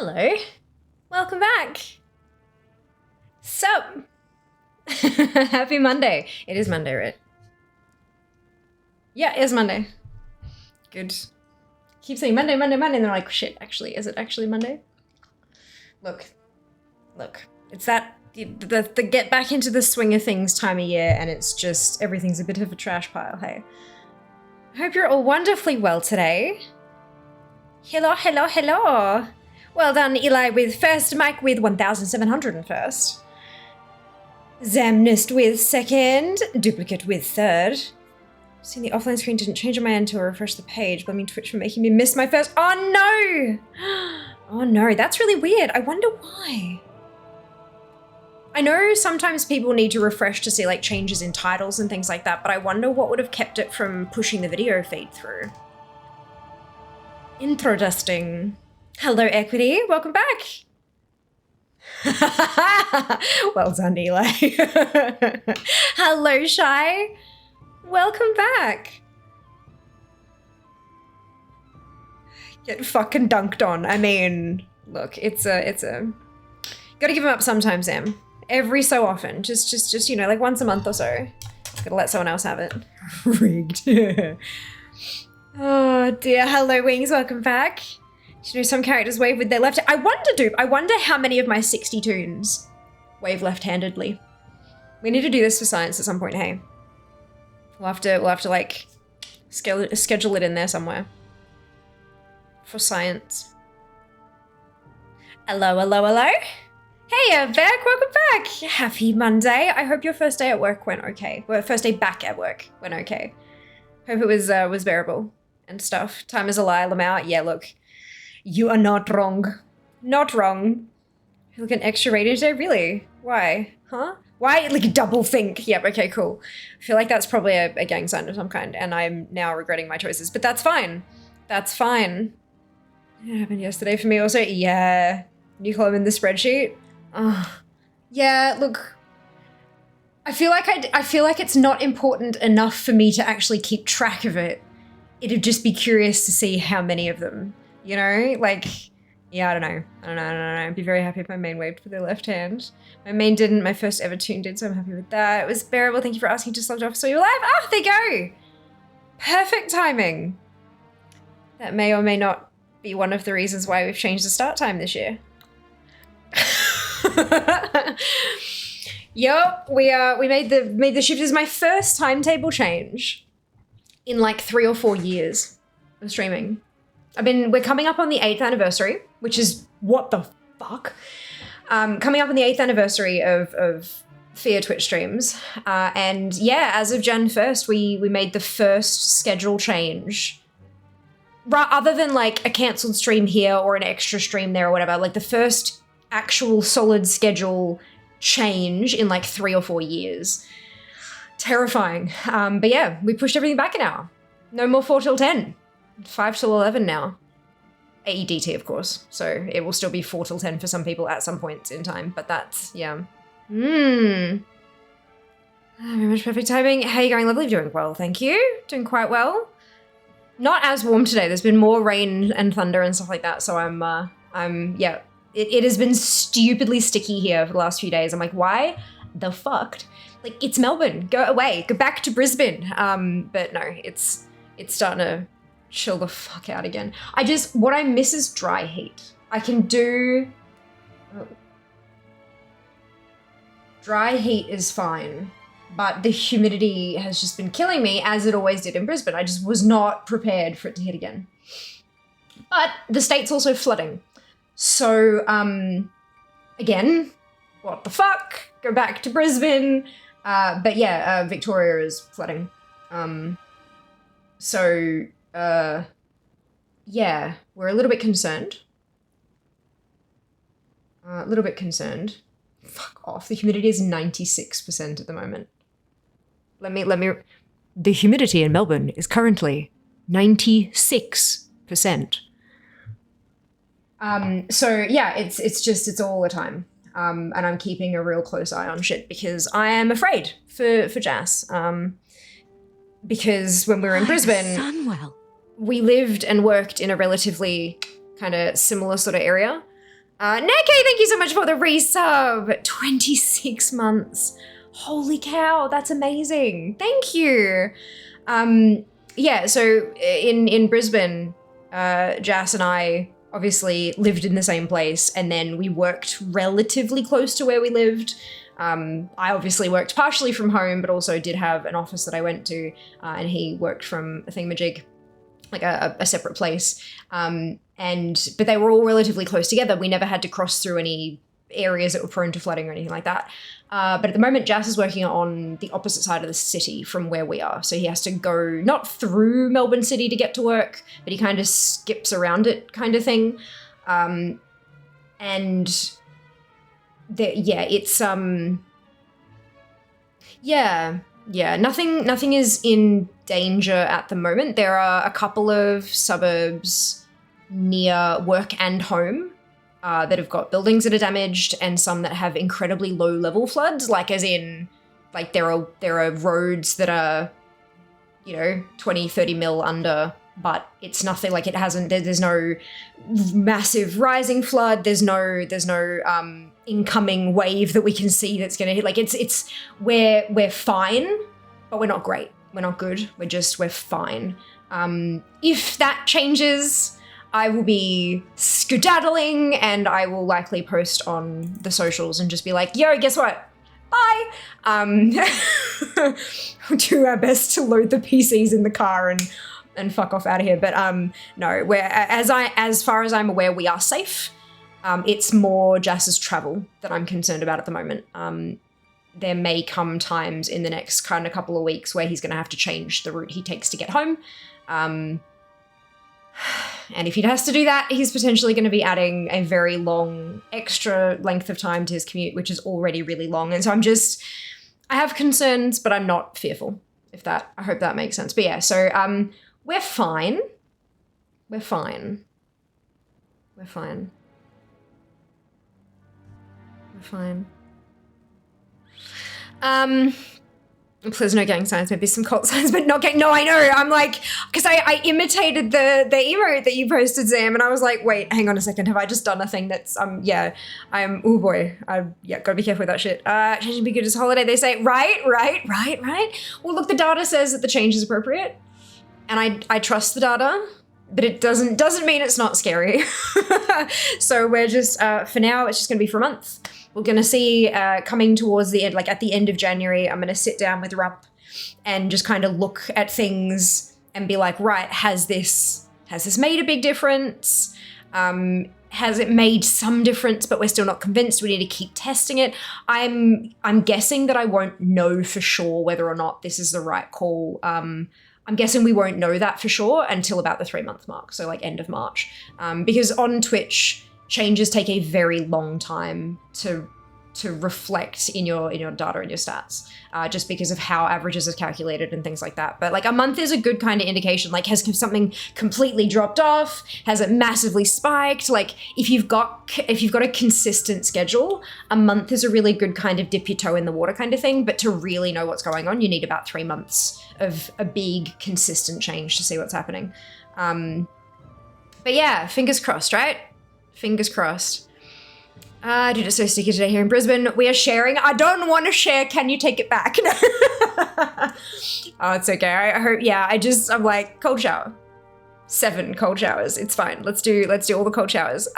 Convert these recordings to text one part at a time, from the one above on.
Hello. Welcome back. Sup? Happy Monday. It is Monday, right? Yeah, it is Monday. Good. Keep saying Monday, Monday, Monday, and they're like, shit, actually, is it actually Monday? Look. It's that, the get back into the swing of things time of year, and it's just, everything's a bit of a trash pile, hey? I hope you're all wonderfully well today. Hello, hello, hello. Well done, Eli, with first, Mike with 1,701st. Zamnist with second, Duplicate with third. Seeing the offline screen didn't change on my end until I refreshed the page, blaming Twitch for making me miss my first. Oh no! Oh no, that's really weird. I wonder why. I know sometimes people need to refresh to see like changes in titles and things like that, but I wonder what would have kept it from pushing the video feed through. Intro dusting. Hello, Equity. Welcome back. Well done, Eli. Hello, Shy. Welcome back. Get fucking dunked on. I mean, look, it's a. Gotta give him up sometimes, Sam. Every so often, just you know, like once a month or so. Gotta let someone else have it. Rigged. Oh dear. Hello, Wings. Welcome back. You know, some characters wave with their left. I wonder how many of my 60 tunes wave left-handedly. We need to do this for science at some point, hey? We'll have to like schedule it in there somewhere. For science. Hello, hello, hello. Hey, Beck, welcome back. Happy Monday. I hope your first day at work went okay. Well, first day back at work went okay. Hope it was bearable and stuff. Time is a lie, Lamau. Yeah, look. You are not wrong. Not wrong. You look an extra rated today? Really? Why? Huh? Why? Like double think. Yep, okay, cool. I feel like that's probably a gang sign of some kind, and I'm now regretting my choices, but that's fine. That's fine. It happened yesterday for me also. Yeah. New column in the spreadsheet. Yeah, look. I feel like it's not important enough for me to actually keep track of it. It'd just be curious to see how many of them. You know, like, yeah, I don't know. I'd be very happy if my main waved for the left hand. My main didn't, my first ever tune did, so I'm happy with that. It was bearable, thank you for asking, just logged off, so you're live. Ah, there you go. Perfect timing. That may or may not be one of the reasons why we've changed the start time this year. Yup, we made the shift. This is my first timetable change in like 3 or 4 years of streaming. We're coming up on the 8th anniversary, which is, what the fuck? Coming up on the 8th anniversary of Fear Twitch streams. And yeah, as of Jan 1st, we made the first schedule change. Other than like a cancelled stream here or an extra stream there or whatever, like the first actual solid schedule change in like 3 or 4 years. Terrifying. But yeah, we pushed everything back an hour. No more 4 till 10. 5 till 11 now. AEDT, of course. So it will still be 4 till 10 for some people at some point in time. But that's, yeah. Very much perfect timing. How are you going? Lovely. Doing well, thank you. Doing quite well. Not as warm today. There's been more rain and thunder and stuff like that. So yeah. It has been stupidly sticky here for the last few days. I'm like, why the fuck? Like, it's Melbourne. Go away. Go back to Brisbane. But no, it's starting to chill the fuck out again. What I miss is dry heat. I can do... Dry heat is fine, but the humidity has just been killing me, as it always did in Brisbane. I just was not prepared for it to hit again. But the state's also flooding. So, again, what the fuck? Go back to Brisbane. But yeah, Victoria is flooding. So, yeah, we're a little bit concerned. Fuck off. The humidity is 96% at the moment. The humidity in Melbourne is currently 96%. So yeah, it's all the time. And I'm keeping a real close eye on shit because I am afraid for Jas. Because when we were in Brisbane, we lived and worked in a relatively kind of similar sort of area. Neki, thank you so much for the resub. 26 months. Holy cow, that's amazing. Thank you. Yeah, so in Brisbane, Jas and I obviously lived in the same place, and then we worked relatively close to where we lived. I obviously worked partially from home, but also did have an office that I went to, and he worked from a thingamajig, like a separate place. But they were all relatively close together. We never had to cross through any areas that were prone to flooding or anything like that. But at the moment, Jas is working on the opposite side of the city from where we are. So he has to go not through Melbourne City to get to work, but he kind of skips around it kind of thing. Nothing is in danger at the moment. There are a couple of suburbs near work and home that have got buildings that are damaged, and some that have incredibly low level floods, like as in, like there are roads that are, 20, 30 mil under, but it's nothing, like it hasn't, there's no massive rising flood, there's no incoming wave that we can see that's gonna hit, like we're fine, but we're not great, we're not good, we're fine. If that changes, I will be skedaddling, and I will likely post on the socials and just be like, yo, guess what? Bye! We'll do our best to load the PCs in the car and fuck off out of here. But no, as far as I'm aware, we are safe. It's more Jas's travel that I'm concerned about at the moment. There may come times in the next kind of couple of weeks where he's going to have to change the route he takes to get home. And if he has to do that, he's potentially going to be adding a very long extra length of time to his commute, which is already really long. And so I have concerns, but I'm not fearful, I hope that makes sense. But yeah, so we're fine. We're fine. We're fine. We're fine. There's no gang signs, maybe some cult signs, but not gang. No, I know. I'm like, because I imitated the emote that you posted, Sam, and I was like, wait, hang on a second. Have I just done a thing that's, oh boy. Gotta be careful with that shit. Changing be good as holiday, they say. Right. Well, look, the data says that the change is appropriate, and I trust the data, but it doesn't mean it's not scary. So we're just, for now, it's just gonna be for a month. We're going to see coming towards the end, like at the end of January, I'm going to sit down with Rupp and just kind of look at things and be like, right, has this made a big difference? Has it made some difference, but we're still not convinced? We need to keep testing it. I'm guessing that I won't know for sure whether or not this is the right call. I'm guessing we won't know that for sure until about the 3-month mark, so like end of March. Because on Twitch, changes take a very long time to reflect in your data and your stats, just because of how averages are calculated and things like that. But like a month is a good kind of indication. Like, has something completely dropped off? Has it massively spiked? Like, if you've got a consistent schedule, a month is a really good kind of dip your toe in the water kind of thing. But to really know what's going on, you need about 3 months of a big consistent change to see what's happening. But yeah, fingers crossed, right? Fingers crossed. Dude, it's so sticky today here in Brisbane. We are sharing. I don't want to share. Can you take it back? No. Oh, it's okay. I hope. Yeah, I'm like, cold shower. 7 cold showers. It's fine. Let's do all the cold showers.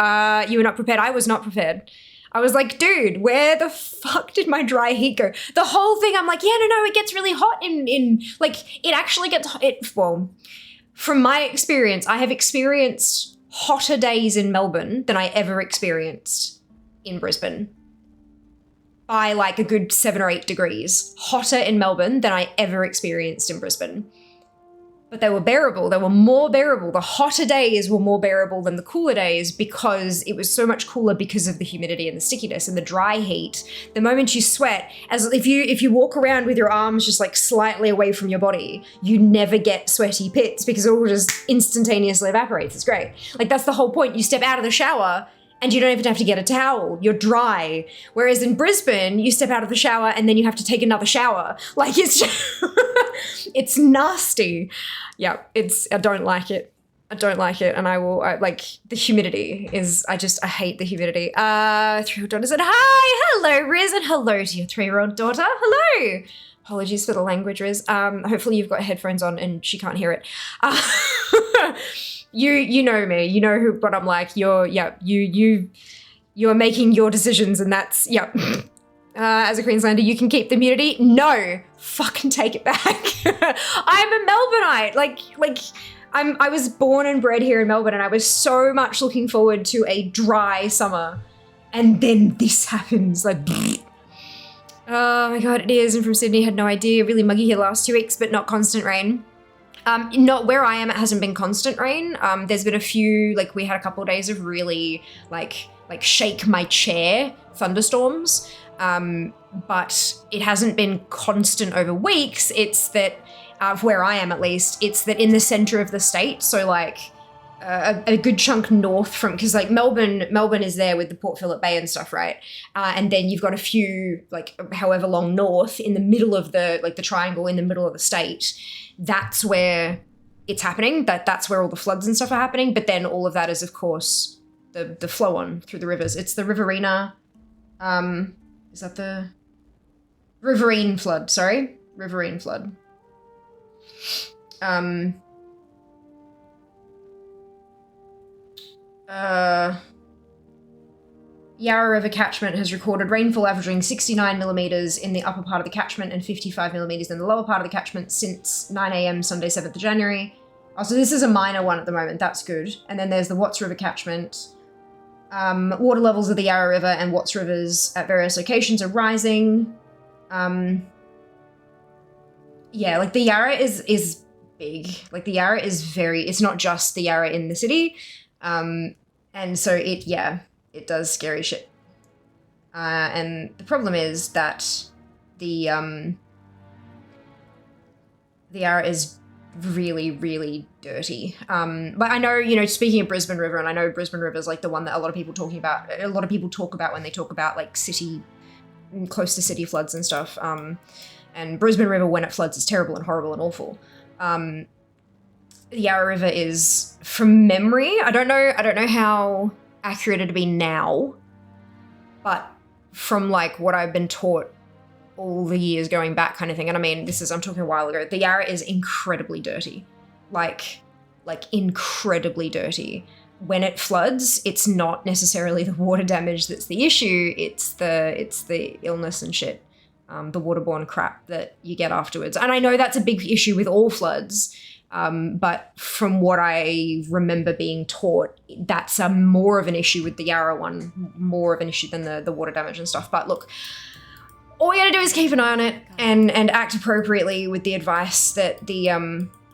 You were not prepared. I was not prepared. I was like, dude, where the fuck did my dry heat go? The whole thing, I'm like, yeah, no, it gets really hot in like, it actually gets, well, from my experience, I have experienced hotter days in Melbourne than I ever experienced in Brisbane, by like a good 7 or 8 degrees hotter in Melbourne than I ever experienced in Brisbane. But they were bearable. They were more bearable. The hotter days were more bearable than the cooler days because it was so much cooler because of the humidity and the stickiness and the dry heat. The moment you sweat, as if you walk around with your arms just like slightly away from your body, you never get sweaty pits because it all just instantaneously evaporates. It's great. Like, that's the whole point. You step out of the shower and you don't even have to get a towel. You're dry. Whereas in Brisbane, you step out of the shower and then you have to take another shower. Like, it's just it's nasty. Yeah, I don't like it. I don't like it, and like the humidity is. I hate the humidity. 3-year-old daughter said, "Hi, hello, Riz, and hello to your 3-year-old daughter. Hello." Apologies for the language, Riz. Hopefully you've got headphones on and she can't hear it. You know me. You know what I'm like. You're making your decisions, and that's as a Queenslander, you can keep the immunity. No, fucking take it back. I'm a Melbourneite. I was born and bred here in Melbourne, and I was so much looking forward to a dry summer, and then this happens. Like, oh my god, it is. I'm from Sydney. Had no idea. Really muggy here the last 2 weeks, but not constant rain. Not where I am. It hasn't been constant rain. There's been a few. Like, we had a couple of days of really like shake my chair thunderstorms. But it hasn't been constant over weeks. It's that. Where I am, at least, it's that in the center of the state, so like a good chunk north from, because like Melbourne is there with the Port Phillip Bay and stuff, right? And then you've got a few, like however long north in the middle of the triangle in the middle of the state. That's where it's happening. That's where all the floods and stuff are happening. But then all of that is, of course, the flow on through the rivers. It's the Riverina. Is that the Riverine flood? Sorry, Riverine flood. Yarra River catchment has recorded rainfall averaging 69 millimetres in the upper part of the catchment and 55 millimetres in the lower part of the catchment since 9 a.m. Sunday, 7th of January. Oh, so this is a minor one at the moment. That's good. And then there's the Watts River catchment. Water levels of the Yarra River and Watts Rivers at various locations are rising. Yeah, like the Yarra is big. Like the Yarra is it's not just the Yarra in the city. And so it does scary shit. And the problem is that the Yarra is really, really dirty. But I know, speaking of Brisbane River, and I know Brisbane River is like the one that a lot of people talk about when they talk about like city, close to city floods and stuff. And Brisbane River, when it floods, is terrible and horrible and awful. The Yarra River is, from memory, I don't know how accurate it'd be now, but from like what I've been taught all the years going back kind of thing, and I mean, I'm talking a while ago, the Yarra is incredibly dirty. Like incredibly dirty. When it floods, it's not necessarily the water damage that's the issue, it's the illness and shit. The waterborne crap that you get afterwards. And I know that's a big issue with all floods, but from what I remember being taught, that's more of an issue with the Yarra one, more of an issue than the water damage and stuff. But look, all we gotta do is keep an eye on it and act appropriately with the advice that the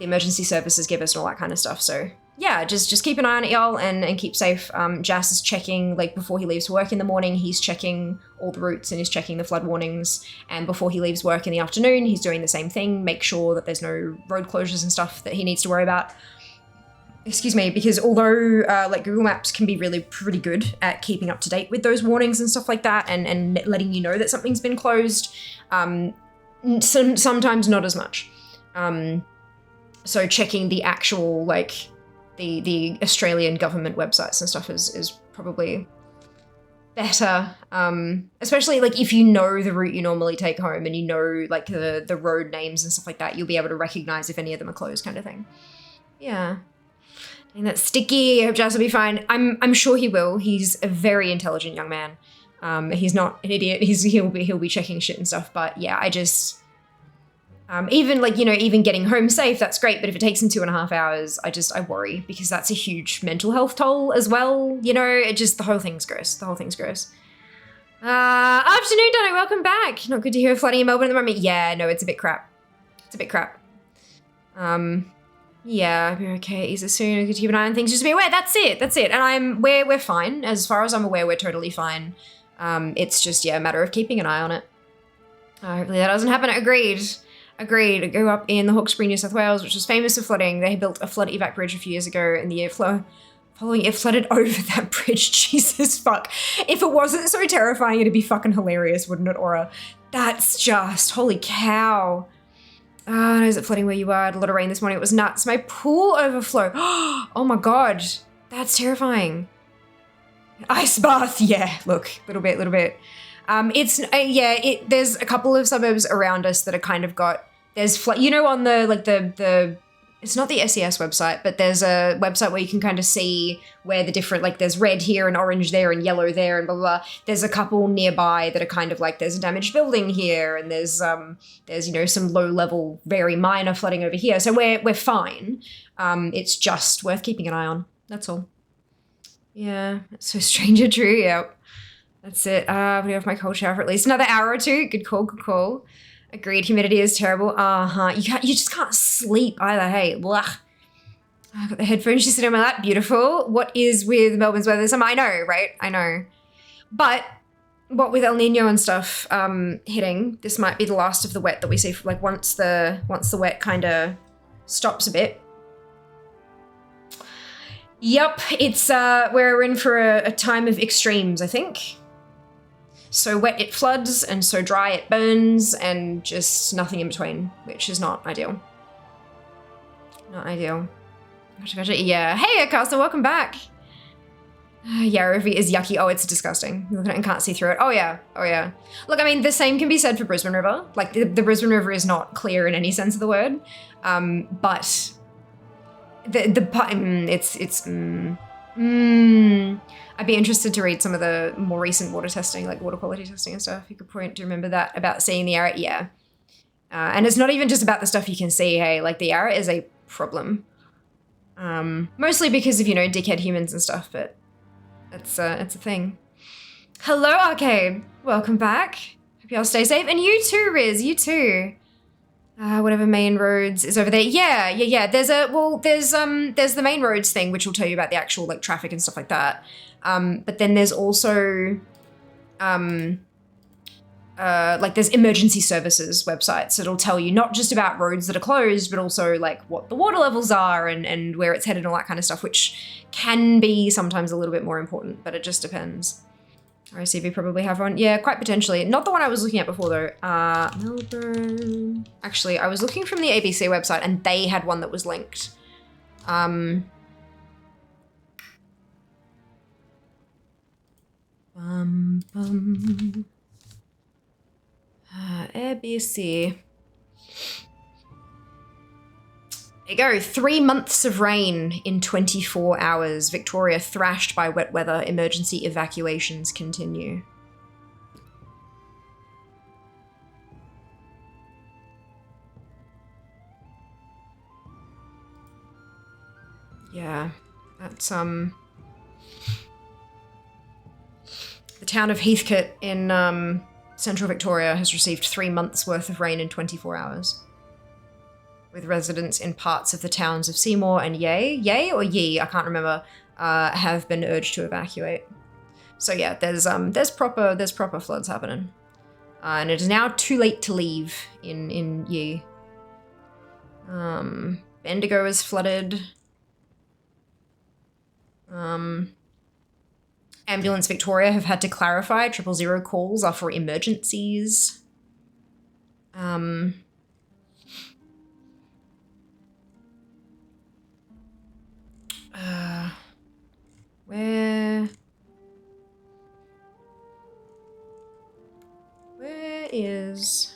emergency services give us and all that kind of stuff. So yeah, just keep an eye on it, y'all, and keep safe. Jas is checking, like, before he leaves work in the morning, he's checking all the routes and he's checking the flood warnings. And before he leaves work in the afternoon, he's doing the same thing, make sure that there's no road closures and stuff that he needs to worry about. Excuse me, because although, like, Google Maps can be really pretty good at keeping up to date with those warnings and stuff like that and letting you know that something's been closed, sometimes not as much. So checking the actual, like, the Australian government websites and stuff is probably better, especially like if you know the route you normally take home and you know like the road names and stuff like that, you'll be able to recognize if any of them are closed, kind of thing. Yeah, dang, that's sticky. I hope Jas will be fine. I'm sure he will. He's a very intelligent young man. He's not an idiot. He'll be checking shit and stuff. But yeah, I just. Even like, even getting home safe, that's great. But if it takes him 2.5 hours, I worry because that's a huge mental health toll as well. The whole thing's gross. The whole thing's gross. Afternoon, Donna, welcome back. Not good to hear flooding in Melbourne at the moment. Yeah, no, it's a bit crap. Yeah, we're okay. Is it soon? Good to keep an eye on things. Just be aware. That's it. And we're fine. As far as I'm aware, we're totally fine. It's just, a matter of keeping an eye on it. Hopefully that doesn't happen. Agreed. I grew up in the Hawkesbury, New South Wales, which was famous for flooding. They built a flood evac bridge a few years ago, and the year following it flooded over that bridge. Jesus fuck. If it wasn't so terrifying, it'd be fucking hilarious, wouldn't it, Aura? That's just, holy cow. Oh, is it flooding where you are? I had a lot of rain this morning. It was nuts. My pool overflowed. Oh my God. That's terrifying. Ice bath. Yeah, look, little bit. There's a couple of suburbs around us that are kind of got, you know, on the it's not the SES website, but there's a website where you can kind of see where the different, like there's red here and orange there and yellow there and blah, blah, blah. There's a couple nearby that are kind of like, there's a damaged building here and there's, you know, some low level, very minor flooding over here. So we're fine. It's just worth keeping an eye on. That's all. Yeah, that's so Stranger True, yep. That's it. I'm gonna go for my cold shower for at least another hour or two. Good call. Agreed, humidity is terrible. You just can't sleep either, hey. Blah. I got the headphones, she's sitting on my lap, beautiful. What is with Melbourne's weather this summer? I know, right? I know. But what with El Nino and stuff hitting, this might be the last of the wet that we see, like once the wet kind of stops a bit. Yep, it's, we're in for a time of extremes, I think. So wet it floods, and so dry it burns, and just nothing in between, which is not ideal. Not ideal. Gotcha. Yeah. Hey, Castle, welcome back. Yarravie is yucky. Oh, it's disgusting. You look at it and can't see through it. Oh, yeah. Look, I mean, the same can be said for Brisbane River. Like, the Brisbane River is not clear in any sense of the word. But I'd be interested to read some of the more recent water testing, like water quality testing and stuff. You could point to remember that about seeing the Yarra. Yeah. And it's not even just about the stuff you can see, hey, like the Yarra is a problem. Mostly because of, you know, dickhead humans and stuff, but it's a thing. Hello, Arcade. Welcome back. Hope y'all stay safe. And you too, Riz, you too. Whatever main roads is over there. Yeah. There's the main roads thing, which will tell you about the actual like traffic and stuff like that. But then there's also like there's emergency services websites. It'll tell you not just about roads that are closed, but also like what the water levels are and where it's headed and all that kind of stuff, which can be sometimes a little bit more important, but it just depends. RCV probably have one. Yeah, quite potentially. Not the one I was looking at before though. Melbourne. Actually, I was looking from the ABC website and they had one that was linked. ABC. There you go. 3 months of rain in 24 hours. Victoria thrashed by wet weather. Emergency evacuations continue. Yeah, that's the town of Heathcote in central Victoria has received 3 months worth of rain in 24 hours. With residents in parts of the towns of Seymour and Yea or Yee, I can't remember, have been urged to evacuate. So yeah, there's proper floods happening, and it is now too late to leave in Yee. Bendigo is flooded. Ambulance Victoria have had to clarify 000 calls are for emergencies. Where is...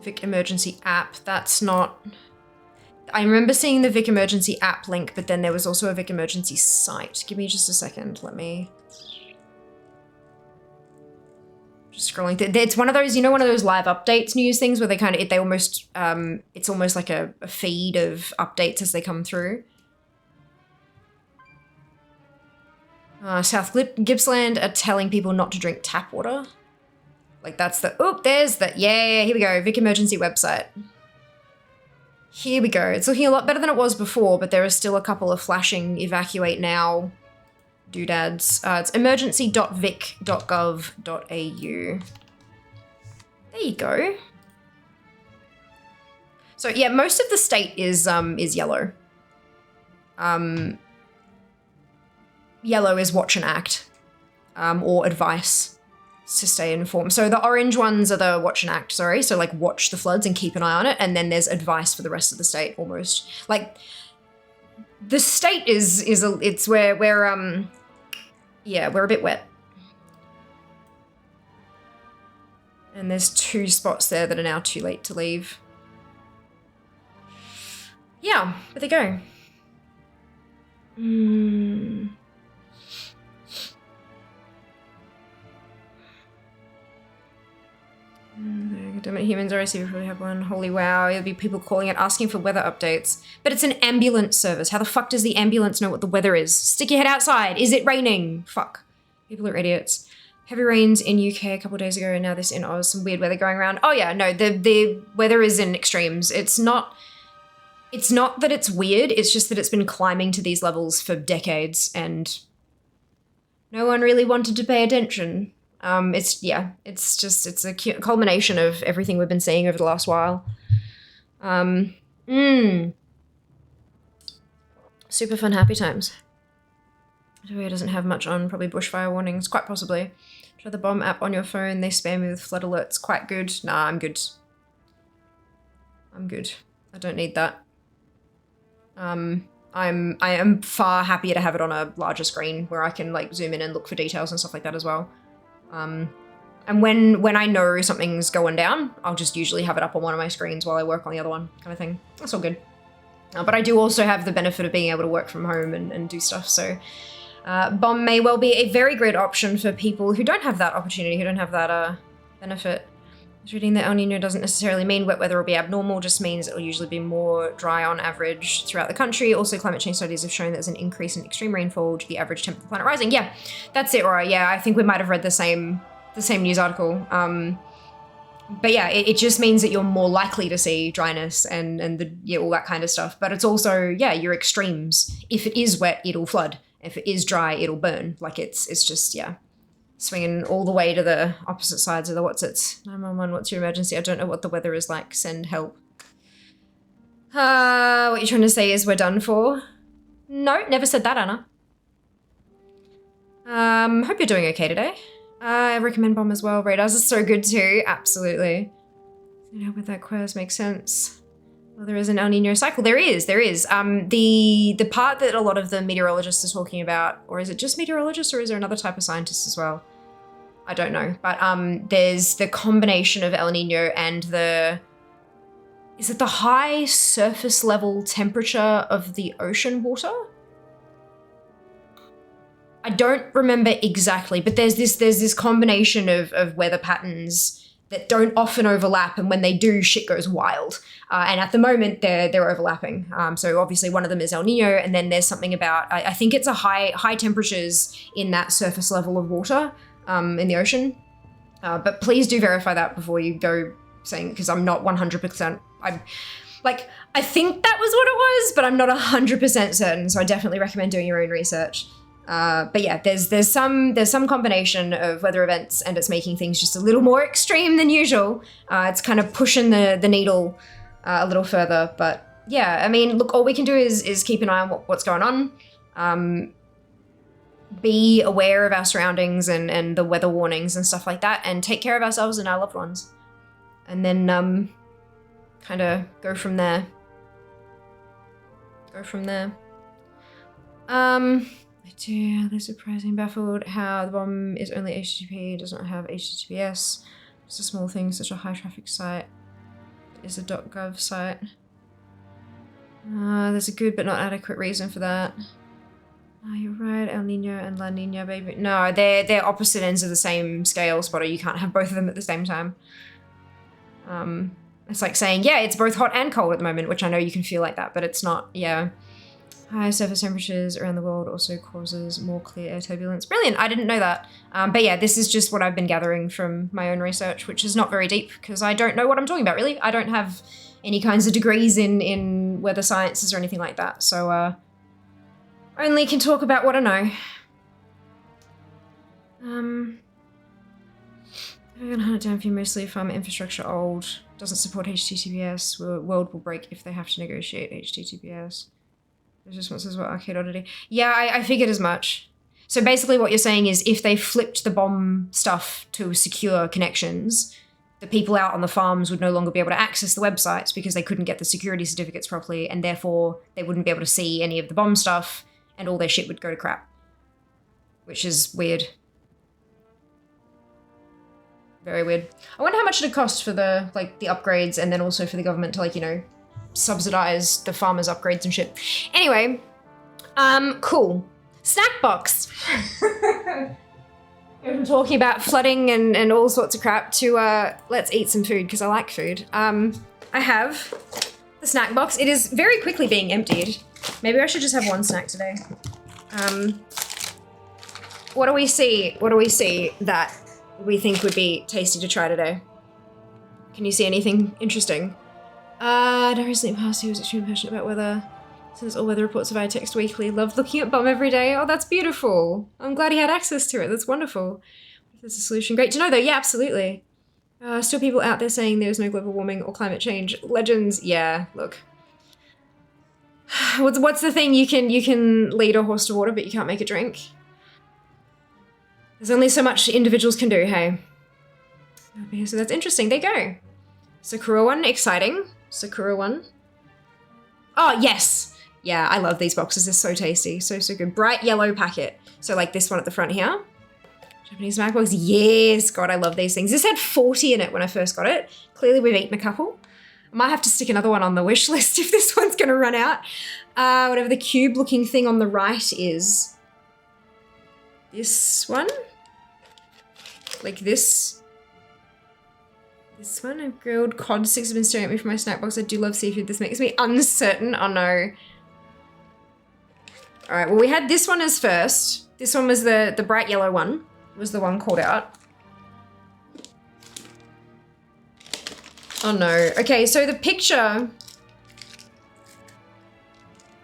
Vic Emergency app, that's not... I remember seeing the Vic Emergency app link, but then there was also a Vic Emergency site. Give me just a second, let me... Just scrolling through. It's one of those, you know, one of those live updates news things where they kind of, it's almost like a feed of updates as they come through. South Gippsland are telling people not to drink tap water. Like that's the, there's the, yeah, here we go, Vic Emergency website. Here we go. It's looking a lot better than it was before, but there are still a couple of flashing evacuate now doodads. It's emergency.vic.gov.au. There you go. So yeah, most of the state is yellow. Yellow is watch and act, or advice to stay informed. So the orange ones are the watch and act, sorry. So like watch the floods and keep an eye on it. And then there's advice for the rest of the state almost. Like the state it's where we're a bit wet. And there's 2 spots there that are now too late to leave. Yeah, but there you go. Academic humans are we probably have one. Holy wow, there'll be people calling it asking for weather updates. But it's an ambulance service. How the fuck does the ambulance know what the weather is? Stick your head outside. Is it raining? Fuck. People are idiots. Heavy rains in UK a couple of days ago, and now this in Oz. Some weird weather going around. Oh yeah, no, the weather is in extremes. It's not that it's weird, it's just that it's been climbing to these levels for decades and no one really wanted to pay attention. It's a culmination of everything we've been seeing over the last while. Super fun, happy times. It doesn't have much on, probably bushfire warnings, quite possibly. Try the bomb app on your phone, they spam me with flood alerts, quite good. Nah, I'm good. I'm good. I don't need that. I am far happier to have it on a larger screen where I can like zoom in and look for details and stuff like that as well. And when I know something's going down, I'll just usually have it up on one of my screens while I work on the other one, kind of thing. That's all good. But I do also have the benefit of being able to work from home and do stuff, so bomb may well be a very great option for people who don't have that opportunity, who don't have that benefit. Reading that El Nino doesn't necessarily mean wet weather will be abnormal, just means it will usually be more dry on average throughout the country. Also, climate change studies have shown there's an increase in extreme rainfall to the average temperature of the planet rising. Yeah, that's it, right? Yeah, I think we might have read the same news article. But yeah, it just means that you're more likely to see dryness and all that kind of stuff. But it's also, yeah, your extremes. If it is wet, it'll flood. If it is dry, it'll burn. Like it's just, yeah. Swinging all the way to the opposite sides of the what's it? 911, what's your emergency? I don't know what the weather is like. Send help. What you're trying to say is we're done for? No, never said that, Anna. Hope you're doing okay today. I recommend bomb as well. Radars are so good too. Absolutely. You know, with that quest makes sense. Well, there is an El Nino cycle. There is. The part that a lot of the meteorologists are talking about, or is it just meteorologists, or is there another type of scientists as well? I don't know. But there's the combination of El Nino and is it the high surface level temperature of the ocean water? I don't remember exactly, but there's this combination of weather patterns that don't often overlap, and when they do, shit goes wild. And at the moment, they're overlapping. So obviously one of them is El Nino, and then there's something about, I think it's a high temperatures in that surface level of water in the ocean. But please do verify that before you go saying, because I'm not 100%, I think that was what it was, but I'm not 100% certain, so I definitely recommend doing your own research. But yeah, there's some combination of weather events, and it's making things just a little more extreme than usual. It's kind of pushing the needle a little further, but yeah, I mean, look, all we can do is keep an eye on what's going on. Be aware of our surroundings and the weather warnings and stuff like that, and take care of ourselves and our loved ones. And then kind of go from there. They're surprising, baffled how the bomb is only HTTP, does not have HTTPS. It's a small thing, such a high traffic site. It's a .gov site. There's a good but not adequate reason for that. You're right, El Nino and La Nina, baby. No, they're opposite ends of the same scale, Spotter. You can't have both of them at the same time. It's like saying, yeah, it's both hot and cold at the moment, which I know you can feel like that, but it's not, yeah. High surface temperatures around the world also causes more clear air turbulence. Brilliant, I didn't know that. But yeah, this is just what I've been gathering from my own research, which is not very deep because I don't know what I'm talking about, really. I don't have any kinds of degrees in weather sciences or anything like that. So only can talk about what I know. I'm gonna hunt it down for you mostly farm infrastructure old. Doesn't support HTTPS. World will break if they have to negotiate HTTPS. There's responses about arcade oddity. Yeah, I figured as much. So basically what you're saying is if they flipped the bomb stuff to secure connections, the people out on the farms would no longer be able to access the websites because they couldn't get the security certificates properly, and therefore they wouldn't be able to see any of the bomb stuff, and all their shit would go to crap. Which is weird. Very weird. I wonder how much it'd cost for the, like, the upgrades, and then also for the government to, like, you know, subsidize the farmers' upgrades and shit. Anyway, cool. Snack box. I'm talking about flooding and all sorts of crap to, let's eat some food, because I like food. I have the snack box. It is very quickly being emptied. Maybe I should just have one snack today. What do we see? What do we see that we think would be tasty to try today? Can you see anything interesting? Don't recently passed, he was extremely passionate about weather. Since all weather reports via text weekly. Loved looking at bomb every day. Oh, that's beautiful. I'm glad he had access to it. That's wonderful. If there's a solution. Great to know though. Yeah, absolutely. Still people out there saying there's no global warming or climate change. Legends. Yeah, look. What's the thing? You can lead a horse to water, but you can't make it drink. There's only so much individuals can do, hey. Okay, so that's interesting. There you go. Sakura one, exciting. Sakura one. Oh, yes. Yeah, I love these boxes. They're so tasty. So good. Bright yellow packet. So like this one at the front here. Japanese snack box. Yes. God, I love these things. This had 40 in it when I first got it. Clearly we've eaten a couple. I might have to stick another one on the wish list if this one's going to run out. Whatever the cube looking thing on the right is. This one. Like this. This one, a grilled cod sticks have been staring at me from my snack box. I do love seafood. This makes me uncertain. Oh no. All right, well we had this one as first. This one was the bright yellow one, was the one called out. Oh no. Okay, so the picture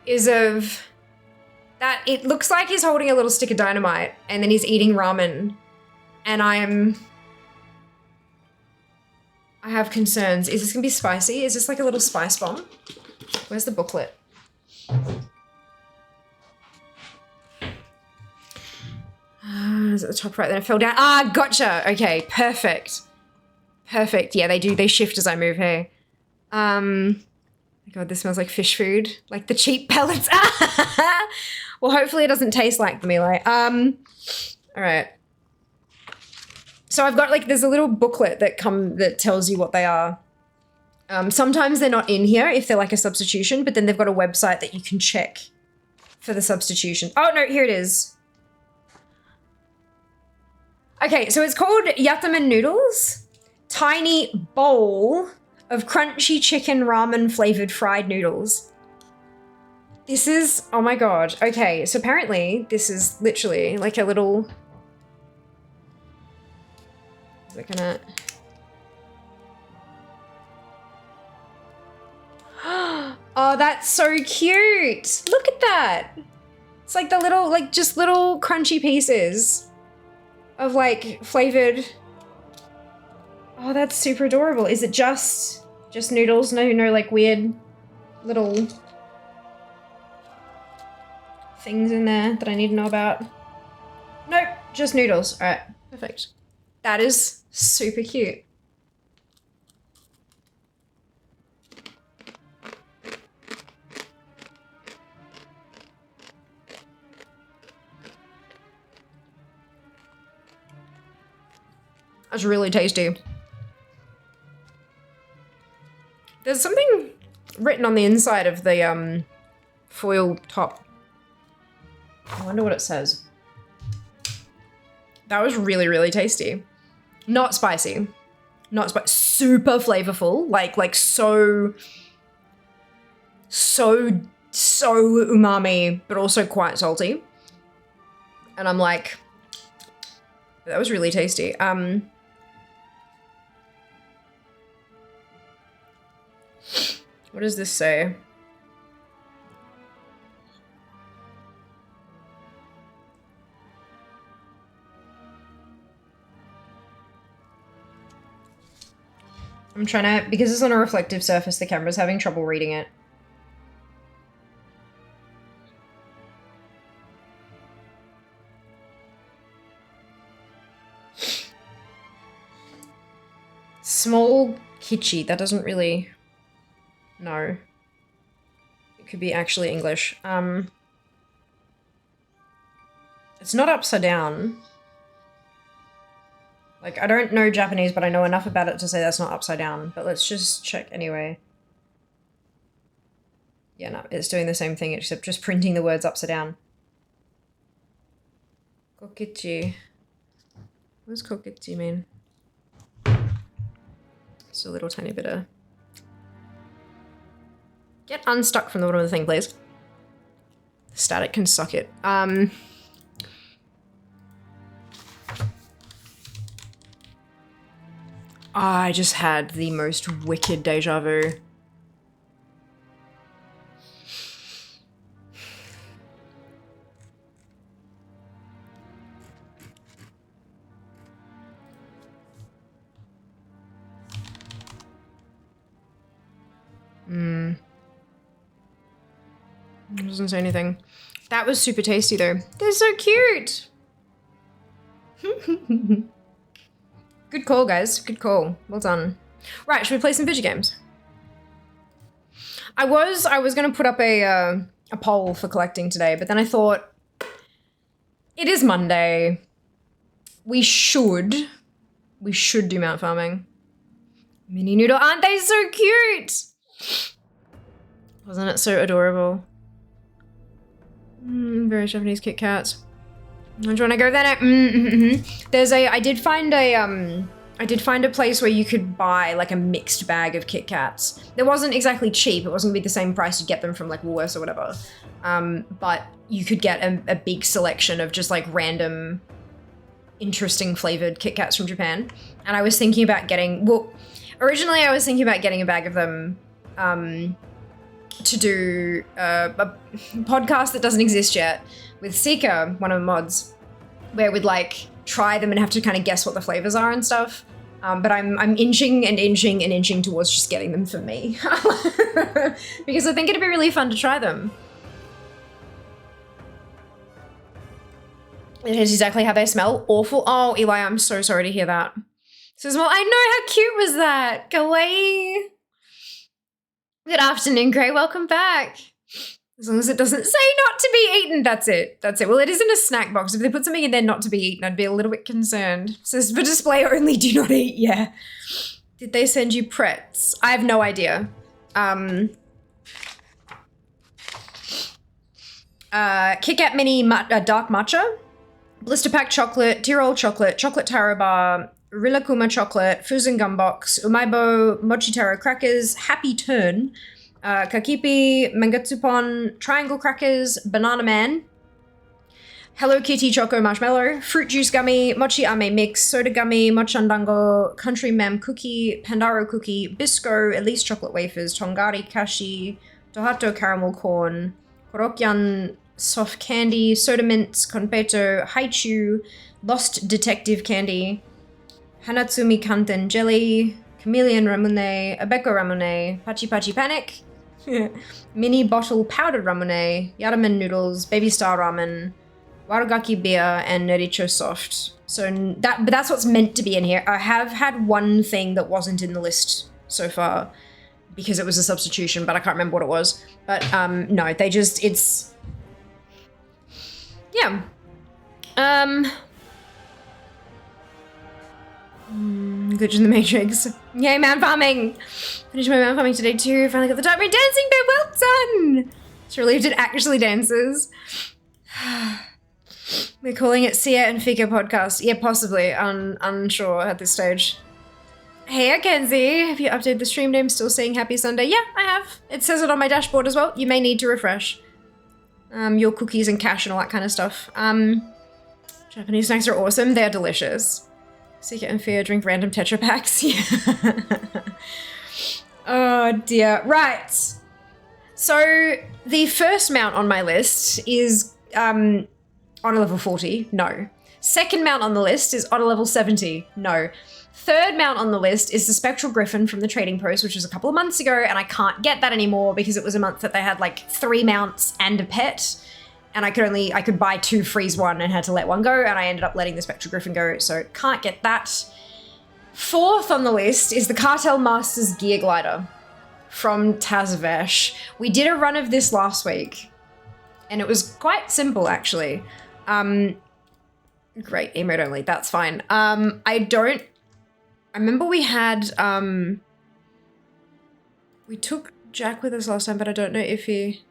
is of that. It looks like he's holding a little stick of dynamite and then he's eating ramen. And I have concerns. Is this gonna be spicy? Is this like a little spice bomb? Where's the booklet? Is it the top right? Then it fell down. Ah, gotcha. Okay, perfect. Perfect. Yeah, they do. They shift as I move here. God, this smells like fish food. Like the cheap pellets. Well, hopefully it doesn't taste like the melee. All right. So I've got like, there's a little booklet that tells you what they are. Sometimes they're not in here if they're like a substitution, but then they've got a website that you can check for the substitution. Oh no, here it is. Okay, so it's called Yataman Noodles. Tiny bowl of crunchy chicken ramen flavored fried noodles. This is, oh my God. Okay, so apparently this is literally like a little, looking at. Oh, that's so cute. Look at that. It's like the little, like just little crunchy pieces of like flavored. Oh, that's super adorable. Is it just noodles? No like weird little things in there that I need to know about? Nope, just noodles. All right, perfect. That is super cute. That's really tasty. There's something written on the inside of the foil top. I wonder what it says. That was really, really tasty. Not spicy. Not spicy. Super flavorful. Like so umami, but also quite salty. And I'm like, that was really tasty. What does this say? I'm trying to, because it's on a reflective surface, the camera's having trouble reading it. Small kitschy, that doesn't really, no. It could be actually English. It's not upside down. Like, I don't know Japanese, but I know enough about it to say that's not upside down. But let's just check anyway. Yeah, no, it's doing the same thing, except just printing the words upside down. Kokichi. What does kokichi mean? Just a little tiny bit of... Get unstuck from the bottom of the thing, please. Static can suck it. I just had the most wicked deja vu. It doesn't say anything. That was super tasty though. They're so cute. Good call, guys. Good call. Well done. Right, should we play some video games? I was gonna put up a poll for collecting today, but then I thought it is Monday. We should do mount farming. Mini noodle, aren't they so cute? Wasn't it so adorable? Very Japanese Kit Kats. Do you want to go there? There's I did find a place where you could buy like a mixed bag of Kit Kats. It wasn't exactly cheap. It wasn't gonna be the same price you'd get them from like Woolworths or whatever. But you could get a big selection of just like random, interesting flavored Kit Kats from Japan. And I was thinking about getting, well, originally I was thinking about getting a bag of them to do a podcast that doesn't exist yet with Sika, one of the mods, where we'd like try them and have to kind of guess what the flavors are and stuff. But I'm inching and inching and inching towards just getting them for me. Because I think it'd be really fun to try them. It is exactly how they smell. Awful. Oh, Eli, I'm so sorry to hear that. Says, well, I know, how cute was that? Kawaii. Good afternoon, Gray. Welcome back. As long as it doesn't say not to be eaten, that's it. That's it. Well, it isn't a snack box. If they put something in there not to be eaten, I'd be a little bit concerned. It says for display only, do not eat. Yeah. Did they send you Pretz? I have no idea. Kit Kat Mini Dark Matcha, Blister Pack Chocolate, Tirol Chocolate, Chocolate Taro Bar, Rilakuma Chocolate, Fuzen Gum Box, Umaibo Mochi Taro Crackers, Happy Turn, Kakipi, Mangatsupon, Triangle Crackers, Banana Man, Hello Kitty Choco Marshmallow, Fruit Juice Gummy, Mochi Ame Mix, Soda Gummy, Mochandango, Country Mam Cookie, Pandaro Cookie, Bisco, Elise Chocolate Wafers, Tongari Kashi, Tohato Caramel Corn, Korokyan Soft Candy, Soda Mints, Konpeto, Haichu, Lost Detective Candy, Hanatsumi Kanten Jelly, Chameleon Ramune, Abeko Ramune, Pachi Pachi Panic, Mini Bottle Powdered Ramune, Yadamen Noodles, Baby Star Ramen, Warugaki Beer, and Nericho Soft. So that's what's meant to be in here. I have had one thing that wasn't in the list so far because it was a substitution, but I can't remember what it was. But no, they just, it's, yeah. Glitch in the Matrix. Yay, man farming! Finished my man farming today too. Finally got the Dark Moon dancing bit. Well done! It's relieved it actually dances. We're calling it Sia and Fika podcast. Yeah, possibly. Unsure at this stage. Hey, Kenzie. Have you updated the stream name? Still saying Happy Sunday? Yeah, I have. It says it on my dashboard as well. You may need to refresh. Your cookies and cash and all that kind of stuff. Japanese snacks are awesome. They're delicious. Seek and Fear, drink random Tetra Packs. Yeah. Oh dear. Right. So the first mount on my list is on a level 40. No. Second mount on the list is on a level 70. No. Third mount on the list is the Spectral Griffin from the Trading Post, which was a couple of months ago, and I can't get that anymore because it was a month that they had like 3 mounts and a pet, and I could buy 2, freeze 1, and had to let 1 go, and I ended up letting the Spectral Griffin go, so can't get that. Fourth on the list is the Cartel Masters Gear Glider from Tazavesh. We did a run of this last week, and it was quite simple, actually. Great, emote only, that's fine. I remember we had, we took Jack with us last time, but I don't know if he...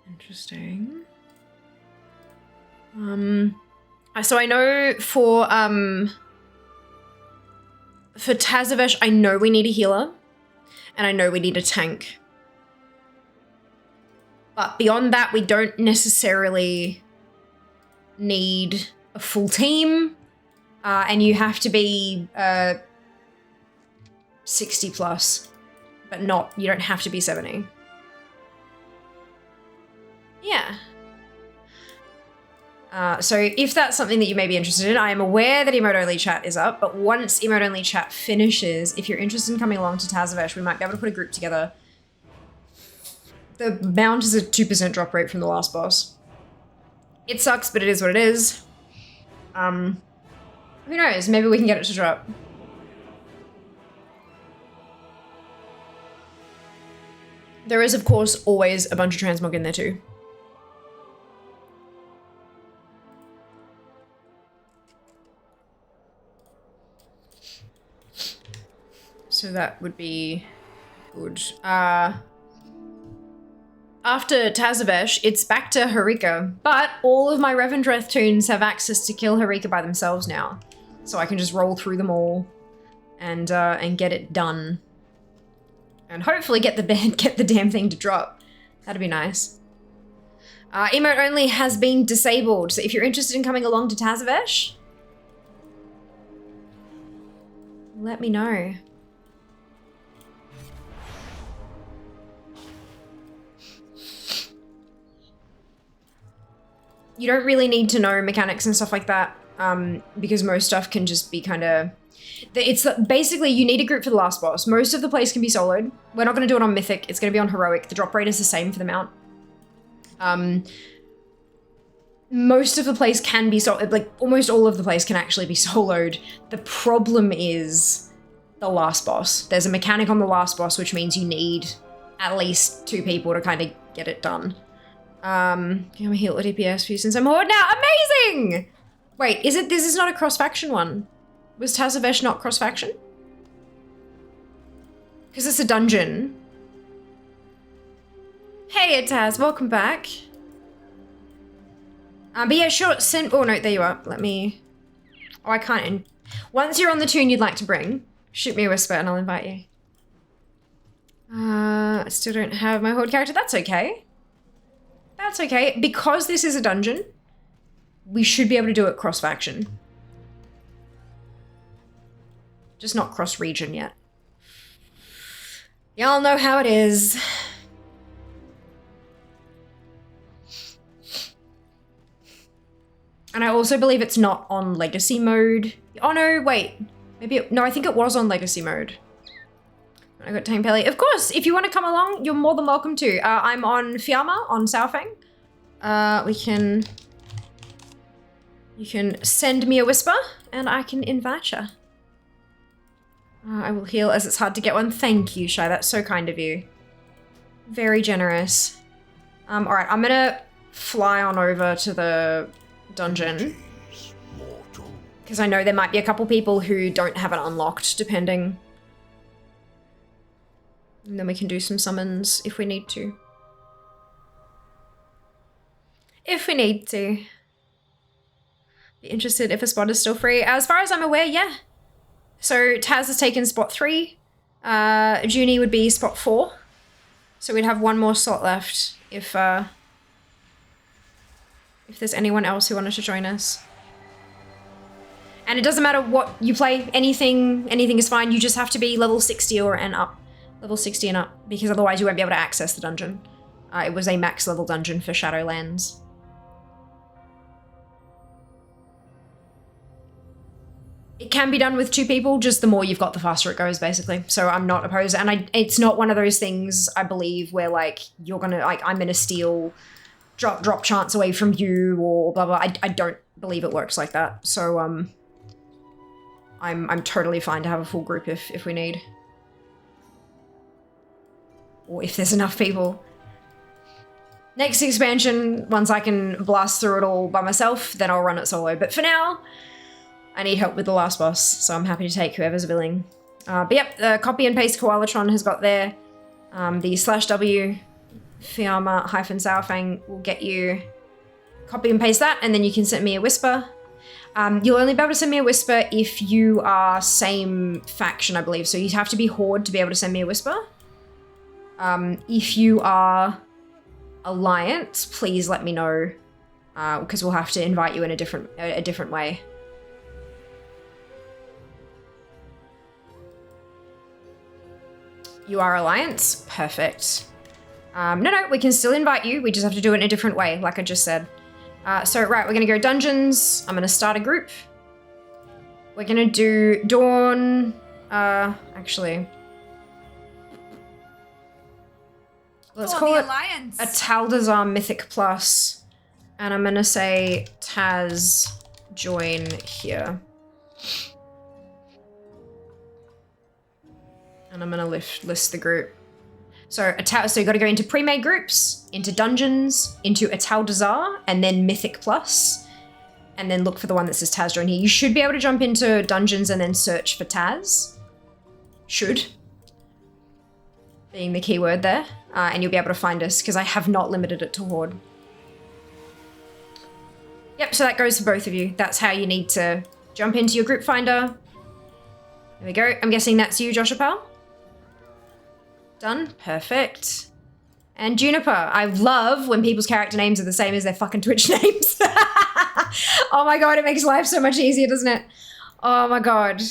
Interesting. So I know for Tazavesh, I know we need a healer. And I know we need a tank. But beyond that, we don't necessarily need a full team. And you have to be 60 plus, but you don't have to be 70. Yeah. So if that's something that you may be interested in, I am aware that Emote Only Chat is up, but once Emote Only Chat finishes, if you're interested in coming along to Tazavesh, we might be able to put a group together. The mount is a 2% drop rate from the last boss. It sucks, but it is what it is. Who knows? Maybe we can get it to drop. There is, of course, always a bunch of transmog in there too. So that would be good. After Tazavesh, it's back to Harika, but all of my Revendreth toons have access to kill Harika by themselves now. So I can just roll through them all and get it done. And hopefully get the damn thing to drop. That'd be nice. Emote only has been disabled, so if you're interested in coming along to Tazavesh, let me know. You don't really need to know mechanics and stuff like that, because most stuff can just be kind of... It's basically, you need a group for the last boss. Most of the plays can be soloed. We're not going to do it on Mythic. It's going to be on Heroic. The drop rate is the same for the mount. Most of the plays can be soloed. Like, almost all of the plays can actually be soloed. The problem is the last boss. There's a mechanic on the last boss, which means you need at least 2 people to kind of get it done. I'm a heal at DPS for you since I'm Horde now. Amazing! Wait, this is not a cross-faction one. Was Tazavesh not cross-faction? Because it's a dungeon. Hey, Taz, welcome back. But yeah, sure, oh no, there you are. Let me, I can't, once you're on the toon you'd like to bring, shoot me a whisper and I'll invite you. I still don't have my Horde character, that's okay. That's okay. Because this is a dungeon, we should be able to do it cross-faction. Just not cross-region yet. Y'all know how it is. And I also believe it's not on Legacy mode. Oh no, wait. No, I think it was on Legacy mode. I got Tame Pelly. Of course, if you want to come along, you're more than welcome to. I'm on Fiamma on Saurfang. You can send me a whisper and I can invite you. I will heal as it's hard to get one. Thank you, Shy. That's so kind of you. Very generous. All right, I'm gonna fly on over to the dungeon because I know there might be a couple people who don't have it unlocked, depending. And then we can do some summons if we need to. If we need to. Be interested if a spot is still free. As far as I'm aware, yeah. So Taz has taken spot 3. Junie would be spot 4. So we'd have one more slot left if there's anyone else who wanted to join us. And it doesn't matter what you play, anything is fine. You just have to be level 60 or and up. Level 60 and up, because otherwise you won't be able to access the dungeon. It was a max level dungeon for Shadowlands. It can be done with 2 people, just the more you've got, the faster it goes, basically. So I'm not opposed, and it's not one of those things, I believe, where like you're gonna like I'm gonna steal drop chance away from you or blah blah. I don't believe it works like that. So I'm totally fine to have a full group if we need, or if there's enough people. Next expansion, once I can blast through it all by myself, then I'll run it solo. But for now, I need help with the last boss, so I'm happy to take whoever's willing. But yep, the copy and paste Koalatron has got there. The /W Fiamma-Sourfang will get you copy and paste that, and then you can send me a whisper. You'll only be able to send me a whisper if you are same faction, I believe. So you have to be Horde to be able to send me a whisper. If you are Alliance, please let me know, because we'll have to invite you in a different way. You are Alliance? Perfect. No, we can still invite you. We just have to do it in a different way, like I just said. So, right, we're going to go dungeons. I'm going to start a group. We're going to do Dawn. Actually. Let's call it Alliance. A Taldazar Mythic Plus. And I'm going to say Taz join here. And I'm going to list the group. So you got to go into pre-made groups, into dungeons, into Ataldazar, and then Mythic Plus, and then look for the one that says Taz join here. You should be able to jump into dungeons and then search for Taz. Should. Being the keyword there. And you'll be able to find us, because I have not limited it to Horde. Yep, so that goes for both of you. That's how you need to jump into your group finder. There we go. I'm guessing that's you, Joshua. Done. Perfect. And Juniper. I love when people's character names are the same as their fucking Twitch names. Oh my god, it makes life so much easier, doesn't it? Oh my god.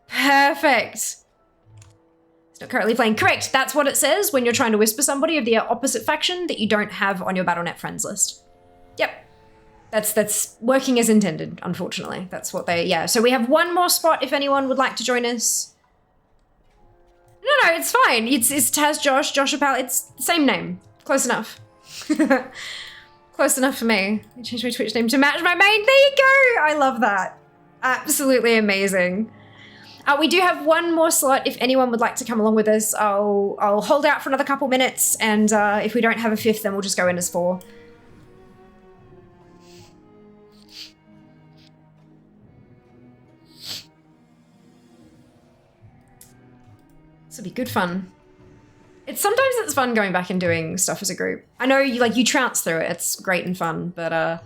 Perfect. It's not currently playing. Correct. That's what it says when you're trying to whisper somebody of the opposite faction that you don't have on your Battle.net friends list. Yep. That's working as intended, unfortunately. That's what yeah. So we have one more spot if anyone would like to join us. No, it's fine. It's Taz Joshua Pal. It's the same name. Close enough. Close enough for me. I changed my Twitch name to match my main. There you go. I love that. Absolutely amazing. We do have one more slot if anyone would like to come along with us. I'll hold out for another couple minutes, and if we don't have a 5th, then we'll just go in as 4. This will be good fun. Sometimes it's fun going back and doing stuff as a group. I know you trounce through it. It's great and fun, but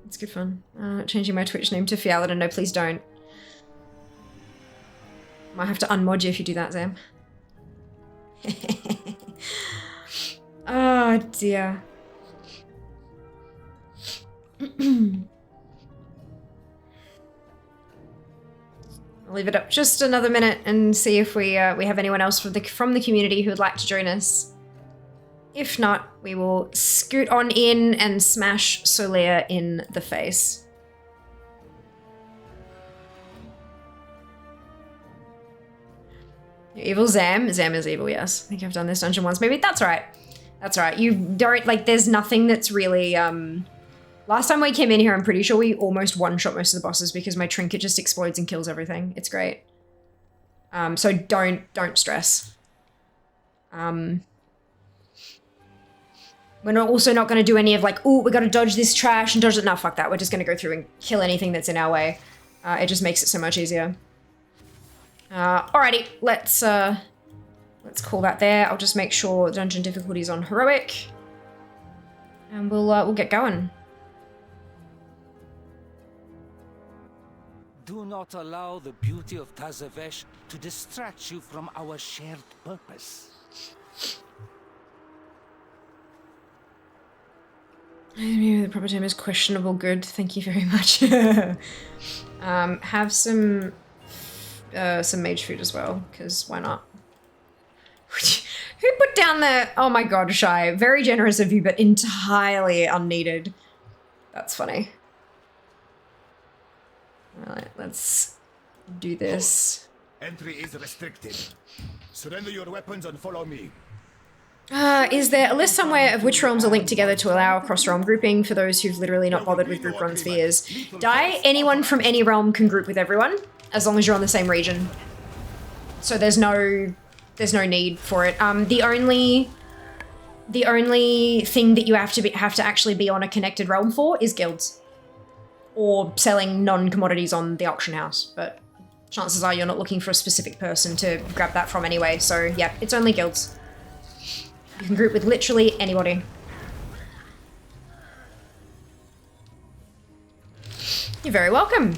it's good fun. Changing my Twitch name to Fialada. No, please don't. Might have to unmod you if you do that, Zam. Oh dear. I'll leave it up just another minute and see if we have anyone else from the community who would like to join us. If not, we will scoot on in and smash Solea in the face. You're evil, Zam? Zam is evil, yes. I think I've done this dungeon once. Maybe that's right. That's right. You don't, there's nothing that's really, last time we came in here, I'm pretty sure we almost one-shot most of the bosses because my trinket just explodes and kills everything. It's great. So don't stress. We're also not going to do any of oh, we got to dodge this trash and dodge it. No, fuck that. We're just going to go through and kill anything that's in our way. It just makes it so much easier. Alrighty, let's call that there. I'll just make sure dungeon difficulty is on heroic. And we'll get going. Do not allow the beauty of Tazavesh to distract you from our shared purpose. Maybe the proper term is questionable good. Thank you very much. Have some mage food as well, because why not? down the... Oh my god, Shy. Very generous of you, but entirely unneeded. That's funny. Alright, let's do this. Entry is restricted. Surrender your weapons and follow me. Is there a list somewhere of which realms are linked together to allow cross-realm grouping for those who've literally not bothered with group run spheres? Anyone from any realm can group with everyone, as long as you're on the same region. So there's no need for it. The only thing that you have to actually be on a connected realm for is guilds. Or selling non-commodities on the auction house, but chances are you're not looking for a specific person to grab that from anyway, so yeah, it's only guilds. You can group with literally anybody. You're very welcome.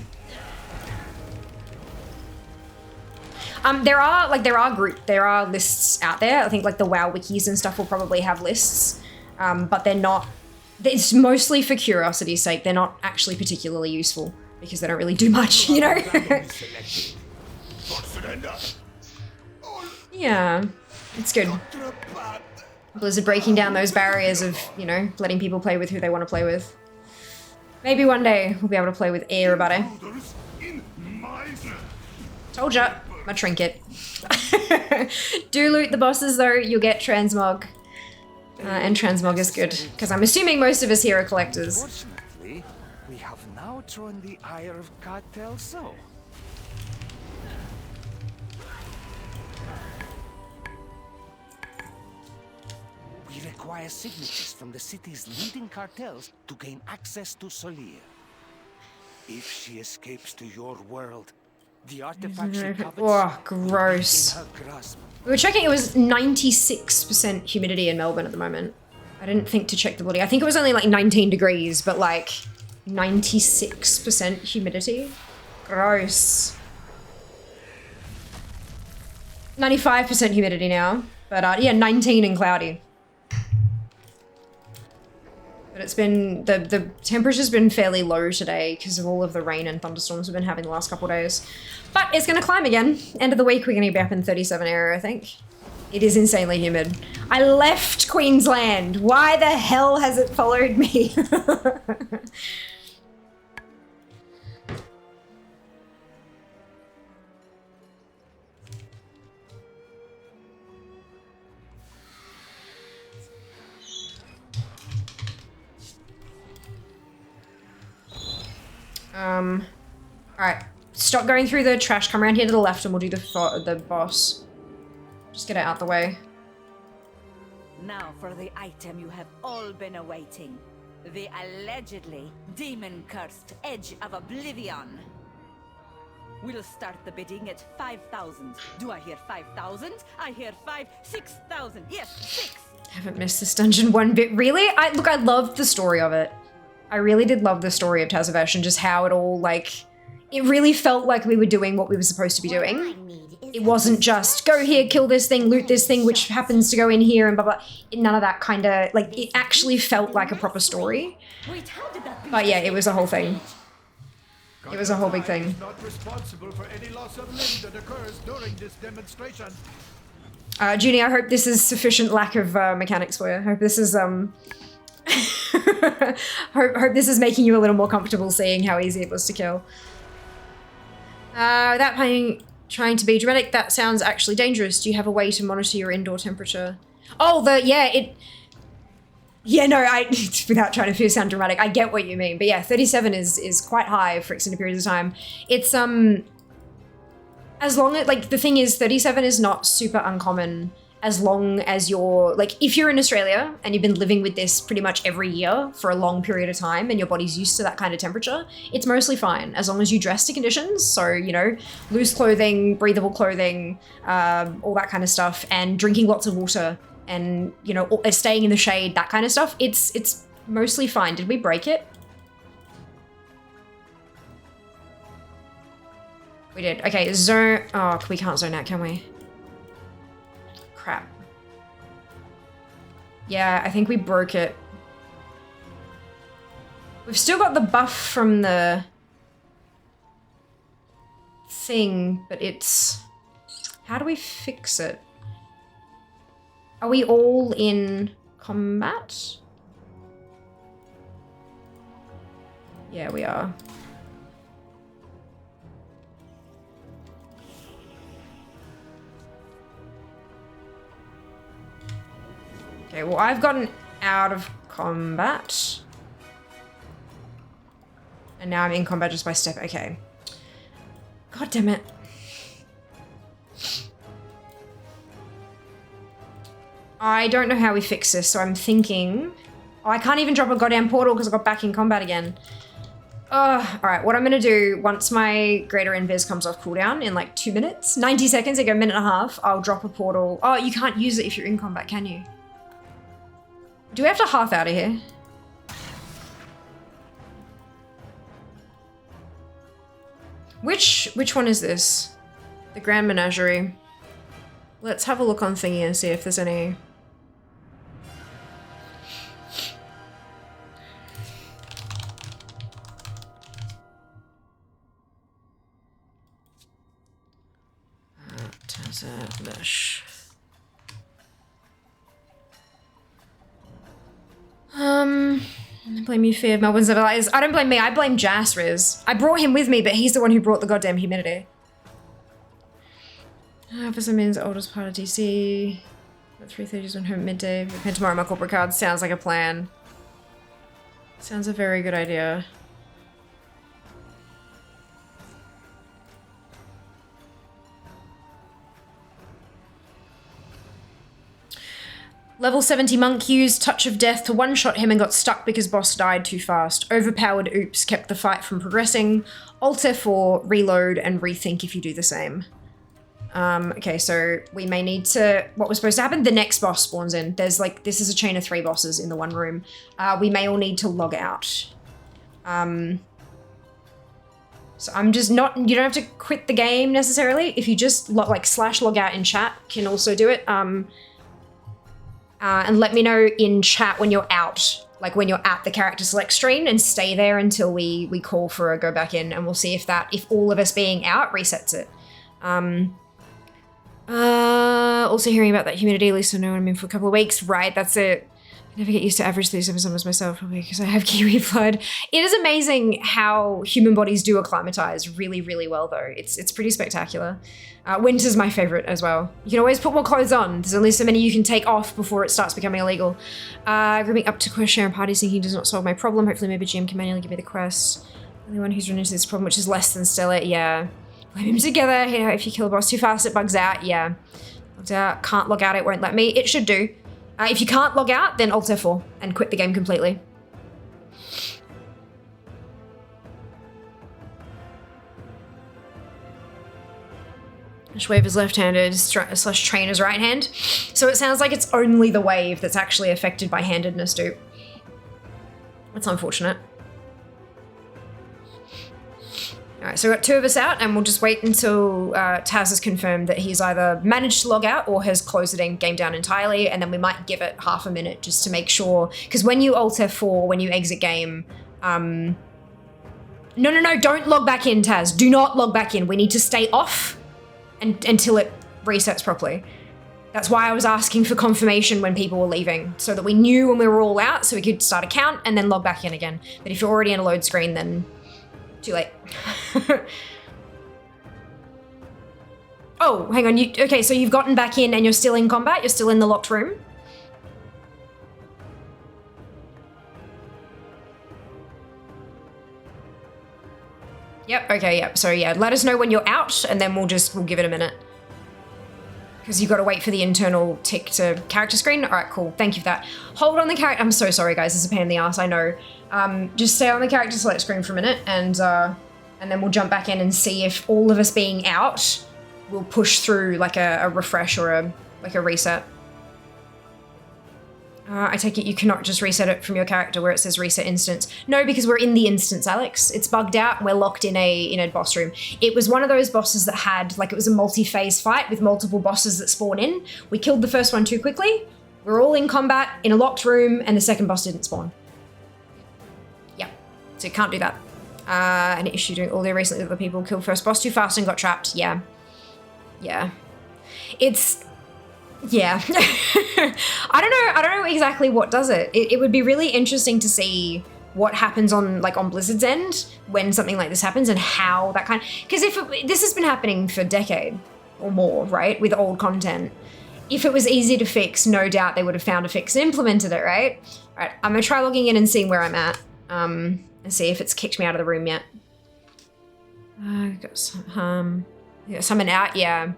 There are lists out there. I think like the WoW wikis and stuff will probably have lists, but they're not. It's mostly for curiosity's sake. They're not actually particularly useful because they don't really do much, you know. Yeah, it's good. Blizzard breaking down those barriers of, you know, letting people play with who they want to play with. Maybe one day we'll be able to play with everybody. Told ya, my trinket. Do loot the bosses though, you'll get transmog. And transmog is good, because I'm assuming most of us here are collectors. Fortunately, we have now drawn the ire of Cartel So. We require signatures from the city's leading cartels to gain access to Solir. If she escapes to your world, the artifact she covets Oh, gross. in her grasp. We were checking, it was 96% humidity in Melbourne at the moment. I didn't think to check the bloody... I think it was only like 19 degrees, but like 96% humidity. Gross. 95% humidity now, but yeah, 19 and cloudy. But it's been, the temperature's been fairly low today because of all of the rain and thunderstorms we've been having the last couple of days. But it's gonna climb again. End of the week, we're gonna be up in 37 area, I think. It is insanely humid. I left Queensland. Why the hell has it followed me? Alright. Stop going through the trash. Come around here to the left and we'll do the boss. Just get it out the way. Now for the item you have all been awaiting. The allegedly demon-cursed Edge of Oblivion. We'll start the bidding at 5,000. Do I hear 5,000? I hear 6,000. Yes, 6! I haven't missed this dungeon one bit. Really? Look, I loved the story of it. I really did love the story of Tazavesh and just how it all, like... It really felt like we were doing what we were supposed to be doing. It wasn't just, go here, kill this thing, loot this thing, which happens to go in here and blah, blah. None of that kind of, like, it actually felt like a proper story. But yeah, it was a whole thing. It was a whole big thing. Not responsible for any loss of limb that occurs during this demonstration. Junie, I hope this is sufficient lack of mechanics for you. I hope this is, hope this is making you a little more comfortable seeing how easy it was to kill. Without trying to be dramatic, that sounds actually dangerous. Do you have a way to monitor your indoor temperature? Oh, without trying to sound dramatic, I get what you mean. But yeah, 37 is quite high for extended periods of time. It's, as long as, like, the thing is, 37 is not super uncommon as long as you're, like, if you're in Australia and you've been living with this pretty much every year for a long period of time and your body's used to that kind of temperature, it's mostly fine as long as you dress to conditions. So, you know, loose clothing, breathable clothing, all that kind of stuff, and drinking lots of water and, you know, staying in the shade, that kind of stuff. It's mostly fine. Did we break it? We did. Okay, zone. Oh, we can't zone out, can we? Crap. Yeah, I think we broke it. We've still got the buff from the thing, but it's... How do we fix it? Are we all in combat? Yeah, we are. Okay, well, I've gotten out of combat. And now I'm in combat just by step. Okay. God damn it. I don't know how we fix this, so I'm thinking... Oh, I can't even drop a goddamn portal because I got back in combat again. Alright, what I'm gonna do, once my greater invis comes off cooldown in like 2 minutes, 90 seconds, I go a minute and a half, I'll drop a portal. Oh, you can't use it if you're in combat, can you? Do we have to half out of here? Which one is this? The Grand Menagerie. Let's have a look on thingy and see if there's any... Mesh. I blame you, Fear of Melbourne's Civilize. I don't blame me, I blame Jasriz. I brought him with me, but he's the one who brought the goddamn humidity. For some means oldest part of DC. At 3:30 on home midday. Repent tomorrow my corporate card. Sounds like a plan. Sounds a very good idea. Level 70 monk used Touch of Death to one-shot him and got stuck because boss died too fast. Overpowered oops kept the fight from progressing. Alt F4, reload, and rethink if you do the same. Okay, so we may need to... What was supposed to happen? The next boss spawns in. There's like... This is a chain of 3 bosses in the one room. We may all need to log out. So I'm just not... You don't have to quit the game necessarily. If you just /log out in chat, can also do it. And let me know in chat when you're out, like when you're at the character select screen, and stay there until we call for a go back in, and we'll see if all of us being out resets it. Also hearing about that humidity, at least I know I'm in for a couple of weeks. Right, that's it. I never get used to average 37 summers myself, probably because I have kiwi blood. It is amazing how human bodies do acclimatize really, really well, though. It's pretty spectacular. Winter's my favorite as well. You can always put more clothes on. There's only so many you can take off before it starts becoming illegal. Grouping up to quest share and party syncing does not solve my problem. Hopefully maybe GM can manually give me the quest. The only one who's run into this problem, which is less than stellar. Yeah. Blame him together. You know, if you kill a boss too fast, it bugs out. Yeah. Logged out. Can't log out. It won't let me. It should do. If you can't log out, then Alt F4 and quit the game completely. Wave is left-handed, / trainer's right hand. So it sounds like it's only the wave that's actually affected by handedness, dude. That's unfortunate. Alright, so we've got 2 of us out, and we'll just wait until Taz has confirmed that he's either managed to log out or has closed the game down entirely, and then we might give it half a minute just to make sure. Because when you Alt F4, when you exit game, no, don't log back in, Taz. Do not log back in. We need to stay off until it resets properly. That's why I was asking for confirmation when people were leaving, so that we knew when we were all out, so we could start a count and then log back in again. But if you're already in a load screen, then too late. Oh, hang on. Okay, so you've gotten back in and you're still in combat? You're still in the locked room? Yep, okay, yep. So yeah, let us know when you're out, and then we'll give it a minute. Because you've got to wait for the internal tick to character screen. All right, cool. Thank you for that. Hold on the character. I'm so sorry, guys. This is a pain in the ass, I know. Just stay on the character select screen for a minute, and then we'll jump back in and see if all of us being out will push through like a refresh or a reset. I take it you cannot just reset it from your character where it says reset instance. No, because we're in the instance, Alex. It's bugged out and we're locked in a boss room. It was one of those bosses that had, like, it was a multi-phase fight with multiple bosses that spawn in. We killed the first one too quickly. We're all in combat in a locked room and the second boss didn't spawn. Yeah, so you can't do that. An issue doing all the recently other people killed first boss too fast and got trapped. Yeah. Yeah. It's Yeah. I don't know exactly what does it. It would be really interesting to see what happens on Blizzard's end when something like this happens and how that because this has been happening for a decade or more, right, with old content. If it was easy to fix, no doubt they would have found a fix and implemented it, right? All right, I'm gonna try logging in and seeing where I'm at, and see if it's kicked me out of the room yet. Got summon out, yeah.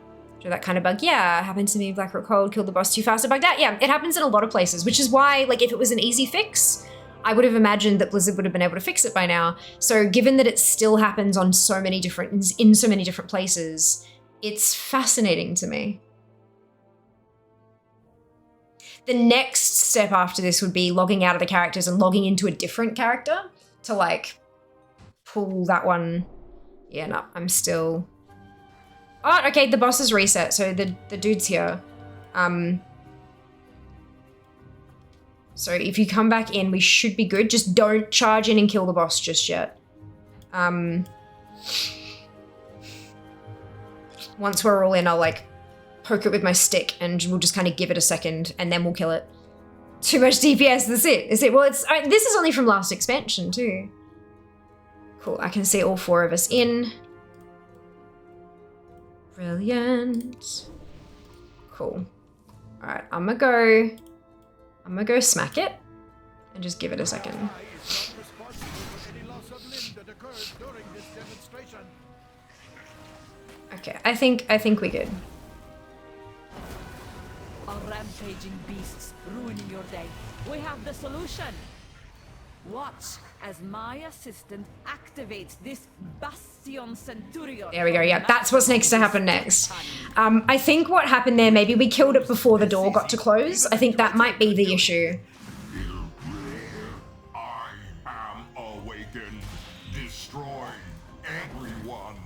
That kind of bug, yeah, happened to me. Blackrock Cold killed the boss too fast. It bugged out, yeah. It happens in a lot of places, which is why, if it was an easy fix, I would have imagined that Blizzard would have been able to fix it by now. So given that it still happens on in so many different places, it's fascinating to me. The next step after this would be logging out of the characters and logging into a different character to pull that one. Yeah, no, I'm still. Oh, okay, the boss is reset, so the dude's here. So if you come back in, we should be good. Just don't charge in and kill the boss just yet. Once we're all in, I'll poke it with my stick and we'll just kind of give it a second and then we'll kill it. Too much DPS, that's it. Is it? Well, this is only from last expansion too. Cool, I can see all 4 of us in. Brilliant. Cool. All right, I'm gonna go smack it and just give it a second. Is not responsible for any loss of limb that occurs during this demonstration. Okay, I think we're good. Are rampaging beasts ruining your day? We have the solution. Watch as my assistant activates this Bastion Centurion. There we go, yeah, that's what's next to happen next. I think what happened there, maybe we killed it before the door got to close. I think that might be the issue. I am awakened. Destroy everyone.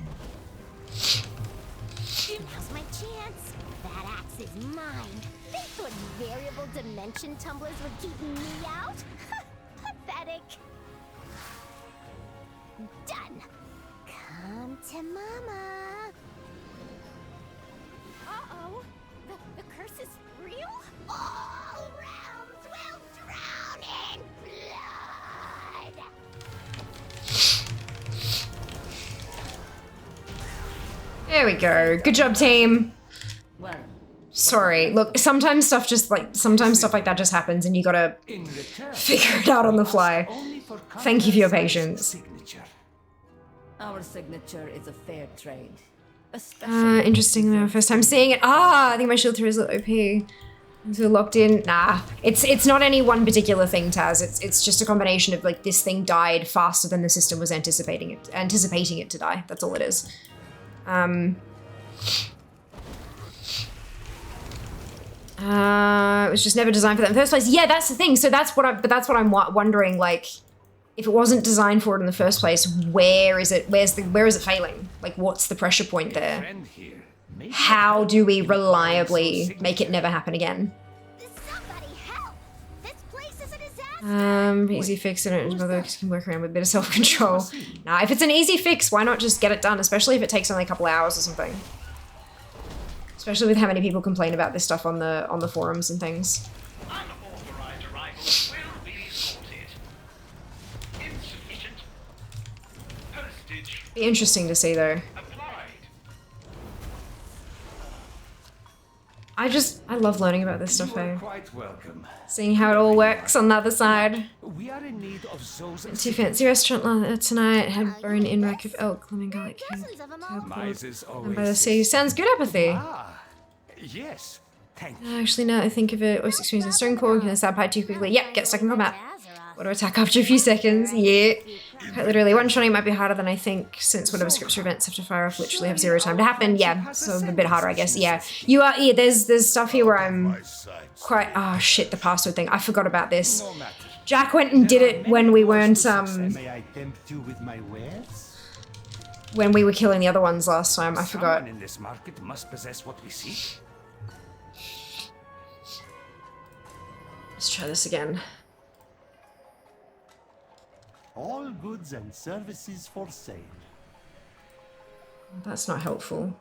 Now's my chance. That axe is mine. They thought variable dimension tumblers would keep me out? Pathetic. Done. Come to mama. Uh-oh. The curse is real? All realms will drown in blood. There we go. Good job, team. Well, Sorry. Look, sometimes stuff like that just happens and you gotta figure it out on the fly. Thank you for your patience. our signature is a fair trade. Especially Interesting though. First time seeing it. I think my shield throw is OP. So locked in. Nah. It's not any one particular thing, Taz. It's just a combination of this thing died faster than the system was anticipating it to die. That's all it is. It was just never designed for that in the first place. Yeah, that's the thing. So that's what I'm wondering, if it wasn't designed for it in the first place, where is it failing? What's the pressure point there? How do we reliably make it never happen again? Somebody help! This place is a disaster! Easy fix, I don't bother, can work around with a bit of self-control. Nah, if it's an easy fix, why not just get it done, especially if it takes only a couple hours or something. Especially with how many people complain about this stuff on the forums and things. Unauthorized arrivals will be sorted. Insufficient. Postage Be interesting to see though. applied. I love learning about this stuff You are though. quite welcome. Seeing how it all works on the other side. We are in need of those. Too fancy restaurant tonight. Had bone in rack of elk, lemon garlic cake. Dozens of 'em all. Mice is And always by the sea. Sounds good, apathy. Yes. Thank you. Actually, now I think of it, oyster experience in stone core, can I stab pie too quickly? Yep, get stuck in combat. Auto attack after a few seconds. Yeah. Quite literally, one-shotting might be harder than I think, since whatever scripts or events have to fire off literally have 0 time to happen. Yeah, so a bit harder, I guess. Yeah. There's stuff here where I'm quite, oh shit, the password thing. I forgot about this. No matter. Jack went and did it when we weren't, May I tempt you with my wares? when we were killing the other ones last time. I forgot. Someone in this market must possess what we seek. Let's try this again. All goods and services for sale. That's not helpful.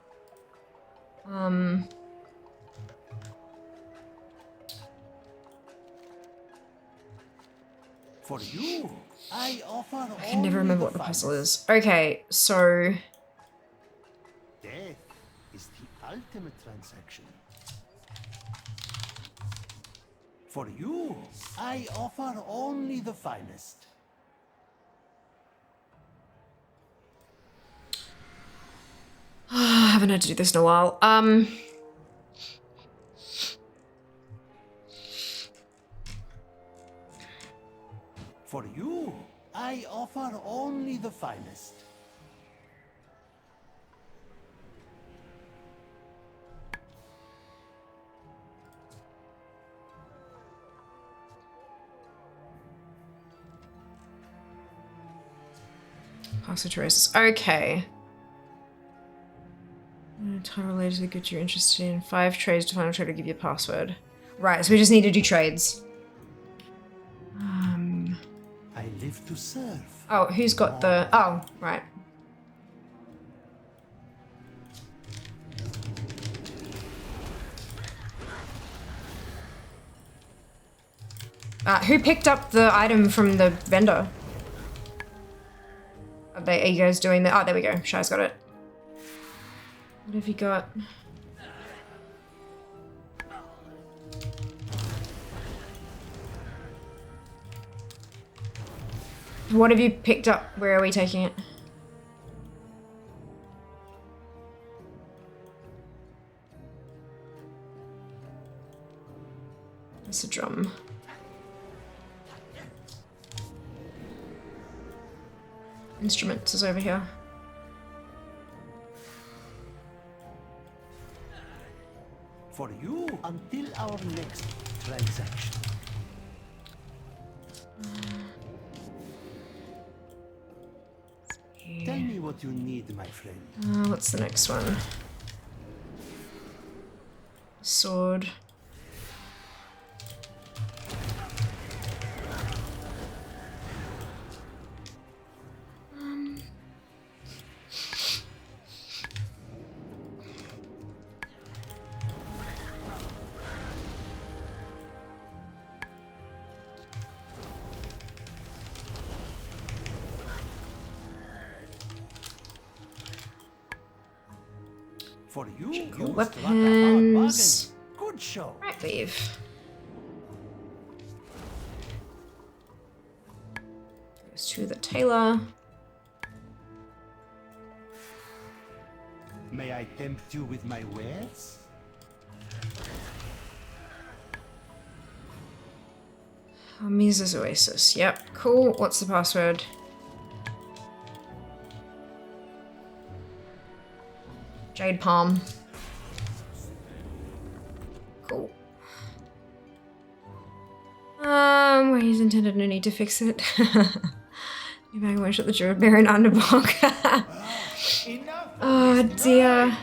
For you, I offer I can never remember what the puzzle is. Okay, so Death is the ultimate transaction. For you, I offer only the finest. I haven't had to do this in a while. For you, I offer only the finest. Password traces. Okay. Time related to the goods you're interested in. 5 trades to final trade will give you a password. Right, so we just need to do trades. I live to serve. Oh, who's got the... Oh, right. Who picked up the item from the vendor? Are you guys doing that? Oh, there we go. Shai's got it. What have you got? What have you picked up? Where are we taking it? It's a drum. Instruments is over here. For you, until our next transaction. Tell me what you need, my friend. What's the next one? Sword. For you, Your you weapons. Good show. Right, leave. Goes to the tailor. May I tempt you with my wares? Mises Oasis. Yep, cool. What's the password? Jade Palm. Cool. Where he's intended, no need to fix it. You bag one shot the Druid Baron Underbog. Oh dear.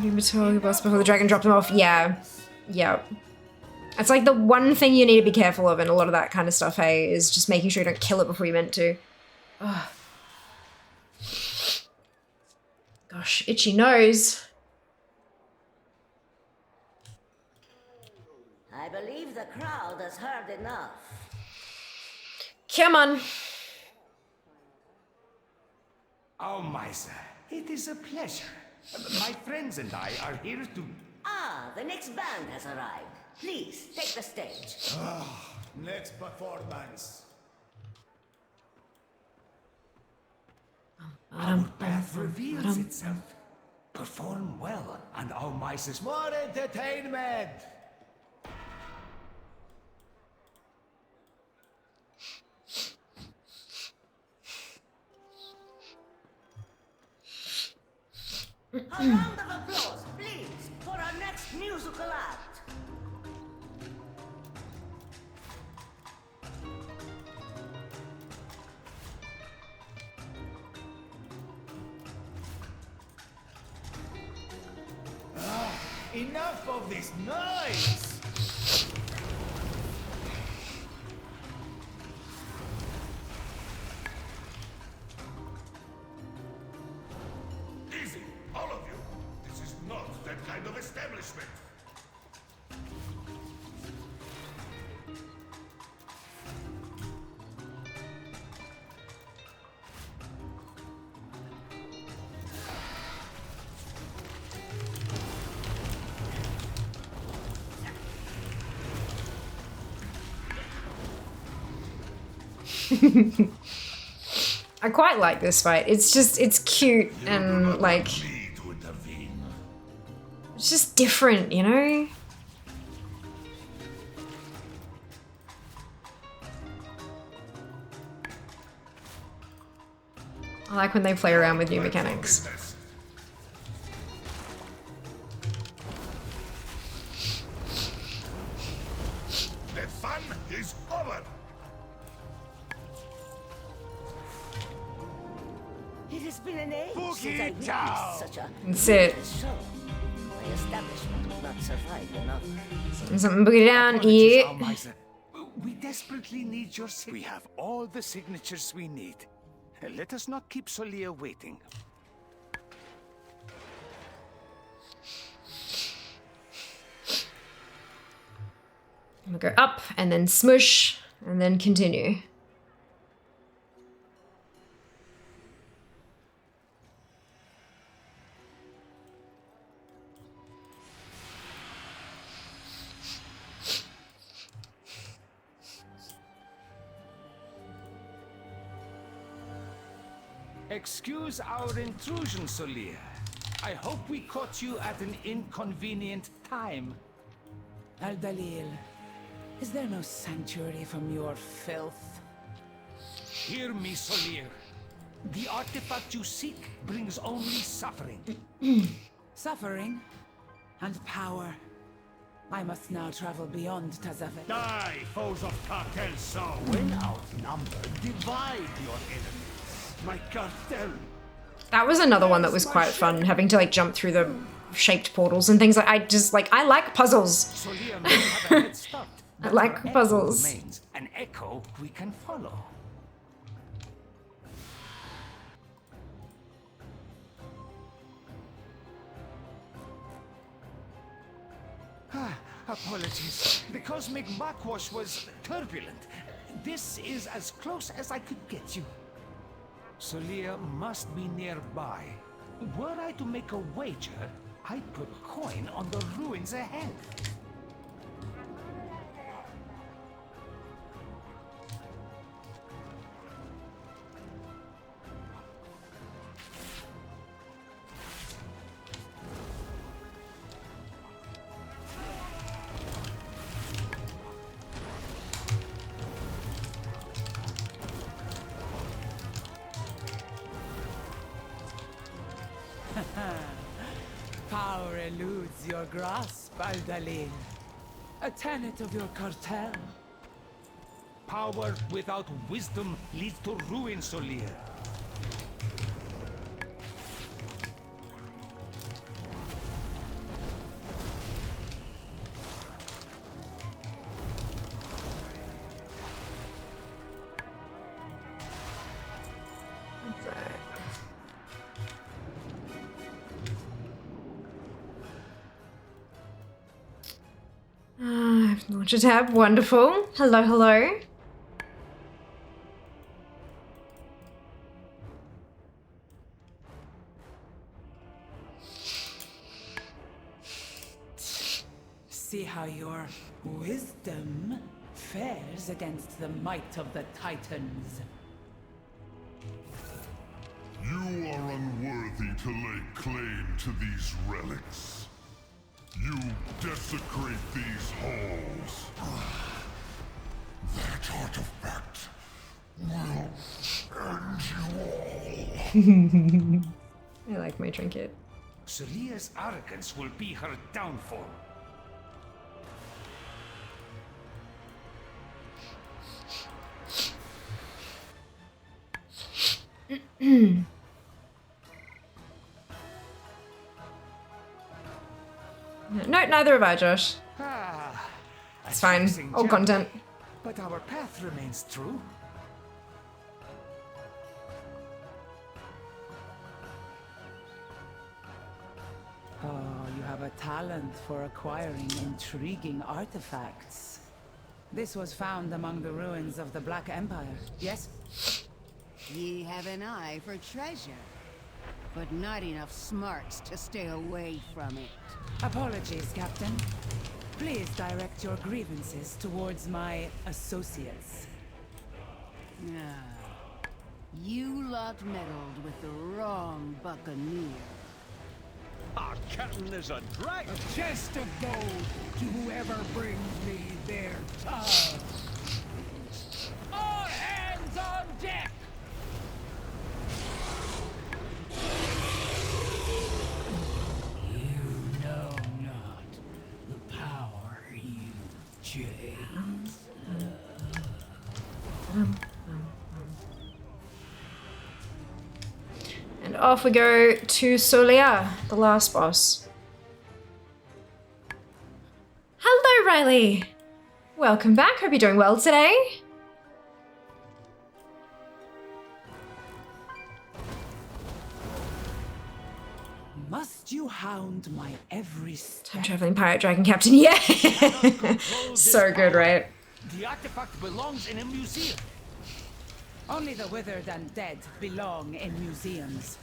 You Matel, your boss before the dragon dropped him off. Yeah. Yep. It's like the one thing you need to be careful of in a lot of that kind of stuff, hey, is just making sure you don't kill it before you meant to. Ugh. Gosh, itchy nose. I believe the crowd has heard enough. Come on. Oh, Misa, it is a pleasure. My friends and I are here to... Ah, the next band has arrived. Please, take the stage. Next performance. Our path reveals itself. Perform well, and our Mises... More entertainment! A round of applause, please, for our next musical act. Enough of this noise! Easy, all of you. This is not that kind of establishment. I quite like this fight. It's cute and like, Me to intervene. it's just different, you know? I like when they play around with new mechanics. The fun is over. It has been an age since I Boogie down. witnessed such a That's it. show. My establishment will not survive another. Something boogie down, Apologies, yeah. Almiser. We desperately need your We have all the signatures we need. Let us not keep Solia waiting. We'll go up and then smush and then continue. Excuse our intrusion, Solia. I hope we caught you at an inconvenient time. Al-Dalil, is there no sanctuary from your filth? Hear me, Solir. The artifact you seek brings only suffering. Suffering and power. I must now travel beyond Tazavet. Die, foes of cartel soul. When outnumbered, divide your enemies. My cartel. That was another one that was quite fun, having to like jump through the shaped portals and things. Like I like puzzles. Solia may have a head start. I but like our echo puzzles. remains an echo we can follow. Apologies. The cosmic backwash was turbulent. This is as close as I could get you. Solia must be nearby. Were I to make a wager, I'd put a coin on the ruins ahead. Power eludes your grasp, Al-Dalil. A tenet of your cartel. Power without wisdom leads to ruin, Solia. Launch a tab, wonderful. Hello, hello. See how your wisdom fares against the might of the Titans. You are unworthy to lay claim to these relics. You desecrate these halls. That artifact will end you all. I like my trinket. Solia's arrogance will be her downfall. No, neither have I, Josh. It's fine. taxing Old job, content. But our path remains true. Oh, you have a talent for acquiring intriguing artifacts. This was found among the ruins of the Black Empire, yes? Ye have an eye for treasure, but not enough smarts to stay away from it. Apologies, Captain. Please direct your grievances towards my associates. Ah, you lot meddled with the wrong buccaneer. Our captain is a dragon. A chest of gold to whoever brings me their tongue. All hands on deck! You know not the power you chase. And off we go to Solier, the last boss. Hello, Riley. Welcome back. Hope you're doing well today. Must you hound my every step? Time traveling pirate dragon captain. Yeah. So good, right? The artifact belongs in a museum. Only the withered and dead belong in museums.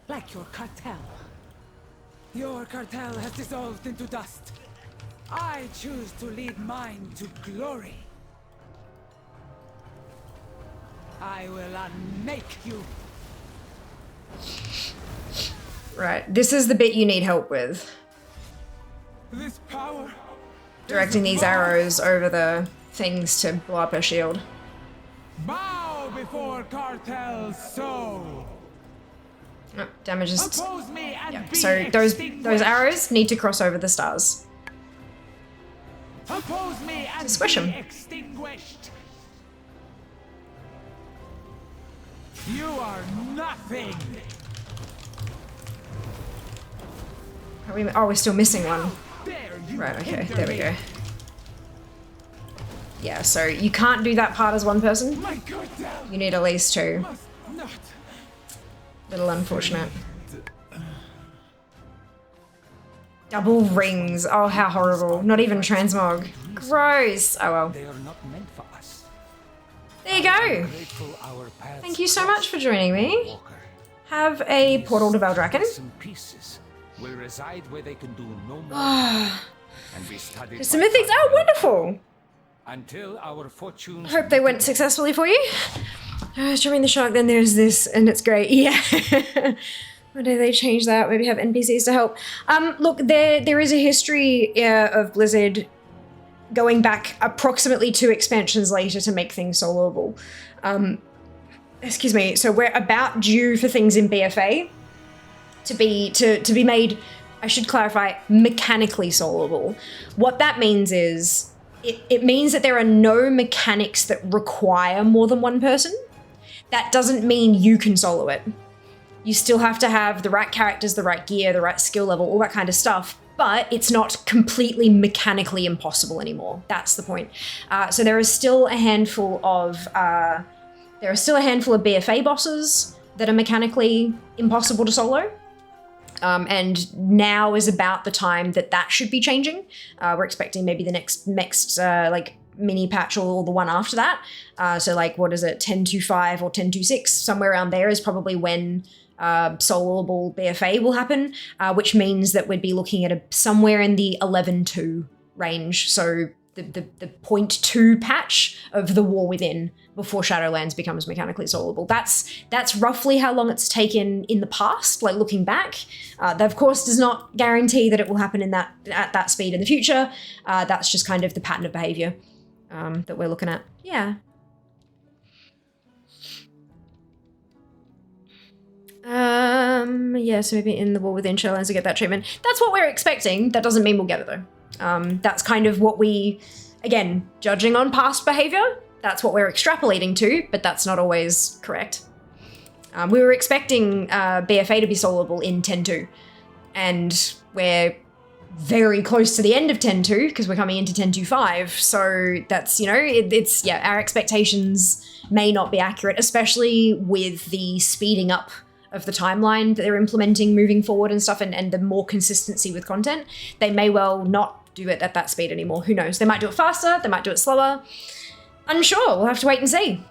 Like your cartel. Your cartel has dissolved into dust. I choose to lead mine to glory. I will unmake you. Right. This is the bit you need help with. This power. Directing these arrows over the things to blow up her shield. Bow before cartel's soul. Oh, damage is... Oppose me and Yeah. be So those extinguished. arrows need to cross over the stars. Oppose me and Squish be 'em. extinguished. You are nothing. We're still missing one. Dare you Right, okay, hinder there we me. go. Yeah, so you can't do that part as one person. My cartel You need at least two. must not. Little unfortunate. Double rings. Oh, how horrible. Not even transmog. Gross. Oh well. They are not meant for us. There you go. Grateful our paths Thank you so much for joining me. Walker. Have a portal to Veldraken. Bits and pieces will reside where they can do no more and be studied Some by mythics. Oh, wonderful. until our fortunes. Hope they went successfully for you. I was streaming the shark, then there's this, and it's great. Yeah. One day they change that, maybe have NPCs to help. Look, there is a history of Blizzard going back approximately 2 expansions later to make things soloable. Excuse me, so we're about due for things in BFA to be made, I should clarify, mechanically soloable. What that means is, it means that there are no mechanics that require more than one person. That doesn't mean you can solo it. You still have to have the right characters, the right gear, the right skill level, all that kind of stuff, but it's not completely mechanically impossible anymore. That's the point. So there is still a handful of BFA bosses that are mechanically impossible to solo. And now is about the time that should be changing. We're expecting maybe the next like mini patch or the one after that. So like, what is it, 10.25 or 10.26, somewhere around there is probably when soloable BFA will happen, which means that we'd be looking at somewhere in the 11.2 range. So the 0.2 patch of the War Within before Shadowlands becomes mechanically soloable. That's roughly how long it's taken in the past, like looking back. That of course does not guarantee that it will happen at that speed in the future. That's just kind of the pattern of behavior that we're looking at. Yeah. Yeah, so maybe in the War Within Shadowlands to get that treatment. That's what we're expecting. That doesn't mean we'll get it though. That's kind of what we, again, judging on past behavior, that's what we're extrapolating to, but that's not always correct. We were expecting BFA to be soloable in 10.2, and we're very close to the end of 10.2 because we're coming into 10.25, so that's, it's, yeah, our expectations may not be accurate, especially with the speeding up of the timeline that they're implementing moving forward and stuff, and the more consistency with content. They may well not do it at that speed anymore. Who knows? They might do it faster, they might do it slower. Unsure, we'll have to wait and see.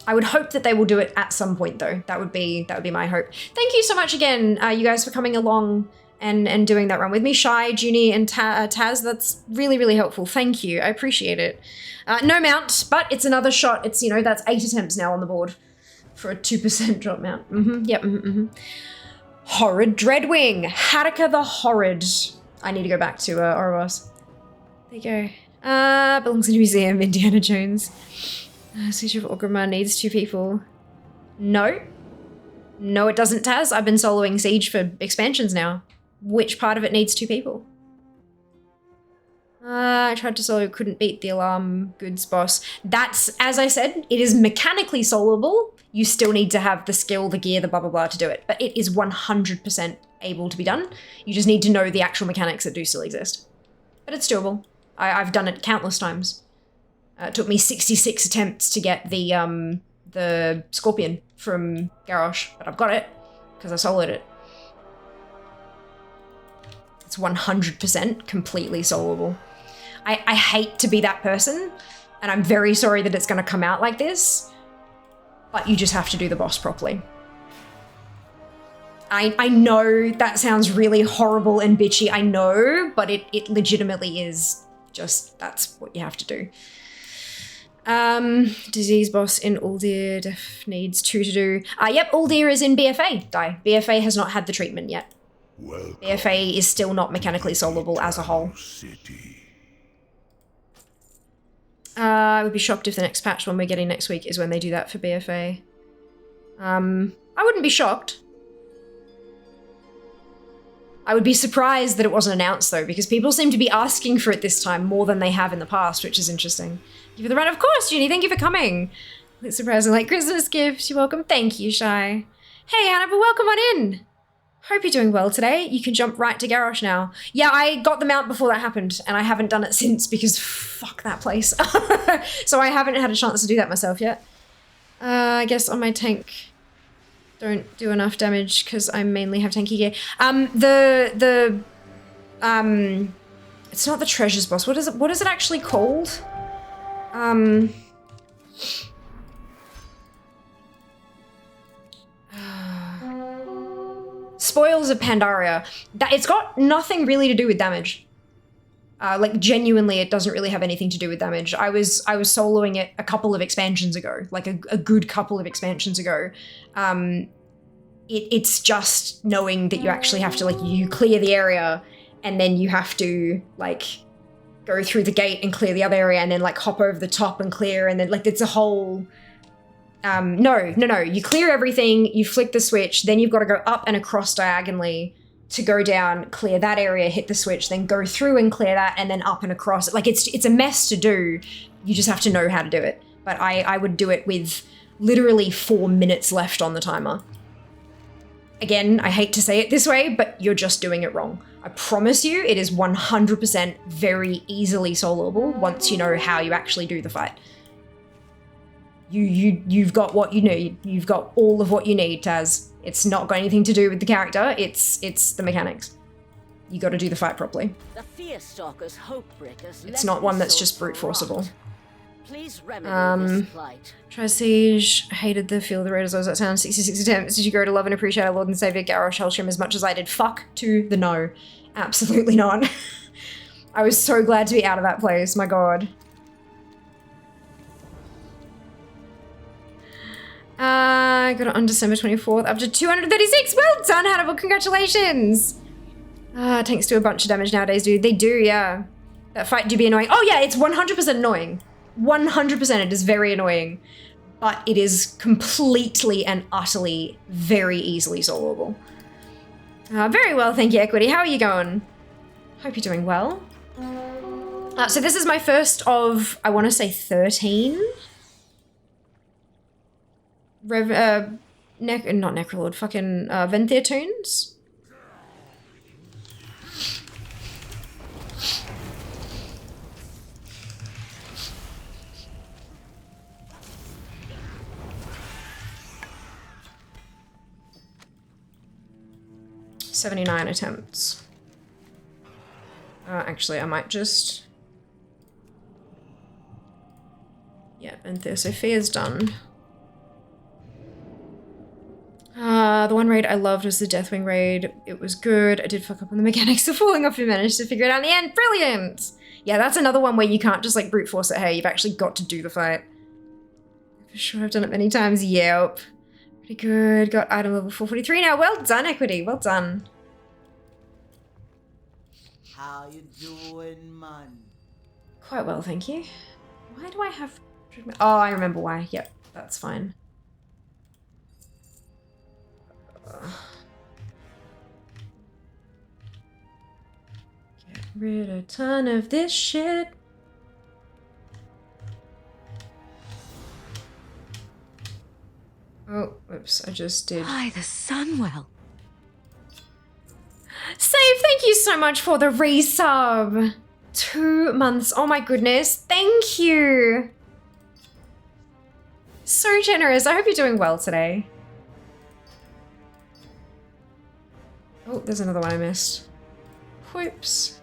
I would hope that they will do it at some point though. That would be my hope. Thank you so much again, you guys, for coming along and doing that run with me. Shy, Junie, and Taz, that's really, really helpful. Thank you. I appreciate it. No mount, but it's another shot. It's, you know, that's 8 attempts now on the board for a 2% drop mount. Yep. Horrid Dreadwing. Hataka the Horrid. I need to go back to Ouroboros. There you go. Belongs in a museum, Indiana Jones. Siege of Orgrimmar needs 2 people. No. No, it doesn't, Taz. I've been soloing Siege for expansions now. Which part of it needs 2 people? I tried to solo, couldn't beat the alarm goods boss. That's, as I said, it is mechanically soloable. You still need to have the skill, the gear, the blah, blah, blah to do it. But it is 100% able to be done. You just need to know the actual mechanics that do still exist. But it's doable. I've done it countless times. It took me 66 attempts to get the Scorpion from Garrosh, but I've got it because I soloed it. It's 100% completely soloable. I hate to be that person, and I'm very sorry that it's going to come out like this, but you just have to do the boss properly. I know that sounds really horrible and bitchy, I know, but it legitimately is just, that's what you have to do. Disease boss in Uldir needs 2 to do. Yep, Uldir is in BFA, BFA has not had the treatment yet. Welcome. BFA is still not mechanically soloable as a whole. I would be shocked if the next patch one we're getting next week is when they do that for BFA. I wouldn't be shocked. I would be surprised that it wasn't announced though, because people seem to be asking for it this time more than they have in the past, which is interesting. Give you the run, of course, Junie, thank you for coming. It's surprising, like Christmas gift, you're welcome. Thank you, Shy. Hey, Hannibal, welcome on in. Hope you're doing well today. You can jump right to Garrosh now. Yeah, I got the mount before that happened, and I haven't done it since because fuck that place. So I haven't had a chance to do that myself yet. I guess on my tank, don't do enough damage because I mainly have tanky gear. It's not the treasures boss. What is it actually called? Spoils of Pandaria. It's got nothing really to do with damage. Like genuinely, it doesn't really have anything to do with damage. I was soloing it a couple of expansions ago, like a good couple of expansions ago. It's just knowing that you actually have to, like, you clear the area and then you have to like go through the gate and clear the other area and then like hop over the top and clear, and then like it's a whole no, you clear everything, you flick the switch, then you've got to go up and across diagonally to go down, clear that area, hit the switch, then go through and clear that, and then up and across. Like it's a mess to do. You just have to know how to do it. But I would do it with literally 4 minutes left on the timer. Again, I hate to say it this way, but you're just doing it wrong. I promise you, it is 100% very easily soloable once you know how you actually do the fight. You've got what you need. You've got all of what you need, Taz. It's not got anything to do with the character. It's the mechanics. You got to do the fight properly. The fear stalkers, hope breakers. It's not one that's just brute forceable. Please remedy this plight. Try Siege. I hated the Feel of the Raiders. What does that sound? 66 attempts. Did you grow to love and appreciate our Lord and Savior Garrosh Hellstrom as much as I did? Fuck to the no. Absolutely not. I was so glad to be out of that place. My god. I got it on December 24th, up to 236. Well done, Hannibal. Congratulations. Tanks do a bunch of damage nowadays, dude. They do, yeah. That fight do be annoying. Oh, yeah, it's 100% annoying. 100% it is very annoying. But it is completely and utterly very easily soloable. Very well, thank you, Equity. How are you going? Hope you're doing well. So this is my first of, I want to say 13. Not Necrolord, fucking Venthir tunes. $79 attempts. Actually, I might just... Yeah, Venthir Sophia's done. The one raid I loved was the Deathwing raid. It was good. I did fuck up on the mechanics of falling off and managed to figure it out in the end. Brilliant! Yeah, that's another one where you can't just like brute force it. Hey, you've actually got to do the fight. For sure, I've done it many times. Yep. Pretty good. Got item level 443 now. Well done, Equity. Well done. How you doing, man? Quite well, thank you. Why do I have... Oh, I remember why. Yep, that's fine. Get rid of a ton of this shit. Oh, oops, I just did. By the Sunwell. Save, thank you so much for the resub. 2 months, oh my goodness, thank you. So generous, I hope you're doing well today. Oh, there's another one I missed. Whoops.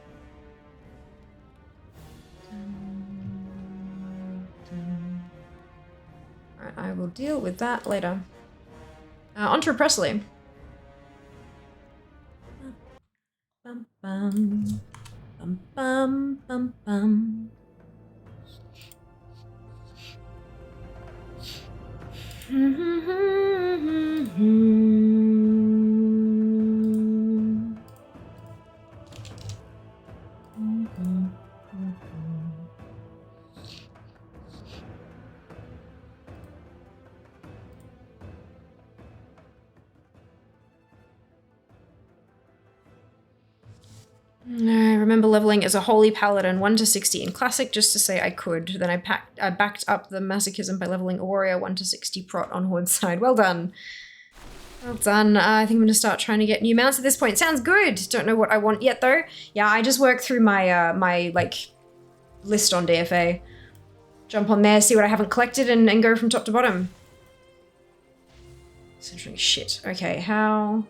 Alright, I will deal with that later. Onto Presley. Bum bum. Bum bum bum bum. I remember leveling as a holy paladin 1 to 60 in classic just to say I could. Then I backed up the masochism by leveling a warrior 1 to 60 prot on horde side. Well done. Well done. I think I'm going to start trying to get new mounts at this point. Sounds good. Don't know what I want yet though. Yeah, I just worked through my my like list on DFA. Jump on there, see what I haven't collected and go from top to bottom. Centering shit. Okay, how...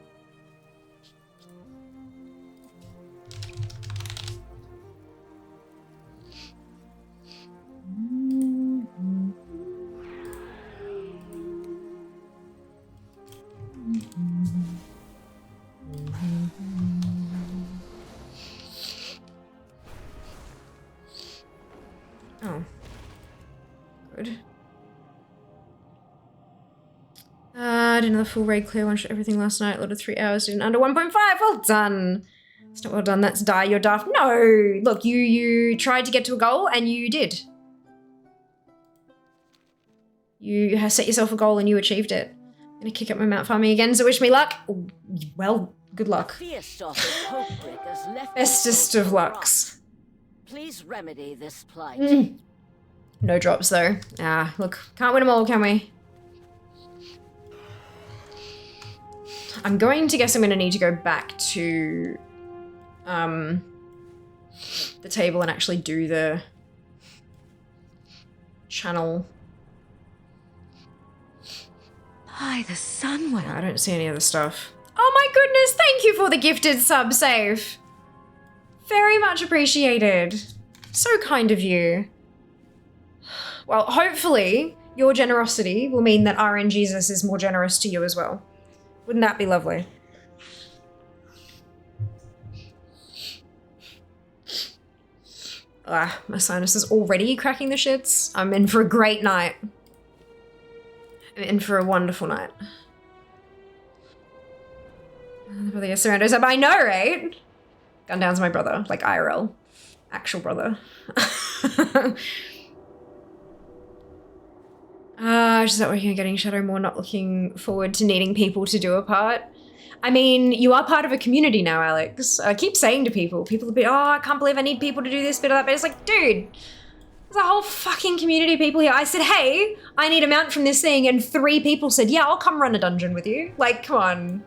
Oh. Good. I did another full raid clear, one-shot everything last night, loaded 3 hours, did an under 1.5, well done! It's not well done, that's die, you're daft. No! Look, you tried to get to a goal and you did. You have set yourself a goal and you achieved it. I'm gonna kick up my mount farming again, so wish me luck. Well, good luck. Bestest of lucks. Please remedy this plight. No drops though. Ah, look, can't win them all, can we? I'm going to guess I'm gonna need to go back to the table and actually do the channel. By the Sunwell. I don't see any other stuff. Oh my goodness, thank you for the gifted sub, Safe. Very much appreciated. So kind of you. Well, hopefully your generosity will mean that RN Jesus is more generous to you as well. Wouldn't that be lovely? Ah, my sinus is already cracking the shits. I'm in for a great night. I'm in for a wonderful night. Brother, your surrender's up. I know, right? Gun down's my brother, like IRL. Actual brother. Just not working on getting Shadow more, not looking forward to needing people to do a part. I mean, you are part of a community now, Alex. I keep saying to people will be, oh, I can't believe I need people to do this bit of that, but it's like, dude, there's a whole fucking community of people here. I said, hey, I need a mount from this thing, and 3 people said, yeah, I'll come run a dungeon with you. Like, come on.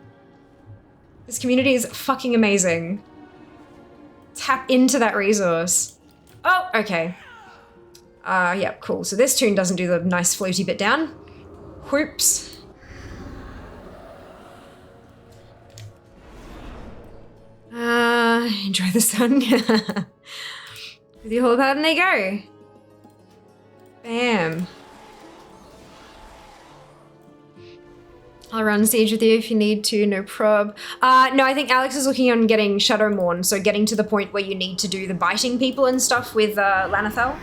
This community is fucking amazing. Tap into that resource. Oh, okay. Yeah, cool. So this tune doesn't do the nice floaty bit down. Whoops. Enjoy the sun. With your whole pattern, they go. Bam. I'll run Siege with you if you need to, no prob. No, I think Alex is looking on getting Shadowmourn, so getting to the point where you need to do the biting people and stuff with Lanathel.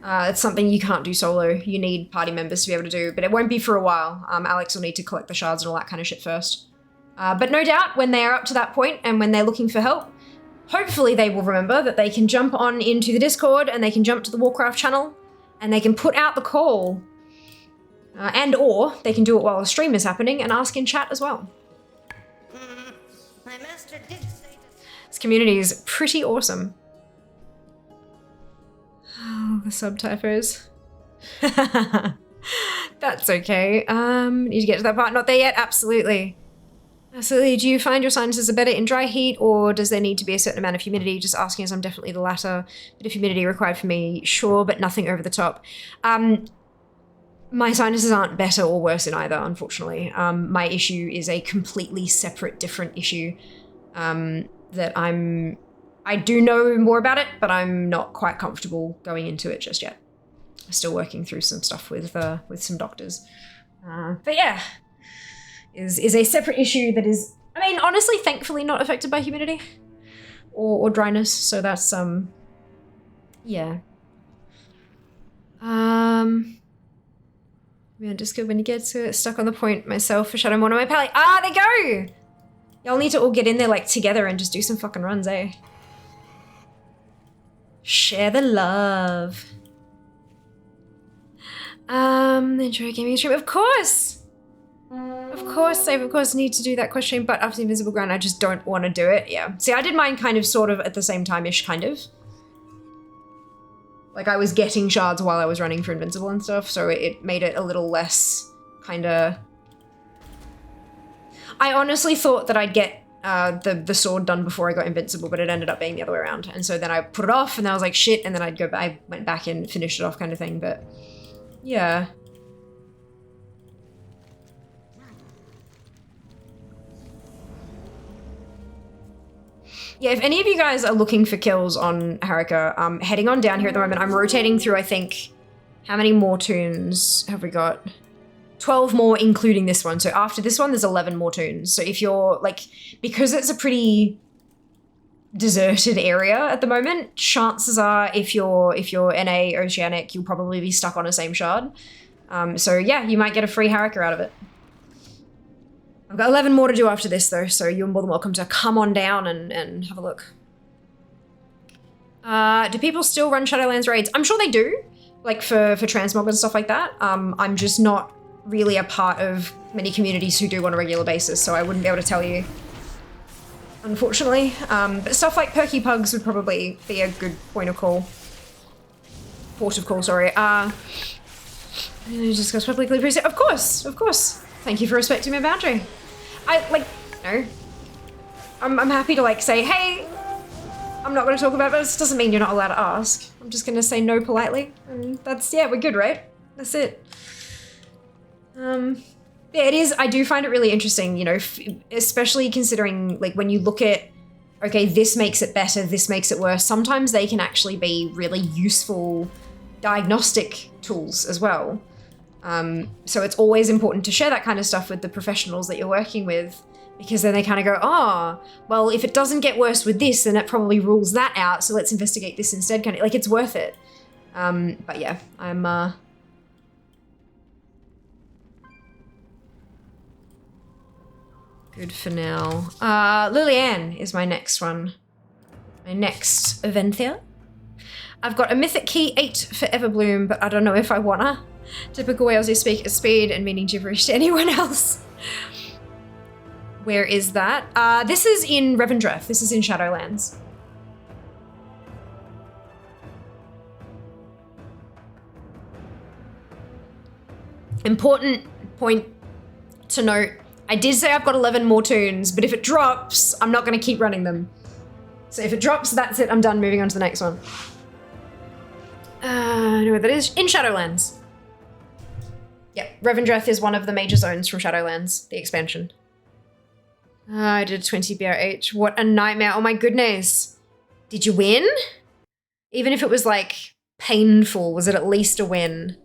It's something you can't do solo. You need party members to be able to do, but it won't be for a while. Alex will need to collect the shards and all that kind of shit first. But no doubt, when they are up to that point and when they're looking for help, hopefully they will remember that they can jump on into the Discord and they can jump to the Warcraft channel and they can put out the call. And or they can do it while a stream is happening and ask in chat as well. My master did say This community is pretty awesome. Oh, the subtypos. That's okay. Need to get to that part. Not there yet? Absolutely. Absolutely. Do you find your sinuses are better in dry heat, or does there need to be a certain amount of humidity? Just asking, as I'm definitely the latter. Bit of humidity required for me, sure, but nothing over the top. My sinuses aren't better or worse in either, unfortunately. My issue is a completely separate, different issue that I do know more about it, but I'm not quite comfortable going into it just yet. I'm still working through some stuff with some doctors. But yeah, is a separate issue that is, I mean, honestly, thankfully not affected by humidity or dryness. So that's, yeah. Yeah, just good when you get to it. Stuck on the point myself for Shadowmourn on my pally. Ah, there you go! Y'all need to all get in there like together and just do some fucking runs, eh? Share the love. Enjoy gaming stream. Of course! Of course, I of course need to do that question, but after the Invisible Ground, I just don't want to do it. Yeah. See, I did mine kind of sort of at the same time-ish, kind of. Like, I was getting shards while I was running for Invincible and stuff, so it made it a little less kinda... I honestly thought that I'd get the sword done before I got Invincible, but it ended up being the other way around. And so then I put it off, and then I was like, shit, and then I went back and finished it off kind of thing, but... Yeah. Yeah, if any of you guys are looking for kills on Harika, heading on down here at the moment, I'm rotating through, I think, how many more tunes have we got? 12 more, including this one. So after this one, there's 11 more tunes. So if you're, like, because it's a pretty deserted area at the moment, chances are if you're NA Oceanic, you'll probably be stuck on a same shard. So yeah, you might get a free Harika out of it. I've got 11 more to do after this, though, so you're more than welcome to come on down and have a look. Do people still run Shadowlands raids? I'm sure they do, like for transmog and stuff like that. I'm just not really a part of many communities who do on a regular basis, so I wouldn't be able to tell you, unfortunately. But stuff like Perky Pugs would probably be a good point of call. Port of call, sorry. Discuss publicly, please. Of course, of course. Thank you for respecting my boundary. I'm happy to, like, say, hey, I'm not going to talk about it, but this doesn't mean you're not allowed to ask. I'm just going to say no politely. And that's, yeah, we're good, right? That's it. Yeah, it is. I do find it really interesting, you know, especially considering, like, when you look at, okay, this makes it better, this makes it worse. Sometimes they can actually be really useful diagnostic tools as well. So it's always important to share that kind of stuff with the professionals that you're working with, because then they kind of go, oh, well, if it doesn't get worse with this, then it probably rules that out, so let's investigate this instead. Kind of, like, it's worth it. But yeah, I'm, good for now. Lilianne is my next one. My next event here. I've got a Mythic Key 8 for Everbloom, but I don't know if I wanna. Typical way Aussie speak at speed and meaning gibberish to anyone else. Where is that? This is in Revendreth. This is in Shadowlands. Important point to note. I did say I've got 11 more tunes, but if it drops, I'm not going to keep running them. So if it drops, that's it. I'm done. Moving on to the next one. I know where that is. In Shadowlands. Yep, Revendreth is one of the major zones from Shadowlands, the expansion. I did 20 BRH. What a nightmare. Oh my goodness. Did you win? Even if it was, like, painful, was it at least a win?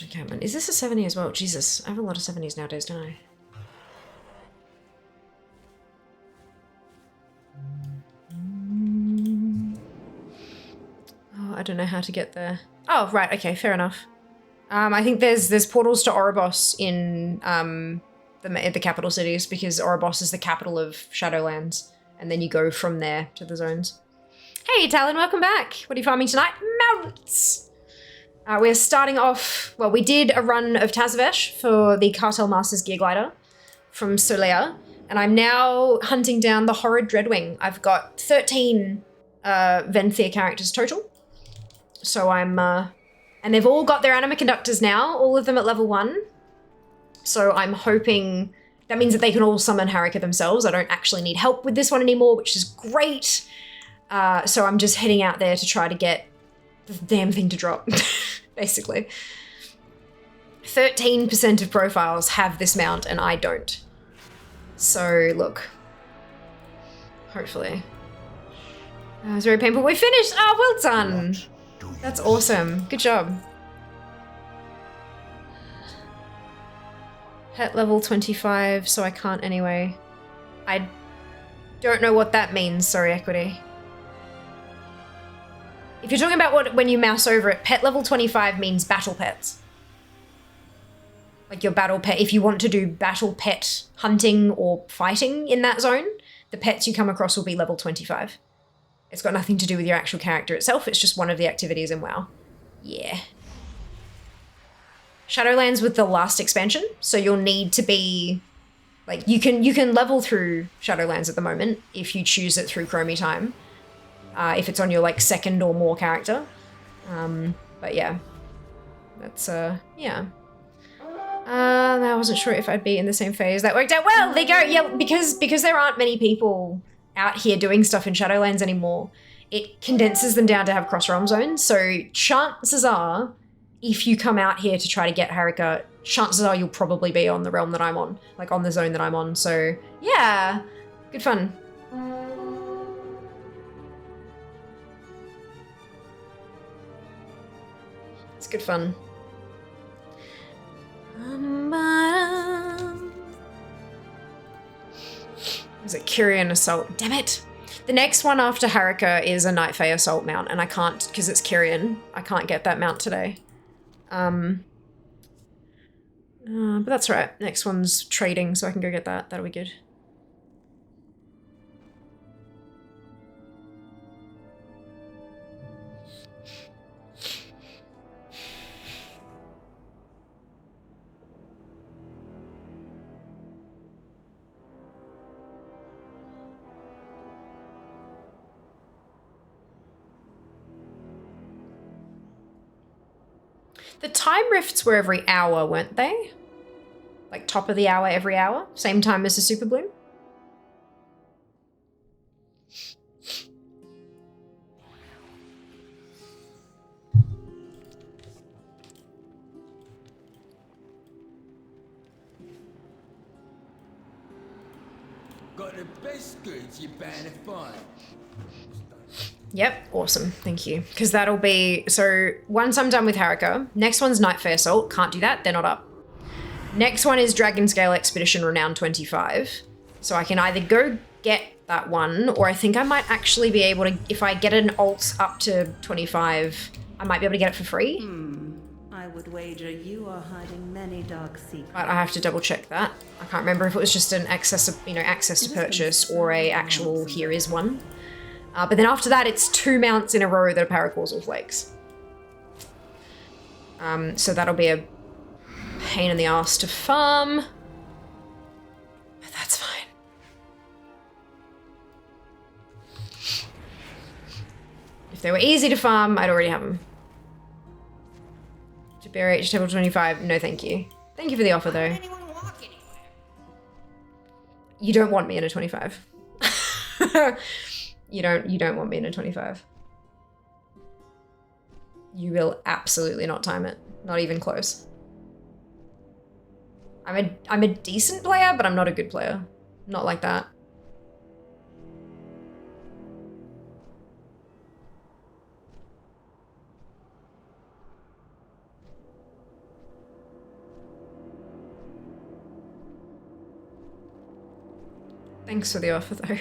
Encampment. Is this a 70 as well? Jesus, I have a lot of 70s nowadays, don't I? Oh, I don't know how to get there. Oh, right, okay, fair enough. I think there's portals to Oribos in the capital cities because Oribos is the capital of Shadowlands, and then you go from there to the zones. Hey, Talon, welcome back. What are you farming tonight? Mounts! We're starting off, well, we did a run of Tazavesh for the Cartel Master's Gear Glider from Solea, and I'm now hunting down the Horrid Dreadwing. I've got 13 Venthir characters total. So I'm, and they've all got their anima conductors now, all of them at level 1. So I'm hoping, that means that they can all summon Harika themselves. I don't actually need help with this one anymore, which is great. So I'm just heading out there to try to get the damn thing to drop, basically. 13% of profiles have this mount and I don't. So look, hopefully. It was very painful. We finished! Oh, well done! That's awesome. Good job. Pet level 25, so I can't anyway. I don't know what that means, sorry, Equity. If you're talking about when you mouse over it, pet level 25 means battle pets. Like your battle pet, if you want to do battle pet hunting or fighting in that zone, the pets you come across will be level 25. It's got nothing to do with your actual character itself, it's just one of the activities in WoW. Yeah. Shadowlands with the last expansion, so you'll need to be, like, you can level through Shadowlands at the moment if you choose it through Chromie time. If it's on your, like, second or more character. But yeah. That's, yeah. I wasn't sure if I'd be in the same phase. That worked out well, there you go. Yeah, because there aren't many people out here doing stuff in Shadowlands anymore, it condenses them down to have cross-realm zones. So chances are, if you come out here to try to get Harika, chances are you'll probably be on the realm that I'm on, like on the zone that I'm on. So yeah, good fun. It's good fun. Is it Kyrian Assault? Damn it! The next one after Harika is a Night Fae Assault mount, and I can't, because it's Kyrian, I can't get that mount today. But that's right. Next one's trading, so I can go get that. That'll be good. The time rifts were every hour, weren't they? Like top of the hour every hour? Same time as the Super Bloom? Got the best goods you bound to find. Yep, awesome, thank you. Because that'll be, so once I'm done with Harika, next one's Night Fae Assault, can't do that, they're not up. Next one is Dragon Scale Expedition Renown 25. So I can either go get that one, or I think I might actually be able to, if I get an alt up to 25, I might be able to get it for free. I would wager you are hiding many dark secrets. But I have to double check that. I can't remember if it was just an access to purchase or a actual here is one. But then after that, it's 2 mounts in a row that are Paracausal Flakes. So that'll be a pain in the ass to farm. But that's fine. If they were easy to farm, I'd already have them. To bear H table 25, no thank you. Thank you for the offer though. You don't want me in a 25. You don't want me in a 25. You will absolutely not time it. Not even close. I'm a decent player, but I'm not a good player. Not like that. Thanks for the offer though.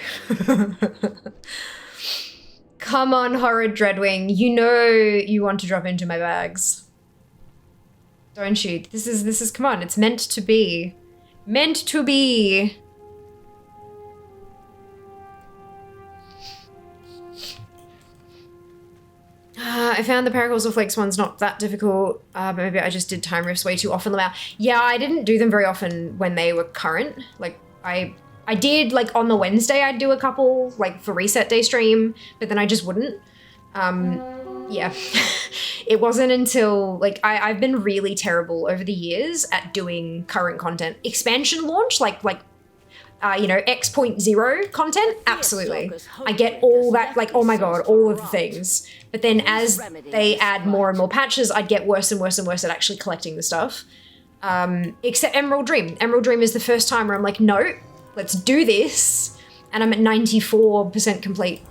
Come on, Horrid Dreadwing. You know you want to drop into my bags. Don't you? This is, come on, it's meant to be. Meant to be. I found the Paracausal Flakes one's not that difficult, but maybe I just did time rifts way too often. Yeah, I didn't do them very often when they were current. Like, I did, like, on the Wednesday I'd do a couple, like, for reset day stream, but then I just wouldn't. Yeah. It wasn't until, like, I've been really terrible over the years at doing current content. Expansion launch, you know, X.0 content, absolutely. I get all that, like, oh my god, all of the things. But then as they add more and more patches, I'd get worse and worse and worse at actually collecting the stuff. Except Emerald Dream. Emerald Dream is the first time where I'm like, no, let's do this. And I'm at 94% complete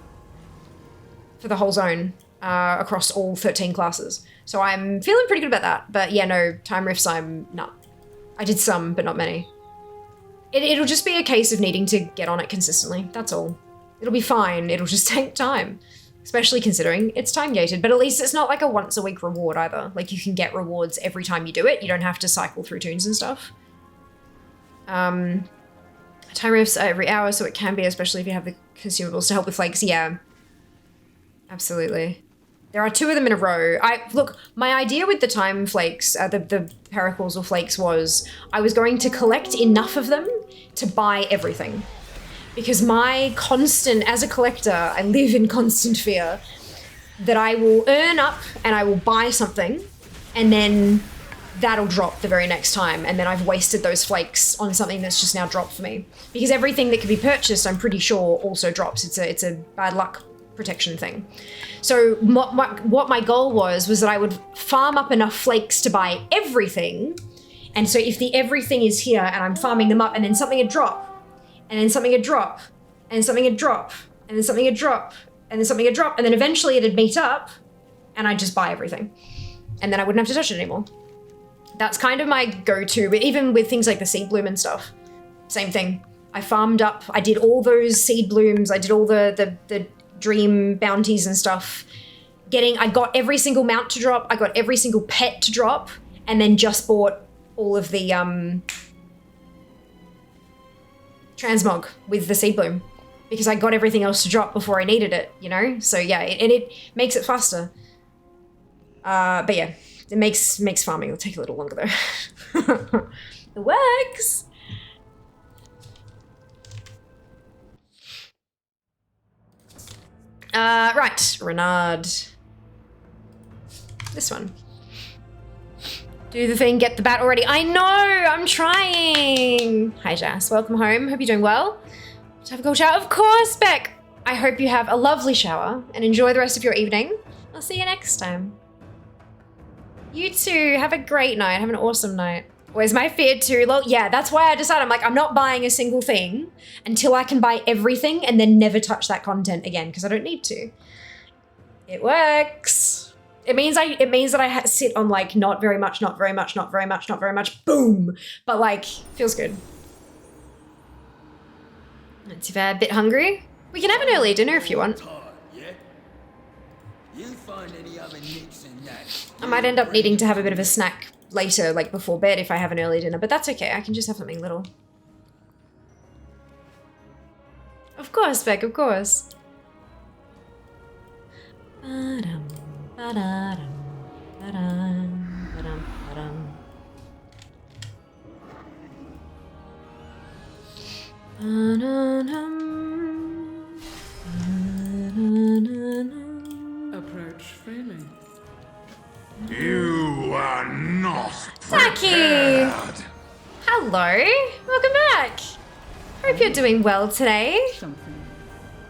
for the whole zone across all 13 classes. So I'm feeling pretty good about that. But yeah, no, time rifts, I'm not. I did some, but not many. It'll just be a case of needing to get on it consistently. That's all. It'll be fine. It'll just take time. Especially considering it's time gated, but at least it's not like a once a week reward either. Like you can get rewards every time you do it. You don't have to cycle through tunes and stuff. Time rifts are every hour, so it can be, especially if you have the consumables to help with flakes. Yeah, absolutely. There are 2 of them in a row. Look, my idea with the time flakes, the Paracausal Flakes was I was going to collect enough of them to buy everything. Because my constant, as a collector, I live in constant fear that I will earn up and I will buy something and then that'll drop the very next time. And then I've wasted those flakes on something that's just now dropped for me. Because everything that can be purchased, I'm pretty sure also drops. It's a bad luck protection thing. So what my goal was that I would farm up enough flakes to buy everything. And so if the everything is here and I'm farming them up and then something would drop, and then something would drop, and something would drop, and then something would drop, and then something would drop, and then eventually it'd meet up, and I'd just buy everything. And then I wouldn't have to touch it anymore. That's kind of my go-to, but even with things like the seed bloom and stuff, same thing. I farmed up, I did all those seed blooms, I did all the dream bounties and stuff. I got every single mount to drop, I got every single pet to drop, and then just bought all of the transmog with the seed bloom because I got everything else to drop before I needed it, you know? So yeah, it makes it faster. But yeah, it makes farming, it'll take a little longer though. It works. Right, Renard. This one. Do the thing, get the bat already. I know, I'm trying. Hi, Jas, welcome home. Hope you're doing well. Let's have a cool shower. Of course, Beck. I hope you have a lovely shower and enjoy the rest of your evening. I'll see you next time. You too, have a great night. Have an awesome night. Where's my fear too? Yeah, that's why I decided, I'm like, I'm not buying a single thing until I can buy everything and then never touch that content again because I don't need to. It works. It means that I sit on like not very much, not very much, not very much, not very much, boom. But like, feels good. Not too bad, a bit hungry. We can have an early dinner if you want. I might end up needing to have a bit of a snack later, like before bed if I have an early dinner, but that's okay. I can just have something little. Of course, Beck, of course. Ba-dum, ba-da-dum, ba-dum, ba-dum, ba-dum. Ba-da-dum, ba-da-dum. Approach freely. You are not Taki! prepared. Hello, welcome back. Hope you're doing well today.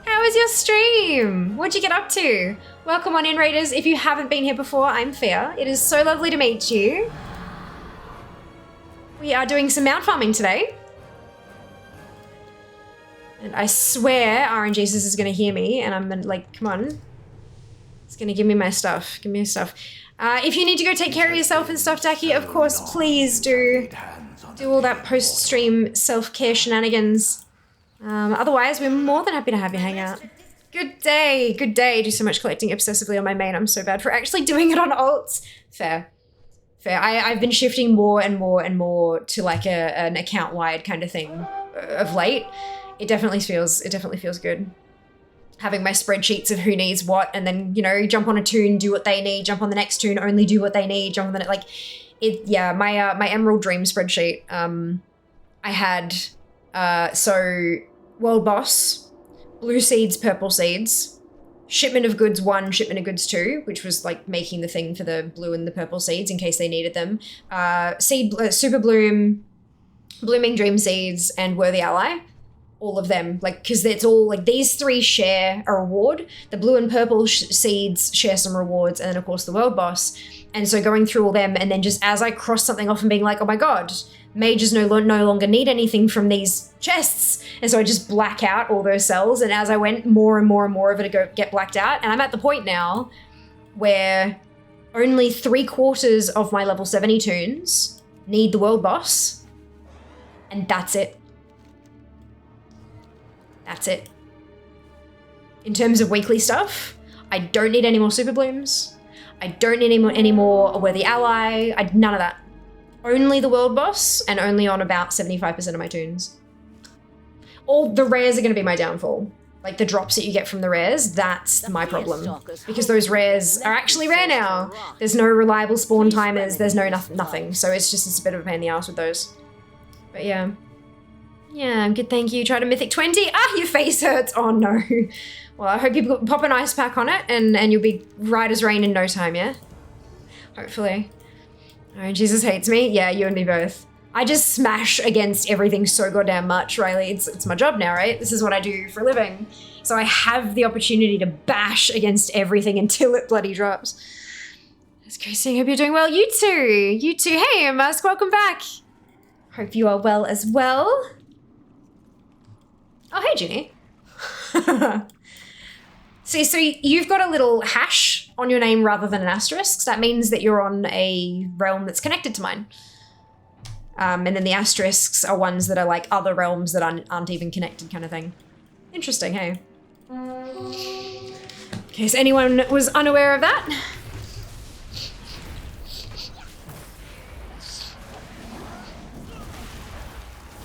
How was your stream? What'd you get up to? Welcome on in, Raiders. If you haven't been here before, I'm Fia. It is so lovely to meet you. We are doing some mount farming today. And I swear RNGesus is gonna hear me and I'm like, come on. It's gonna give me my stuff, give me stuff. If you need to go take care of yourself and stuff, Taki, of course, please do all that post-stream self-care shenanigans. Otherwise, we're more than happy to have you hang out. Good day, good day. Do so much collecting obsessively on my main. I'm so bad for actually doing it on alts. Fair. Fair. I've been shifting more and more and more to like an account-wide kind of thing of late. It definitely feels good. Having my spreadsheets of who needs what, and then, you know, jump on a toon, do what they need, jump on the next toon, only do what they need, jump on the like it. Yeah, my Emerald Dream spreadsheet. I had so World Boss, blue seeds, purple seeds, shipment of goods 1, shipment of goods 2, which was like making the thing for the blue and the purple seeds in case they needed them. Super Bloom, Blooming Dream Seeds, and Worthy Ally. All of them, like, because it's all like these 3 share a reward. The blue and purple seeds share some rewards, and then of course the World Boss. And so going through all them, and then just as I cross something off and being like, oh my god, mages no longer need anything from these chests. And so I just black out all those cells, and as I went, more and more and more of it get blacked out. And I'm at the point now where only 3/4 of my level 70 toons need the World Boss, and that's it. That's it. In terms of weekly stuff, I don't need any more Super Blooms. I don't need any more A Worthy Ally. None of that. Only the World Boss, and only on about 75% of my toons. All the rares are going to be my downfall. Like the drops that you get from the rares, that's my problem. Because those rares are actually rare now. There's no reliable spawn timers, there's no nothing. So it's a bit of a pain in the ass with those. But yeah. Yeah, I'm good, thank you. Try to Mythic 20. Ah, your face hurts. Oh no. Well, I hope you pop an ice pack on it and you'll be right as rain in no time, yeah? Hopefully. Oh, Jesus hates me. Yeah, you and me both. I just smash against everything so goddamn much, Riley. It's my job now, right? This is what I do for a living. So I have the opportunity to bash against everything until it bloody drops. That's crazy. Hope you're doing well. You too. You too. Hey, Musk, welcome back. Hope you are well as well. Oh, hey, Ginny. See, so you've got a little hash on your name rather than an asterisk. That means that you're on a realm that's connected to mine. And then the asterisks are ones that are like other realms that aren't even connected kind of thing. Interesting, hey? In case anyone was unaware of that.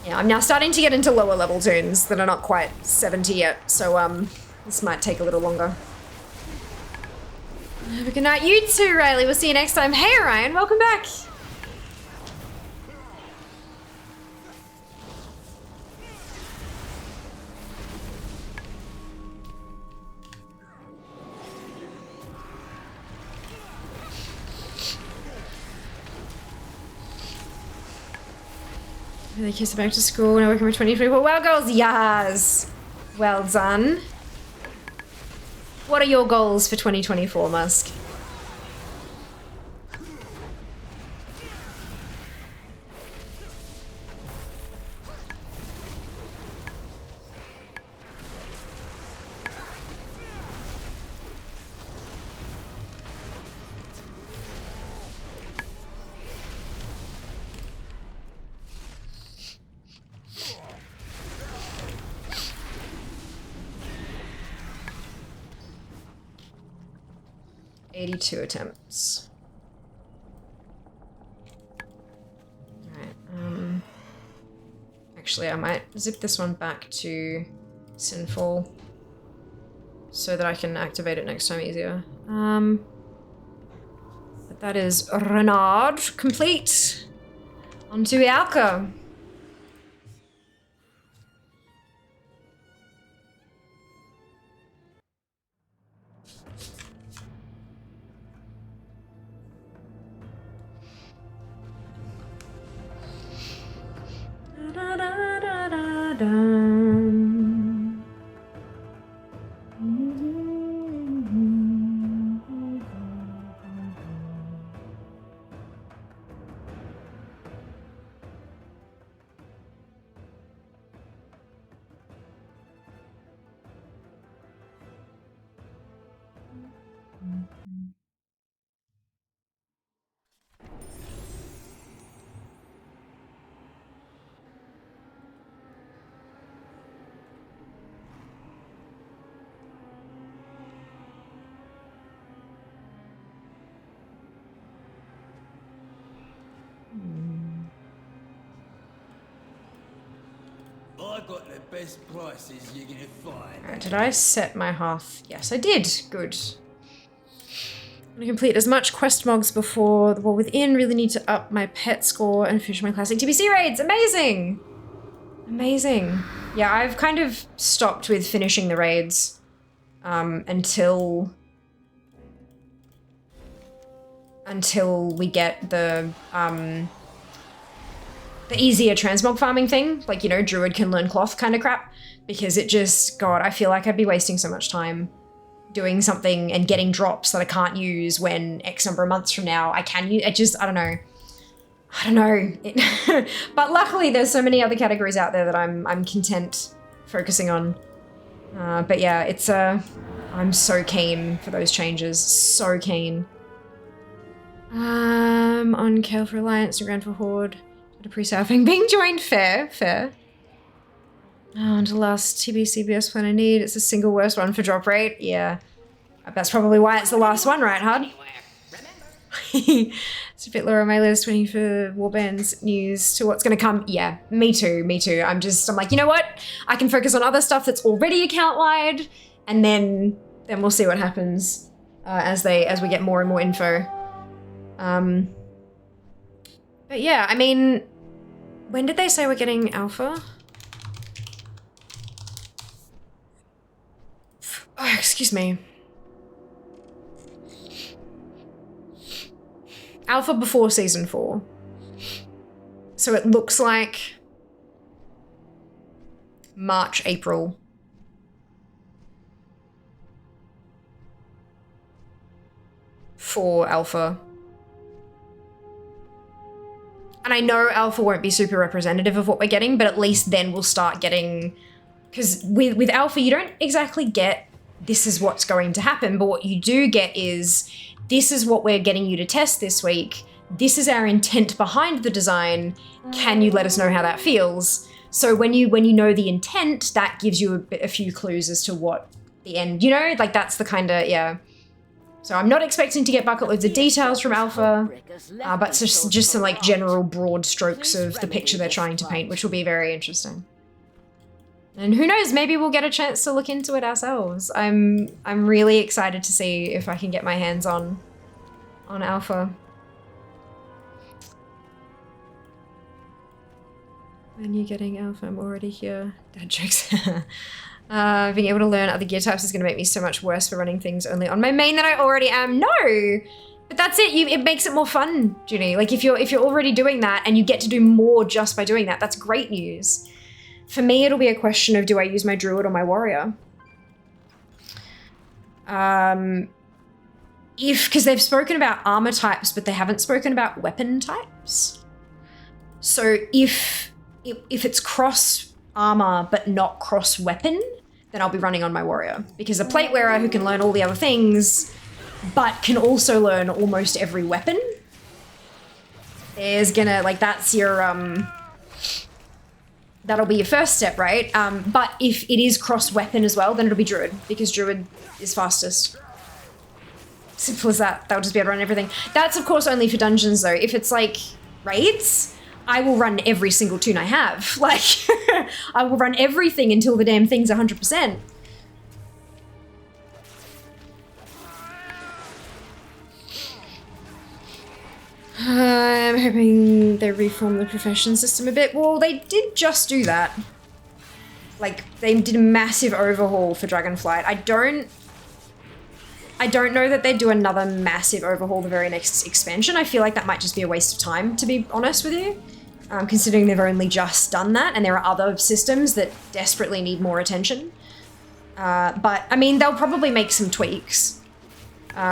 Yeah, I'm now starting to get into lower level toons that are not quite 70 yet, so this might take a little longer. Have a good night. You too, Riley. We'll see you next time. Hey, Orion, welcome back. The kids are back to school. Now working for 2024. Well, girls, yes. Well done. What are your goals for 2024, Musk? Two attempts. Alright, actually I might zip this one back to Sinful so that I can activate it next time easier. But that is Renard complete. On to Alka. I got the best prices you're gonna find. Alright, did I set my hearth? Yes, I did. Good. I'm gonna complete as much quest mogs before the War Within. Really need to up my pet score and finish my classic TBC raids. Amazing! Amazing. Yeah, I've kind of stopped with finishing the raids until we get the easier transmog farming thing, like, you know, druid can learn cloth kind of crap, because it just, God, I feel like I'd be wasting so much time doing something and getting drops that I can't use when X number of months from now I can use. I don't know. But luckily there's so many other categories out there that I'm content focusing on. But yeah, it's I'm so keen for those changes. So keen. On Kale for Alliance and Grand for Horde. To pre-staffing. Being joined, fair. Oh, and the last TBCBS plan I need. It's the single worst one for drop rate. Yeah. That's probably why it's the last one, right, Hud? It's a bit lower on my list, waiting for Warband's news to what's gonna come. Yeah, me too. I'm like, you know what? I can focus on other stuff that's already account-wide, and then we'll see what happens as we get more and more info. But yeah, I mean, when did they say we're getting alpha? Oh, excuse me. Alpha before season 4. So it looks like March, April. For alpha. And I know alpha won't be super representative of what we're getting, but at least then we'll start getting, because with alpha you don't exactly get this is what's going to happen, but what you do get is this is what we're getting you to test this week. This is our intent behind the design. Can you let us know how that feels? So when you know the intent, that gives you a few clues as to what the end, you know, like that's the kind of, yeah. So I'm not expecting to get bucket loads of details from alpha, but just some like general broad strokes of the picture they're trying to paint, which will be very interesting. And who knows, maybe we'll get a chance to look into it ourselves. I'm really excited to see if I can get my hands on alpha. When you're getting alpha, I'm already here. Dad jokes. Being able to learn other gear types is going to make me so much worse for running things only on my main than I already am. No! But that's it. It makes it more fun, Junie. Like if you're already doing that and you get to do more just by doing that, that's great news. For me, it'll be a question of do I use my druid or my warrior? Because they've spoken about armor types, but they haven't spoken about weapon types. So if it's cross armor but not cross weapon, then I'll be running on my warrior, because a plate wearer who can learn all the other things but can also learn almost every weapon is gonna, like, that's your that'll be your first step, right? But if it is cross weapon as well, then it'll be druid, because druid is fastest. Simple as that. That'll just be able to run everything. That's of course only for dungeons though. If it's like raids, I will run every single toon I have. Like, I will run everything until the damn thing's 100%. I'm hoping they reform the profession system a bit. Well, they did just do that. Like, they did a massive overhaul for Dragonflight. I don't know that they'd do another massive overhaul the very next expansion. I feel like that might just be a waste of time, to be honest with you. Considering they've only just done that, and there are other systems that desperately need more attention. But, I mean, they'll probably make some tweaks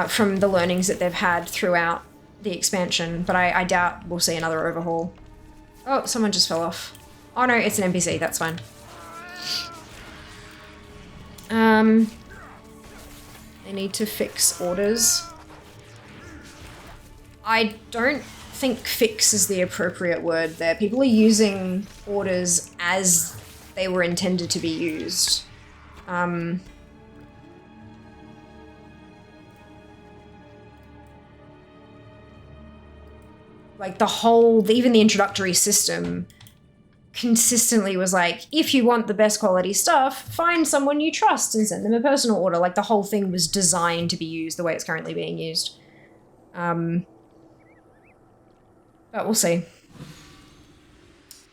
from the learnings that they've had throughout the expansion, but I doubt we'll see another overhaul. Oh, someone just fell off. Oh no, it's an NPC, that's fine. They need to fix orders. I don't think fix is the appropriate word there. People are using orders as they were intended to be used. Like the whole, even the introductory system consistently was like, if you want the best quality stuff, find someone you trust and send them a personal order. Like the whole thing was designed to be used the way it's currently being used. But we'll see.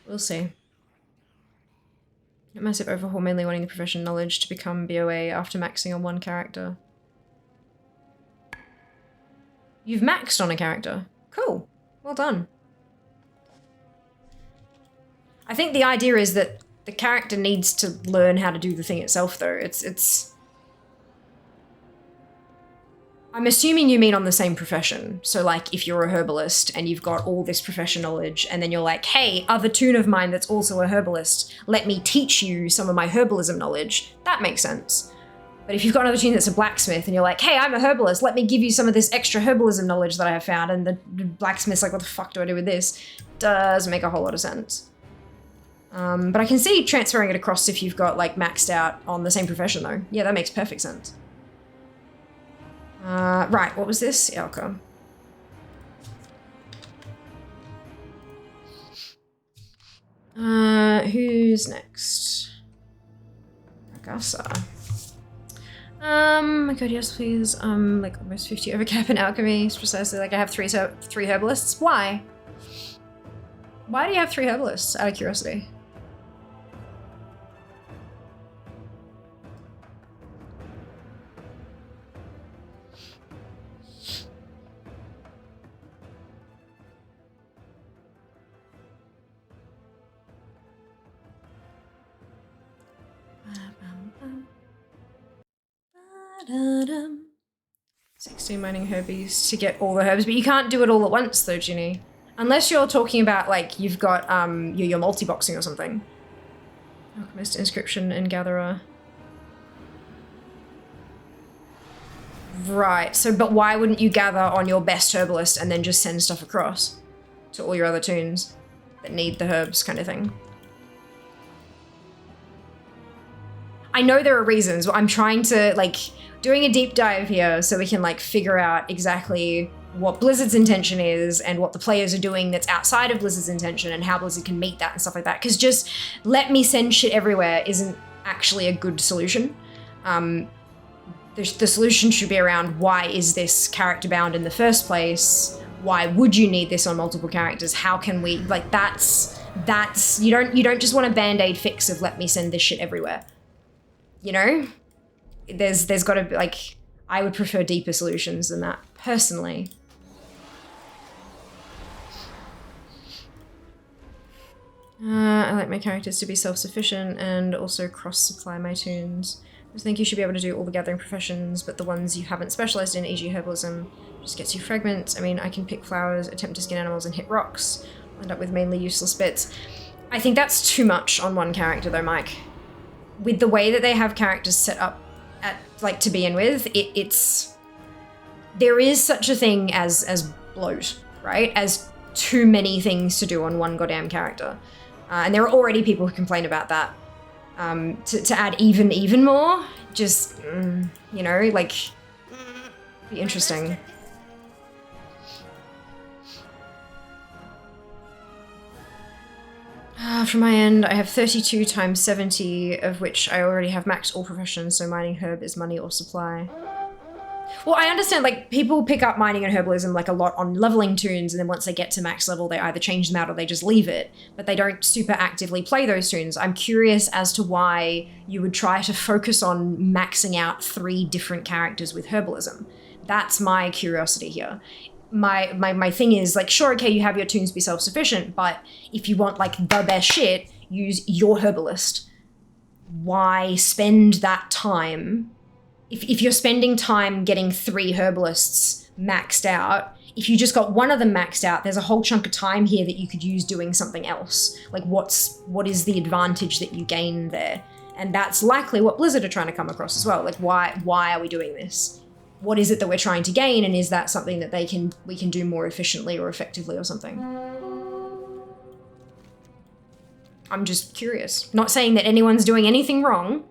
We'll see. A massive overhaul, mainly wanting the profession knowledge to become BOA after maxing on one character. You've maxed on a character. Cool. Well done. I think the idea is that the character needs to learn how to do the thing itself, though. It's... I'm assuming you mean on the same profession. So, like, if you're a herbalist and you've got all this profession knowledge, and then you're like, hey, other toon of mine that's also a herbalist, let me teach you some of my herbalism knowledge. That makes sense. But if you've got another toon that's a blacksmith and you're like, hey, I'm a herbalist, let me give you some of this extra herbalism knowledge that I have found, and the blacksmith's like, what the fuck do I do with this? Doesn't make a whole lot of sense. But I can see transferring it across if you've got, like, maxed out on the same profession, though. Yeah, that makes perfect sense. Right, what was this? Elka. Who's next? Ragasa. My god, yes, please. Like almost 50 over cap in alchemy. It's precisely like I have three herbalists. Why? Why do you have 3 herbalists? Out of curiosity. Da-dum. 16 mining herbies to get all the herbs, but you can't do it all at once though, Ginny. Unless you're talking about, like, you've got, you're multi-boxing or something. Alchemist, Inscription, and Gatherer. Right, so, but why wouldn't you gather on your best herbalist and then just send stuff across to all your other toons that need the herbs kind of thing? I know there are reasons, but I'm trying to, like, doing a deep dive here so we can, like, figure out exactly what Blizzard's intention is and what the players are doing that's outside of Blizzard's intention and how Blizzard can meet that and stuff like that. Because just let me send shit everywhere isn't actually a good solution. The solution should be around, why is this character bound in the first place? Why would you need this on multiple characters? How can we, like, that's, you don't just want a band-aid fix of let me send this shit everywhere. You know? There's got to be, like, I would prefer deeper solutions than that, personally. I like my characters to be self-sufficient and also cross-supply my toons. I think you should be able to do all the gathering professions, but the ones you haven't specialized in, e.g. herbalism, just gets you fragments. I mean, I can pick flowers, attempt to skin animals, and hit rocks. I'll end up with mainly useless bits. I think that's too much on one character, though, Mike. With the way that they have characters set up at, like, to begin with, it's... There is such a thing as bloat, right? As too many things to do on one goddamn character. And there are already people who complain about that. To add even more, just, you know, like, be interesting. From my end, I have 32 times 70, of which I already have maxed all professions, so mining herb is money or supply. Well, I understand, like, people pick up mining and herbalism, like, a lot on leveling toons, and then once they get to max level, they either change them out or they just leave it, but they don't super actively play those toons. I'm curious as to why you would try to focus on maxing out 3 different characters with herbalism. That's my curiosity here. My thing is, like, sure, okay, you have your toons be self-sufficient, but if you want, like, the best shit, use your herbalist. Why spend that time? If you're spending time getting 3 herbalists maxed out, if you just got one of them maxed out, there's a whole chunk of time here that you could use doing something else. Like, what is the advantage that you gain there? And that's likely what Blizzard are trying to come across as well. Like, why are we doing this? What is it that we're trying to gain, and is that something that we can do more efficiently or effectively or something? I'm just curious. Not saying that anyone's doing anything wrong.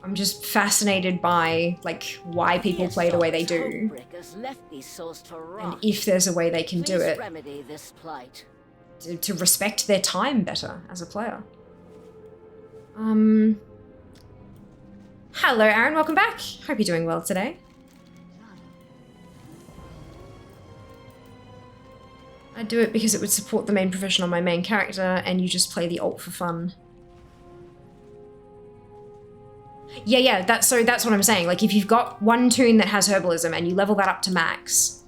I'm just fascinated by, like, why people play the way they do. And if there's a way they can do it. Remedy this plight. to respect their time better as a player. Hello, Aaron. Welcome back. Hope you're doing well today. I'd do it because it would support the main profession on my main character, and you just play the alt for fun. Yeah, that's what I'm saying. Like, if you've got one toon that has herbalism and you level that up to max,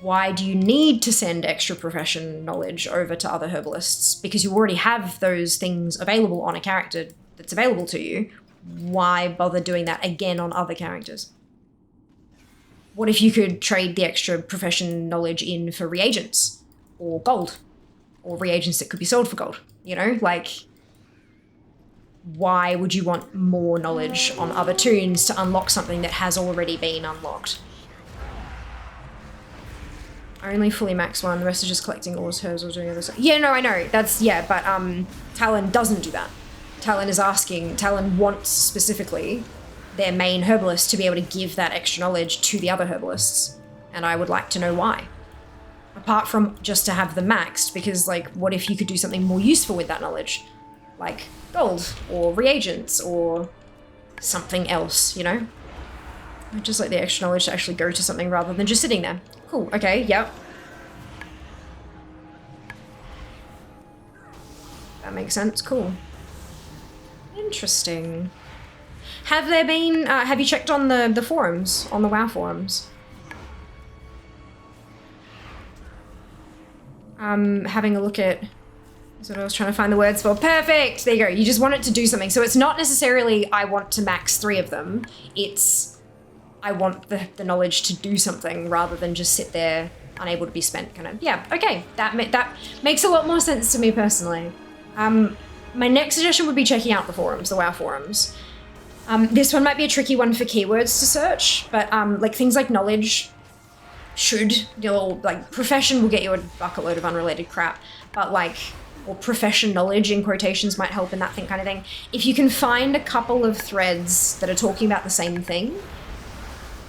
why do you need to send extra profession knowledge over to other herbalists? Because you already have those things available on a character that's available to you. Why bother doing that again on other characters? What if you could trade the extra profession knowledge in for reagents or gold, or reagents that could be sold for gold? You know, like, why would you want more knowledge on other toons to unlock something that has already been unlocked? I only fully max one, the rest is just collecting ores, herbs, or doing other stuff. Yeah, no, I know. That's, yeah, but Talon doesn't do that. Talon wants specifically their main herbalist to be able to give that extra knowledge to the other herbalists. And I would like to know why. Apart from just to have them maxed, because, like, what if you could do something more useful with that knowledge? Like gold, or reagents, or something else, you know? I'd just like the extra knowledge to actually go to something rather than just sitting there. Cool, okay, yep. That makes sense, cool. Interesting. Have there been, have you checked on the forums, on the WoW forums? Having a look at, that's what I was trying to find the words for. Perfect, there you go. You just want it to do something. So it's not necessarily, I want to max 3 of them. It's, I want the knowledge to do something rather than just sit there unable to be spent, kind of. Yeah, okay, that makes a lot more sense to me personally. My next suggestion would be checking out the forums, the WoW forums. This one might be a tricky one for keywords to search, but like things like knowledge should, you know, like profession will get you a bucket load of unrelated crap, but like, or profession knowledge in quotations might help in that thing kind of thing. If you can find a couple of threads that are talking about the same thing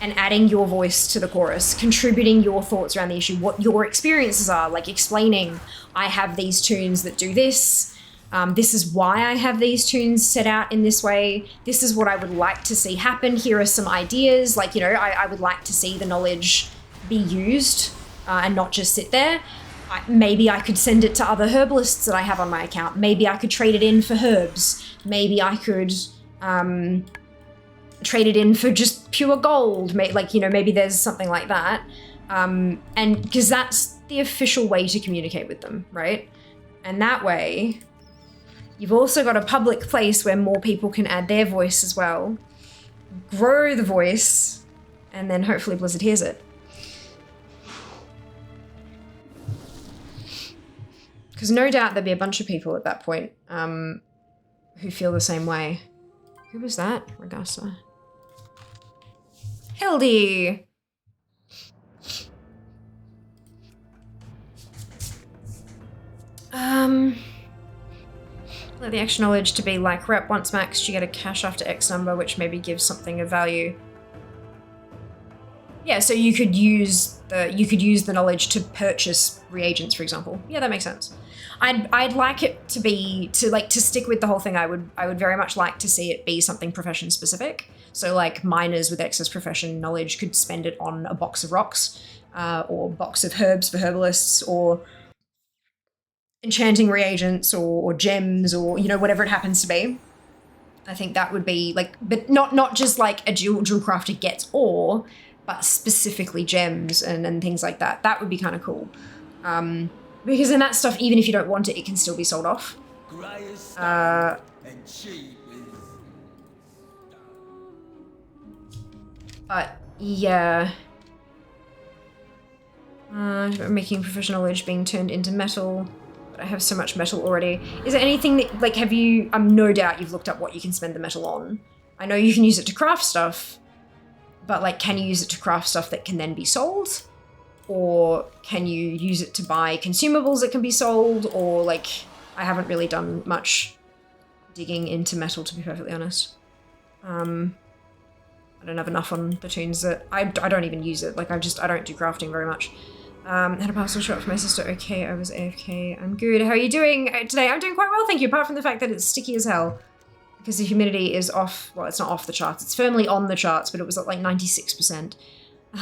and adding your voice to the chorus, contributing your thoughts around the issue, what your experiences are, like explaining, I have these toons that do this, this is why I have these toons set out in this way, this is what I would like to see happen, here are some ideas, like, you know, I would like to see the knowledge be used and not just sit there. Maybe I could send it to other herbalists that I have on my account. Maybe I could trade it in for herbs. Maybe I could trade it in for just pure gold. Like, you know, maybe there's something like that. And because that's the official way to communicate with them, right? And that way, you've also got a public place where more people can add their voice as well, grow the voice, and then hopefully Blizzard hears it. Because no doubt there'd be a bunch of people at that point who feel the same way. Who was that? Regassa. Hildy! Let the extra knowledge to be like rep once maxed, you get a cash after X number, which maybe gives something of value. Yeah, so you could use the knowledge to purchase reagents, for example. Yeah, that makes sense. I'd like it to be to stick with the whole thing. I would very much like to see it be something profession specific. So like miners with excess profession knowledge could spend it on a box of rocks, or box of herbs for herbalists, or enchanting reagents, or gems, or, you know, whatever it happens to be. I think that would be like, but not just like a jewel crafter gets ore, but specifically gems and things like that. That would be kind of cool. Because in that stuff, even if you don't want it, it can still be sold off. But yeah. Making professional knowledge being turned into metal. But I have so much metal already. Is there anything that, like, have you, no doubt you've looked up what you can spend the metal on. I know you can use it to craft stuff, but like, can you use it to craft stuff that can then be sold? Or can you use it to buy consumables that can be sold? Or like, I haven't really done much digging into metal, to be perfectly honest. I don't have enough on the toons that I don't even use it. Like, I don't do crafting very much. Had a parcel shot for my sister. Okay, I was AFK. I'm good. How are you doing today? I'm doing quite well, thank you, apart from the fact that it's sticky as hell. Because the humidity is off, well, it's not off the charts. It's firmly on the charts, but it was at like 96%.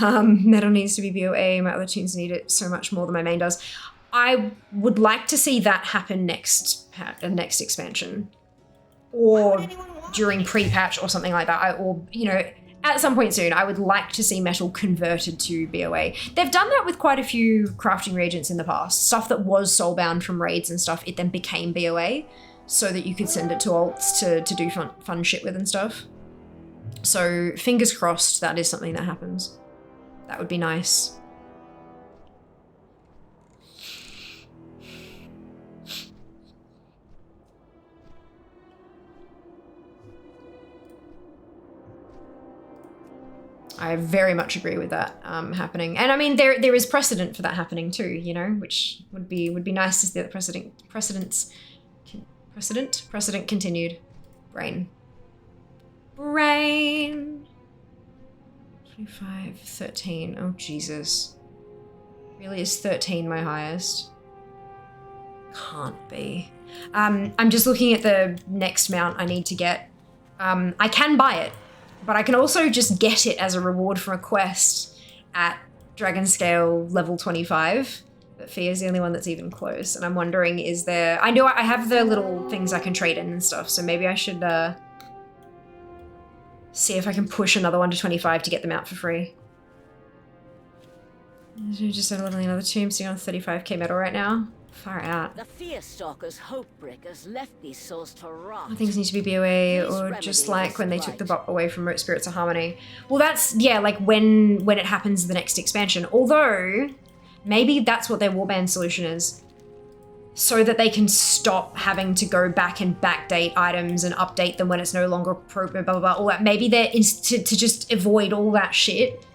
Metal needs to be BOA. My other tunes need it so much more than my main does. I would like to see that happen next expansion. Or during pre-patch or something like that. Or, you know, at some point soon, I would like to see metal converted to BOA. They've done that with quite a few crafting reagents in the past. Stuff that was soulbound from raids and stuff, it then became BOA. So that you could send it to alts to do fun shit with and stuff. So fingers crossed that is something that happens. That would be nice. I very much agree with that happening. And I mean, there is precedent for that happening too, you know, which would be nice to see that precedent continued. Brain. 25, 13. Oh, Jesus. Really, is 13 my highest? Can't be. I'm just looking at the next mount I need to get. I can buy it, but I can also just get it as a reward from a quest at Dragon Scale level 25. But Fia is the only one that's even close. And I'm wondering, is there... I know I have the little things I can trade in and stuff, so maybe I should see if I can push another one to 25 to get them out for free. Just started leveling another tomb, sitting on 35k metal right now. Far out. The Fear Stalker's hope breakers left these souls to rot. Things need to be BOA, or just like when they took the bot away from Root Spirits of Harmony. Well, that's, yeah, like when it happens the next expansion. Although... maybe that's what their warband solution is. So that they can stop having to go back and backdate items and update them when it's no longer appropriate, blah, blah, blah, all that. Maybe they're, to just avoid all that shit,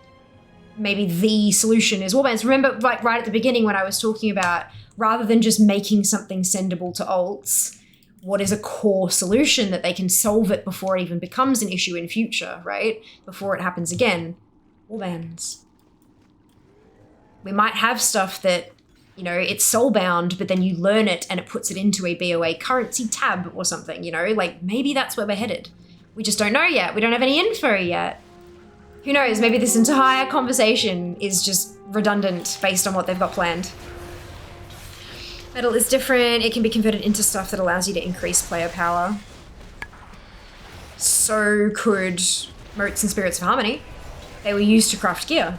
maybe the solution is warbands. Remember, like right at the beginning when I was talking about, rather than just making something sendable to alts, what is a core solution that they can solve it before it even becomes an issue in future, right? Before it happens again. Warbands. We might have stuff that, you know, it's soulbound, but then you learn it and it puts it into a BOA currency tab or something, you know? Like, maybe that's where we're headed. We just don't know yet. We don't have any info yet. Who knows? Maybe this entire conversation is just redundant based on what they've got planned. Metal is different. It can be converted into stuff that allows you to increase player power. So could Motes and Spirits of Harmony. They were used to craft gear.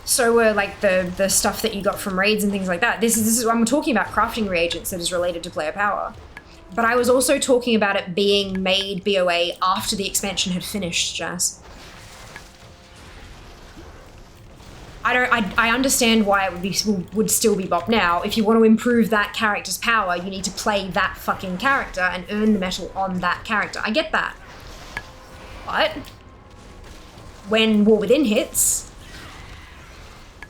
So were like the stuff that you got from raids and things like that. This is I'm talking about crafting reagents that is related to player power. But I was also talking about it being made BOA after the expansion had finished, Jazz. I understand why it would still be bop now. If you want to improve that character's power, you need to play that fucking character and earn the metal on that character. I get that. But when War Within hits,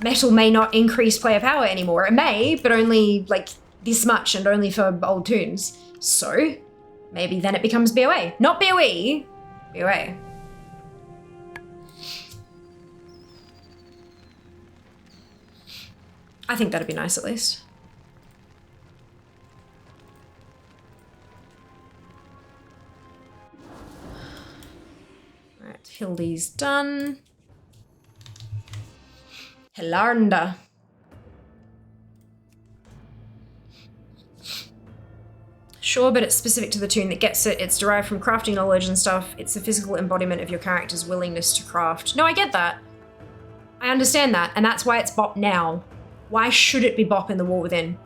metal may not increase player power anymore. It may, but only like this much and only for old tunes. So maybe then it becomes BOA. Not BOE, BOA. I think that'd be nice at least. Right, Hildy's done. Hilarnda. Sure, but it's specific to the tune that gets it. It's derived from crafting knowledge and stuff. It's the physical embodiment of your character's willingness to craft. No, I get that. I understand that, and that's why it's bop now. Why should it be bop in the War Within?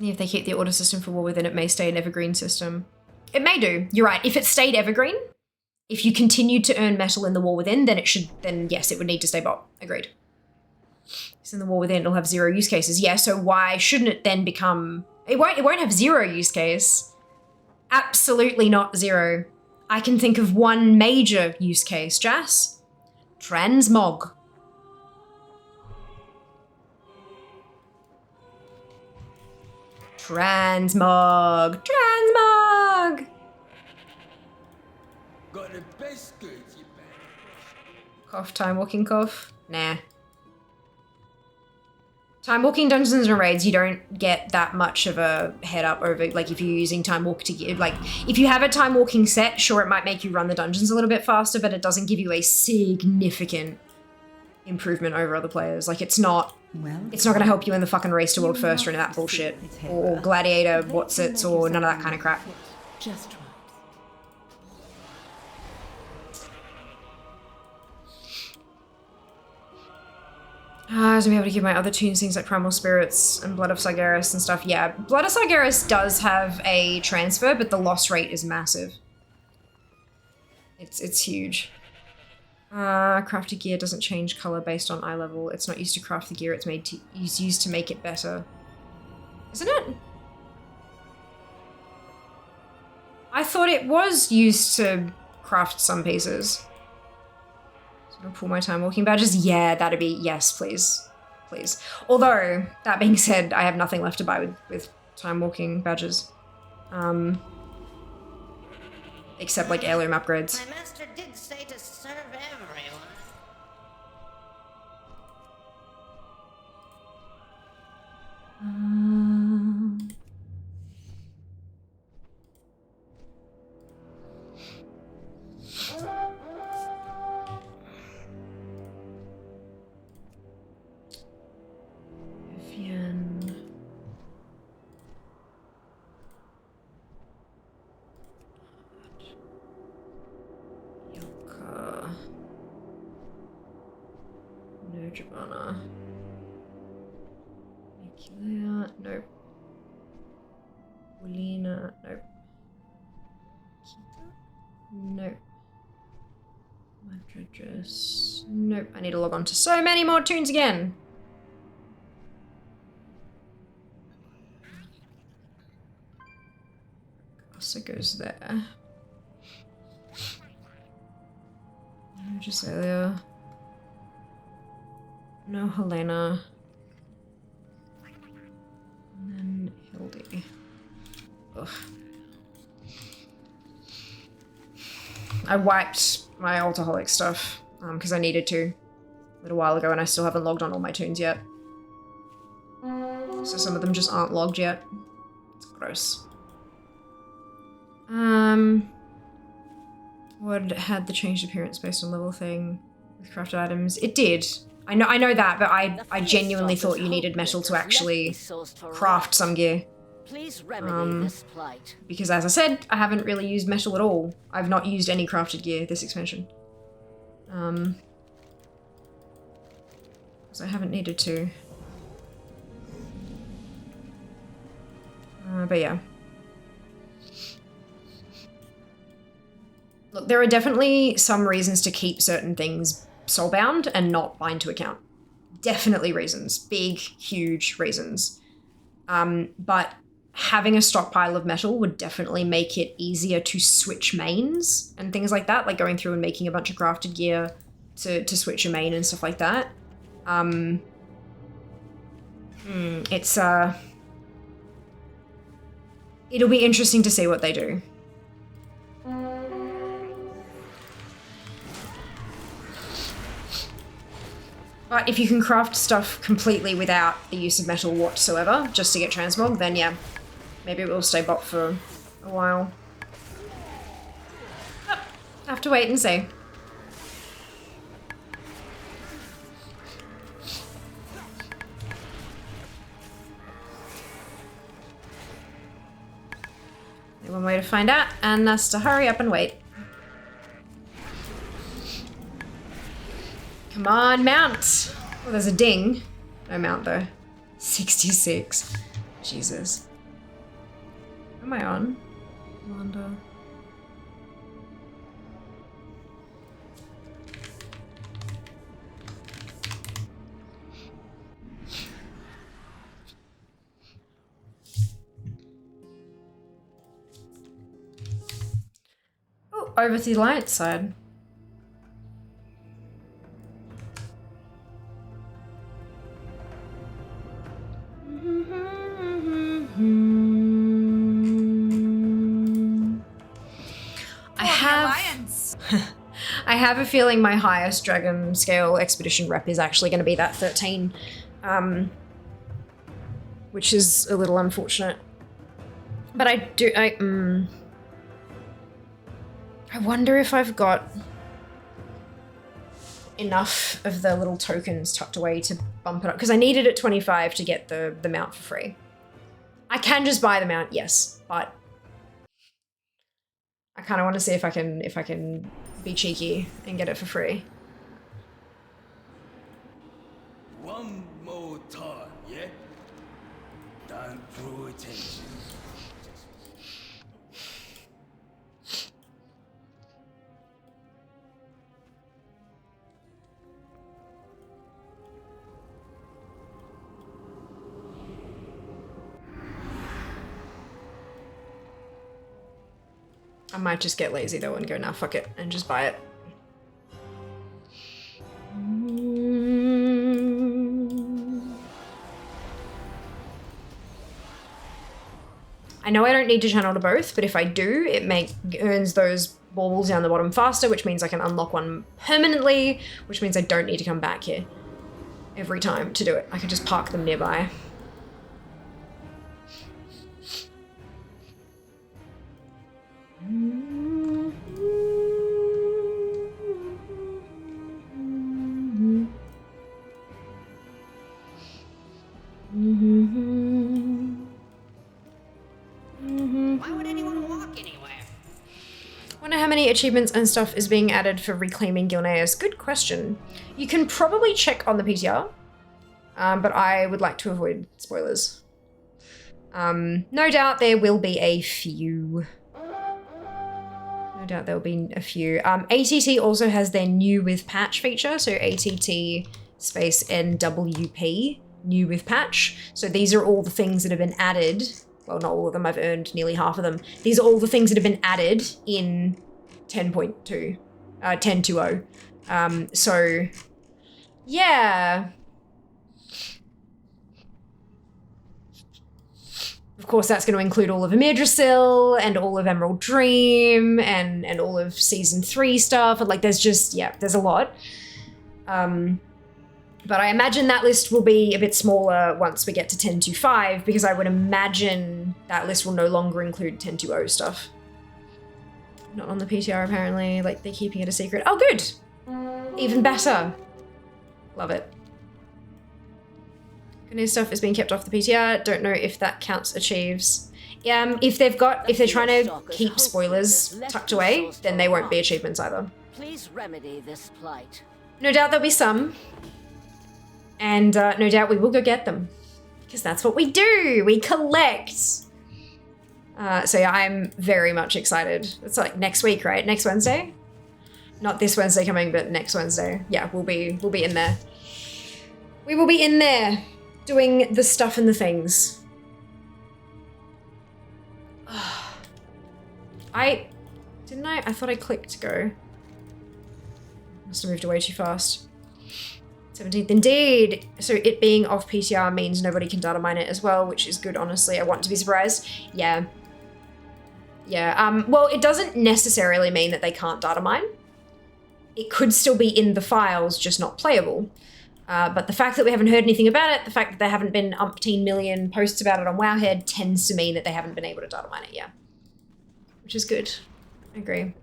If they keep the order system for War Within, it may stay an evergreen system. It may do. You're right. If it stayed evergreen, if you continued to earn metal in the War Within, then yes, it would need to stay bop. Agreed. Because in the War Within, it'll have 0 use cases. Yeah, so why shouldn't it then become... It won't have 0 use case. Absolutely not 0. I can think of one major use case, Jas. Transmog. Transmog. Transmog. Got the best goods, you bet. Cough, time walking cough. Nah. Time walking dungeons and raids, you don't get that much of a head up over, like if you're using time walk to get, like if you have a time walking set, sure it might make you run the dungeons a little bit faster, but it doesn't give you a significant improvement over other players. Like it's not gonna help you in the fucking race to world first or any of that bullshit. Or gladiator, whatsits, or none of that kind of crap. Just right. I was gonna be able to give my other tunes things like Primal Spirits and Blood of Sargeras and stuff. Yeah, Blood of Sargeras does have a transfer, but the loss rate is massive. It's huge. Crafted gear doesn't change color based on eye level. It's not used to craft the gear, it's used to make it better. Isn't it? I thought it was used to craft some pieces. I'll pull my time walking badges. Yeah, that'd be, yes, please. Please. Although, that being said, I have nothing left to buy with time walking badges. Except like heirloom upgrades. My master did say to serve everyone. No Giovanna. Nicolia, nope. Polina, nope. Kita, nope. Madridges, nope. I need to log on to so many more tunes again. So it goes there. No Giselia. No Helena. And then Hildy. Ugh. I wiped my alcoholic stuff because I needed to a little while ago and I still haven't logged on all my tunes yet. So some of them just aren't logged yet. It's gross. What had the changed appearance based on level thing with crafted items? It did. I know that, but I genuinely thought you needed metal to actually craft some gear. Please remedy this plight. Because as I said, I haven't really used metal at all. I've not used any crafted gear this expansion. Because I haven't needed to. But yeah. Look, there are definitely some reasons to keep certain things soulbound and not bind to account. Definitely reasons. Big, huge reasons. But having a stockpile of metal would definitely make it easier to switch mains and things like that, like going through and making a bunch of crafted gear to switch a main and stuff like that. It's, it'll be interesting to see what they do. But if you can craft stuff completely without the use of metal whatsoever, just to get transmog, then yeah, maybe it will stay bot for a while. Oh, have to wait and see. Only one way to find out, and that's to hurry up and wait. Come on, mount! Oh, there's a ding. No mount, though. 66. Jesus. Am I on? Wanda. Oh, over to the alliance side. I have a feeling my highest dragon scale expedition rep is actually going to be that 13, which is a little unfortunate. But I wonder if I've got enough of the little tokens tucked away to bump it up, because I needed at 25 to get the mount for free. I can just buy the mount, yes, but I kind of want to see if I can be cheeky and get it for free. One more time, yeah? Don't draw attention. I might just get lazy though and go, nah, fuck it, and just buy it. I know I don't need to channel to both, but if I do, it earns those baubles down the bottom faster, which means I can unlock one permanently, which means I don't need to come back here every time to do it. I can just park them nearby. Why would anyone walk anywhere? Wonder how many achievements and stuff is being added for reclaiming Gilneas. Good question. You can probably check on the PTR, but I would like to avoid spoilers. No doubt there will be a few. No doubt there will be a few. ATT also has their new with patch feature, so ATT space NWP, new with patch. So these are all the things that have been added. Well, not all of them, I've earned nearly half of them. These are all the things that have been added in 10.2, 10.2.0. So, yeah. Of course, that's going to include all of Amirdrasil and all of Emerald Dream and all of Season 3 stuff. And, like, there's just, yeah, there's a lot. But I imagine that list will be a bit smaller once we get to 10.2.5, because I would imagine that list will no longer include 10.2.0 stuff. Not on the PTR, apparently. Like, they're keeping it a secret. Oh, good! Even better. Love it. New stuff is being kept off the PTR. Don't know if that counts achieves. If they're trying to keep spoilers tucked away, then they won't be achievements either. Please remedy this plight. No doubt there'll be some. And no doubt we will go get them. Because that's what we do! We collect! So yeah, I'm very much excited. It's like next week, right? Next Wednesday? Not this Wednesday coming, but next Wednesday. Yeah, we'll be in there. We will be in there doing the stuff and the things. I thought I clicked go. Must have moved away too fast. 17th, indeed. So it being off PTR means nobody can data mine it as well, which is good, honestly. I want to be surprised. Yeah. Yeah, well, it doesn't necessarily mean that they can't data mine. It could still be in the files, just not playable. But the fact that we haven't heard anything about it, the fact that there haven't been umpteen million posts about it on Wowhead tends to mean that they haven't been able to data mine it, yeah. Which is good. I agree.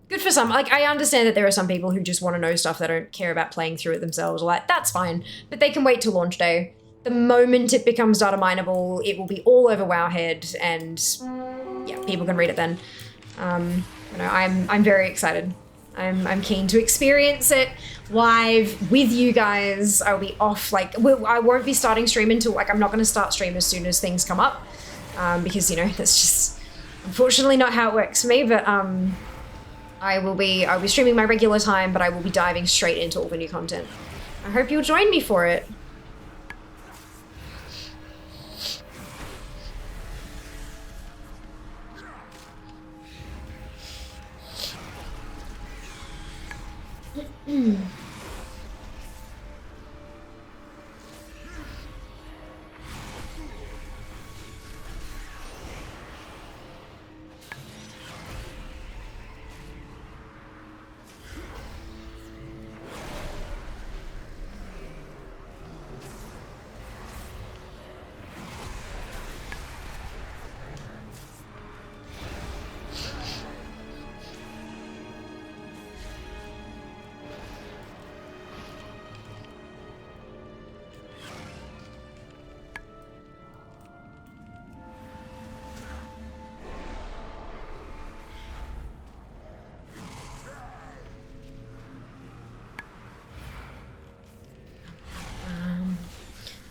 Good for some. Like, I understand that there are some people who just want to know stuff. They don't care about playing through it themselves. Like, that's fine. But they can wait till launch day. The moment it becomes data mineable, it will be all over Wowhead, and yeah, people can read it then. You know, I'm very excited. I'm keen to experience it live with you guys. I'll be off, like, I won't be starting stream until, like, I'm not going to start stream as soon as things come up, because, you know, that's just unfortunately not how it works for me. But I'll be streaming my regular time, but I will be diving straight into all the new content. I hope you'll join me for it.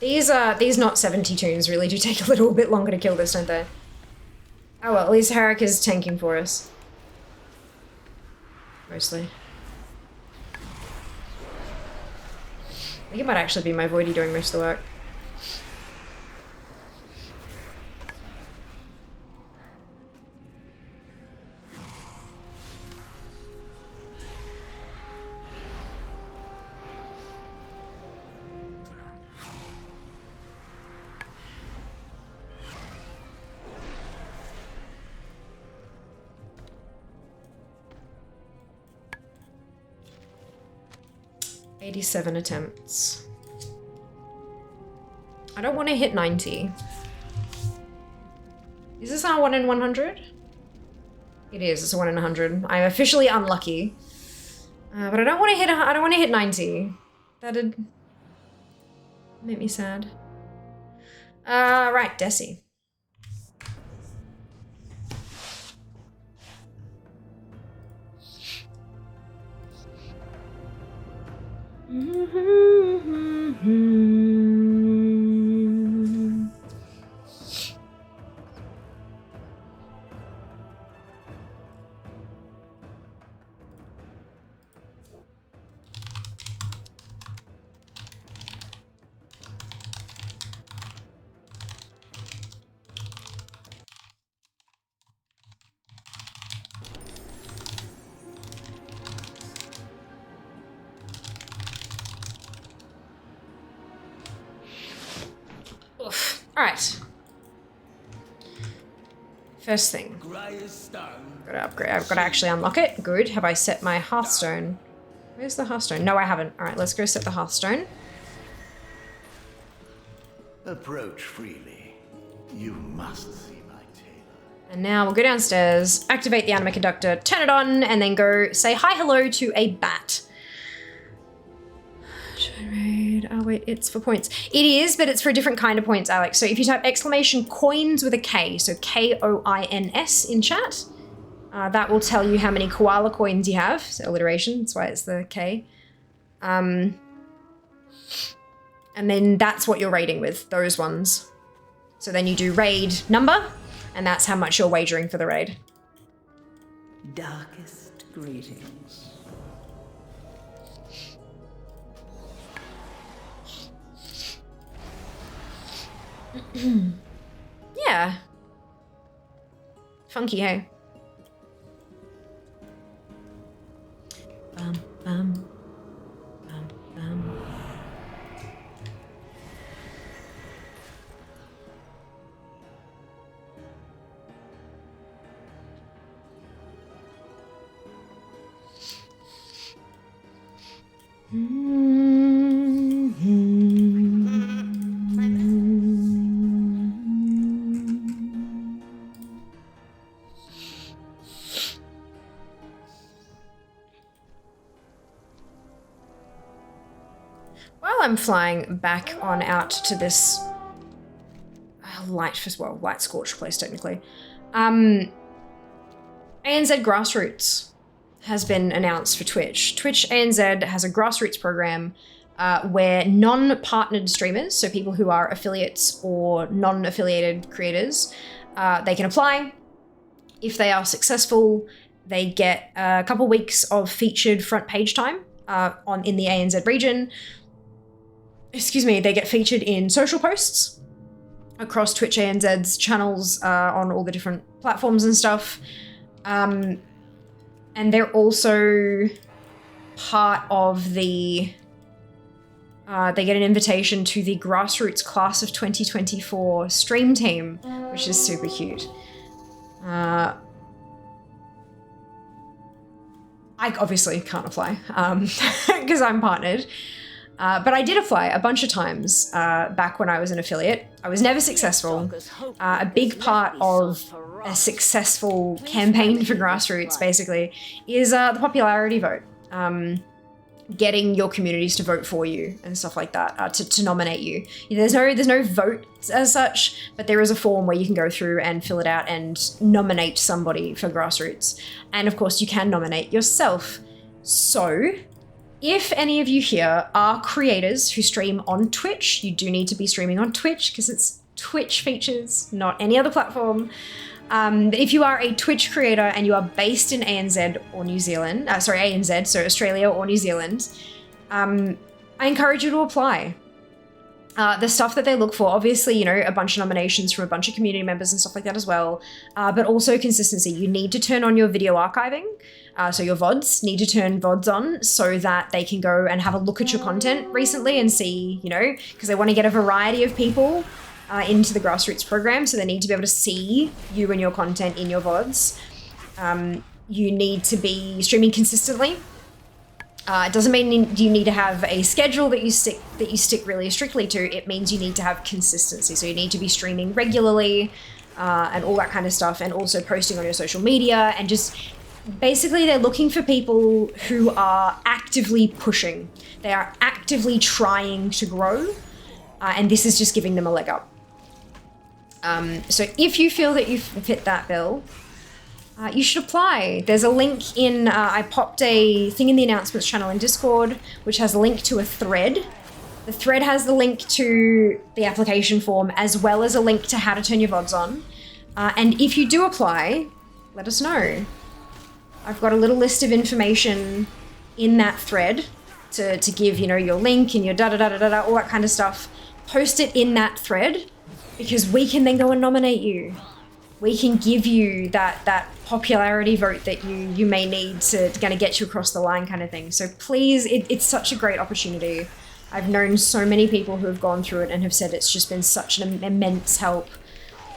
These not 70 tunes really do take a little bit longer to kill this, don't they? Oh well, at least Harak is tanking for us. Mostly. I think it might actually be my Voidy doing most of the work. $87 attempts. I don't want to hit 90. Is this our 1 in 100? It is. It's a 1 in 100. I'm officially unlucky, but I don't want to hit. I don't want to hit 90. That'd make me sad. Right, Desi. Alright. First thing. Gotta upgrade. I've got to actually unlock it. Good. Have I set my Hearthstone? Where's the Hearthstone? No, I haven't. Alright, let's go set the Hearthstone. Approach freely. You must see my tailor. And now we'll go downstairs, activate the anima conductor, turn it on, and then go say hi hello to a bat. Oh wait, it's for points. It is, but it's for a different kind of points, Alex. So if you type exclamation coins with a K, so K-O-I-N-S in chat, that will tell you how many koala coins you have. So alliteration, that's why it's the K. And then that's what you're raiding with, those ones. So then you do raid number, and that's how much you're wagering for the raid. Darkest greetings. Yeah. Funky, hey? Bum, bum, bum, bum. While I'm flying back on out to this light scorched place technically, ANZ Grassroots has been announced for Twitch. Twitch ANZ has a grassroots program where non-partnered streamers, so people who are affiliates or non-affiliated creators, they can apply. If they are successful, they get a couple weeks of featured front page time in the ANZ region. Excuse me, they get featured in social posts across Twitch ANZ's channels on all the different platforms and stuff. And they're also part of the, they get an invitation to the Grassroots Class of 2024 stream team, which is super cute. I obviously can't apply because I'm partnered. But I did apply a bunch of times back when I was an affiliate. I was never successful. A big part of a successful campaign for Grassroots, basically, is the popularity vote. Getting your communities to vote for you and stuff like that, to nominate you. There's no vote as such, but there is a form where you can go through and fill it out and nominate somebody for Grassroots. And of course, you can nominate yourself. So, if any of you here are creators who stream on Twitch, you do need to be streaming on Twitch because it's Twitch features, not any other platform. But if you are a Twitch creator and you are based in ANZ or New Zealand, ANZ, so Australia or New Zealand, I encourage you to apply. The stuff that they look for, obviously, you know, a bunch of nominations from a bunch of community members and stuff like that as well, but also consistency. You need to turn on your video archiving, so your VODs, need to turn VODs on so that they can go and have a look at your content recently and see, you know, because they want to get a variety of people into the grassroots program, so they need to be able to see you and your content in your VODs. You need to be streaming consistently. It doesn't mean you need to have a schedule that you stick really strictly to. It means you need to have consistency. So you need to be streaming regularly and all that kind of stuff, and also posting on your social media, and just basically they're looking for people who are actively pushing. They are actively trying to grow, and this is just giving them a leg up. So if you feel that you fit that bill, you should apply. There's a link in, I popped a thing in the announcements channel in Discord, which has a link to a thread. The thread has the link to the application form, as well as a link to how to turn your VODs on. And if you do apply, let us know. I've got a little list of information in that thread to give, you know, your link and your da-da-da-da-da, all that kind of stuff. Post it in that thread, because we can then go and nominate you. We can give you that popularity vote that you may need to kind of get you across the line, kind of thing. So please, it's such a great opportunity. I've known so many people who have gone through it and have said it's just been such an immense help.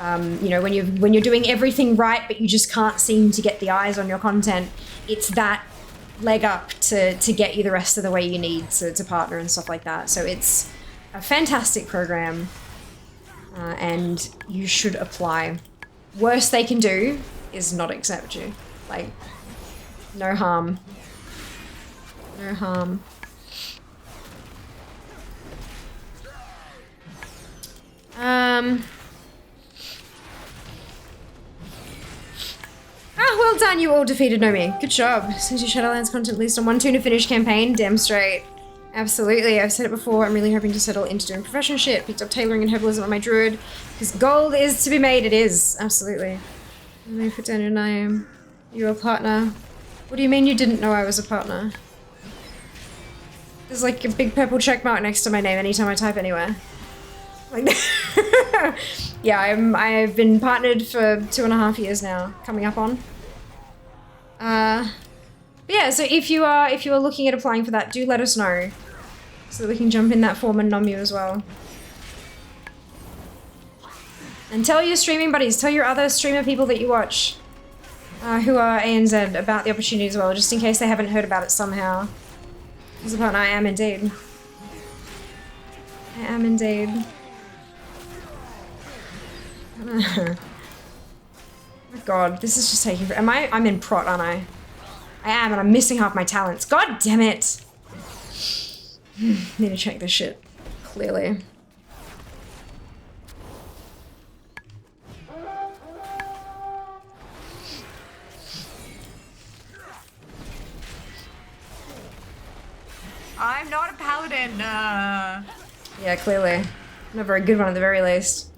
You know, when you're doing everything right, but you just can't seem to get the eyes on your content, it's that leg up to get you the rest of the way you need to partner and stuff like that. So it's a fantastic program, and you should apply. Worst they can do is not accept you. Like, no harm. No harm. Well done, you all defeated Nomi. Good job. Since you Shadowlands content list on 1 tuna finish campaign, damn straight. Absolutely, I've said it before, I'm really hoping to settle into doing professional shit. Picked up tailoring and herbalism on my druid, because gold is to be made, it is, absolutely. Let me put down your name. You're a partner. What do you mean you didn't know I was a partner? There's like a big purple check mark next to my name anytime I type anywhere. Like, yeah, I've been partnered for 2.5 years now, coming up on. But yeah, so if you are looking at applying for that, do let us know, so that we can jump in that form and nom you as well. And tell your streaming buddies, tell your other streamer people that you watch, who are ANZ, about the opportunity as well, just in case they haven't heard about it somehow. As a partner, I am indeed. I am indeed. Oh my god, this is just taking forever. I'm in prot, aren't I? I am, and I'm missing half my talents. God damn it! Need to check this shit, clearly. I'm not a paladin. Yeah, clearly. Not a very good one at the very least.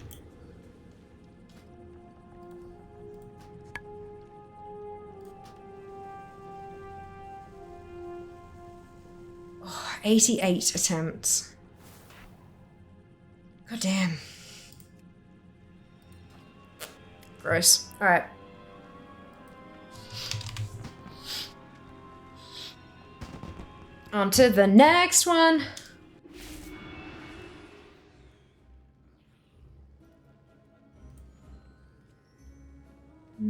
Oh, 88 attempts. God damn. Gross. Alright. On to the next one. I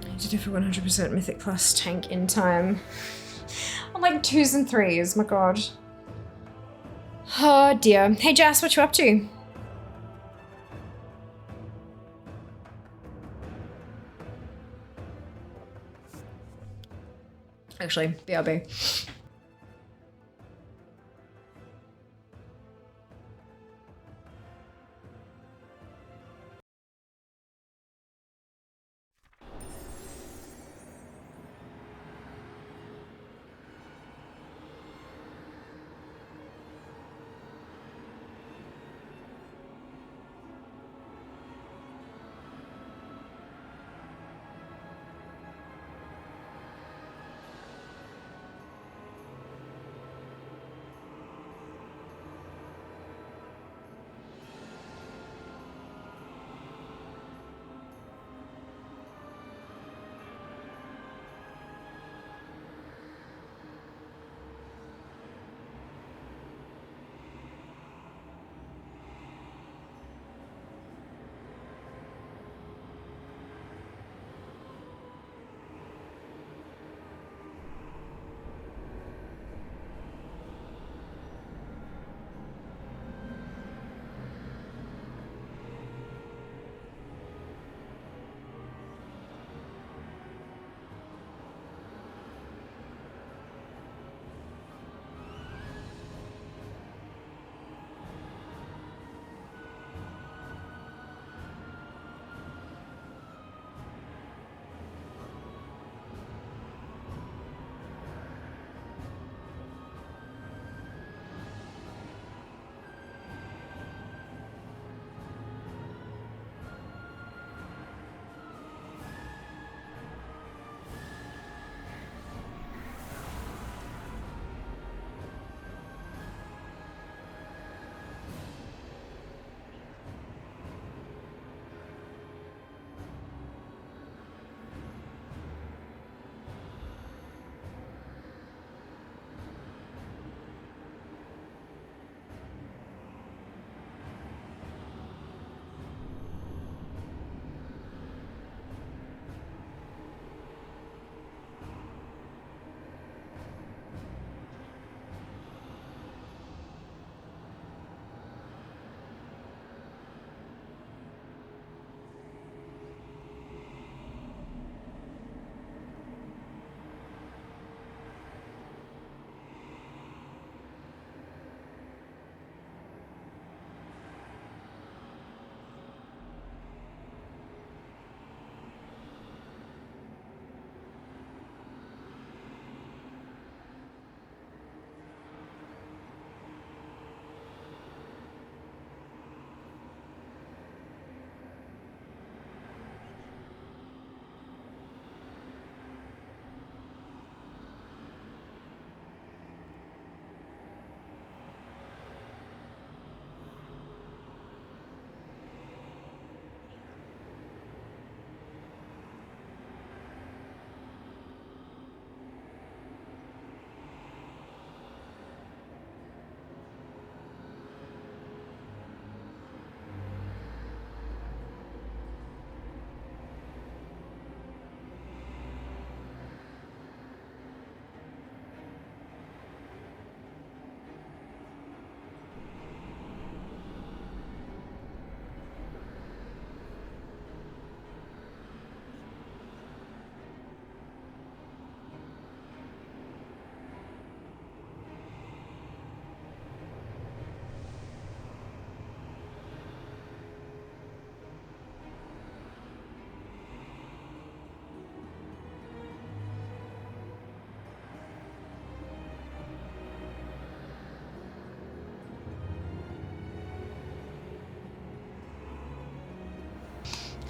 need to do for 100% Mythic Plus tank in time. I'm like 2s and 3s, my god. Oh dear. Hey Jas, what you up to? Actually, BRB.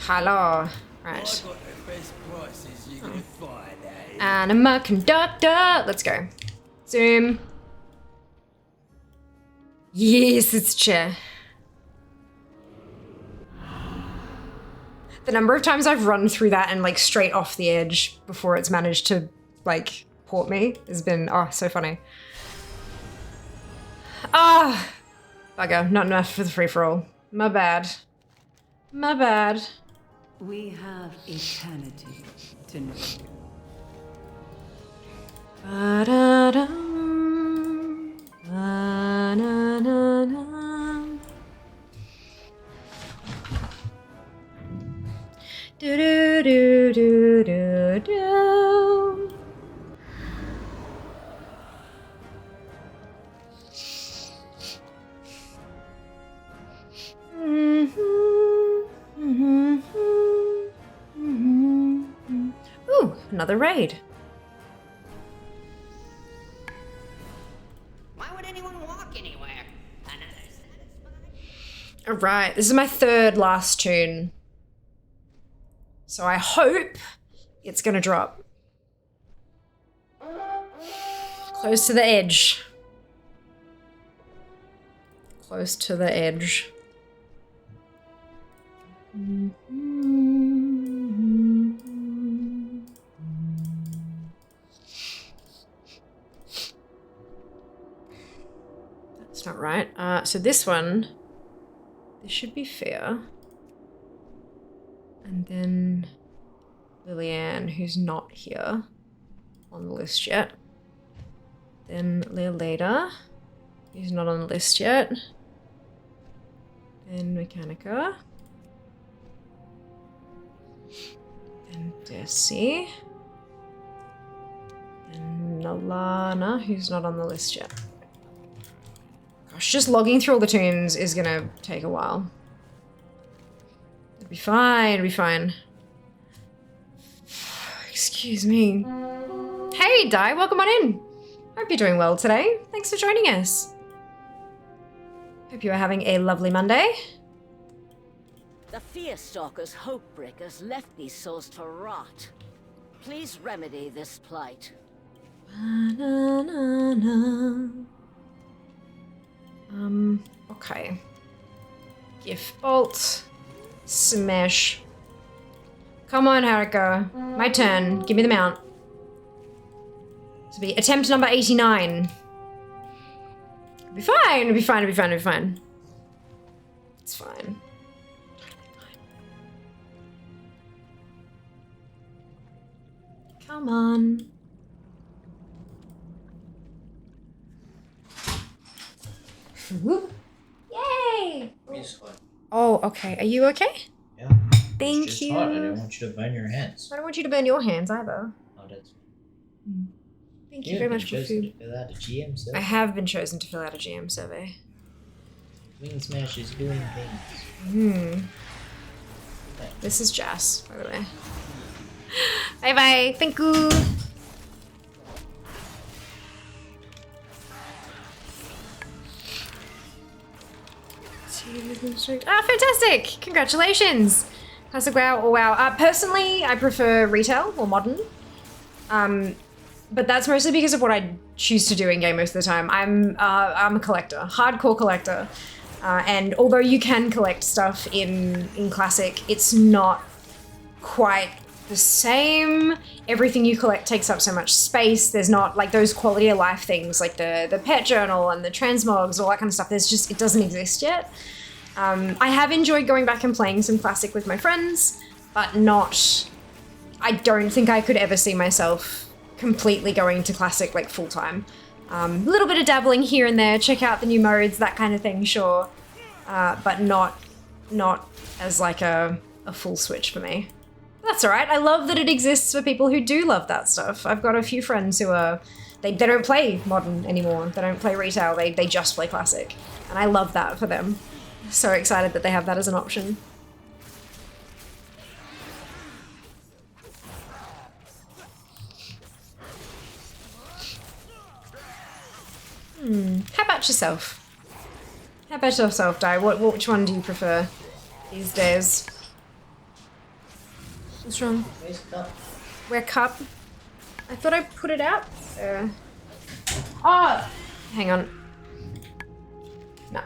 Hello. Right. I got the best prices you can find, eh? Anima conductor. Let's go. Zoom. Yes, it's chair. The number of times I've run through that and like straight off the edge before it's managed to like port me has been, oh, so funny. Ah, bugger, not enough for the free-for-all. My bad. My bad. We have eternity to know. Ba-da-dum, ba-na-na-na. Do-do-do-do-do-do. Ooh, another raid. Why would anyone walk anywhere? Another satisfied? All right, this is my third last tune. So I hope it's gonna drop. Close to the edge. Close to the edge. That's not right. So this one, this should be fair. And then Lillian, who's not here on the list yet. Then Leolada, who's not on the list yet. Then Mechanica. Then Desi. Then Nalana, who's not on the list yet. Gosh, just logging through all the tunes is gonna take a while. It'll be fine, it'll be fine. Excuse me. Hey, Di, welcome on in. Hope you're doing well today. Thanks for joining us. Hope you are having a lovely Monday. The Fearstalker's Hopebreakers left these souls to rot. Please remedy this plight. Okay. Gift bolt. Smash. Come on, Harika. My turn. Give me the mount. This will be attempt number 89. It'll be fine, it'll be fine, it'll be fine, it'll be fine. It's fine. Totally fine. Come on. Whoop. Yay! Oh, okay. Are you okay? Yeah. Thank It's just you. hot. I don't want you to burn your hands. I don't want you to burn your hands either. Oh, that's Thank you very much for food. To fill out a GM survey. I have been chosen to fill out a GM survey. Wing Smash is doing things. This is Jess, by the way. Bye bye. Thank you. Ah, fantastic! Congratulations! Classic WoW or WoW. Personally, I prefer retail or modern. But that's mostly because of what I choose to do in game most of the time. I'm a collector, hardcore collector. And although you can collect stuff in classic, it's not quite the same. Everything you collect takes up so much space. There's not like those quality of life things like the pet journal and the transmogs, all that kind of stuff. It doesn't exist yet. I have enjoyed going back and playing some classic with my friends, but I don't think I could ever see myself completely going to classic like full time. A little bit of dabbling here and there, check out the new modes, that kind of thing, sure. But not as like a full switch for me. That's all right. I love that it exists for people who do love that stuff. I've got a few friends who they don't play modern anymore. They don't play retail. They just play classic. And I love that for them. So excited that they have that as an option. How about yourself? How about yourself, Di? Which one do you prefer these days? What's wrong? Where's the cup? Where cup? I thought I put it out. Oh! Hang on. No.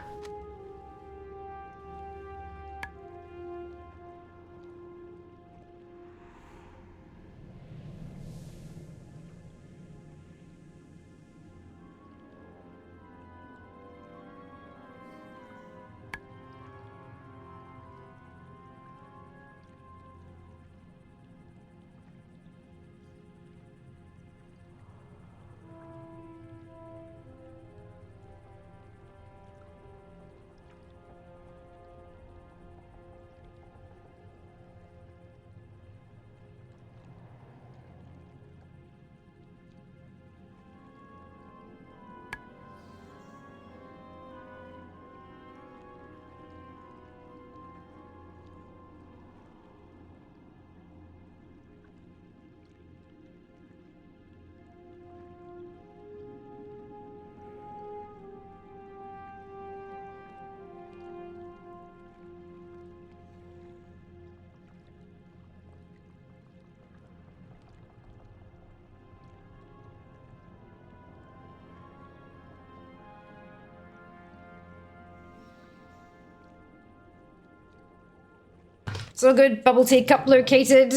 It's all good. Bubble tea cup located.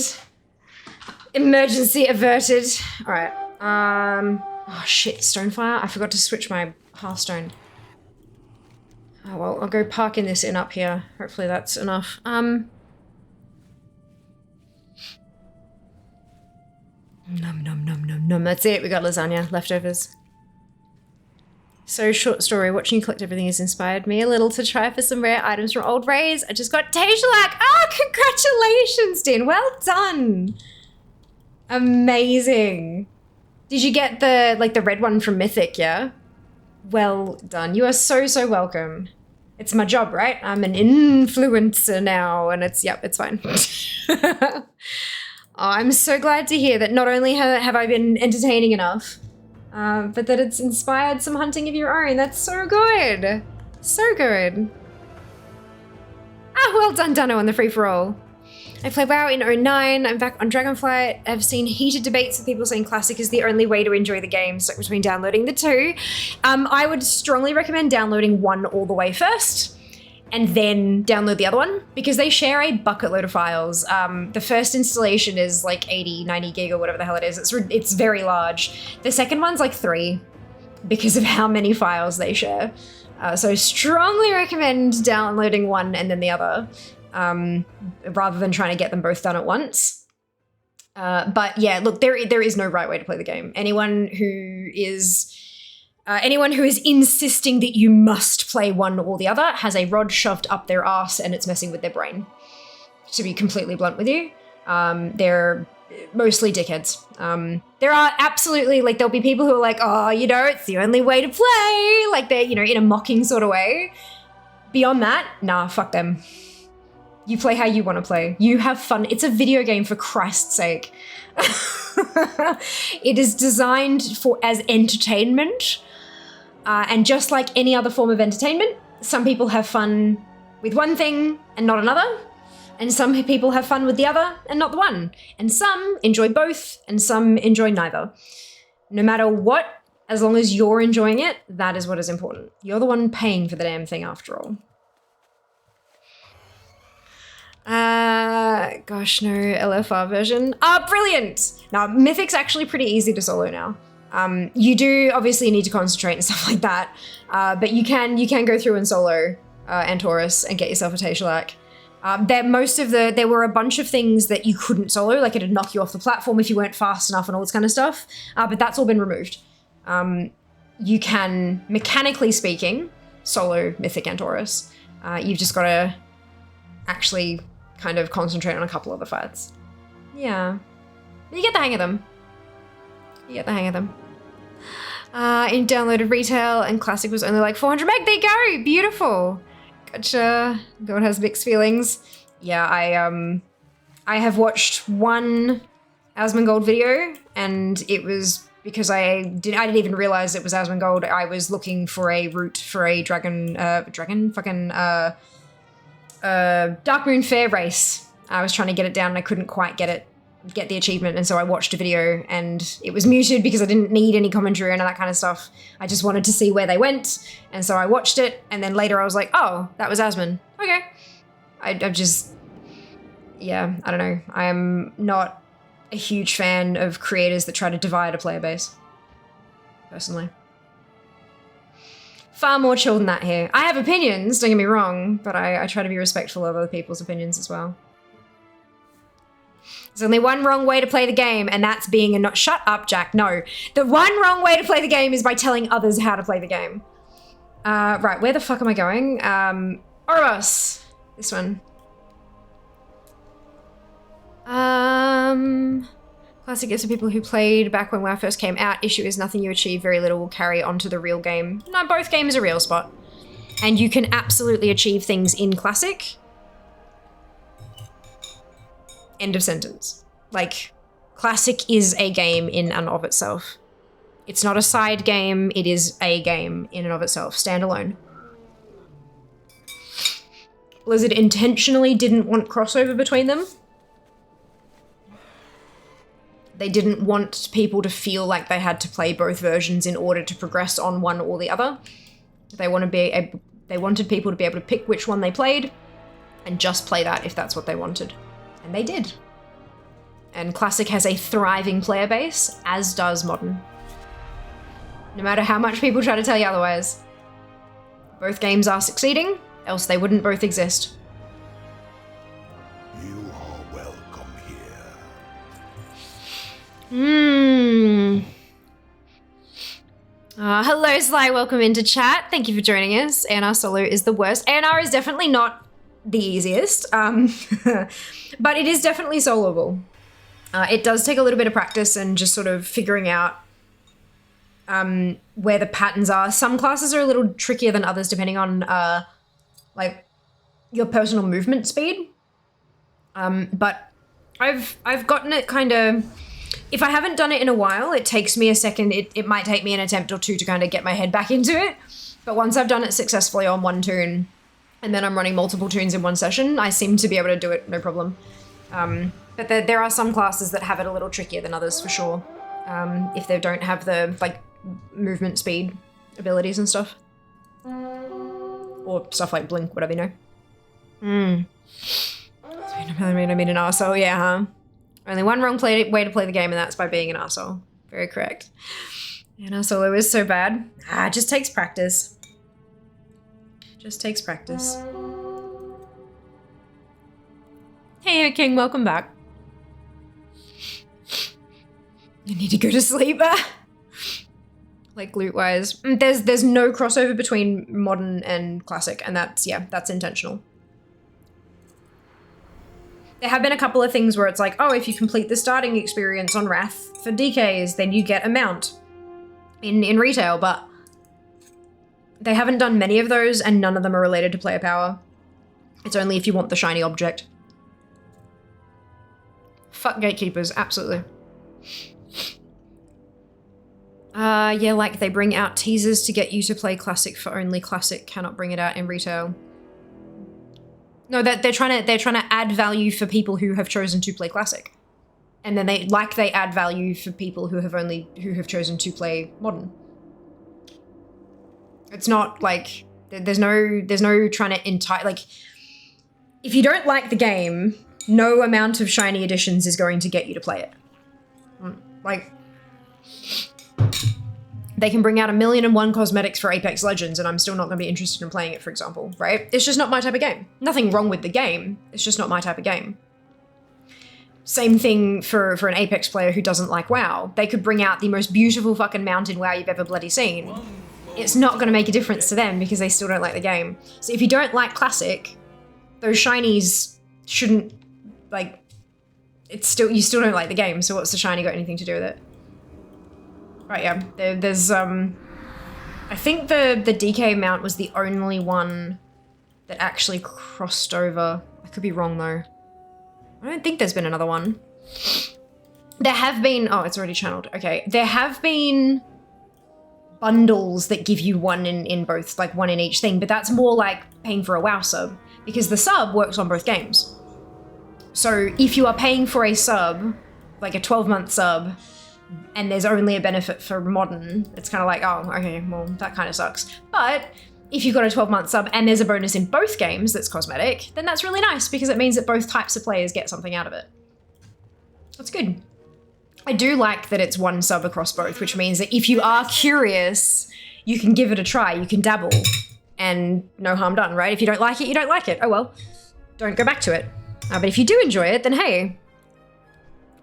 Emergency averted. All right. Oh shit, Stonefire. I forgot to switch my Hearthstone. Oh well, I'll go parking this in up here. Hopefully that's enough. Nom nom nom nom nom. That's it. We got lasagna leftovers. So short story, watching you collect everything has inspired me a little to try for some rare items from old raids. I just got Tagelak. Oh, congratulations, Dean. Well done. Amazing. Did you get the red one from Mythic, yeah? Well done. You are so, so welcome. It's my job, right? I'm an influencer now and it's fine. Oh, I'm so glad to hear that not only have I been entertaining enough, but that it's inspired some hunting of your own. That's so good. So good. Ah, well done, Dunno, on the free-for-all. I played WoW in 09. I'm back on Dragonflight. I've seen heated debates with people saying Classic is the only way to enjoy the game, stuck between downloading the two. I would strongly recommend downloading one all the way first, and then download the other one, because they share a bucket load of files. The first installation is like 80, 90 gig or whatever the hell it is. It's very large. The second one's like 3 because of how many files they share. So strongly recommend downloading one and then the other, rather than trying to get them both done at once. But yeah, look, there is no right way to play the game. Anyone who is insisting that you must play one or the other has a rod shoved up their ass and it's messing with their brain. To be completely blunt with you, they're mostly dickheads. There are absolutely, like, there'll be people who are like, oh, you know, it's the only way to play. Like, they're, you know, in a mocking sort of way. Beyond that, nah, fuck them. You play how you want to play. You have fun. It's a video game, for Christ's sake. It is designed as entertainment. And just like any other form of entertainment, some people have fun with one thing and not another. And some people have fun with the other and not the one. And some enjoy both and some enjoy neither. No matter what, as long as you're enjoying it, that is what is important. You're the one paying for the damn thing after all. Gosh, no, LFR version. Brilliant! Now, Mythic's actually pretty easy to solo now. You do obviously need to concentrate and stuff like that, but you can go through and solo Antorus and get yourself a Tagelak. There were a bunch of things that you couldn't solo, like it'd knock you off the platform if you weren't fast enough and all this kind of stuff, but that's all been removed. You can, mechanically speaking, solo Mythic Antorus. You've just got to actually kind of concentrate on a couple of the fights. Yeah. You get the hang of them. You get the hang of them. In downloaded retail and classic was only like 400 meg. There you go. Beautiful. Gotcha. God has mixed feelings. Yeah, I have watched one Asmongold video, and it was because I didn't even realize it was Asmongold. I was looking for a route for a Dark Moon Fair race. I was trying to get it down and I couldn't quite get the achievement, and so I watched a video and it was muted because I didn't need any commentary and that kind of stuff. I just wanted to see where they went, and so I watched it, and then later I was like, oh, that was Asmon. Okay. I've just, yeah, I don't know. I'm not a huge fan of creators that try to divide a player base, personally. Far more chill than that here. I have opinions, don't get me wrong, but I try to be respectful of other people's opinions as well. There's only one wrong way to play the game, and that's being a not— shut up, Jack, no. The one wrong way to play the game is by telling others how to play the game. Right, where the fuck am I going? Oros. This one. Classic is for people who played back when WoW first came out. Issue is nothing you achieve, very little will carry onto the real game. No, both games are real, Spot. And you can absolutely achieve things in Classic. End of sentence. Like, Classic is a game in and of itself. It's not a side game, it is a game in and of itself, standalone. Blizzard intentionally didn't want crossover between them. They didn't want people to feel like they had to play both versions in order to progress on one or the other. They wanted people to be able to pick which one they played and just play that if that's what they wanted. And they did. And Classic has a thriving player base, as does Modern. No matter how much people try to tell you otherwise. Both games are succeeding, else they wouldn't both exist. You are welcome Hmm. here. Hello, Sly. Welcome into chat. Thank you for joining us. ANR solo is the worst. ANR is definitely not the easiest, but it is definitely soloable. It does take a little bit of practice and just sort of figuring out where the patterns are. Some classes are a little trickier than others depending on like your personal movement speed. But I've gotten it kind of— if I haven't done it in a while, it takes me a second. It might take me an attempt or two to kind of get my head back into it. But once I've done it successfully on one toon, and then I'm running multiple toons in one session, I seem to be able to do it no problem. But there are some classes that have it a little trickier than others for sure. If they don't have the like movement speed abilities and stuff. Or stuff like Blink, whatever, you know. I mean an arsehole, yeah, huh? Only one wrong way to play the game, and that's by being an arsehole. Very correct. And arsehole is so bad. It just takes practice. Just takes practice. Hey, King, welcome back. You need to go to sleep. Like loot-wise. There's no crossover between Modern and Classic, and that's intentional. There have been a couple of things where it's like, oh, if you complete the starting experience on Wrath for DKs, then you get a mount in retail, but they haven't done many of those, and none of them are related to player power. It's only if you want the shiny object. Fuck gatekeepers, absolutely. Yeah, like they bring out teasers to get you to play Classic for only Classic, cannot bring it out in retail. No, that they're trying to add value for people who have chosen to play Classic. And then they add value for people who have chosen to play Modern. It's not like there's no trying to like, if you don't like the game, no amount of shiny editions is going to get you to play it. Like, they can bring out 1,000,001 cosmetics for Apex Legends and I'm still not going to be interested in playing it, for example, right? It's just not my type of game. Nothing wrong with the game. It's just not my type of game. Same thing for an Apex player who doesn't like WoW. They could bring out the most beautiful fucking mount in WoW you've ever bloody seen. It's not going to make a difference to them because they still don't like the game. So if you don't like Classic, those shinies shouldn't, like, you still don't like the game, so what's the shiny got anything to do with it? Right, yeah. There's, I think the DK mount was the only one that actually crossed over. I could be wrong, though. I don't think there's been another one. There have been... Oh, it's already channeled. Okay. There have been bundles that give you one in both, like one in each thing, but that's more like paying for a WoW sub, because the sub works on both games. So if you are paying for a sub, like a 12-month sub, and there's only a benefit for modern, it's kind of like, oh, okay, well, that kind of sucks. But if you've got a 12-month sub and there's a bonus in both games that's cosmetic, then that's really nice because it means that both types of players get something out of it. That's good. I do like that it's one sub across both, which means that if you are curious, you can give it a try, you can dabble, and no harm done, right? If you don't like it, you don't like it. Oh well, don't go back to it. But if you do enjoy it, then hey,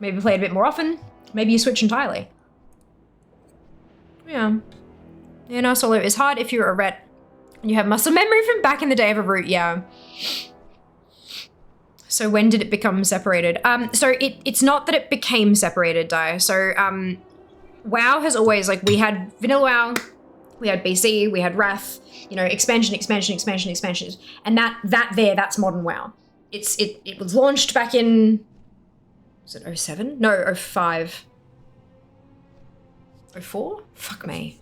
maybe play it a bit more often, maybe you switch entirely. Yeah. Yeah, no, solo is hard if you're a ret and you have muscle memory from back in the day of a root, yeah. So when did it become separated? So it's not that it became separated, Di. So WoW has always, like, we had Vanilla WoW, we had BC, we had Wrath, you know, expansion, and that's modern WoW. It was launched back in, was it 07? No, 05. 04? Fuck me.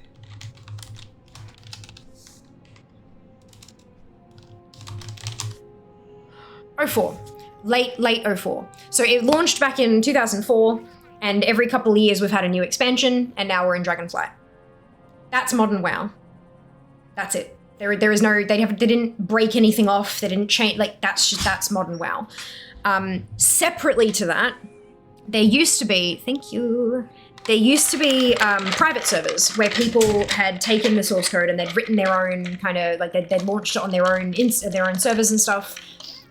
'04. Late 04. So it launched back in 2004, and every couple of years we've had a new expansion, and now we're in Dragonflight. That's modern WoW. That's it. There is no, they didn't break anything off, they didn't change, like, that's modern WoW. Separately to that, there used to be, thank you, there used to be private servers where people had taken the source code and they'd written their own kind of, like, they'd launched it on their own servers and stuff.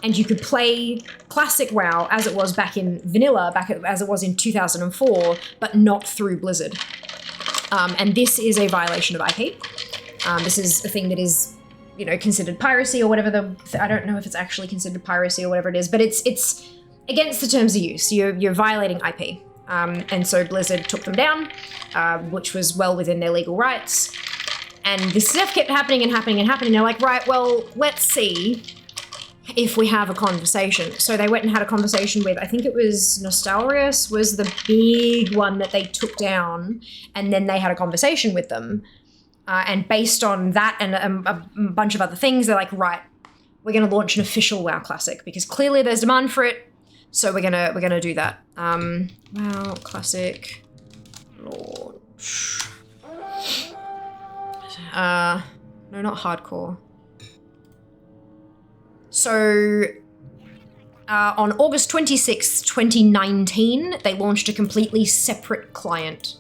And you could play classic WoW as it was back in vanilla, as it was in 2004, but not through Blizzard. And this is a violation of IP. This is a thing that is, you know, considered piracy or whatever I don't know if it's actually considered piracy or whatever it is, but it's against the terms of use. You're violating IP. And so Blizzard took them down, which was well within their legal rights. And this stuff kept happening and happening and happening. They're like, right, well, let's see if we have a conversation. So they went and had a conversation with, I think it was Nostalrius was the big one that they took down, and then they had a conversation with them. And based on that and a bunch of other things, they're like, right, we're gonna launch an official WoW Classic because clearly there's demand for it. So we're gonna do that. WoW Classic launch. No, not hardcore. So on August 26th, 2019, they launched a completely separate client.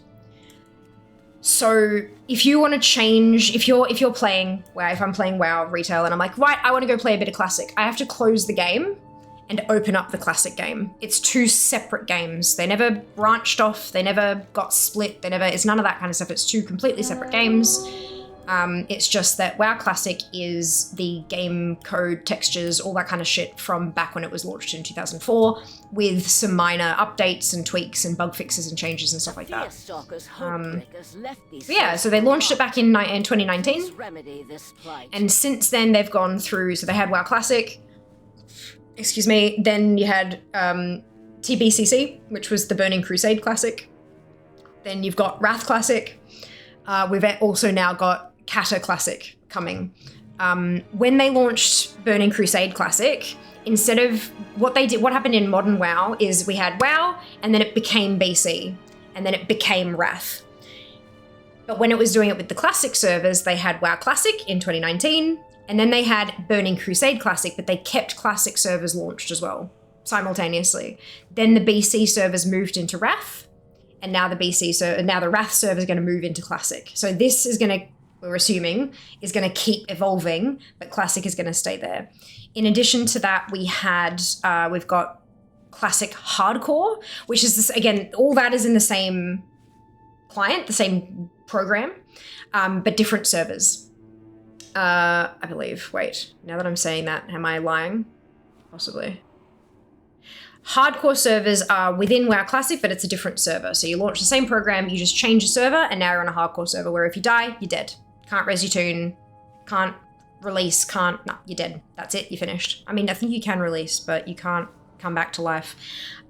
So if you want to change, if you're playing WoW, if I'm playing WoW retail and I'm like, right, I want to go play a bit of Classic, I have to close the game and open up the Classic game. It's two separate games. They never branched off, they never got split, it's none of that kind of stuff. It's two completely separate games. It's just that WoW Classic is the game code, textures, all that kind of shit from back when it was launched in 2004, with some minor updates and tweaks and bug fixes and changes and stuff like that. Yeah, so they launched it back in 2019, and since then they've gone through, so they had WoW Classic, excuse me, then you had TBCC, which was the Burning Crusade Classic, then you've got Wrath Classic, we've also now got Kata Classic coming. When they launched Burning Crusade Classic, instead of what happened in modern WoW is we had WoW, and then it became BC, and then it became Wrath. But when it was doing it with the Classic servers, they had WoW Classic in 2019, and then they had Burning Crusade Classic, but they kept Classic servers launched as well, simultaneously. Then the BC servers moved into Wrath, and now the Wrath server is going to move into Classic. So this is going to, we're assuming, is going to keep evolving, but Classic is going to stay there. In addition to that, we've got Classic Hardcore, which is this, again, all that is in the same client, the same program, but different servers. I believe. Wait, now that I'm saying that, am I lying? Possibly. Hardcore servers are within WoW Classic, but it's a different server. So you launch the same program, you just change the server, and now you're on a hardcore server where if you die, you're dead. Can't res your tune, can't release, you're dead. That's it, you're finished. I mean, I think you can release, but you can't come back to life.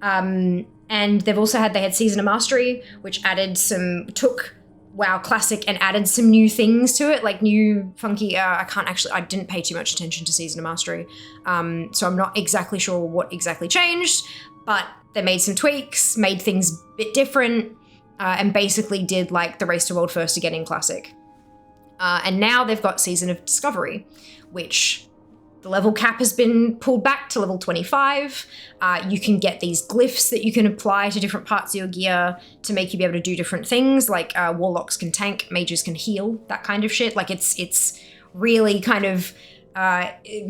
And they've also had Season of Mastery, which took WoW Classic and added some new things to it, like new funky, I didn't pay too much attention to Season of Mastery, so I'm not exactly sure what exactly changed, but they made some tweaks, made things a bit different, and basically did like the Race to World First again in Classic. And now they've got Season of Discovery, which the level cap has been pulled back to level 25. You can get these glyphs that you can apply to different parts of your gear to make you be able to do different things, like warlocks can tank, mages can heal, that kind of shit. Like it's really kind of,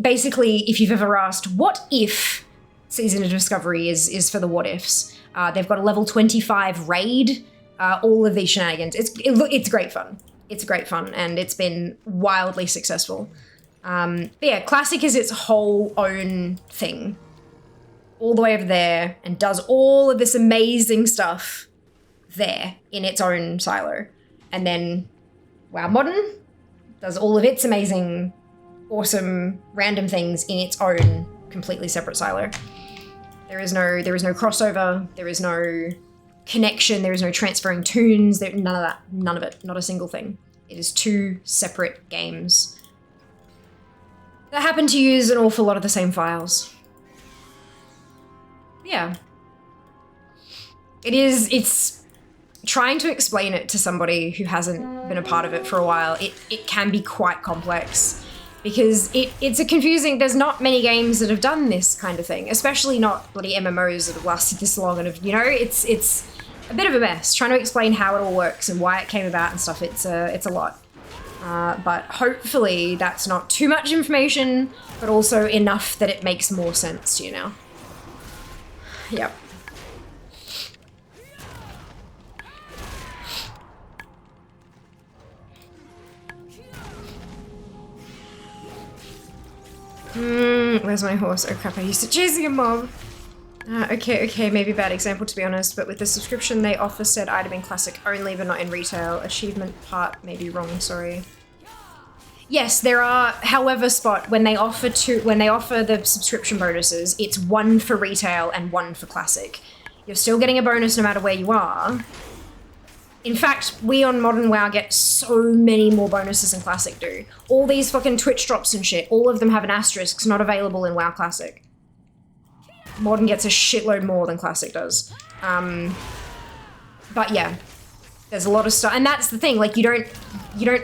basically, if you've ever asked, what if Season of Discovery is for the what ifs, they've got a level 25 raid, all of these shenanigans. It's great fun. It's great fun, and it's been wildly successful. But yeah, Classic is its whole own thing, all the way over there, and does all of this amazing stuff there in its own silo. And then WoW Modern does all of its amazing, awesome, random things in its own completely separate silo. There is no crossover, there is no connection, there is no transferring tunes, none of it, not a single thing. It is two separate games that happen to use an awful lot of the same files. Yeah. It's trying to explain it to somebody who hasn't been a part of it for a while, it can be quite complex, because it's a confusing, there's not many games that have done this kind of thing, especially not bloody MMOs that have lasted this long and have, you know, it's a bit of a mess, trying to explain how it all works and why it came about and stuff, it's a lot. But hopefully that's not too much information, but also enough that it makes more sense to you now. Yep. Where's my horse? Oh crap, I used to chasing a mob. Okay, maybe a bad example to be honest, but with the subscription they offer said item in Classic only but not in retail. Achievement part may be wrong, sorry. Yes, there are, however, Spot, when they offer the subscription bonuses, it's one for retail and one for Classic. You're still getting a bonus no matter where you are. In fact, we on Modern WoW get so many more bonuses than Classic do. All these fucking Twitch drops and shit, all of them have an asterisk, not available in WoW Classic. Modern gets a shitload more than Classic does. But yeah, there's a lot of stuff, and that's the thing, like you don't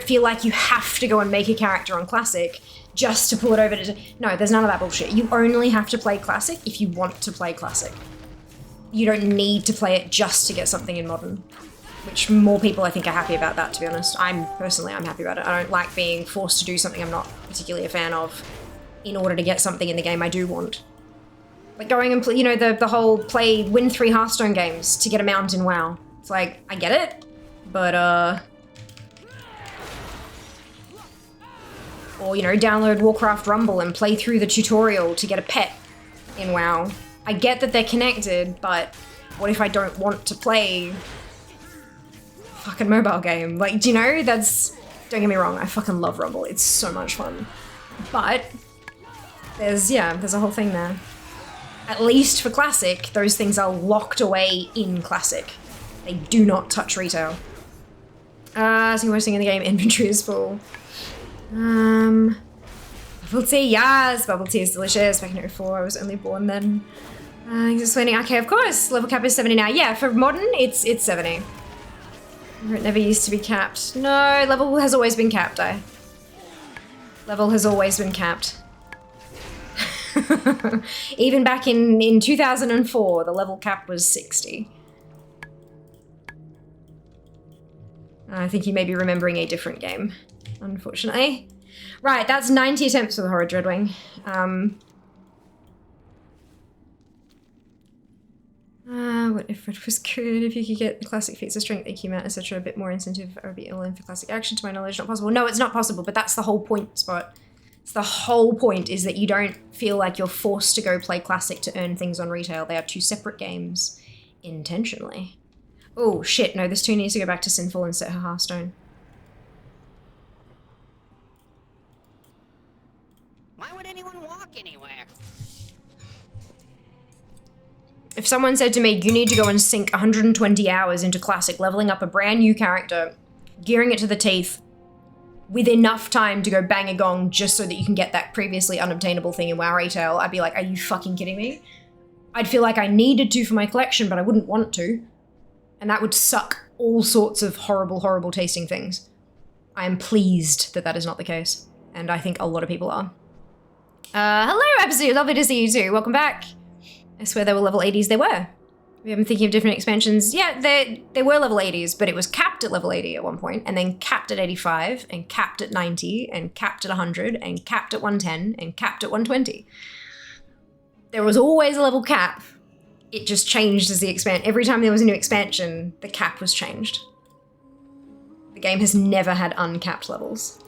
feel like you have to go and make a character on Classic just to pull it over to, no, there's none of that bullshit. You only have to play Classic if you want to play Classic. You don't need to play it just to get something in Modern, which more people I think are happy about that, to be honest. I'm happy about it. I don't like being forced to do something I'm not particularly a fan of in order to get something in the game I do want. Like going and play, you know, the whole win 3 Hearthstone games to get a mount in WoW. It's like, I get it, but or, you know, download Warcraft Rumble and play through the tutorial to get a pet in WoW. I get that they're connected, but what if I don't want to play a fucking mobile game? Like, do you know, don't get me wrong, I fucking love Rumble, it's so much fun. But there's a whole thing there. At least for Classic, those things are locked away in Classic. They do not touch retail. Single worst thing in the game, inventory is full. Bubble tea, yes! Bubble tea is delicious. Back in 04, I was only born then. Explaining, okay, of course, level cap is 70 now. Yeah, for Modern, it's 70. It never used to be capped. No, level has always been capped, Level has always been capped. Even back in 2004, the level cap was 60. I think you may be remembering a different game, unfortunately. Right, that's 90 attempts for the Horror Dreadwing. What if it was good if you could get the Classic feats of strength, EQ mount, etc. a bit more incentive or be all in for Classic action? To my knowledge, not possible. No, it's not possible, but that's the whole point, Spot. It's the whole point, is that you don't feel like you're forced to go play Classic to earn things on retail. They are two separate games, intentionally. Oh shit, no, this 2 needs to go back to Sinful and set her Hearthstone. Why would anyone walk anywhere? If someone said to me, you need to go and sink 120 hours into Classic, leveling up a brand new character gearing it to the teeth with enough time to go bang a gong just so that you can get that previously unobtainable thing in WoW Retail, I'd be like, are you fucking kidding me? I'd feel like I needed to for my collection, but I wouldn't want to. And that would suck all sorts of horrible, horrible tasting things. I am pleased that that is not the case. And I think a lot of people are. Hello, Absolute. Lovely to see you too. Welcome back. I swear they were level 80s. They were. I'm thinking of different expansions. Yeah, they were level 80s, but it was capped at level 80 at one point, and then capped at 85, and capped at 90, and capped at 100, and capped at 110, and capped at 120. There was always a level cap. It just changed as the expand. Every time there was a new expansion, the cap was changed. The game has never had uncapped levels.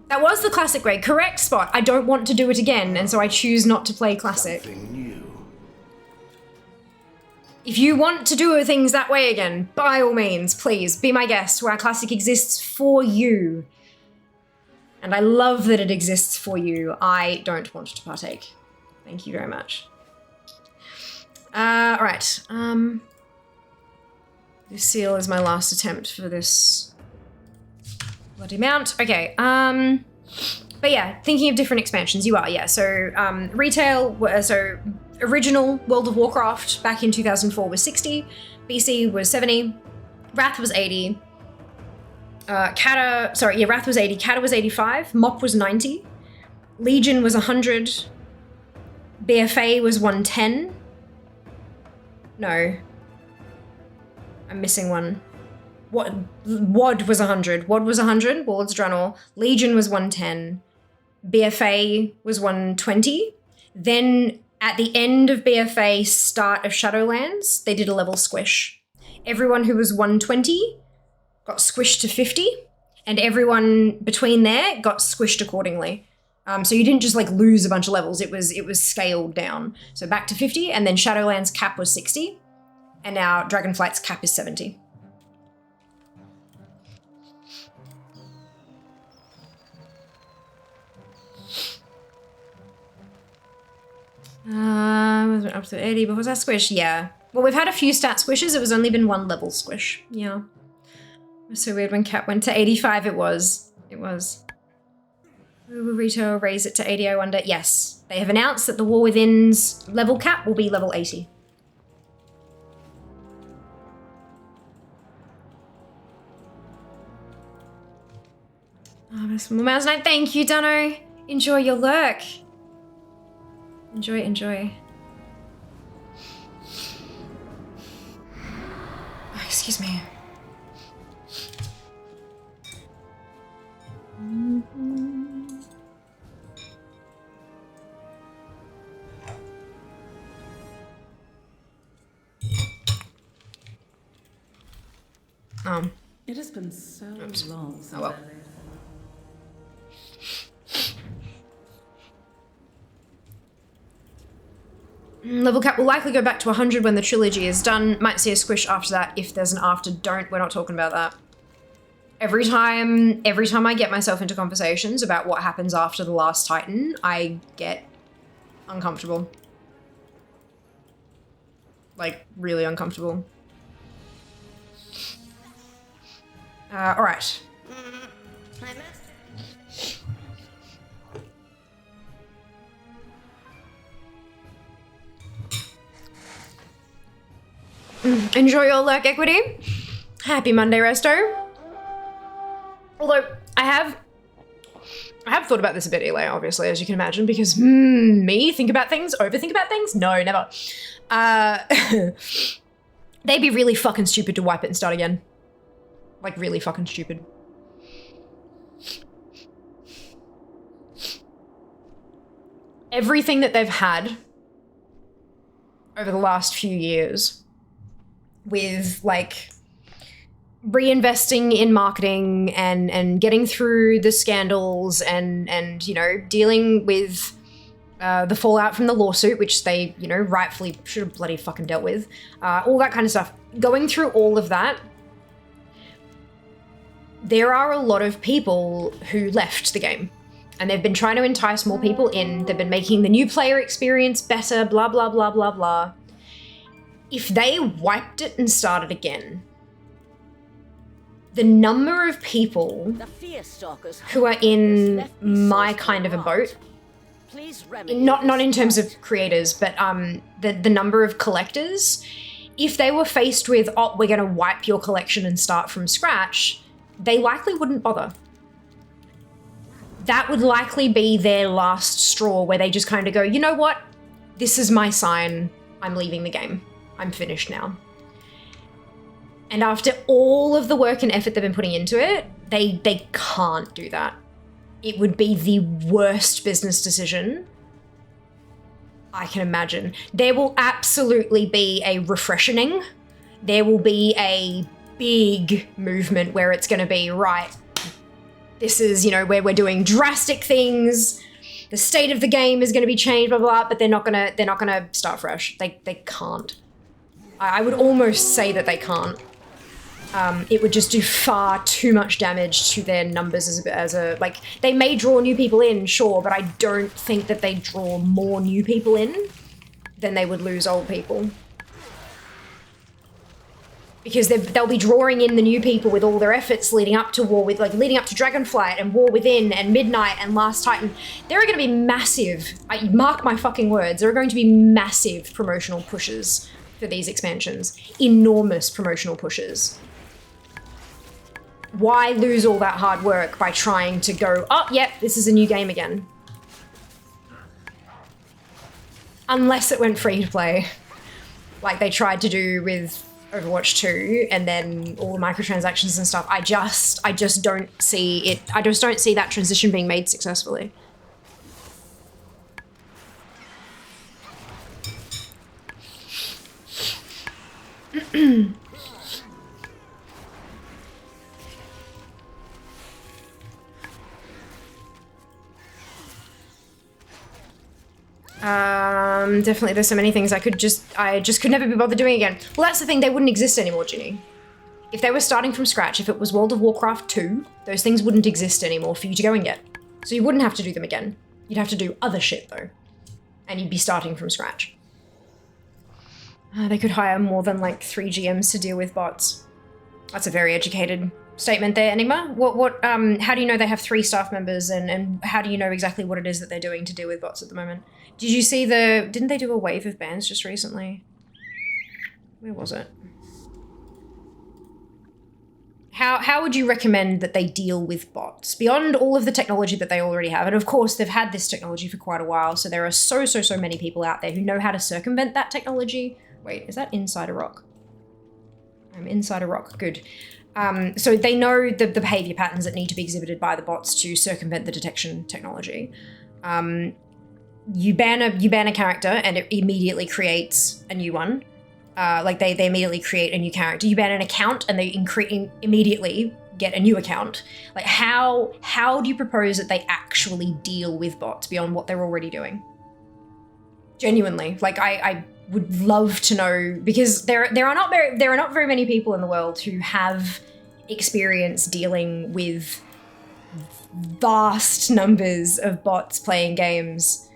That was the classic grade. Correct, Spot. I don't want to do it again, and so I choose not to play classic. Something new. If you want to do things that way again, by all means, please, be my guest, where classic exists for you. And I love that it exists for you. I don't want to partake. Thank you very much. Alright. Lucille is my last attempt for this bloody mount. Okay, but yeah, thinking of different expansions, you are, yeah. So, retail, so original World of Warcraft back in 2004 was 60, BC was 70, Wrath was 80, Wrath was 80, Kata was 85, Mop was 90, Legion was 100, BFA was 110, no, I'm missing one. WOD was 100. WOD was 100, Warlords of Draenor. Legion was 110. BFA was 120. Then at the end of BFA, start of Shadowlands, they did a level squish. Everyone who was 120 got squished to 50, and everyone between there got squished accordingly. So you didn't just like lose a bunch of levels, it was scaled down. So back to 50, and then Shadowlands cap was 60, and now Dragonflight's cap is 70. Was it up to 80? But was that squish? Yeah. Well, we've had a few stat squishes. It was only been one level squish. Yeah. It was so weird when cap went to 85. It was. Will Retail raise it to 80, I wonder? Yes. They have announced that the War Within's level cap will be level 80. Oh, there's more mouse night. Thank you, Dunno. Enjoy your lurk. Enjoy. Oh, excuse me. It has been so long since well. Level cap will likely go back to 100 when the trilogy is done. Might see a squish after that if there's an after. We're not talking about that. Every time I get myself into conversations about what happens after the last Titan, I get uncomfortable. Like, really uncomfortable. Alright. Enjoy your lurk, Equity. Happy Monday, Resto. Although, I have thought about this a bit, Eli, obviously, as you can imagine, because me think about things, overthink about things? No, never. They'd be really fucking stupid to wipe it and start again. Like, really fucking stupid. Everything that they've had over the last few years with, like, reinvesting in marketing and getting through the scandals and you know, dealing with the fallout from the lawsuit, which they, you know, rightfully should have bloody fucking dealt with, all that kind of stuff. Going through all of that, there are a lot of people who left the game, and they've been trying to entice more people in. They've been making the new player experience better, blah, blah, blah, blah, blah. if they wiped it and started again, the number of people who are in my kind of a boat, not in terms of creators, but the number of collectors, if they were faced with, oh, we're going to wipe your collection and start from scratch, they likely wouldn't bother. That would likely be their last straw, where they just kind of go, you know what? This is my sign. I'm leaving the game. I'm finished now. And after all of the work and effort they've been putting into it, they can't do that. It would be the worst business decision I can imagine. There will absolutely be a refreshing. There will be a big movement where it's going to be, right, this is, you know, where we're doing drastic things. The state of the game is going to be changed, blah, blah, blah, but they're not going to start fresh. They can't. I would almost say that they can't. It would just do far too much damage to their numbers as a like, they may draw new people in, sure, but I don't think that they draw more new people in than they would lose old people. Because they'll be drawing in the new people with all their efforts leading up to war, with like leading up to Dragonflight and War Within and Midnight and Last Titan. There are going to be massive, mark my fucking words, there are going to be massive promotional pushes for these expansions. Enormous promotional pushes. Why lose all that hard work by trying to go, oh, yep, this is a new game again? Unless it went free to play, like they tried to do with Overwatch 2 and then all the microtransactions and stuff. I just don't see it. I just don't see that transition being made successfully. Definitely there's so many things I just could never be bothered doing again. Well, that's the thing, they wouldn't exist anymore, Ginny. If they were starting from scratch, if it was World of Warcraft 2, those things wouldn't exist anymore for you to go and get. So you wouldn't have to do them again. You'd have to do other shit though. And you'd be starting from scratch. They could hire more than like 3 GMs to deal with bots. That's a very educated statement there, Enigma. How do you know they have 3 staff members and how do you know exactly what it is that they're doing to deal with bots at the moment? Did you see didn't they do a wave of bans just recently? Where was it? How would you recommend that they deal with bots? Beyond all of the technology that they already have, and of course they've had this technology for quite a while, so there are so many people out there who know how to circumvent that technology. Wait, is that inside a rock? I'm inside a rock, good. So they know the behavior patterns that need to be exhibited by the bots to circumvent the detection technology. You ban a character and it immediately creates a new one. Like they immediately create a new character. You ban an account and they immediately get a new account. Like how do you propose that they actually deal with bots beyond what they're already doing? Genuinely, like I would love to know, because there are not very many people in the world who have experience dealing with vast numbers of bots playing games.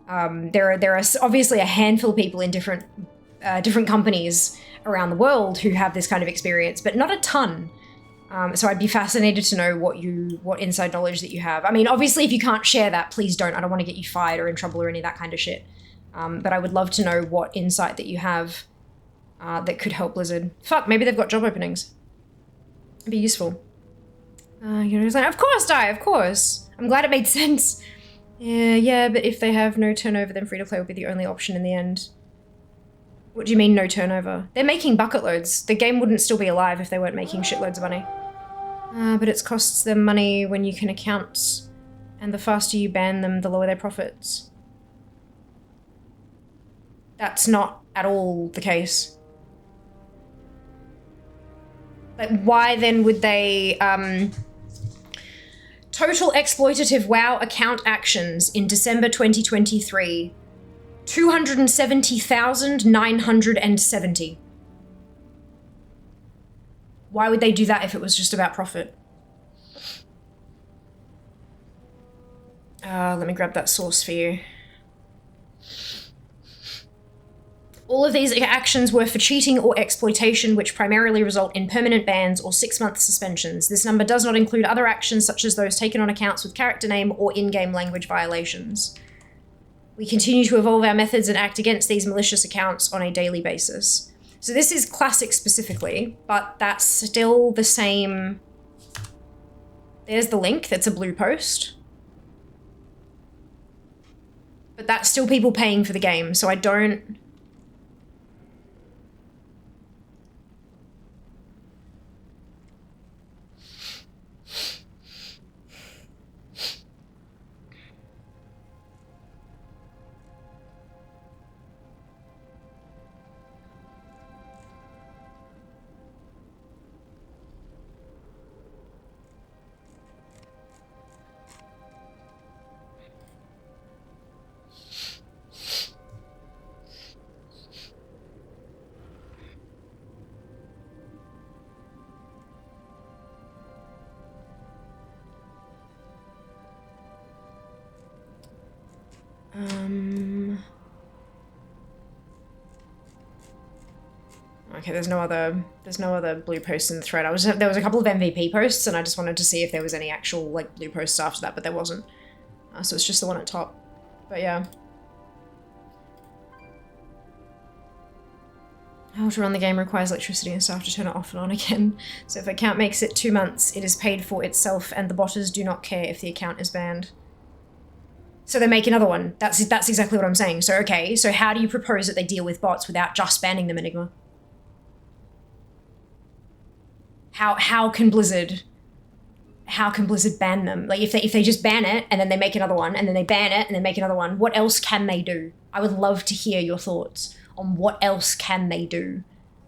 There are obviously a handful of people in different companies around the world who have this kind of experience, but not a ton. So I'd be fascinated to know what inside knowledge that you have. I mean, obviously, if you can't share that, please don't. I don't want to get you fired or in trouble or any of that kind of shit. But I would love to know what insight that you have that could help Blizzard. Fuck, maybe they've got job openings. It'd be useful. You know, like, of course, Di, of course. I'm glad it made sense. Yeah, but if they have no turnover, then free-to-play will be the only option in the end. What do you mean, no turnover? They're making bucket loads. The game wouldn't still be alive if they weren't making shitloads of money. But it costs them money when you can account, and the faster you ban them, the lower their profits. That's not at all the case. Like, why then would they, total exploitative WoW account actions in December 2023, 270,970. Why would they do that if it was just about profit? Let me grab that source for you. All of these actions were for cheating or exploitation, which primarily result in permanent bans or 6-month suspensions. This number does not include other actions such as those taken on accounts with character name or in-game language violations. We continue to evolve our methods and act against these malicious accounts on a daily basis. So this is classic specifically, but that's still the same. There's the link, that's a blue post. But that's still people paying for the game, so I don't... Okay, there's no other blue posts in the thread. There was a couple of MVP posts, and I just wanted to see if there was any actual like blue posts after that, but there wasn't. So it's just the one at top. But yeah. How to run the game requires electricity and staff to turn it off and on again. So if an account makes it 2 months, it is paid for itself, and the botters do not care if the account is banned. So they make another one. That's exactly what I'm saying. So okay, so how do you propose that they deal with bots without just banning them, Enigma? How can Blizzard ban them? Like if they just ban it and then they make another one and then they ban it and then make another one, what else can they do? I would love to hear your thoughts on what else can they do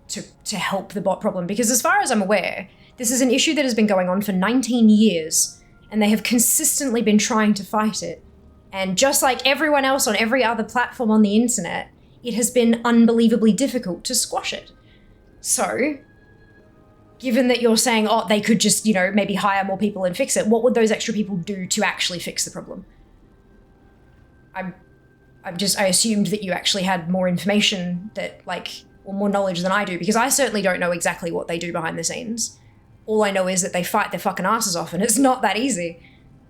to help the bot problem, because as far as I'm aware, this is an issue that has been going on for 19 years and they have consistently been trying to fight it. And just like everyone else on every other platform on the internet, it has been unbelievably difficult to squash it. So, given that you're saying, oh, they could just, you know, maybe hire more people and fix it, what would those extra people do to actually fix the problem? I assumed that you actually had more information that, like, or more knowledge than I do, because I certainly don't know exactly what they do behind the scenes. All I know is that they fight their fucking asses off, and it's not that easy.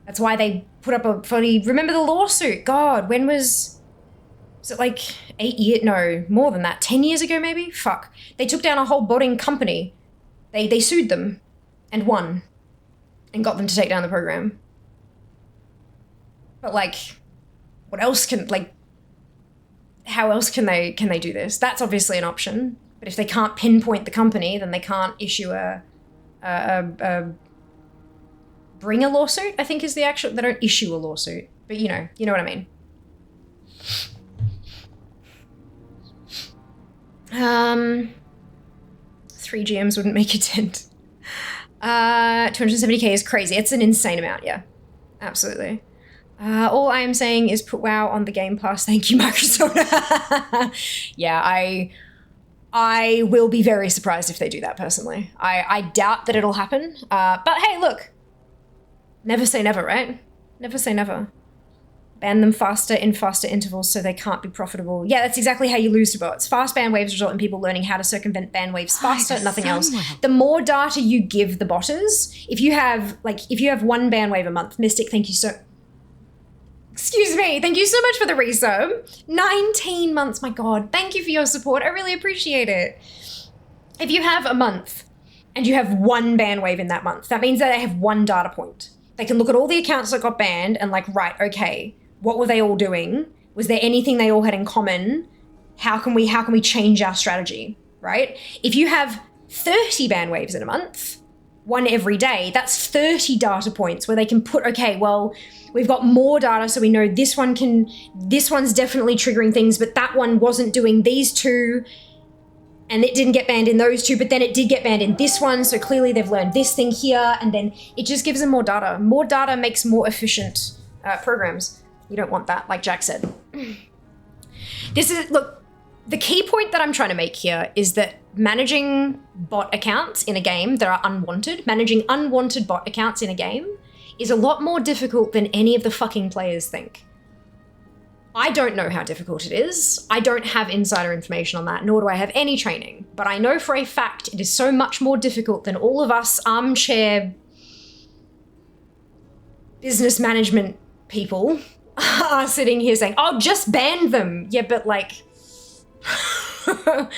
That's why they put up a funny... Remember the lawsuit? God, when was it like 8 years? No, more than that. 10 years ago, maybe? Fuck. They took down a whole botting company. They sued them and won and got them to take down the program. But like, what else can, like, how else can they do this? That's obviously an option. But if they can't pinpoint the company, then they can't issue bring a lawsuit, I think is the actual... They don't issue a lawsuit, but you know what I mean. 3 GMs wouldn't make a dent. 270k is crazy. It's an insane amount, yeah. Absolutely. All I am saying is put WoW on the Game Pass. Thank you, Microsoft. Yeah, I will be very surprised if they do that, personally. I doubt that it'll happen. But hey, look. Never say never, right? Never say never. Ban them faster in faster intervals so they can't be profitable. Yeah, that's exactly how you lose to bots. Fast ban waves result in people learning how to circumvent ban waves faster, nothing else. The more data you give the botters, if you have 1 ban wave a month, Mystic, thank you so... Excuse me, thank you so much for the resub. 19 months, my God. Thank you for your support, I really appreciate it. If you have a month and you have 1 ban wave in that month, that means that they have 1 data point. They can look at all the accounts that got banned and like, right, okay, what were they all doing? Was there anything they all had in common? How can we change our strategy, right? If you have 30 ban waves in a month, 1 every day, that's 30 data points where they can put, okay, well, we've got more data so we know this one's definitely triggering things, but that one wasn't doing these 2, and it didn't get banned in those 2, but then it did get banned in this one, so clearly they've learned this thing here, and then it just gives them more data. More data makes more efficient programs. You don't want that, like Jack said. Look, the key point that I'm trying to make here is that managing bot accounts in a game that are unwanted, managing unwanted bot accounts in a game is a lot more difficult than any of the fucking players think. I don't know how difficult it is. I don't have insider information on that, nor do I have any training. But I know for a fact it is so much more difficult than all of us armchair business management people are sitting here saying, oh, just ban them. Yeah, but like, I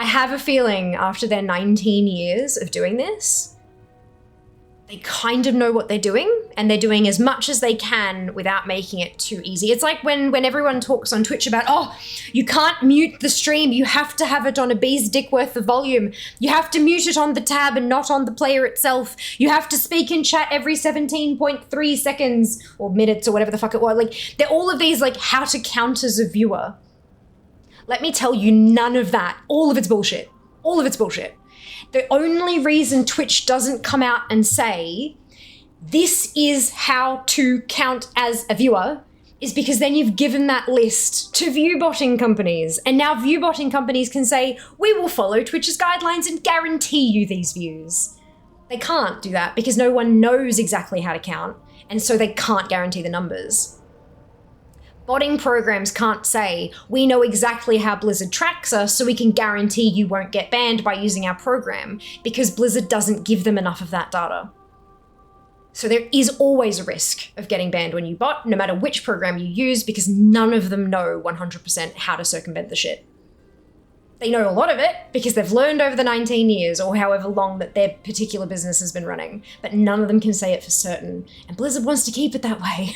have a feeling after their 19 years of doing this, they kind of know what they're doing, and they're doing as much as they can without making it too easy. It's like when everyone talks on Twitch about, oh, you can't mute the stream, you have to have it on a bee's dick worth of volume. You have to mute it on the tab and not on the player itself. You have to speak in chat every 17.3 seconds or minutes or whatever the fuck it was. Like, they're all of these like how to count as a viewer. Let me tell you, none of that. All of it's bullshit. All of it's bullshit. The only reason Twitch doesn't come out and say, this is how to count as a viewer, is because then you've given that list to viewbotting companies. And now viewbotting companies can say, we will follow Twitch's guidelines and guarantee you these views. They can't do that because no one knows exactly how to count, and so they can't guarantee the numbers. Botting programs can't say, we know exactly how Blizzard tracks us, so we can guarantee you won't get banned by using our program, because Blizzard doesn't give them enough of that data. So there is always a risk of getting banned when you bot, no matter which program you use, because none of them know 100% how to circumvent the shit. They know a lot of it because they've learned over the 19 years or however long that their particular business has been running, but none of them can say it for certain, and Blizzard wants to keep it that way.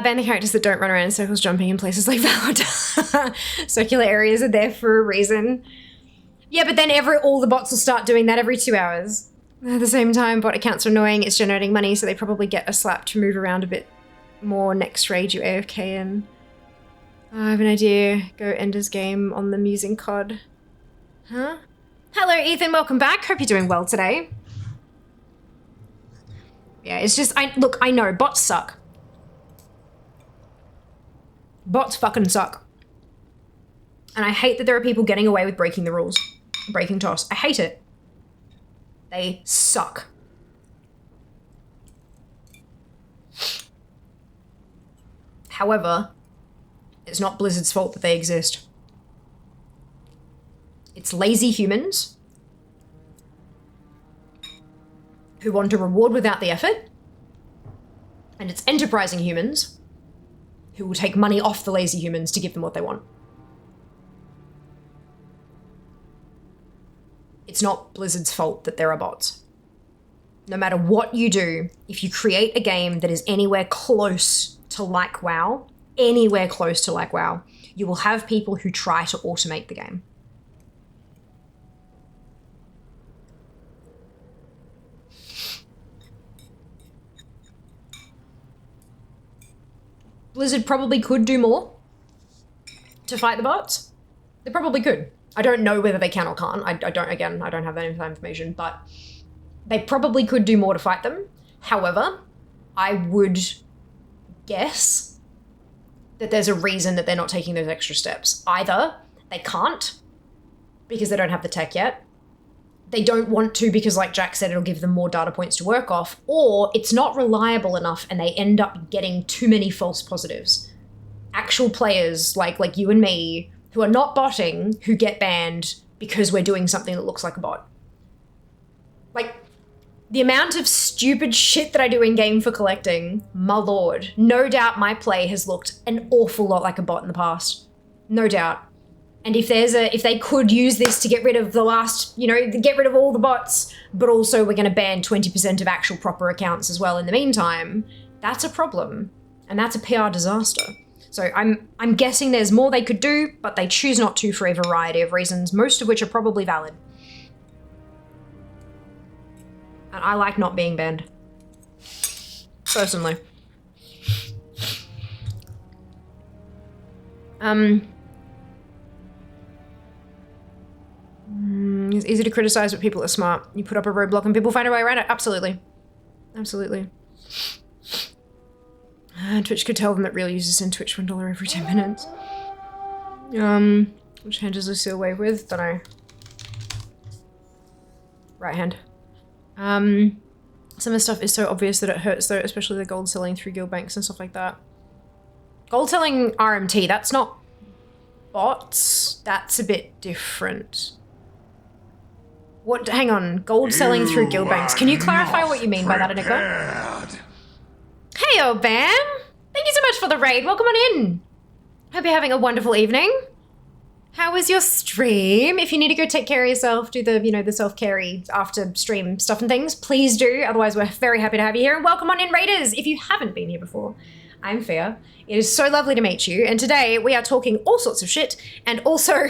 Ban the characters that don't run around in circles jumping in places like VOD. Circular areas are there for a reason. Yeah, but then all the bots will start doing that every 2 hours. At the same time, bot accounts are annoying, it's generating money, so they probably get a slap to move around a bit more next raid you AFK in. I have an idea. Go Ender's Game on the musing COD. Huh? Hello, Ethan, welcome back. Hope you're doing well today. Yeah, it's just, look, I know, bots suck. Bots fucking suck. And I hate that there are people getting away with breaking the rules. Breaking TOS. I hate it. They suck. However, it's not Blizzard's fault that they exist. It's lazy humans who want a reward without the effort, and it's enterprising humans who will take money off the lazy humans to give them what they want. It's not Blizzard's fault that there are bots. No matter what you do, if you create a game that is anywhere close to like WoW, you will have people who try to automate the game. Blizzard probably could do more to fight the bots. They probably could. I don't know whether they can or can't. I don't have that information, but they probably could do more to fight them. However, I would guess that there's a reason that they're not taking those extra steps. Either they can't because they don't have the tech yet. They don't want to because, like Jack said, it'll give them more data points to work off, or it's not reliable enough and they end up getting too many false positives. Actual players like you and me who are not botting who get banned because we're doing something that looks like a bot. Like, the amount of stupid shit that I do in game for collecting, my lord, no doubt my play has looked an awful lot like a bot in the past. No doubt. And if they could use this to get rid of the last, get rid of all the bots, but also we're going to ban 20% of actual proper accounts as well in the meantime, that's a problem. And that's a PR disaster. So I'm guessing there's more they could do, but they choose not to for a variety of reasons, most of which are probably valid. And I like not being banned. Personally. It's easy to criticize, but people are smart. You put up a roadblock and people find a way around it. Absolutely. Absolutely. Twitch could tell them that real users send Twitch $1 every 10 minutes. Which hand does Lucille wave with? Don't know. Right hand. Some of the stuff is so obvious that it hurts though, especially the gold selling through guild banks and stuff like that. Gold selling RMT, that's not bots. That's a bit different. What, hang on, gold selling through guild banks. Can you clarify what you mean by that, Enigma? Hey, oh Bam! Thank you so much for the raid. Welcome on in. Hope you're having a wonderful evening. How was your stream? If you need to go take care of yourself, do the, you know, the self-care after stream stuff and things, please do. Otherwise, we're very happy to have you here. And welcome on in, raiders, if you haven't been here before. I'm Fia. It is so lovely to meet you. And today we are talking all sorts of shit and also,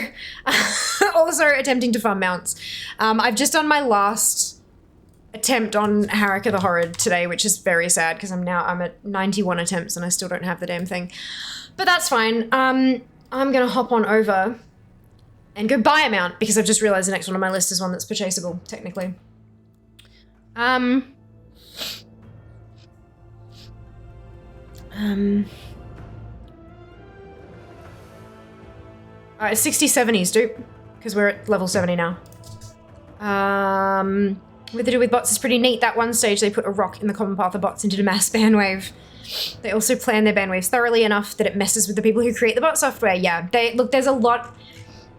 also attempting to farm mounts. I've just done my last attempt on Haraka the Horrid today, which is very sad because I'm at 91 attempts and I still don't have the damn thing. But that's fine. I'm gonna hop on over and go buy a mount because I've just realized the next one on my list is one that's purchasable, technically. Alright, 60 70s, dude, because we're at level 70 now. What they do with bots is pretty neat. That one stage they put a rock in the common path of bots and did a mass ban wave. They also plan their ban waves thoroughly enough that it messes with the people who create the bot software. Yeah, look, there's a lot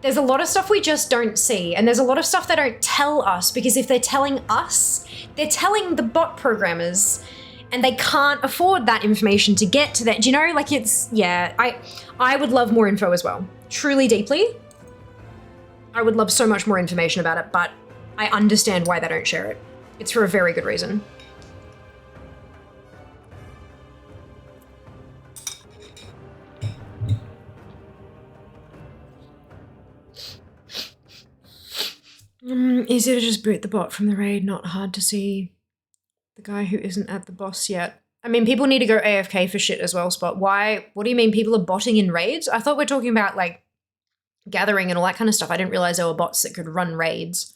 of stuff we just don't see, and there's a lot of stuff they don't tell us, because if they're telling us, they're telling the bot programmers, and they can't afford that information to get to that. Do you know, like it's, yeah, I would love more info as well. Truly, deeply. I would love so much more information about it, but I understand why they don't share it. It's for a very good reason. Easy to just boot the bot from the raid, not hard to see the guy who isn't at the boss yet. I mean, people need to go AFK for shit as well, Spot. Why? What do you mean people are botting in raids? I thought we're talking about, like, gathering and all that kind of stuff. I didn't realize there were bots that could run raids.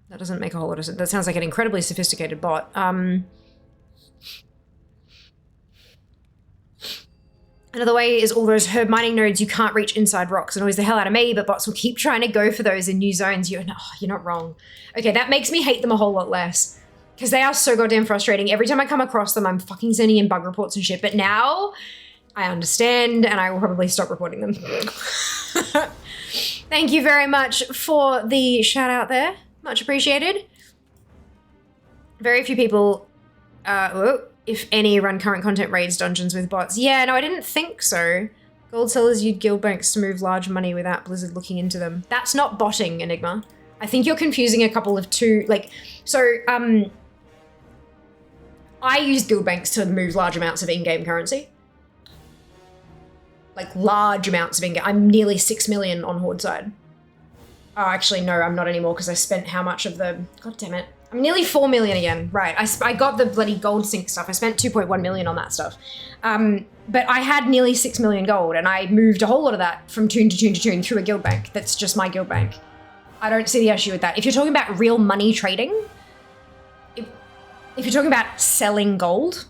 That doesn't make a whole lot of sense. That sounds like an incredibly sophisticated bot. Another way is all those herb mining nodes you can't reach inside rocks. Annoys the hell out of me, but bots will keep trying to go for those in new zones. You're not wrong. Okay, that makes me hate them a whole lot less. Because they are so goddamn frustrating. Every time I come across them, I'm fucking sending in bug reports and shit. But now, I understand, and I will probably stop reporting them. Thank you very much for the shout out there. Much appreciated. Very few people, if any, run current content raids dungeons with bots. Yeah, no, I didn't think so. Gold sellers use guild banks to move large money without Blizzard looking into them. That's not botting, Enigma. I think you're confusing a couple of two, like, so, I use guild banks to move large amounts of in-game currency. Like, large amounts of in-game. I'm nearly 6 million on Horde side. Oh, actually, no, I'm not anymore because I spent how much of the... God damn it. I'm nearly 4 million again. Right, I got the bloody gold sync stuff. I spent 2.1 million on that stuff. But I had nearly 6 million gold, and I moved a whole lot of that from tune to tune to tune through a guild bank. That's just my guild bank. I don't see the issue with that. If you're talking about real money trading... If you're talking about selling gold,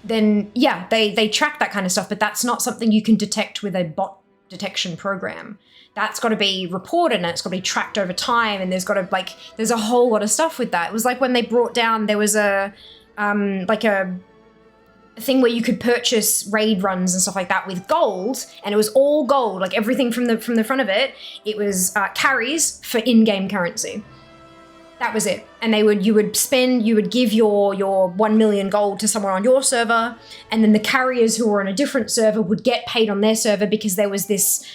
then yeah, they track that kind of stuff, but that's not something you can detect with a bot detection program. That's got to be reported and it's got to be tracked over time, and there's got to, like, there's a whole lot of stuff with that. It was like when they brought down, there was a thing where you could purchase raid runs and stuff like that with gold, and it was all gold, like everything from the front of it. It was carries for in-game currency. That was it. And you would give your 1 million gold to someone on your server, and then the carriers who were on a different server would get paid on their server because there was this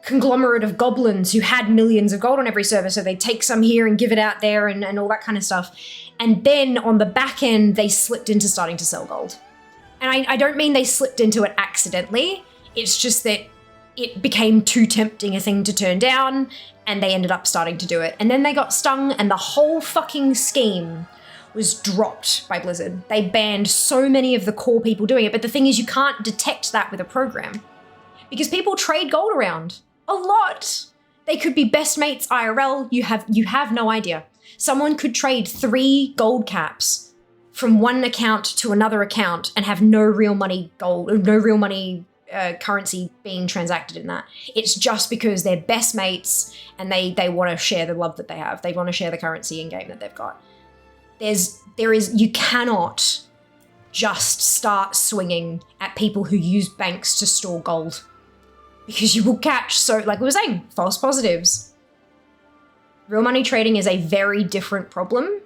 conglomerate of goblins who had millions of gold on every server, so they'd take some here and give it out there and all that kind of stuff. And then on the back end, they slipped into starting to sell gold. And I don't mean they slipped into it accidentally, it's just that it became too tempting a thing to turn down, and they ended up starting to do it. And then they got stung, and the whole fucking scheme was dropped by Blizzard. They banned so many of the core people doing it, but the thing is, you can't detect that with a program. Because people trade gold around. A lot. They could be best mates IRL, you have no idea. Someone could trade 3 gold caps from one account to another account and have no real money currency being transacted in that. It's just because they're best mates and they want to share the love that they have. They want to share the currency in game that they've got. you cannot just start swinging at people who use banks to store gold, because you will catch, so like we were saying, false positives. Real money trading is a very different problem,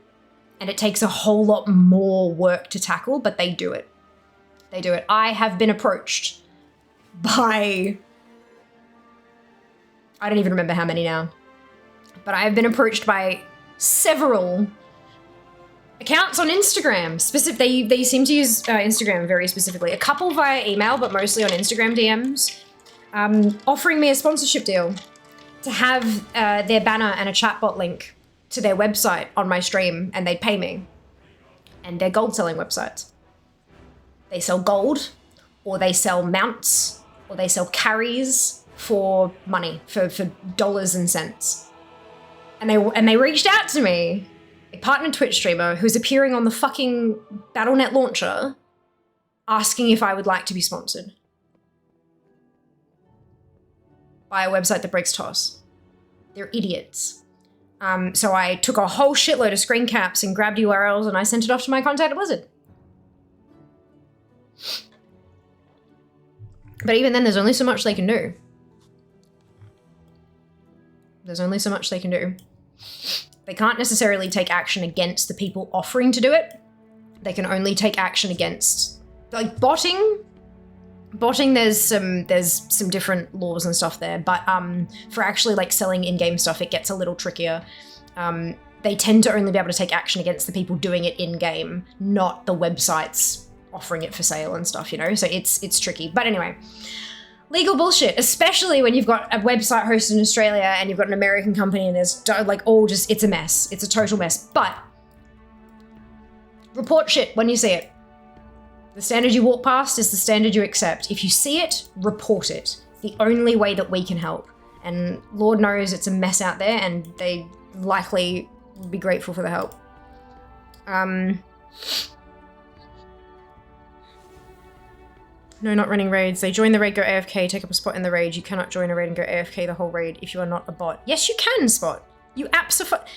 and it takes a whole lot more work to tackle, but they do it. They do it. I have been approached by, I don't even remember how many now, but I have been approached by several accounts on Instagram. They seem to use Instagram very specifically. A couple via email, but mostly on Instagram DMs, offering me a sponsorship deal to have their banner and a chatbot link to their website on my stream, and they'd pay me. And they're gold selling websites. They sell gold, or they sell mounts, or they sell carries for money, for dollars and cents. And they reached out to me, a partner Twitch streamer who's appearing on the fucking BattleNet launcher, asking if I would like to be sponsored by a website that breaks toss. They're idiots. So I took a whole shitload of screen caps and grabbed URLs and I sent it off to my contact at Blizzard. But even then, there's only so much they can do. There's only so much they can do. They can't necessarily take action against the people offering to do it. They can only take action against, like, botting. Botting, there's some different laws and stuff there, but for actually like selling in-game stuff, it gets a little trickier. They tend to only be able to take action against the people doing it in-game, not the websites offering it for sale and stuff, you know? So it's tricky. But anyway, legal bullshit, especially when you've got a website hosted in Australia and you've got an American company and there's like it's a mess. It's a total mess. But report shit when you see it. The standard you walk past is the standard you accept. If you see it, report it. The only way that we can help. And Lord knows it's a mess out there and they likely will be grateful for the help. No, not running raids. They join the raid, go AFK, take up a spot in the raid. You cannot join a raid and go AFK the whole raid if you are not a bot. Yes, you can, Spot. You absolutely...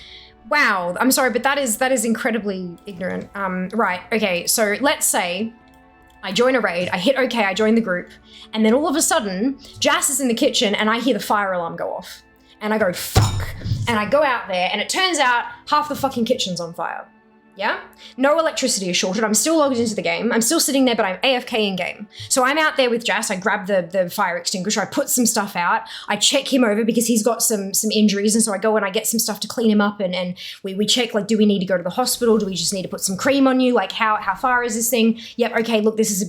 Wow, I'm sorry, but that is incredibly ignorant. Right, okay, so let's say I join a raid, I hit okay, I join the group, and then all of a sudden, Jas is in the kitchen and I hear the fire alarm go off. And I go, fuck. And I go out there and it turns out half the fucking kitchen's on fire. Yeah? No electricity is shorted. I'm still logged into the game. I'm still sitting there, but I'm AFK in game. So I'm out there with Jas. I grab the fire extinguisher. I put some stuff out. I check him over because he's got some injuries. And so I go and I get some stuff to clean him up. And we check, like, do we need to go to the hospital? Do we just need to put some cream on you? Like, how far is this thing? Yep. Okay. Look, this is a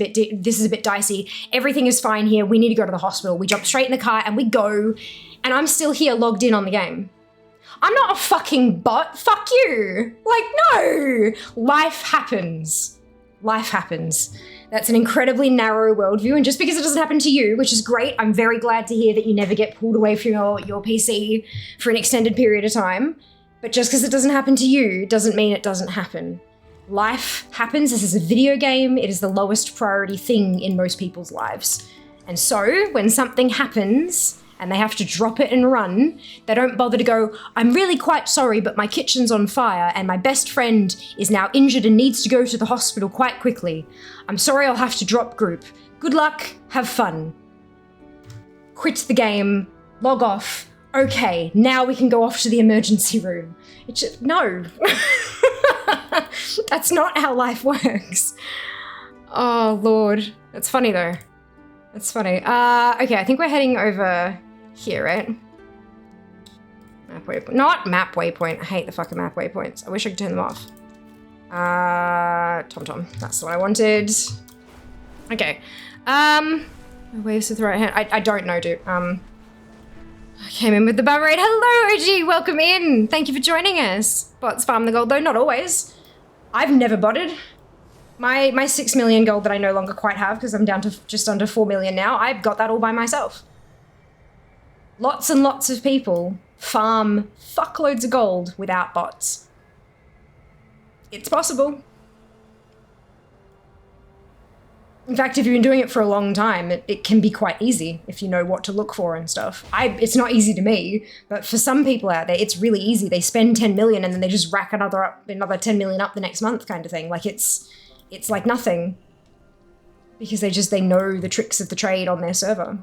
bit dicey. Everything is fine here. We need to go to the hospital. We jump straight in the car and we go. And I'm still here logged in on the game. I'm not a fucking bot. Fuck you. Like, no. Life happens. Life happens. That's an incredibly narrow worldview. And just because it doesn't happen to you, which is great, I'm very glad to hear that you never get pulled away from your PC for an extended period of time. But just because it doesn't happen to you doesn't mean it doesn't happen. Life happens. This is a video game. It is the lowest priority thing in most people's lives. And so when something happens and they have to drop it and run, they don't bother to go, I'm really quite sorry, but my kitchen's on fire and my best friend is now injured and needs to go to the hospital quite quickly. I'm sorry, I'll have to drop group. Good luck, have fun. Quit the game, log off. Okay, now we can go off to the emergency room. It's just, no. That's not how life works. Oh, Lord. That's funny though. That's funny. Okay, I think we're heading over here, right? Map waypoint. Not map waypoint. I hate the fucking map waypoints. I wish I could turn them off. Tom. That's what I wanted. Okay. Waves to the right hand. I don't know, dude. I came in with the bum raid. Hello, OG. Welcome in. Thank you for joining us. Bots farm the gold, though. Not always. I've never botted. My 6 million gold that I no longer quite have because I'm down to just under 4 million now, I've got that all by myself. Lots and lots of people farm fuckloads of gold without bots. It's possible. In fact, if you've been doing it for a long time, it can be quite easy if you know what to look for and stuff. It's not easy to me, but for some people out there, it's really easy. They spend 10 million and then they just rack another 10 million up the next month kind of thing. Like it's like nothing because they know the tricks of the trade on their server.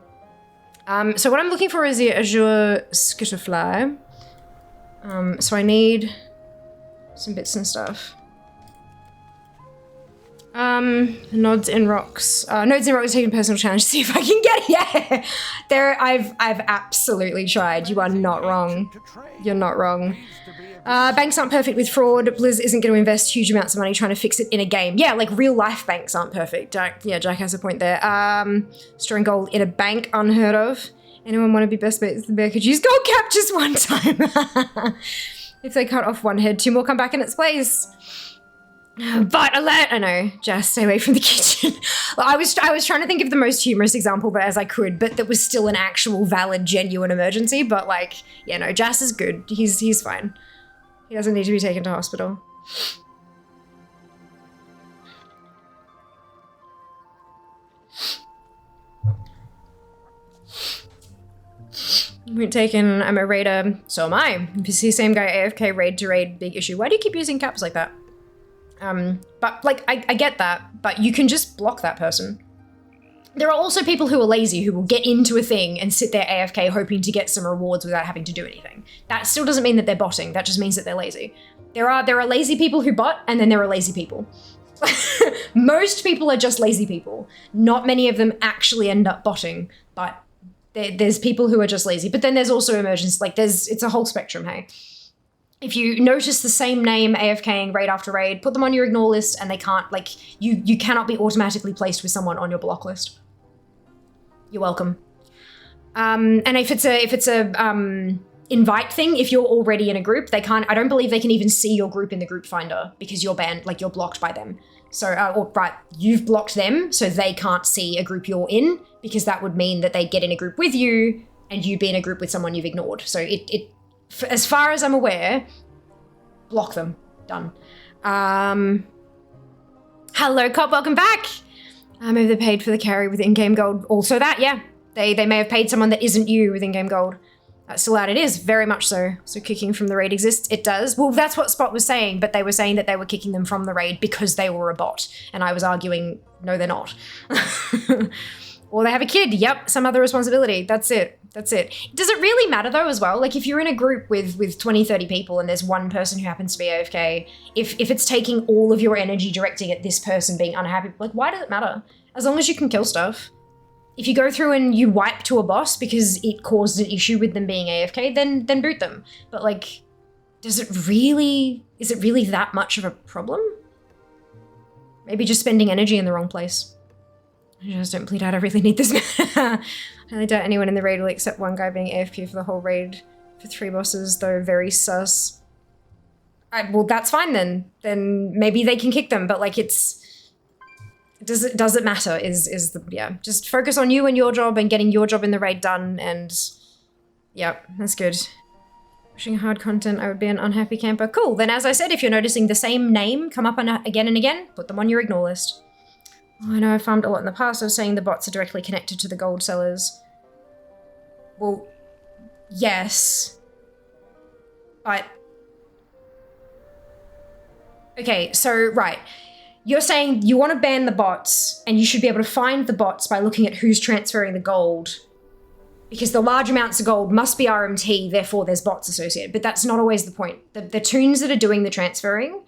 So what I'm looking for is the Azure Skitterfly. So I need some bits and stuff. Nods in rocks. Nodes in rocks taking personal challenge to see if I can get it. Yeah, I've absolutely tried. You are not wrong. You're not wrong. Banks aren't perfect with fraud. Blizz isn't going to invest huge amounts of money trying to fix it in a game. Yeah, like real life banks aren't perfect. Jack has a point there. Storing gold in a bank, unheard of. Anyone want to be best mates? The bear could use gold captures one time. If they cut off one head, 2 more come back in its place. But alert! I know, just stay away from the kitchen. Well, I was trying to think of the most humorous example as I could, but that was still an actual valid, genuine emergency. But like, yeah, no, Jas is good. He's fine. He doesn't need to be taken to hospital. We're taken. I'm a raider. So am I. If you see same guy AFK raid to raid, big issue. Why do you keep using caps like that? But like, I get that, but you can just block that person. There are also people who are lazy who will get into a thing and sit there AFK hoping to get some rewards without having to do anything. That still doesn't mean that they're botting. That just means that they're lazy. There are lazy people who bot, and then there are lazy people. Most people are just lazy people. Not many of them actually end up botting, but there's people who are just lazy. But then there's also emergence, like it's a whole spectrum, hey. If you notice the same name AFKing raid after raid, put them on your ignore list and they can't, like, you cannot be automatically placed with someone on your block list. You're welcome. And if it's a invite thing, if you're already in a group, I don't believe they can even see your group in the group finder because you're banned, like you're blocked by them. So, you've blocked them so they can't see a group you're in because that would mean that they get in a group with you and you'd be in a group with someone you've ignored. So as far as I'm aware, block them. Done. Hello, Cop. Welcome back. Maybe they paid for the carry with in-game gold. Also that, yeah. They may have paid someone that isn't you with in-game gold. That's still out. It is, very much so. So kicking from the raid exists. It does. Well, that's what Spot was saying, but they were saying that they were kicking them from the raid because they were a bot. And I was arguing, no, they're not. Or they have a kid. Yep, some other responsibility. That's it. That's it. Does it really matter though as well? Like if you're in a group with 20, 30 people and there's one person who happens to be AFK, if it's taking all of your energy directing at this person being unhappy, like why does it matter? As long as you can kill stuff. If you go through and you wipe to a boss because it caused an issue with them being AFK, then boot them. But like, is it really that much of a problem? Maybe just spending energy in the wrong place. I just don't bleed out. I really need this. I highly doubt anyone in the raid will accept one guy being AFK for the whole raid for 3 bosses, though very sus. Well, that's fine then. Then maybe they can kick them, but like does it matter is the, yeah. Just focus on you and your job and getting your job in the raid done and yeah, that's good. Pushing hard content, I would be an unhappy camper. Cool, then as I said, if you're noticing the same name come up again and again, put them on your ignore list. Oh, I know I farmed a lot in the past. I was saying the bots are directly connected to the gold sellers. Well, yes. But... okay, so, right. You're saying you want to ban the bots, and you should be able to find the bots by looking at who's transferring the gold. Because the large amounts of gold must be RMT, therefore there's bots associated. But that's not always the point. The toons that are doing the transferring,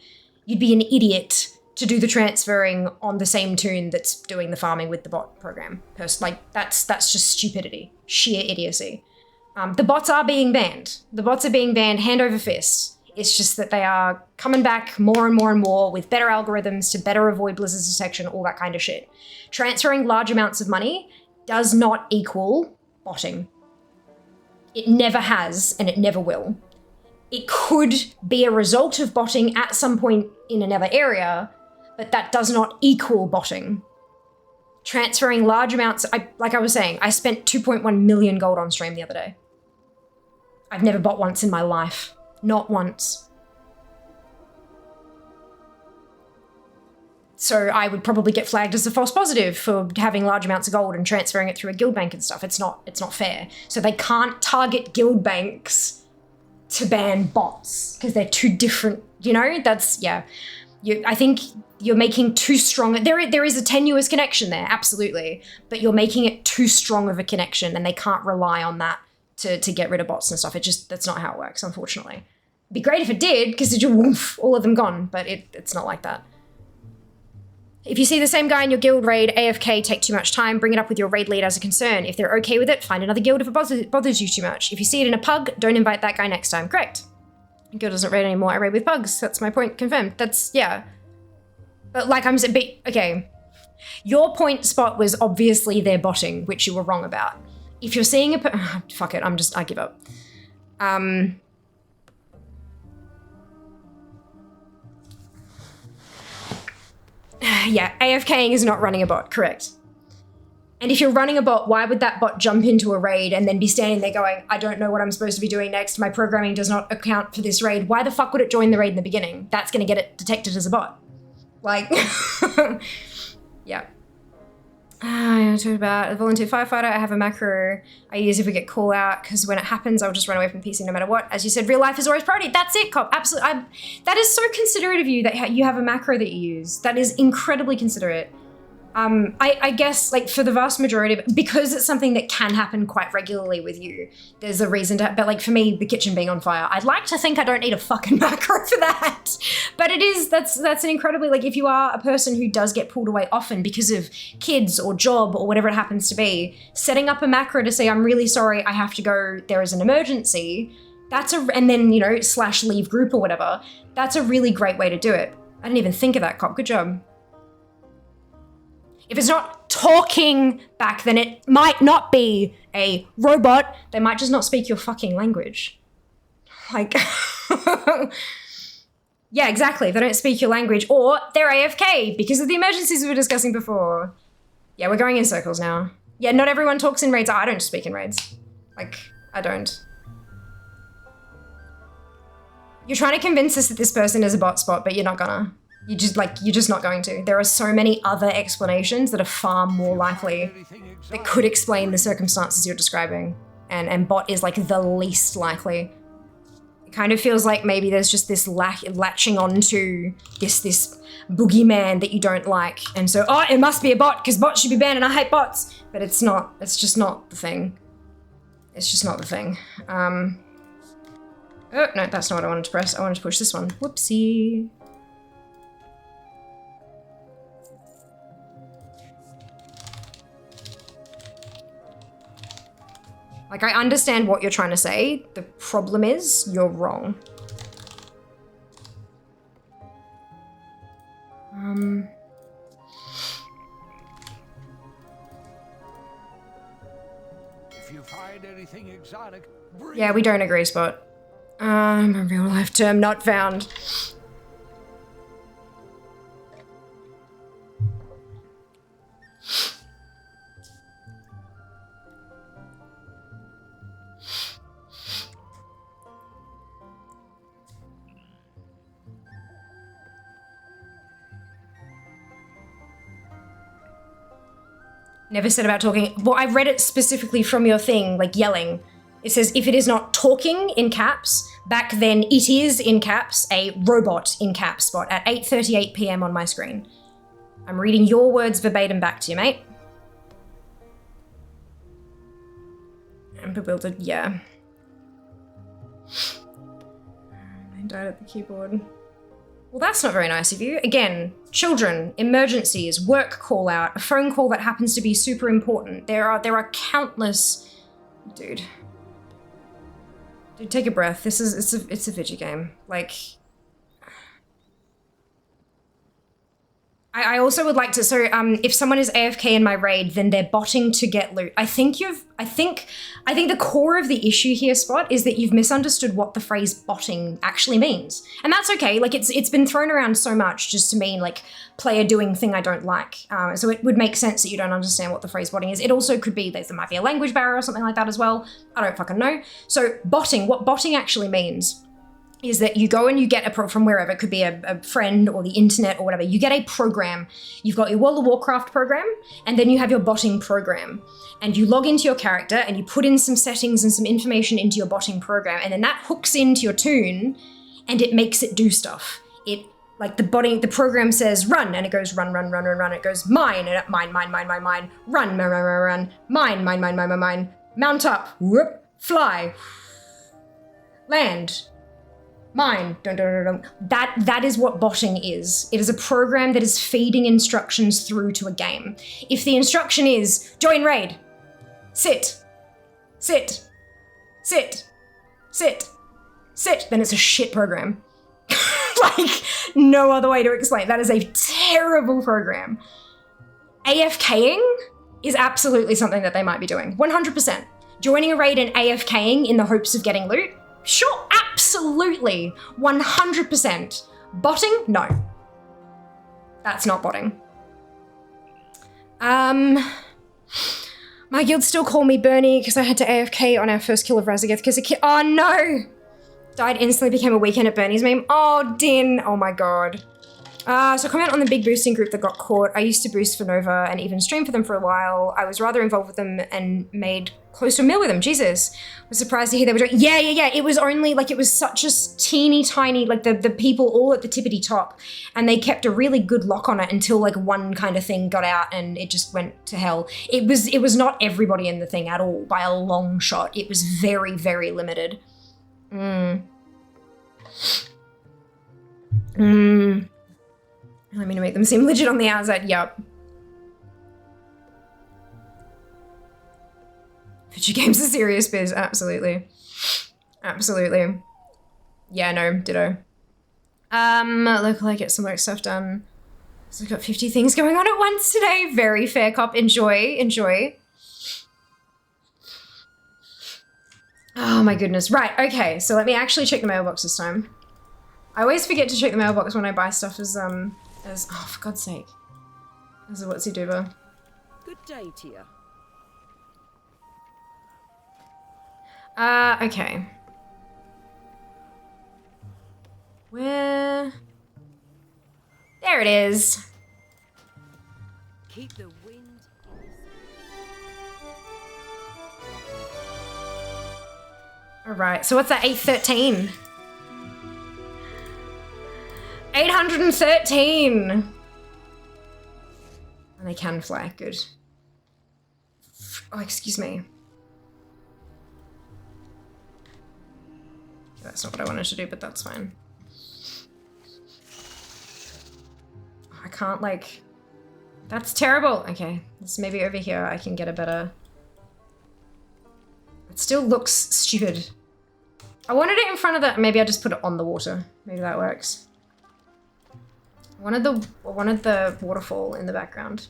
you'd be an idiot to do the transferring on the same toon that's doing the farming with the bot program. Like, that's just stupidity. Sheer idiocy. The bots are being banned. The bots are being banned hand over fist. It's just that they are coming back more and more and more with better algorithms to better avoid Blizzard's detection, all that kind of shit. Transferring large amounts of money does not equal botting. It never has, and it never will. It could be a result of botting at some point in another area, but that does not equal botting. Transferring large amounts, like I was saying, I spent 2.1 million gold on stream the other day. I've never bought once in my life. Not once. So I would probably get flagged as a false positive for having large amounts of gold and transferring it through a guild bank and stuff. It's not fair. So they can't target guild banks to ban bots because they're too different, you know? That's, yeah. I think you're making too strong, there is a tenuous connection there, absolutely, but you're making it too strong of a connection and they can't rely on that to get rid of bots and stuff. That's not how it works, unfortunately. It'd be great if it did, because it's woof, all of them gone, but it's not like that. If you see the same guy in your guild raid, AFK, take too much time, bring it up with your raid lead as a concern. If they're okay with it, find another guild if it bothers you too much. If you see it in a pug, don't invite that guy next time. Correct. Guild doesn't raid anymore, I raid with pugs. That's my point, confirmed. That's, yeah. But like I'm saying, okay. Your point, Spot, was obviously they're botting, which you were wrong about. If you're seeing fuck it, I give up. Yeah, AFKing is not running a bot, correct. And if you're running a bot, why would that bot jump into a raid and then be standing there going, I don't know what I'm supposed to be doing next, my programming does not account for this raid. Why the fuck would it join the raid in the beginning? That's gonna get it detected as a bot. Like, yeah. I talked about a volunteer firefighter. I have a macro I use if we get call out, because when it happens, I'll just run away from PC no matter what. As you said, real life is always priority. That's it, Cop. Absolutely. That is so considerate of you that you have a macro that you use. That is incredibly considerate. I guess, like, for the vast majority of it, because it's something that can happen quite regularly with you, there's a reason to, but like for me, the kitchen being on fire, I'd like to think I don't need a fucking macro for that. But it is, that's an incredibly, like, if you are a person who does get pulled away often because of kids or job or whatever it happens to be, setting up a macro to say, I'm really sorry, I have to go, there is an emergency, and then, you know, / leave group or whatever, that's a really great way to do it. I didn't even think of that, Cop, good job. If it's not talking back, then it might not be a robot. They might just not speak your fucking language. Like, yeah, exactly. If they don't speak your language, or they're AFK because of the emergencies we were discussing before. Yeah, we're going in circles now. Yeah, not everyone talks in raids. I don't speak in raids. Like, I don't. You're trying to convince us that this person is a bot, Spot, but you're not gonna. You're just not going to. There are so many other explanations that are far more likely that could explain the circumstances you're describing. And bot is like the least likely. It kind of feels like maybe there's just this latching onto this boogeyman that you don't like. And so, oh, it must be a bot because bots should be banned and I hate bots. But it's not. It's just not the thing. It's just not the thing. Oh, no, that's not what I wanted to press. I wanted to push this one. Whoopsie. Like, I understand what you're trying to say. The problem is, you're wrong. If you find anything exotic, yeah, we don't agree, Spot. A real life term not found. Never said about talking. Well, I read it specifically from your thing, like yelling. It says, if it is not talking in caps, back then it is in caps, a robot in caps, Spot, at 8:38 PM on my screen. I'm reading your words verbatim back to you, mate. And bewildered, yeah. I died at the keyboard. Well, that's not very nice of you. Again, children, emergencies, work call out, a phone call that happens to be super important. There are countless. Dude, take a breath. It's a video game. Like, I also would like to, so if someone is AFK in my raid, then they're botting to get loot. I think the core of the issue here, Spot, is that you've misunderstood what the phrase botting actually means. And that's okay, like it's been thrown around so much just to mean like player doing thing I don't like. So it would make sense that you don't understand what the phrase botting is. It also could be, there might be a language barrier or something like that as well. I don't fucking know. So botting, what botting actually means is that you go and you get from wherever, it could be a friend or the internet or whatever, you get a program. You've got your World of Warcraft program, and then you have your botting program. And you log into your character and you put in some settings and some information into your botting program, and then that hooks into your toon and it makes it do stuff. It, like the program says run, and it goes run, run, run, run, run. It goes mine, and it mine, run, mine, mount up, whoop, fly, land, mine, dun, dun, dun, dun. That is what botting is. It is a program that is feeding instructions through to a game. If the instruction is join raid, sit, sit, sit, sit, sit, then it's a shit program. Like, no other way to explain. That is a terrible program. AFKing is absolutely something that they might be doing. 100%. Joining a raid and AFKing in the hopes of getting loot? Sure, absolutely. 100%. Botting? No. That's not botting. My guild still call me Bernie because I had to AFK on our first kill of Razageth because a kid— oh no! Died instantly, became a weekend at Bernie's meme. Oh, Din. Oh my god. So comment on the big boosting group that got caught. I used to boost for Nova and even stream for them for a while. I was rather involved with them and made close to a meal with them. Jesus. Was surprised to hear they were doing— yeah. It was only, like, it was such a teeny tiny, like, the people all at the tippity top, and they kept a really good lock on it until, like, one kind of thing got out and it just went to hell. It was not everybody in the thing at all, by a long shot. It was very, very limited. Let me make them seem legit on the outside. Yup. Video games are serious biz. Absolutely. Absolutely. Yeah, no, ditto. Locally get some work stuff done. So I've got 50 things going on at once today. Very fair cop. Enjoy. Oh my goodness. Right, okay. So let me actually check the mailbox this time. I always forget to check the mailbox when I buy stuff as oh, for God's sake. As a what's-he doober. Good day to you. Okay. Where? There it is. Keep the wind. All right, so what's that? 813. 813. And they can fly. Good. Oh, excuse me. That's not what I wanted to do, but that's fine. I can't, like... That's terrible. Okay, let's maybe over here I can get a better... It still looks stupid. I wanted it in front of the... Maybe I just put it on the water. Maybe that works. I wanted the waterfall in the background.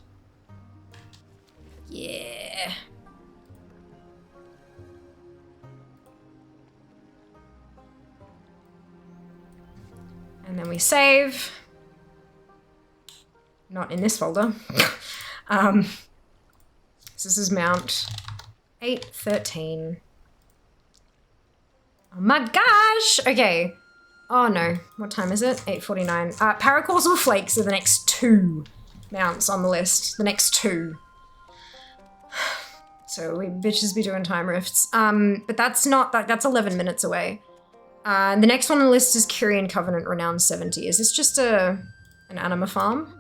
Yeah. And then we save. Not in this folder. So this is mount 813. Oh my gosh! Okay. Oh no, what time is it? 8:49. Paracausal flakes are the next 2 mounts on the list. The next 2. So we bitches be doing time rifts. But that's not, that's 11 minutes away. The next one on the list is Kyrian Covenant Renown 70. Is this just an anima farm?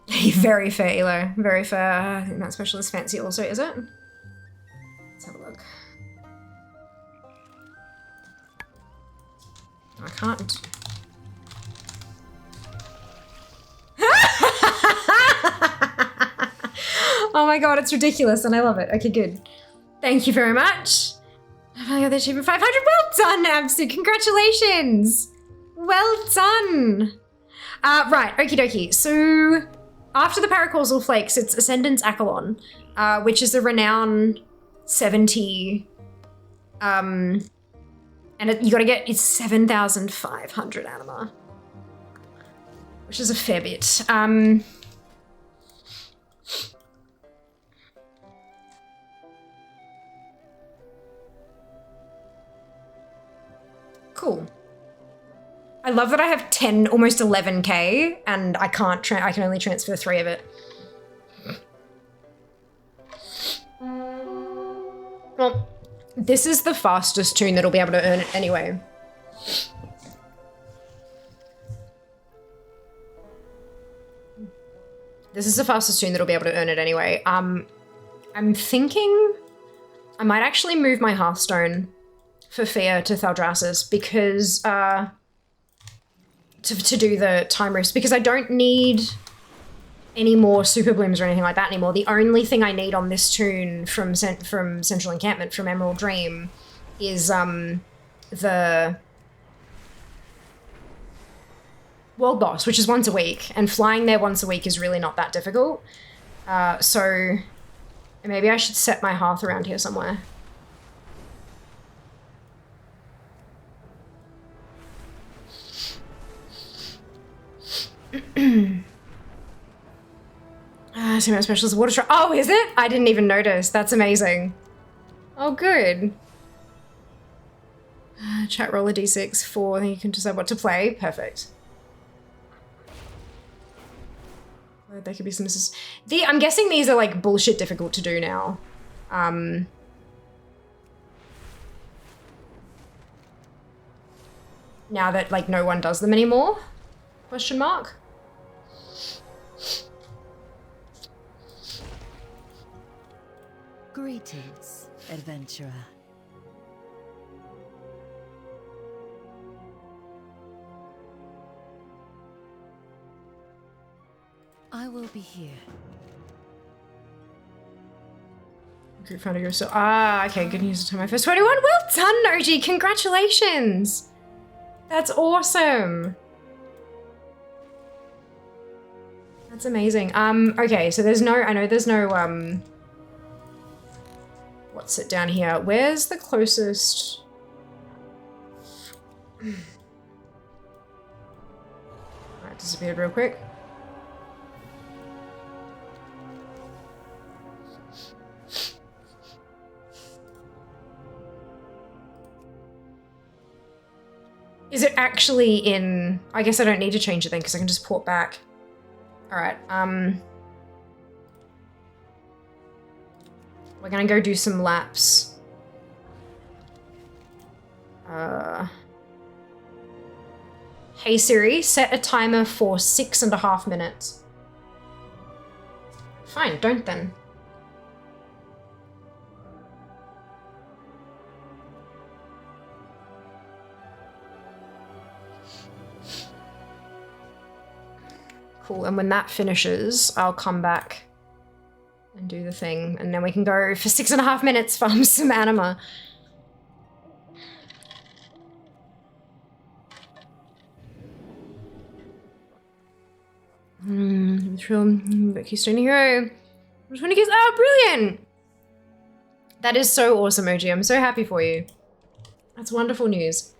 Very fair, Elo. Very fair. I think that specialist fancy also, is it? Let's have a look. I can't. Oh my god, it's ridiculous and I love it. Okay, good. Thank you very much. I got the achievement 500. Well done, Absu. Congratulations. Well done. Right, okie dokie. So after the Paracausal Flakes, it's Ascendant's Accolon, which is the Renown 70. And you gotta get, it's 7,500 anima, which is a fair bit. Cool. I love that I have 10, almost 11k, and I can't, I can only transfer 3 of it. Well, this is the fastest tune that'll be able to earn it anyway. This is the fastest tune that'll be able to earn it anyway. I'm thinking I might actually move my Hearthstone for Fear to Thaldraszus because, to do the time rifts, because I don't need any more super blooms or anything like that anymore. The only thing I need on this tune from Central Encampment, from Emerald Dream, is the World Boss, which is once a week, and flying there once a week is really not that difficult. So maybe I should set my hearth around here somewhere. So my special is water. Oh, is it? I didn't even notice. That's amazing. Oh, good. Chat roll a d6 for, then you can decide what to play. Perfect. There could be some. I'm guessing these are like bullshit difficult to do now. Now that like no one does them anymore? Question mark. Greetings, adventurer. I will be here. Group founder yourself. Ah, okay, good news to my first 21. Well done, Noji. Congratulations. That's awesome. That's amazing. Okay, so there's no, I know there's no, what's it down here? Where's the closest? Alright, disappeared real quick. Is it actually in... I guess I don't need to change it then because I can just port back. Alright, we're gonna go do some laps. Hey Siri, set a timer for 6.5 minutes. Fine, don't then. Cool, and when that finishes, I'll come back and do the thing, and then we can go for 6.5 minutes, farm some anima. Keystone Hero. Which one oh, brilliant! That is so awesome, OG. I'm so happy for you. That's wonderful news.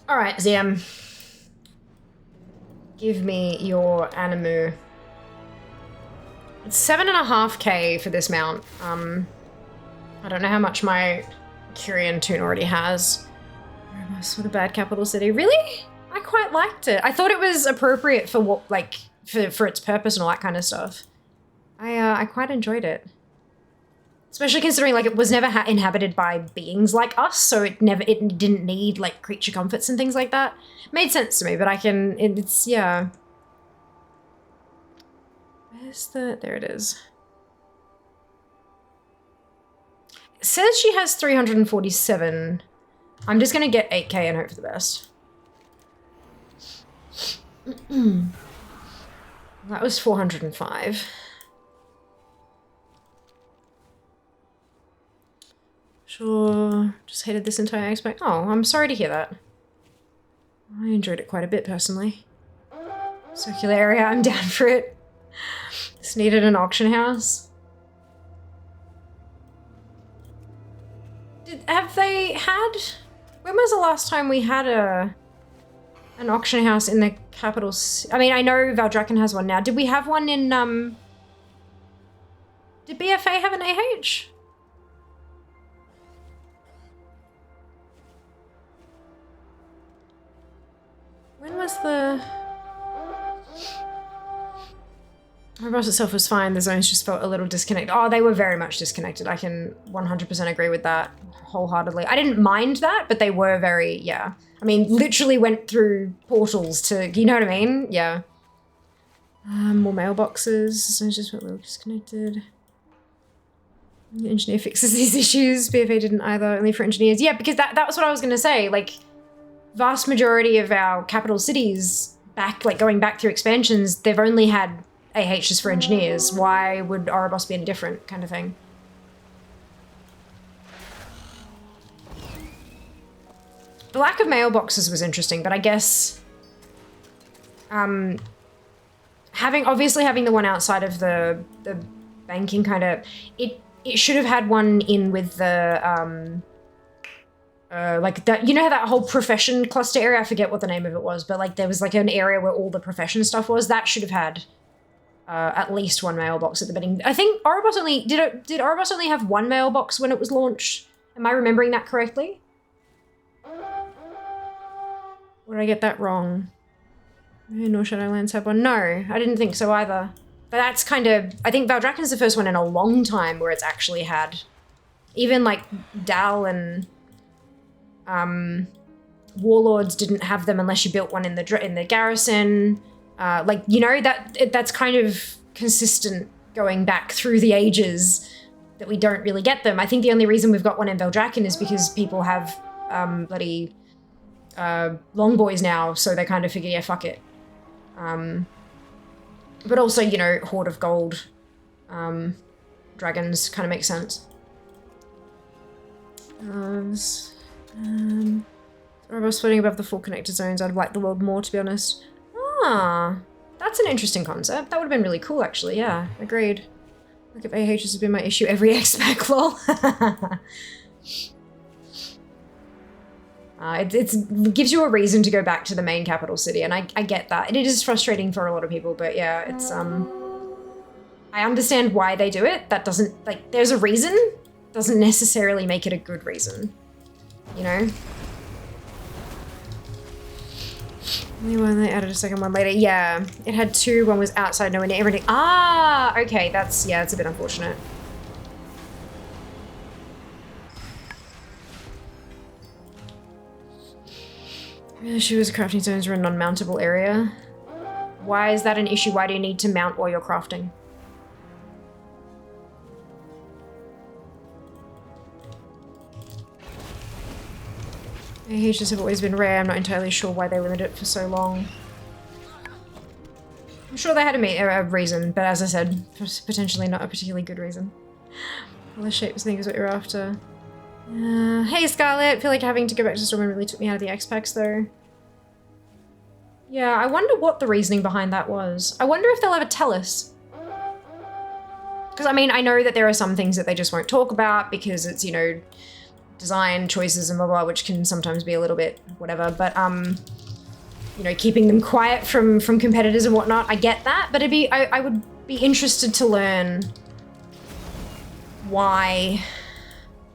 All right, Ziam. Give me your Animu. It's 7.5k for this mount. I don't know how much my Kyrian tune already has. What a bad capital city. Really? I quite liked it. I thought it was appropriate for what, like, for its purpose and all that kind of stuff. I quite enjoyed it. Especially considering like it was never inhabited by beings like us, so it didn't need like creature comforts and things like that. Made sense to me, but it's yeah. Where's there it is. It says she has 347. I'm just gonna get 8k and hope for the best. That was 405. Sure, just hated this entire aspect. Oh, I'm sorry to hear that. I enjoyed it quite a bit, personally. Circular area, I'm down for it. Just needed an auction house. Have they had... When was the last time we had an auction house in the capital? I mean, I know Valdrakken has one now. Did we have one in, Did BFA have an AH? When was the... Erebos itself was fine, the zones just felt a little disconnected. Oh, they were very much disconnected. I can 100% agree with that wholeheartedly. I didn't mind that, but they were very, yeah. I mean, literally went through portals to, you know what I mean? Yeah. More mailboxes, zones just felt a little disconnected. The engineer fixes these issues. BFA didn't either, only for engineers. Yeah, because that was what I was going to say. Like, vast majority of our capital cities back, like going back through expansions, they've only had AHs for engineers. Why would Erebos be any different, kind of thing? The lack of mailboxes was interesting, but I guess obviously having the one outside of the banking kind of it should have had one in with the like that, you know how that whole profession cluster area, I forget what the name of it was, but like there was like an area where all the profession stuff was. That should have had at least one mailbox at the beginning. I think Erebos only did Erebos only have one mailbox when it was launched? Am I remembering that correctly? Or did I get that wrong? No Shadowlands have one. No, I didn't think so either. But that's kind of, I think Valdrakken is the first one in a long time where it's actually had, even like Dal and Warlords didn't have them unless you built one in the garrison. Like, you know, that's kind of consistent going back through the ages that we don't really get them. I think the only reason we've got one in Valdrakken is because people have bloody longboys now, so they kind of figure, yeah, fuck it. But also, you know, Horde of Gold dragons kind of makes sense. Erebos floating above the full connected zones. I'd like the world more, to be honest. Ah, that's an interesting concept. That would have been really cool, actually. Yeah, agreed. Look, if AH has been my issue every X-Pack, lol. It gives you a reason to go back to the main capital city, and I get that. It is frustrating for a lot of people, but yeah, it's, I understand why they do it. That doesn't, like, there's a reason, doesn't necessarily make it a good reason, you know? When they added a second one later, yeah, it had two, one was outside, nowhere near everything. Ah, okay, that's, yeah, it's a bit unfortunate. The issue is crafting zones are a non-mountable area. Why is that an issue? Why do you need to mount while you're crafting? AHs have always been rare. I'm not entirely sure why they limited it for so long. I'm sure they had a reason, but as I said, potentially not a particularly good reason. All the shapes thing is what you're after. Hey Scarlet, I feel like having to go back to Stormwind really took me out of the X-Packs though. Yeah, I wonder what the reasoning behind that was. I wonder if they'll ever tell us. Because I mean, I know that there are some things that they just won't talk about because it's, you know, design choices and blah blah, which can sometimes be a little bit whatever, but you know, keeping them quiet from competitors and whatnot, I get that, but I would be interested to learn why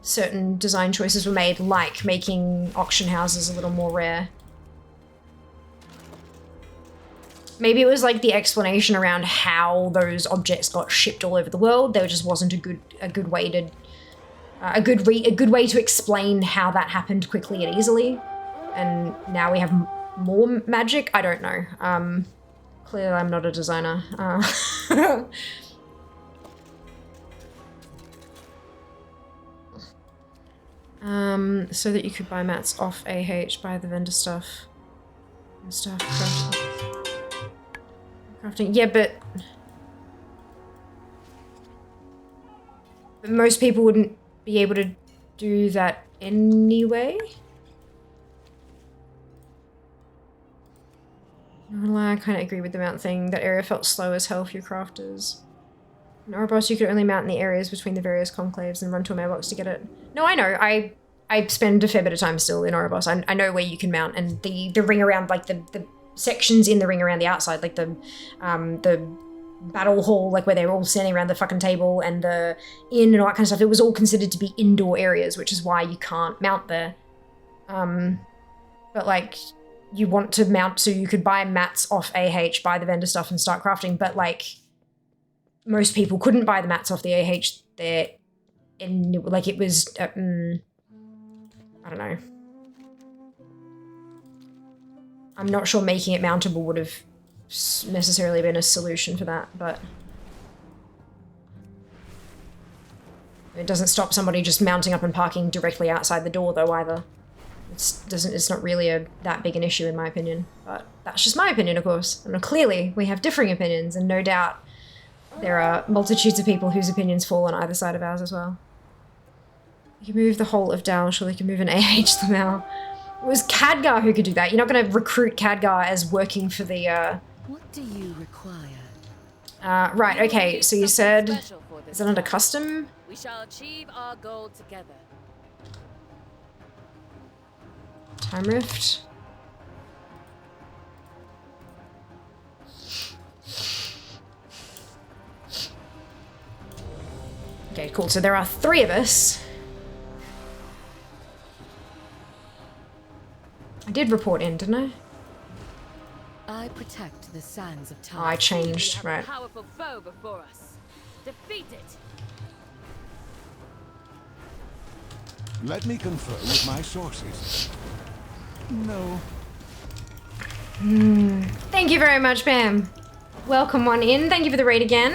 certain design choices were made, like making auction houses a little more rare. Maybe it was like the explanation around how those objects got shipped all over the world. There just wasn't a good way to a good way to explain how that happened quickly and easily. And now we have more magic. I don't know. Clearly, I'm not a designer. So that you could buy mats off AH, buy the vendor stuff and stuff. Crafting. Yeah, but most people wouldn't be able to do that anyway. Not gonna lie, I kind of agree with the mount thing. That area felt slow as hell for your crafters. In Ouroboros, you could only mount in the areas between the various conclaves and run to a mailbox to get it. No, I know. I spend a fair bit of time still in Ouroboros. I know where you can mount, and the ring around, like the sections in the ring around the outside, like the battle hall, like where they're all standing around the fucking table, and the inn and all that kind of stuff. It was all considered to be indoor areas, which is why you can't mount there. But like, you want to mount so you could buy mats off AH, buy the vendor stuff and start crafting, but like, most people couldn't buy the mats off the AH there, and like it was, I don't know. I'm not sure making it mountable would have necessarily been a solution for that, but it doesn't stop somebody just mounting up and parking directly outside the door though either. It's not really that big an issue in my opinion, but that's just my opinion, of course. And clearly we have differing opinions, and no doubt there are multitudes of people whose opinions fall on either side of ours as well. You can move the whole of Dal, surely you can move an AH somehow. It was Khadgar who could do that. You're not going to recruit Khadgar as working for the, What do you require? Right, okay, so you said, is it under custom? We shall achieve our goal together. Time Rift. Okay, cool. So there are 3 of us. I did report in, didn't I? I protect the sands of time. Oh, I changed, right. A powerful foe before us. Defeat it. Let me confer with my sources. No. Thank you very much, Pam. Welcome one in. Thank you for the raid again.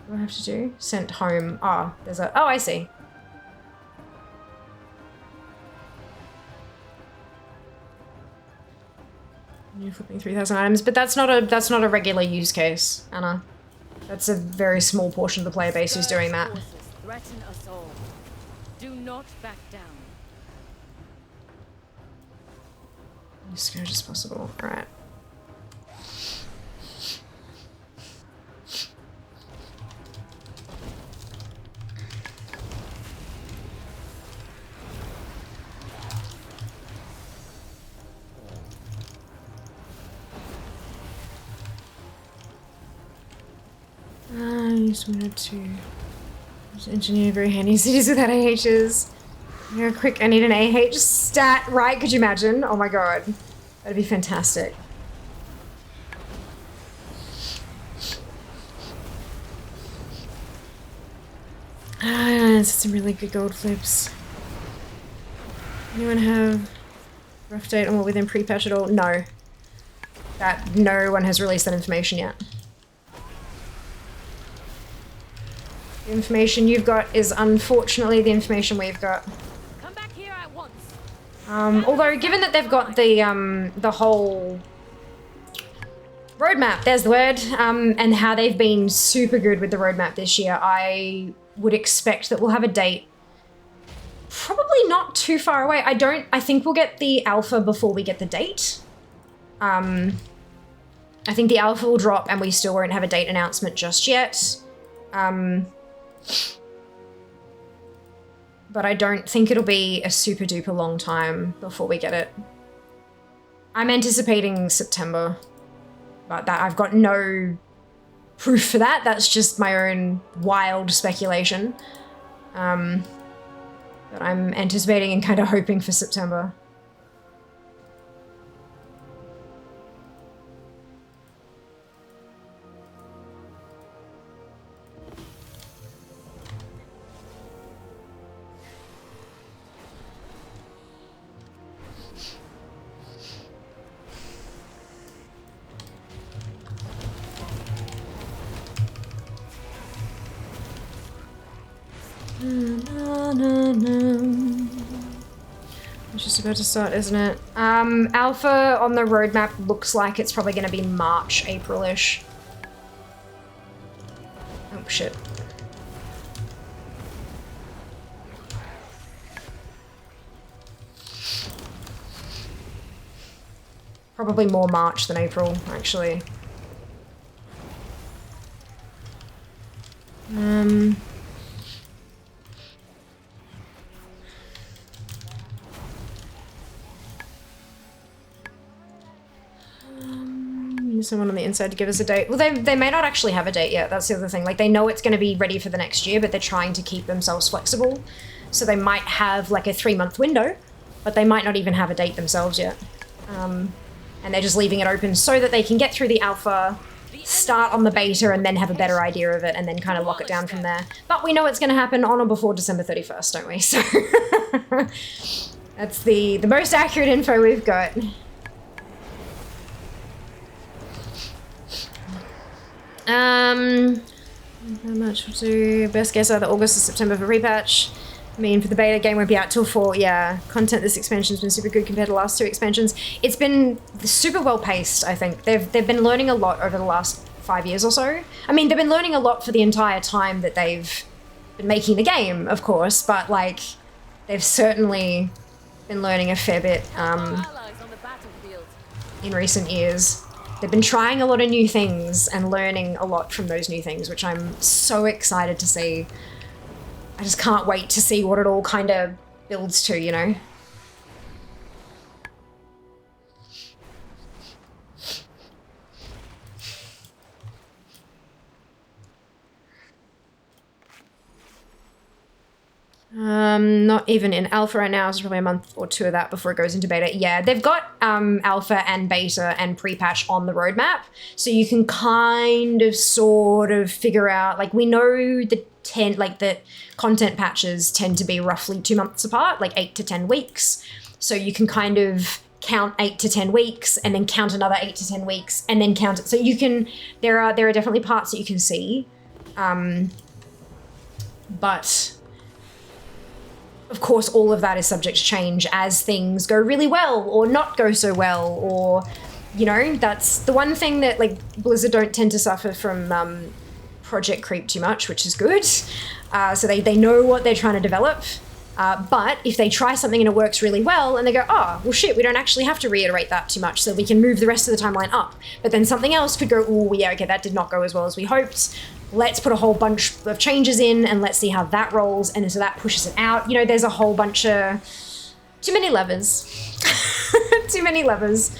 What do I have to do? Sent home. Oh, there's a... Oh, I see. You're flipping 3,000 items, but that's not a regular use case, Anna. That's a very small portion of the player base who's doing that. Threaten us all. Do not back down. As scourge as possible. Alright. I just wanted to engineer very handy cities without AHs. Yeah, quick, I need an AH stat, right? Could you imagine? Oh my god. That'd be fantastic. That's some really good gold flips. Anyone have rough date on what within pre-patch at all? No. No one has released that information yet. The information you've got is unfortunately the information we've got. Come back here at once. Although given that they've got the whole roadmap, there's the word, and how they've been super good with the roadmap this year, I would expect that we'll have a date probably not too far away. I think we'll get the alpha before we get the date. I think the alpha will drop and we still won't have a date announcement just yet. But I don't think it'll be a super duper long time before we get it. I'm anticipating September, but that I've got no proof for that. That's just my own wild speculation. But I'm anticipating and kind of hoping for September. It's just about to start, isn't it? Alpha on the roadmap looks like it's probably going to be March, April-ish. Oh, shit. Probably more March than April, actually. Someone on the inside to give us a date. Well, they may not actually have a date yet. That's the other thing. Like, they know it's going to be ready for the next year, but they're trying to keep themselves flexible. So they might have like a 3-month window, but they might not even have a date themselves yet. And they're just leaving it open so that they can get through the alpha, start on the beta, and then have a better idea of it, and then kind of lock it down from there. But we know it's going to happen on or before December 31st, don't we? So that's the most accurate info we've got. How much we'll do? Best guess either August or September for repatch. I mean, for the beta, game won't be out till 4. Yeah, content this expansion's been super good compared to the last 2 expansions. It's been super well paced, I think. They've been learning a lot over the last 5 years or so. I mean, they've been learning a lot for the entire time that they've been making the game, of course, but like, they've certainly been learning a fair bit in recent years. They've been trying a lot of new things and learning a lot from those new things, which I'm so excited to see. I just can't wait to see what it all kind of builds to, you know? Not even in alpha right now. It's probably a month or 2 of that before it goes into beta. Yeah, they've got alpha and beta and pre-patch on the roadmap, so you can kind of sort of figure out, like, we know the content patches tend to be roughly 2 months apart, like 8 to 10 weeks. So you can kind of count 8 to 10 weeks and then count another 8 to 10 weeks and then count it. So you can, there are definitely parts that you can see, but of course, all of that is subject to change as things go really well or not go so well, or, you know, that's the one thing that, like, Blizzard don't tend to suffer from project creep too much, which is good. So they know what they're trying to develop. But if they try something and it works really well and they go, oh, well shit, we don't actually have to reiterate that too much, so we can move the rest of the timeline up. But then something else could go, oh yeah, okay, that did not go as well as we hoped. Let's put a whole bunch of changes in and let's see how that rolls, and so that pushes it out. You know, there's a whole bunch of... too many levers. Too many levers.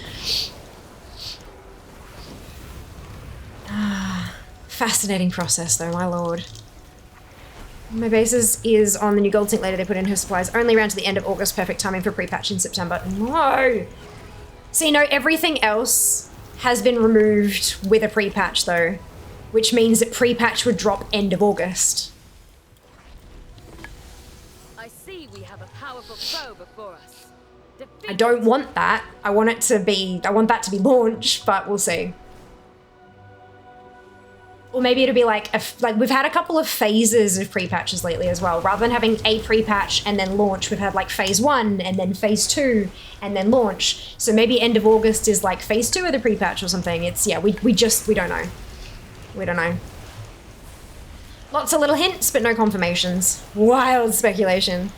Fascinating process though, my lord. My basis is on the new gold sink later. They put in her supplies only around to the end of August. Perfect timing for pre-patch in September. No! See, no, everything else has been removed with a pre-patch though, which means that pre-patch would drop end of August. I see we have a powerful foe before us. I don't want that. I want that to be launched, but we'll see. Or maybe it'll be like we've had a couple of phases of pre-patches lately as well. Rather than having a pre-patch and then launch, we've had like phase 1 and then phase 2 and then launch. So maybe end of August is like phase 2 of the pre-patch or something. It's, yeah, we don't know. We don't know. Lots of little hints, but no confirmations. Wild speculation.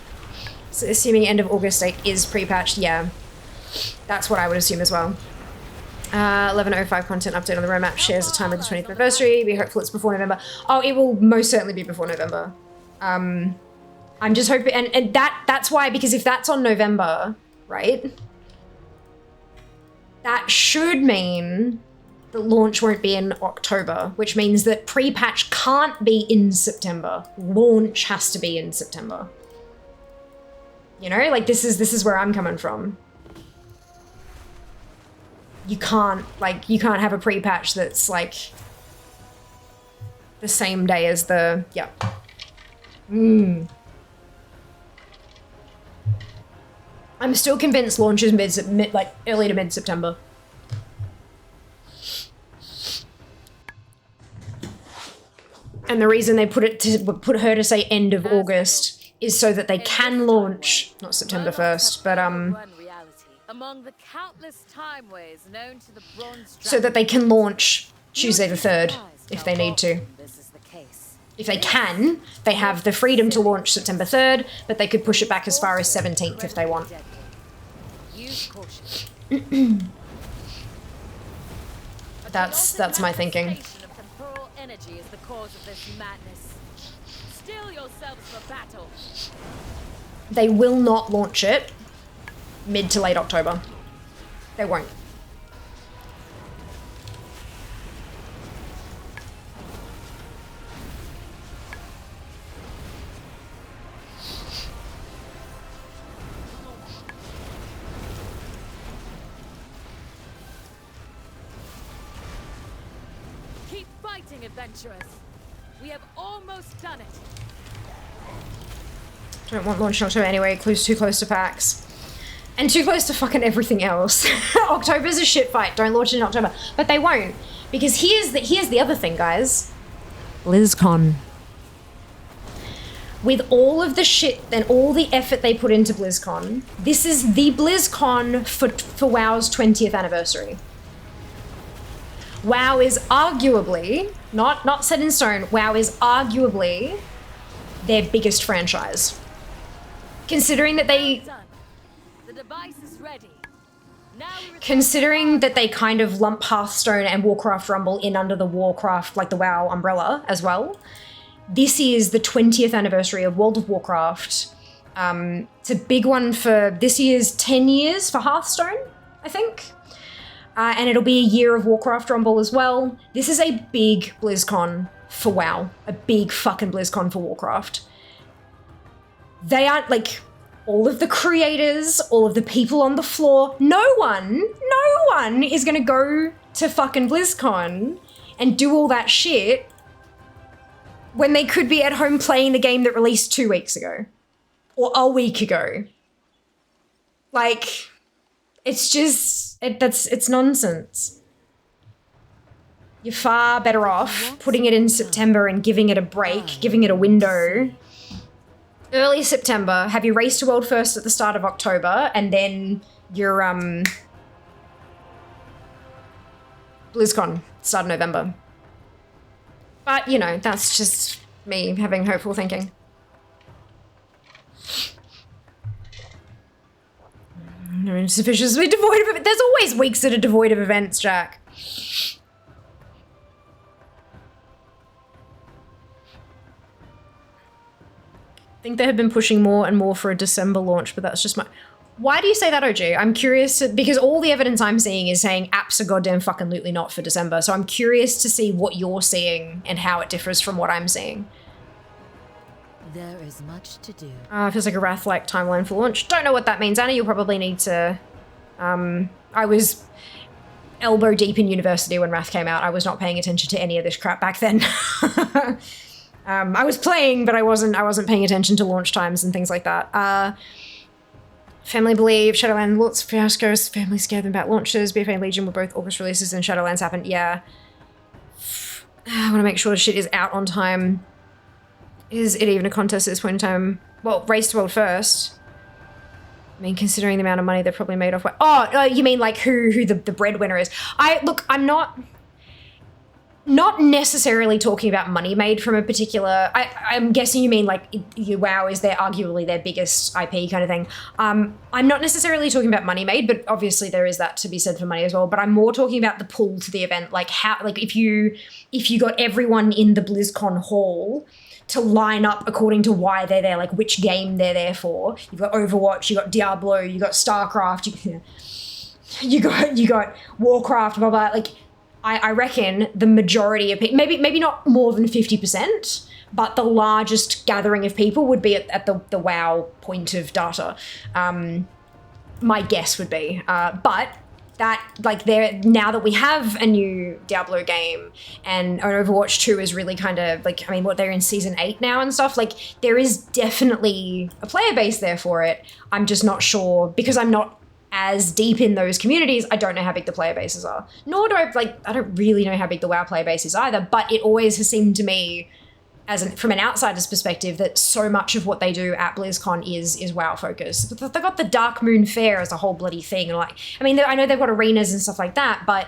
So assuming end of August date is pre-patched, yeah. That's what I would assume as well. 11:05 content update on the roadmap shares the time of the 20th anniversary. We're hopeful it's before November. Oh, it will most certainly be before November. I'm just hoping, and that's why, because if that's on November, right? That should mean the launch won't be in October, which means that pre-patch can't be in September. Launch has to be in September. You know, like this is where I'm coming from. You can't have a pre-patch that's like the same day as the, yeah. I'm still convinced launch is early to mid-September. And the reason they put her to say end of August is so that they can launch, not September 1st, but among the countless time ways known to the Bronze so that they can launch Tuesday the 3rd if they need to. If they can, they have the freedom to launch September 3rd, but they could push it back as far as 17th if they want. That's my thinking. Energy is the cause of this madness. Steel yourselves for battle. They will not launch it mid to late October. They won't. Keep fighting, adventurers. We have almost done it. Don't want launch in October anyway, too close to PAX. And too close to fucking everything else. October's a shit fight, don't launch it in October. But they won't, because here's the other thing, guys. BlizzCon. With all of the shit and all the effort they put into BlizzCon, this is the BlizzCon for WoW's 20th anniversary. WoW is arguably, not set in stone, WoW is arguably their biggest franchise. Considering that they... The device is ready. Now Considering that they kind of lump Hearthstone and Warcraft Rumble in under the Warcraft, like the WoW umbrella as well, this is the 20th anniversary of World of Warcraft. It's a big one for this year's 10 years for Hearthstone, I think. And it'll be a year of Warcraft Rumble as well. This is a big BlizzCon for WoW. A big fucking BlizzCon for Warcraft. They aren't, like, all of the creators, all of the people on the floor, no one is gonna go to fucking BlizzCon and do all that shit when they could be at home playing the game that released 2 weeks ago. Or a week ago. Like, it's just, it's nonsense. You're far better off putting it in September and giving it a break, giving it a window. Early September, have your race to world first at the start of October, and then your BlizzCon start of November. But, you know, that's just me having hopeful thinking. I mean, sufficiently devoid of it. There's always weeks that are devoid of events, Jack. I think they have been pushing more and more for a December launch, but that's just my... Why do you say that, OG? I'm curious, because all the evidence I'm seeing is saying apps are goddamn fucking lootly not for December, so I'm curious to see what you're seeing and how it differs from what I'm seeing. There is much to do. Feels like a Wrath-like timeline for launch. Don't know what that means, Anna. You'll probably need to... I was elbow deep in university when Wrath came out. I was not paying attention to any of this crap back then. I was playing, but I wasn't paying attention to launch times and things like that. Family believe Shadowlands lots of fiascos. Family scared them about launches. BFA and Legion were both August releases and Shadowlands happened. Yeah. I want to make sure shit is out on time. Is it even a contest at this point in time? Well, race to world first. I mean, considering the amount of money they've probably made off... Oh, you mean like who the breadwinner is. Look, I'm not necessarily talking about money made from a particular... I'm guessing you mean like WoW is arguably their biggest IP kind of thing. I'm not necessarily talking about money made, but obviously there is that to be said for money as well. But I'm more talking about the pull to the event, like how, like if you got everyone in the BlizzCon hall to line up according to why they're there, like which game they're there for. You've got Overwatch, you got Diablo, you got StarCraft, you got Warcraft, blah blah. Like, I reckon the majority of people, maybe not more than 50%, but the largest gathering of people would be at the WoW point of data. My guess would be, but that, like, now that we have a new Diablo game and Overwatch 2 is really kind of like, I mean, they're in season 8 now and stuff, like there is definitely a player base there for it. I'm just not sure, because I'm not as deep in those communities, I don't know how big the player bases are. Nor do I don't really know how big the WoW player base is either, but it always has seemed to me, from an outsider's perspective, that so much of what they do at BlizzCon is WoW focused. They've got the Dark Moon Fair as a whole bloody thing. And like, I mean, I know they've got arenas and stuff like that, but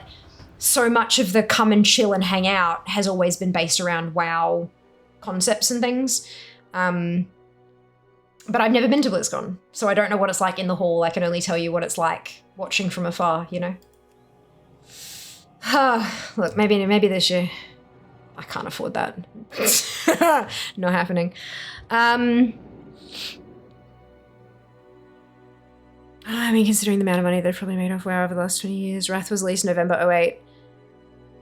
so much of the come and chill and hang out has always been based around WoW concepts and things. But I've never been to BlizzCon, so I don't know what it's like in the hall. I can only tell you what it's like watching from afar, you know? Look, maybe this year. I can't afford that. Not happening. I mean, considering the amount of money they've probably made off WoW over the last 20 years, Wrath was released November 08.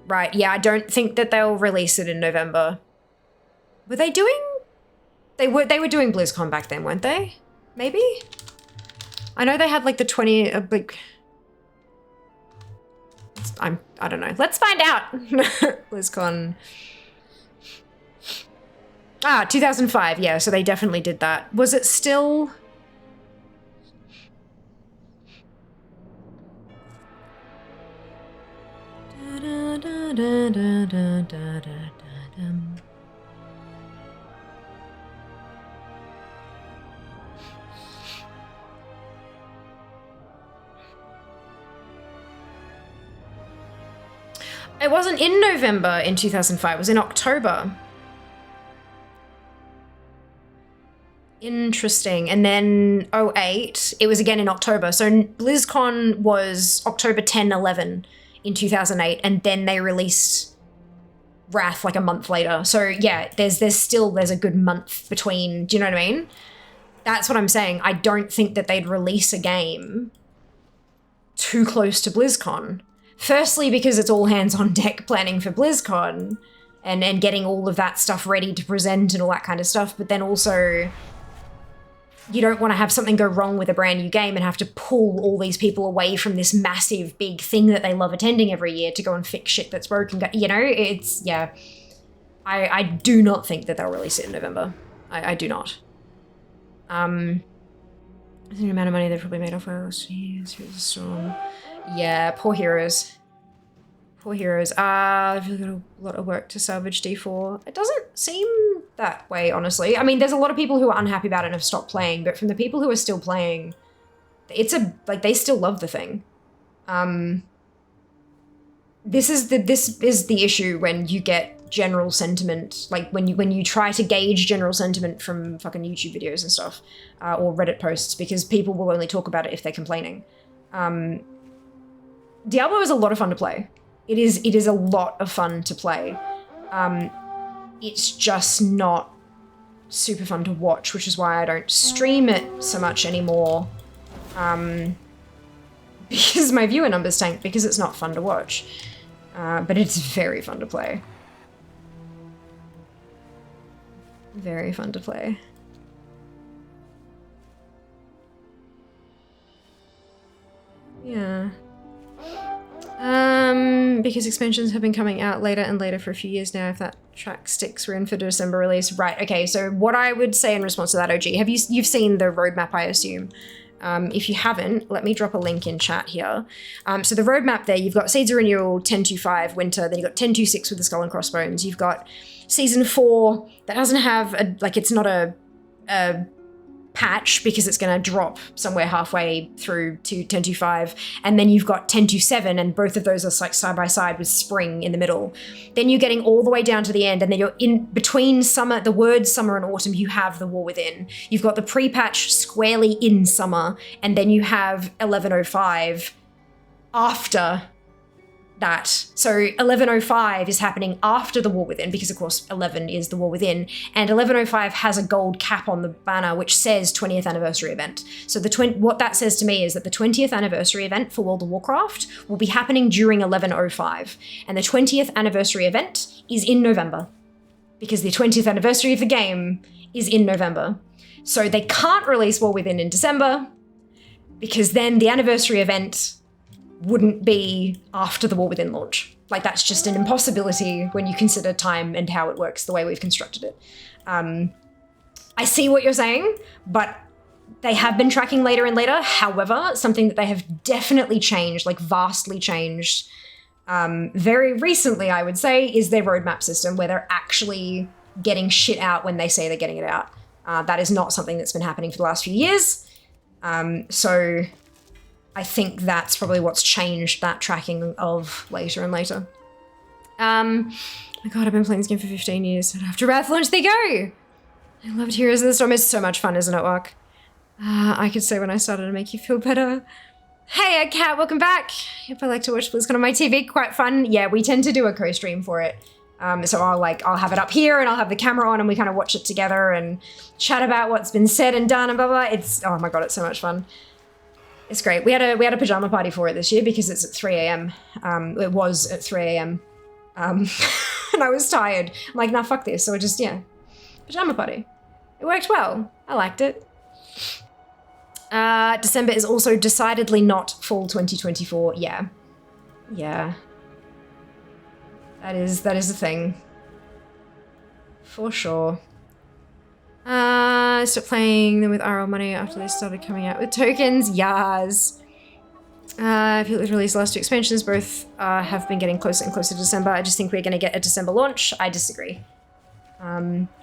Right, yeah, I don't think that they'll release it in November. Were they doing... They were doing BlizzCon back then, weren't they? Maybe? I know they had like the 20... like... I don't know. Let's find out! BlizzCon... 2005, yeah, so they definitely did that. Was it still... It wasn't in November in 2005, it was in October. Interesting. And then 08, it was again in October. So BlizzCon was October 10, 11 in 2008, and then they released Wrath like a month later. So yeah, there's a good month between, do you know what I mean? That's what I'm saying. I don't think that they'd release a game too close to BlizzCon. Firstly, because it's all hands on deck planning for BlizzCon and getting all of that stuff ready to present and all that kind of stuff. But then also, you don't want to have something go wrong with a brand new game and have to pull all these people away from this massive big thing that they love attending every year to go and fix shit that's broken. You know, it's, yeah. I do not think that they'll release it in November. I do not. I think the amount of money they've probably made off last year's Heroes of the Storm. Yeah, poor Heroes. Poor Heroes. They've really got a lot of work to salvage D4. It doesn't seem that way, honestly. I mean, there's a lot of people who are unhappy about it and have stopped playing, but from the people who are still playing, they still love the thing. This is the issue when you get general sentiment, like when you try to gauge general sentiment from fucking YouTube videos and stuff, or Reddit posts, because people will only talk about it if they're complaining. Diablo is a lot of fun to play. It is a lot of fun to play. It's just not super fun to watch, which is why I don't stream it so much anymore. Because my viewer numbers tank, because it's not fun to watch. But it's very fun to play. Very fun to play. Yeah. Because expansions have been coming out later and later for a few years now. If that track sticks, we're in for December release. Right, okay, so what I would say in response to that, OG, you've seen the roadmap, I assume. If you haven't, let me drop a link in chat here. So the roadmap there, you've got Seeds of Renewal 10.2.5 Winter, then you've got 10.2.6 with the Skull and Crossbones. You've got Season 4 that doesn't have it's not a patch because it's going to drop somewhere halfway through to 10.2.5, and then you've got 10.2.7, and both of those are like side by side with spring in the middle. Then you're getting all the way down to the end, and then you're in between summer, the words summer and autumn, you have the War Within. You've got the pre-patch squarely in summer, and then you have 11.05 after that. So 11.05 is happening after the War Within, because of course 11 is the War Within, and 11.05 has a gold cap on the banner which says 20th anniversary event. So what that says to me is that the 20th anniversary event for World of Warcraft will be happening during 11.05, and the 20th anniversary event is in November, because the 20th anniversary of the game is in November. So they can't release War Within in December, because then the anniversary event wouldn't be after the War Within launch. Like, that's just an impossibility when you consider time and how it works the way we've constructed it. I see what you're saying, but they have been tracking later and later. However, something that they have definitely changed, like vastly changed, very recently, I would say, is their roadmap system, where they're actually getting shit out when they say they're getting it out. That is not something that's been happening for the last few years. So I think that's probably what's changed that tracking of later and later. My god, I've been playing this game for 15 years, and after Wrath launch, they go! I loved Heroes of the Storm. It's so much fun, isn't it, Wok? I could say when I started to make you feel better. Hey, Kat, welcome back! If I like to watch BlizzCon on my TV, quite fun. Yeah, we tend to do a co-stream for it. So I'll have it up here and I'll have the camera on and we kind of watch it together and chat about what's been said and done and blah, blah, blah. It's, oh my God, it's so much fun. It's great. We had a pajama party for it this year because it's at 3 a.m. It was at 3 a.m. And I was tired. I'm like, nah, fuck this. So I just, yeah, pajama party. It worked well. I liked it. December is also decidedly not fall 2024. Yeah. Yeah. That is a thing. For sure. Stopped playing them with RL money after they started coming out with tokens. Yas. If you released the last 2 expansions, both have been getting closer and closer to December. I just think we're going to get a December launch. I disagree.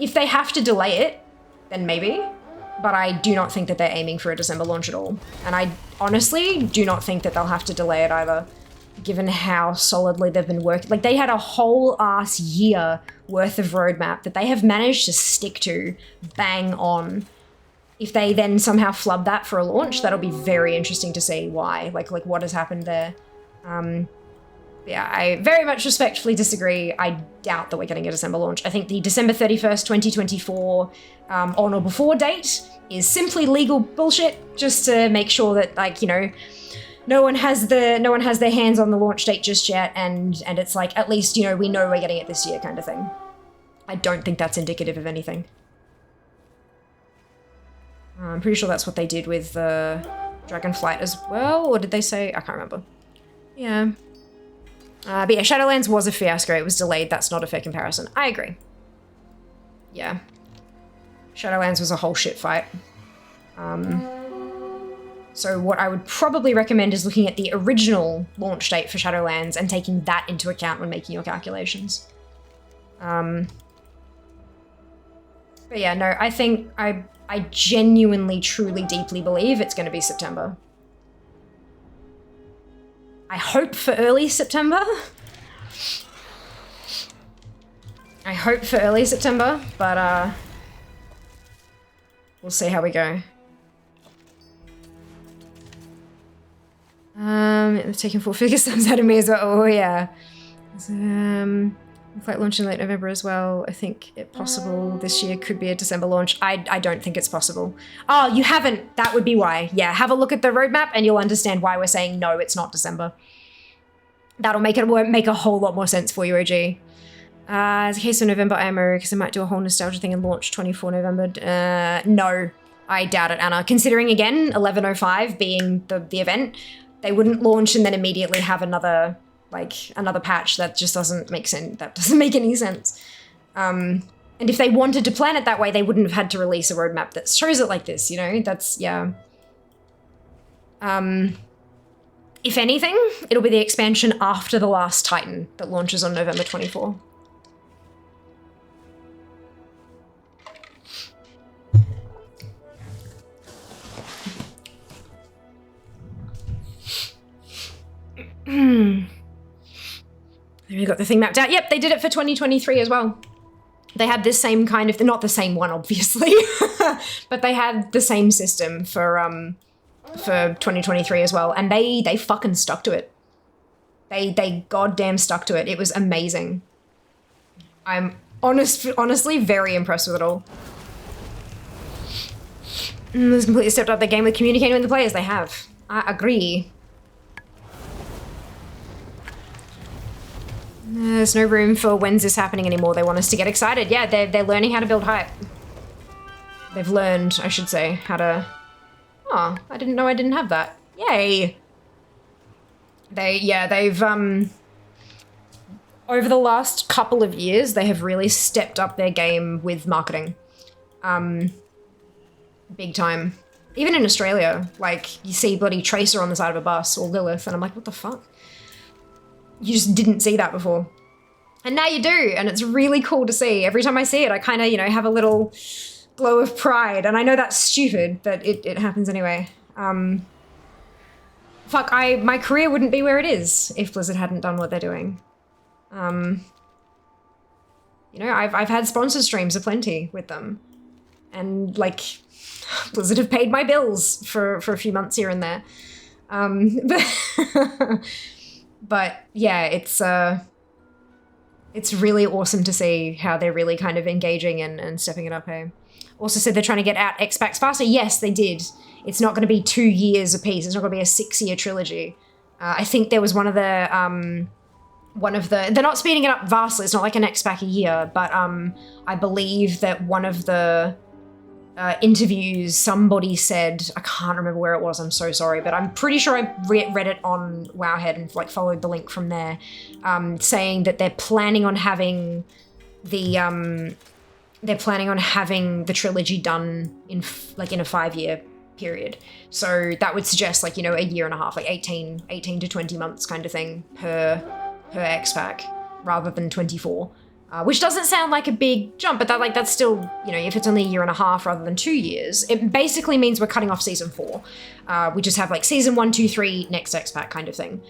If they have to delay it, then maybe. But I do not think that they're aiming for a December launch at all. And I honestly do not think that they'll have to delay it either, given how solidly they've been working. Like, they had a whole ass year worth of roadmap that they have managed to stick to bang on. If they then somehow flub that for a launch, that'll be very interesting to see why. Like what has happened there. Yeah, I very much respectfully disagree. I doubt that we're getting a December launch. I think the December 31st, 2024 on or before date is simply legal bullshit, just to make sure that, like, you know, no one has their hands on the launch date just yet, and it's like, at least, you know, we know we're getting it this year kind of thing. I don't think that's indicative of anything. I'm pretty sure that's what they did with Dragonflight as well, or did they say? I can't remember. Yeah. But yeah, Shadowlands was a fiasco. It was delayed. That's not a fair comparison. I agree. Yeah. Shadowlands was a whole shit fight. So what I would probably recommend is looking at the original launch date for Shadowlands and taking that into account when making your calculations. But yeah, no, I think I genuinely, truly, deeply believe it's going to be September. I hope for early September. I hope for early September, but we'll see how we go. They've taken 4 figure sums out of me as well. Oh yeah. Flight launch in late November as well. I think it possible this year could be a December launch. I don't think it's possible. Oh, you haven't. That would be why. Yeah, have a look at the roadmap and you'll understand why we're saying no, it's not December. That'll make a whole lot more sense for you, OG. As a case of November IMO, because I might do a whole nostalgia thing and launch 24 November. No, I doubt it, Anna. Considering, again, 1105 being the event, they wouldn't launch and then immediately have another patch. That just doesn't make sense. That doesn't make any sense. And if they wanted to plan it that way, they wouldn't have had to release a roadmap that shows it like this, you know? That's, yeah. If anything, it'll be the expansion after The Last Titan that launches on November 24. We got the thing mapped out. Yep, they did it for 2023 as well. They had this same kind of, not the same one, obviously, but they had the same system for 2023 as well, and they fucking stuck to it. They goddamn stuck to it. It was amazing. I'm honestly very impressed with it all. They've completely stepped up their game with communicating with the players. They have. I agree. There's no room for when's this happening anymore. They want us to get excited. Yeah, they're learning how to build hype. They've learned, I should say, how to... Oh, I didn't know I didn't have that. Yay! They've over the last couple of years, they have really stepped up their game with marketing. Big time. Even in Australia, like, you see bloody Tracer on the side of a bus, or Lilith, and I'm like, what the fuck? You just didn't see that before. And now you do, and it's really cool to see. Every time I see it, I kind of, you know, have a little glow of pride. And I know that's stupid, but it happens anyway. Fuck, my career wouldn't be where it is if Blizzard hadn't done what they're doing. You know, I've had sponsor streams aplenty with them. And, like, Blizzard have paid my bills for a few months here and there. But yeah, it's It's really awesome to see how they're really kind of engaging and stepping it up, hey? Also said they're trying to get out X-Packs faster. Yes, they did. It's not going to be 2 years apiece. It's not going to be a 6-year trilogy. I think there was one of the, they're not speeding it up vastly. It's not like an X-Pack a year, but I believe that one of the interviews, somebody said, I can't remember where it was, I'm so sorry, but I'm pretty sure I read it on Wowhead and like followed the link from there, saying that they're planning on having the trilogy done in a 5-year period. So that would suggest like, you know, a year and a half, like 18 to 20 months kind of thing per X-Pack rather than 24. Which doesn't sound like a big jump, but that's still, you know, if it's only a year and a half rather than 2 years, it basically means we're cutting off season 4. We just have like season 1, 2, 3, next X-Pack kind of thing.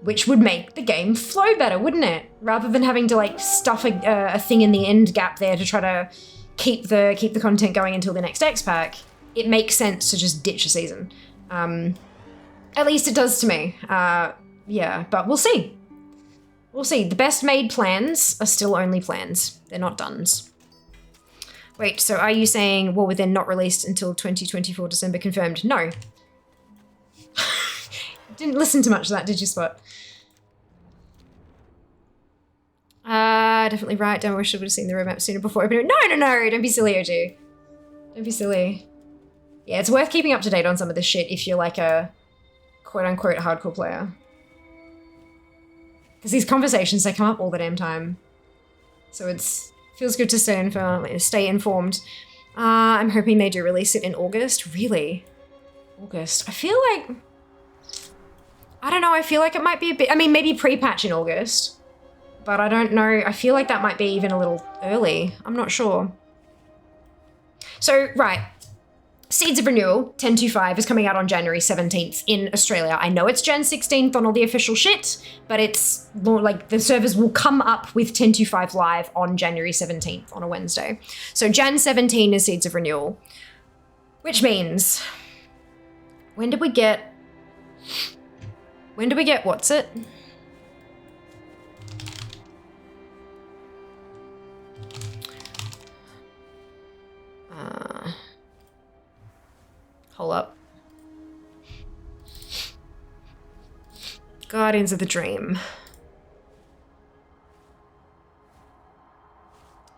Which would make the game flow better, wouldn't it? Rather than having to like stuff a thing in the end gap there to try to keep the content going until the next X-Pack, it makes sense to just ditch a season. At least it does to me. Yeah, but we'll see. We'll see. The best made plans are still only plans. They're not dones. Wait, so are you saying War Within not released until 2024 December confirmed? No. Didn't listen to much of that, did you, Spot? Definitely right. Damn, I wish I would have seen the roadmap sooner before opening. No, don't be silly, OG. Don't be silly. Yeah, it's worth keeping up to date on some of this shit if you're like a quote-unquote hardcore player. Because these conversations, they come up all the damn time. So feels good to stay informed. I'm hoping they do release it in August. Really? August. I feel like... I don't know, I feel like it might be a bit... I mean, maybe pre-patch in August. But I don't know. I feel like that might be even a little early. I'm not sure. So, right. Seeds of Renewal, 10.25, is coming out on January 17th in Australia. I know it's Jan 16th on all the official shit, but it's more like the servers will come up with 10.25 live on January 17th on a Wednesday. So Jan 17 is Seeds of Renewal, which means when did we get what's it? Hold up. Guardians of the Dream.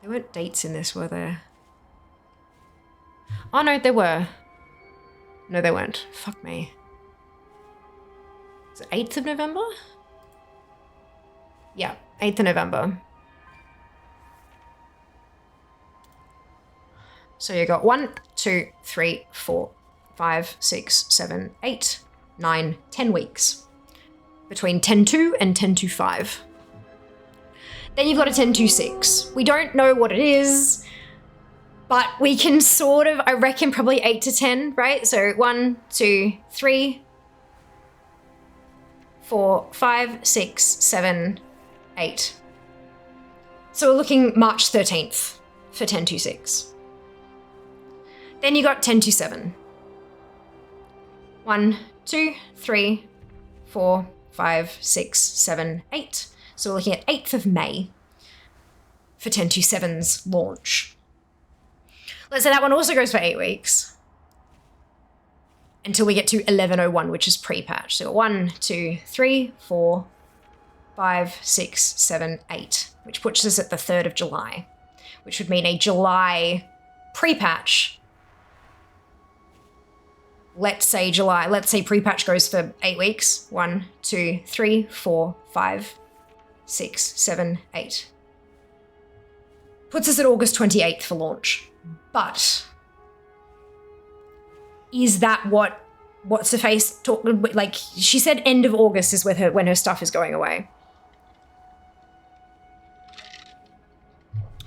There weren't dates in this, were there? Oh no, there were. No, they weren't. Fuck me. Is it 8th of November? Yeah, 8th of November. So you got 1, 2, 3, 4, 5, 6, 7, 8, 9, 10 weeks. Between 10.2 and 10.25. Then you've got a 10.26. We don't know what it is, but we can sort of, I reckon probably 8 to 10, right? So 1, 2, 3, 4, 5, 6, 7, 8. So we're looking March 13th for 10.26. Then you got 10.27. 1, 2, 3, 4, 5, 6, 7, 8. So we're looking at 8th of May for 10.27's launch. Let's say that one also goes for 8 weeks. Until we get to 11.01, which is pre-patch. So 1, 2, 3, 4, 5, 6, 7, 8, which puts us at the 3rd of July, which would mean a July pre-patch. Let's say pre-patch goes for 8 weeks. 1, 2, 3, 4, 5, 6, 7, 8. Puts us at August 28th for launch. But is that what's her face talk, like she said end of August is when her stuff is going away.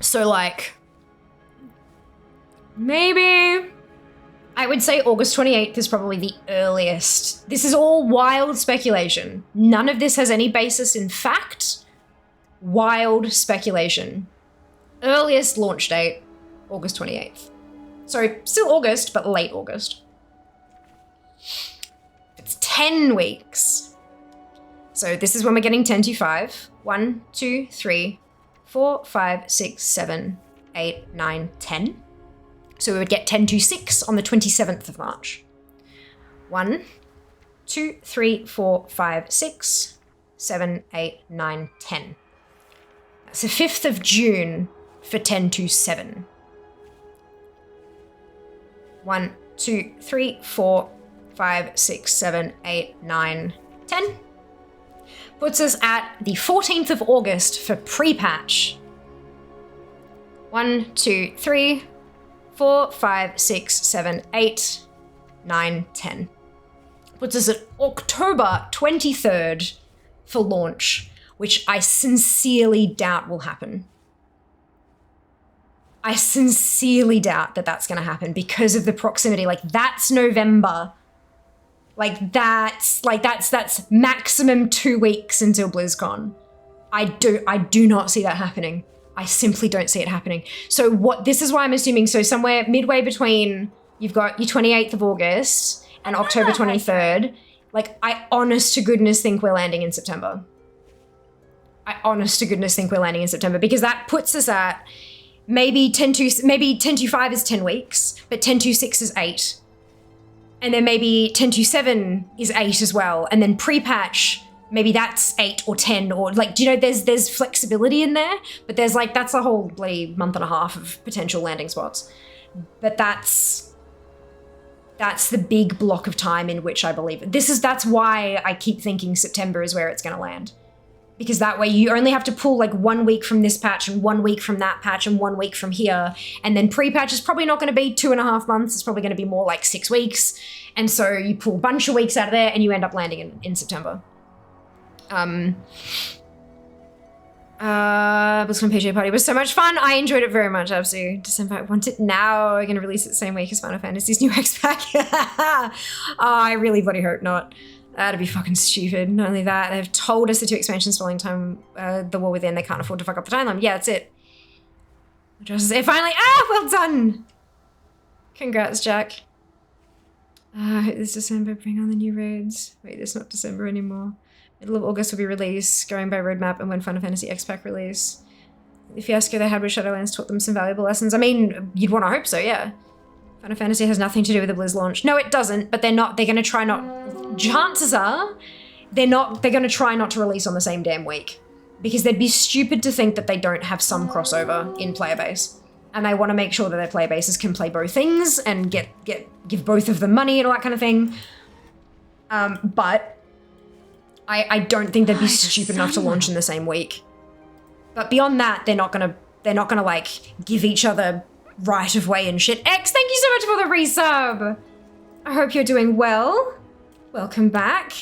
So like maybe I would say August 28th is probably the earliest. This is all wild speculation. None of this has any basis in fact. Wild speculation. Earliest launch date, August 28th. So still August, but late August. It's 10 weeks. So this is when we're getting 10 to 5. 1, 2, 3, 4, 5, 6, 7, 8, 9, 10. So we would get 10 to 6 on the 27th of March. 1, 2, 3, 4, 5, 6, 7, 8, 9, 10. That's the 5th of June for 10 to 7. 1, 2, 3, 4, 5, 6, 7, 8, 9, 10. Puts us at the 14th of August for pre-patch. 1, 2, 3, 4, 5, 6, 7, 8, 9, 10. Puts us at October 23rd for launch, which I sincerely doubt will happen. I sincerely doubt that that's going to happen because of the proximity. Like, that's November. That's maximum 2 weeks until BlizzCon. I do not see that happening. I simply don't see it happening. So this is why I'm assuming, so somewhere midway between, you've got your 28th of August and October 23rd. Like, I honest to goodness think we're landing in September. I honest to goodness think we're landing in September, because that puts us at maybe 10 to 5 is 10 weeks, but 10 to 6 is 8. And then maybe 10 to 7 is 8 as well. And then pre-patch, maybe that's 8 or 10, or like, do you know, there's flexibility in there, but that's a whole bloody month and a half of potential landing spots. But that's the big block of time in which I believe it. That's why I keep thinking September is where it's going to land. Because that way you only have to pull like 1 week from this patch and 1 week from that patch and 1 week from here. And then pre-patch is probably not going to be 2.5 months. It's probably going to be more like 6 weeks. And so you pull a bunch of weeks out of there and you end up landing in September. BlizzCon PJ Party was so much fun. I enjoyed it very much, absolutely. December, I want it now. We're going to release it the same week as Final Fantasy's new X-Pack. I really bloody hope not. That'd be fucking stupid. Not only that, they've told us the 2 expansions following time, the War Within, they can't afford to fuck up the timeline. Yeah, that's it. It finally, well done! Congrats, Jack. I hope this December bring on the new raids. Wait, it's not December anymore. Middle of August will be release, going by roadmap, and when Final Fantasy X-Pack release. The fiasco they had with Shadowlands taught them some valuable lessons. I mean, you'd want to hope so, yeah. Final Fantasy has nothing to do with the Blizz launch. No, it doesn't, but they're gonna try not, chances are, they're gonna try not to release on the same damn week. Because they'd be stupid to think that they don't have some crossover in player base. And they want to make sure that their player bases can play both things and give both of them money and all that kind of thing. But I don't think they'd be stupid enough to launch in the same week. But beyond that, they're not gonna like give each other right of way and shit. X, thank you so much for the resub. I hope you're doing well. Welcome back.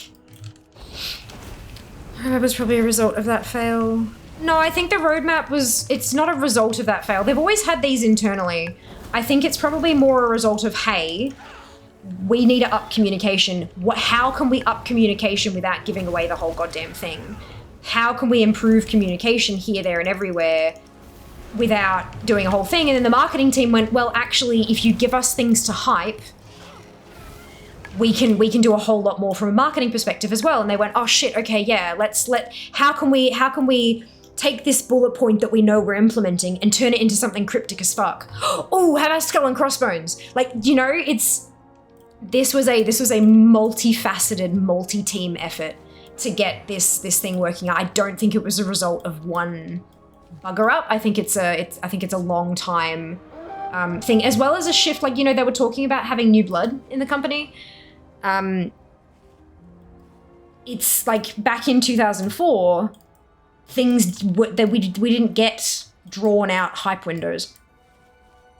That was probably a result of that fail. No, I think the roadmap it's not a result of that fail. They've always had these internally. I think it's probably more a result of, hey, we need to up communication. How can we up communication without giving away the whole goddamn thing? How can we improve communication here, there, and everywhere without doing a whole thing? And then the marketing team went, well, actually, if you give us things to hype, we can do a whole lot more from a marketing perspective as well. And they went, oh shit, okay, yeah, how can we take this bullet point that we know we're implementing and turn it into something cryptic as fuck? Oh, how about skull and crossbones? Like, you know, this was a multifaceted, multi-team effort to get this thing working out. I don't think it was a result of one bugger up. I think it's a long time thing, as well as a shift. Like, you know, they were talking about having new blood in the company. It's like back in 2004, things that we didn't get drawn out hype windows.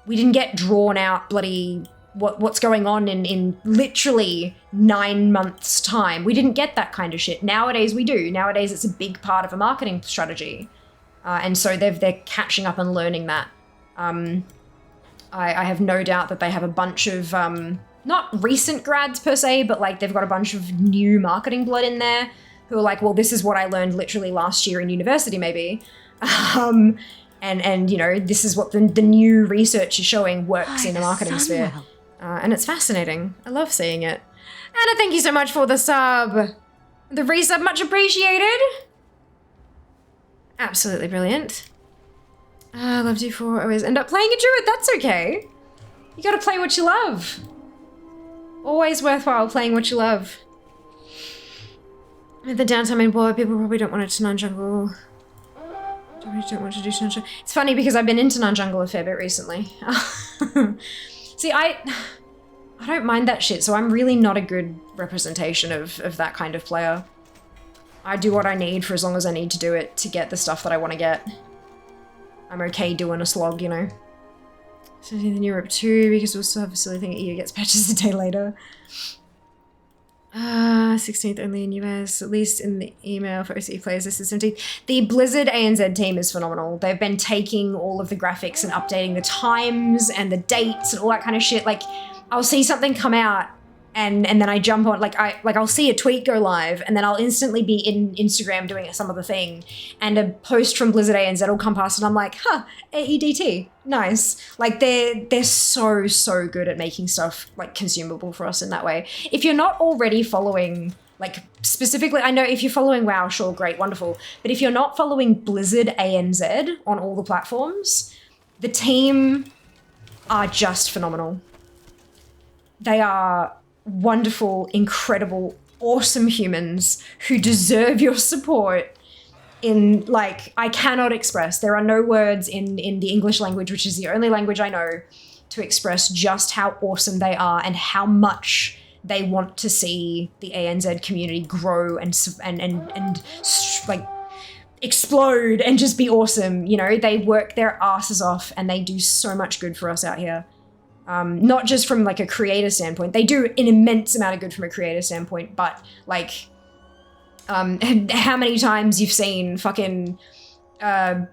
We didn't get drawn out bloody what's going on in literally 9 months' time. We didn't get that kind of shit. Nowadays we do. Nowadays it's a big part of a marketing strategy. And so they're catching up and learning that. I have no doubt that they have a bunch of, not recent grads per se, but like they've got a bunch of new marketing blood in there who are like, well, this is what I learned literally last year in university maybe. And you know, this is what the new research is showing works in the marketing sphere. And it's fascinating. I love seeing it. Anna, thank you so much for the sub. And The resub, much appreciated. Absolutely brilliant. I loved you for always end up playing a druid. That's okay. You gotta play what you love. Always worthwhile playing what you love. With the downtime in war, people probably don't want it to non-jungle. Don't want to do non-jungle. It's funny because I've been into non-jungle a fair bit recently. See, I don't mind that shit, so I'm really not a good representation of that kind of player. I do what I need for as long as I need to do it to get the stuff that I want to get. I'm okay doing a slog, you know. So in Europe too, because we'll still have a silly thing EU gets patches a day later. 16th only in US, at least in the email for OCE players, this is 17th. The Blizzard ANZ team is phenomenal. They've been taking all of the graphics and updating the times and the dates and all that kind of shit. Like, I'll see something come out and then I jump on, I'll see a tweet go live and then I'll instantly be in Instagram doing some other thing and a post from Blizzard ANZ will come past and I'm like, huh, AEDT, nice. Like they're so good at making stuff like consumable for us in that way. If you're not already following, like specifically, I know if you're following WoW, sure, great, wonderful. But if you're not following Blizzard ANZ on all the platforms, the team are just phenomenal. They are wonderful, incredible, awesome humans who deserve your support in, like, I cannot express. There are no words in the English language, which is the only language I know, to express just how awesome they are and how much they want to see the ANZ community grow and like explode and just be awesome. You know, they work their asses off and they do so much good for us out here. Not just from like a creator standpoint, they do an immense amount of good from a creator standpoint, but like, how many times you've seen fucking a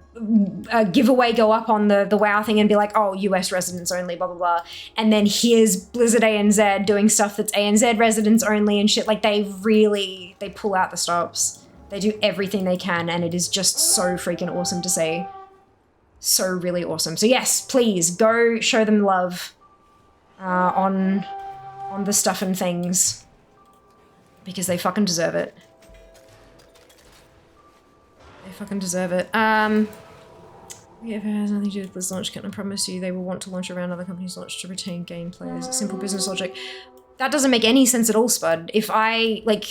giveaway go up on the WoW thing and be like, oh, US residents only, blah, blah, blah. And then here's Blizzard ANZ doing stuff that's ANZ residents only and shit. Like they pull out the stops. They do everything they can and it is just so freaking awesome to see. So really awesome. So yes, please go show them love. On the stuff and things because they fucking deserve it. They fucking deserve it. Yeah, if it has nothing to do with Blizz launch, can I promise you they will want to launch around other companies' launch to retain game players. It's simple business logic. That doesn't make any sense at all, Spud. If I, like,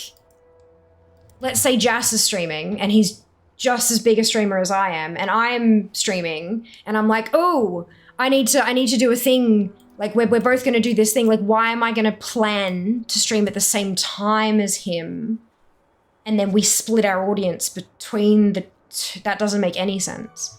let's say Jas is streaming and he's just as big a streamer as I am and I'm streaming and I'm like, oh, I need to do a thing. Like, we're both going to do this thing. Like, why am I going to plan to stream at the same time as him? And then we split our audience between the two. That doesn't make any sense.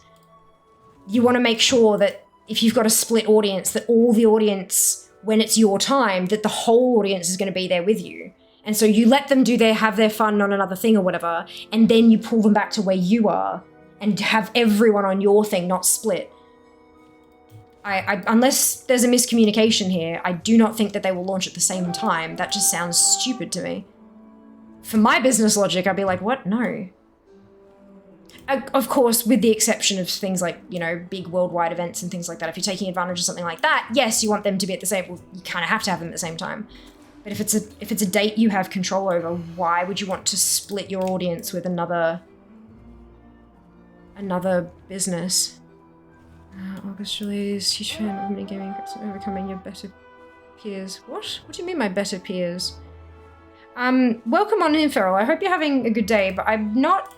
You want to make sure that if you've got a split audience, that all the audience, when it's your time, that the whole audience is going to be there with you. And so you let them have their fun on another thing or whatever, and then you pull them back to where you are and have everyone on your thing, not split. Unless there's a miscommunication here, I do not think that they will launch at the same time. That just sounds stupid to me. For my business logic, I'd be like, what? No. Of course, with the exception of things like, you know, big worldwide events and things like that. If you're taking advantage of something like that, yes, you want them to be at the same, well, you kind of have to have them at the same time. But if it's a date you have control over, why would you want to split your audience with another business? August release, huge fan of minigaming, overcoming your better peers. What? What do you mean my better peers? Welcome on in, Feral. I hope you're having a good day, but I'm not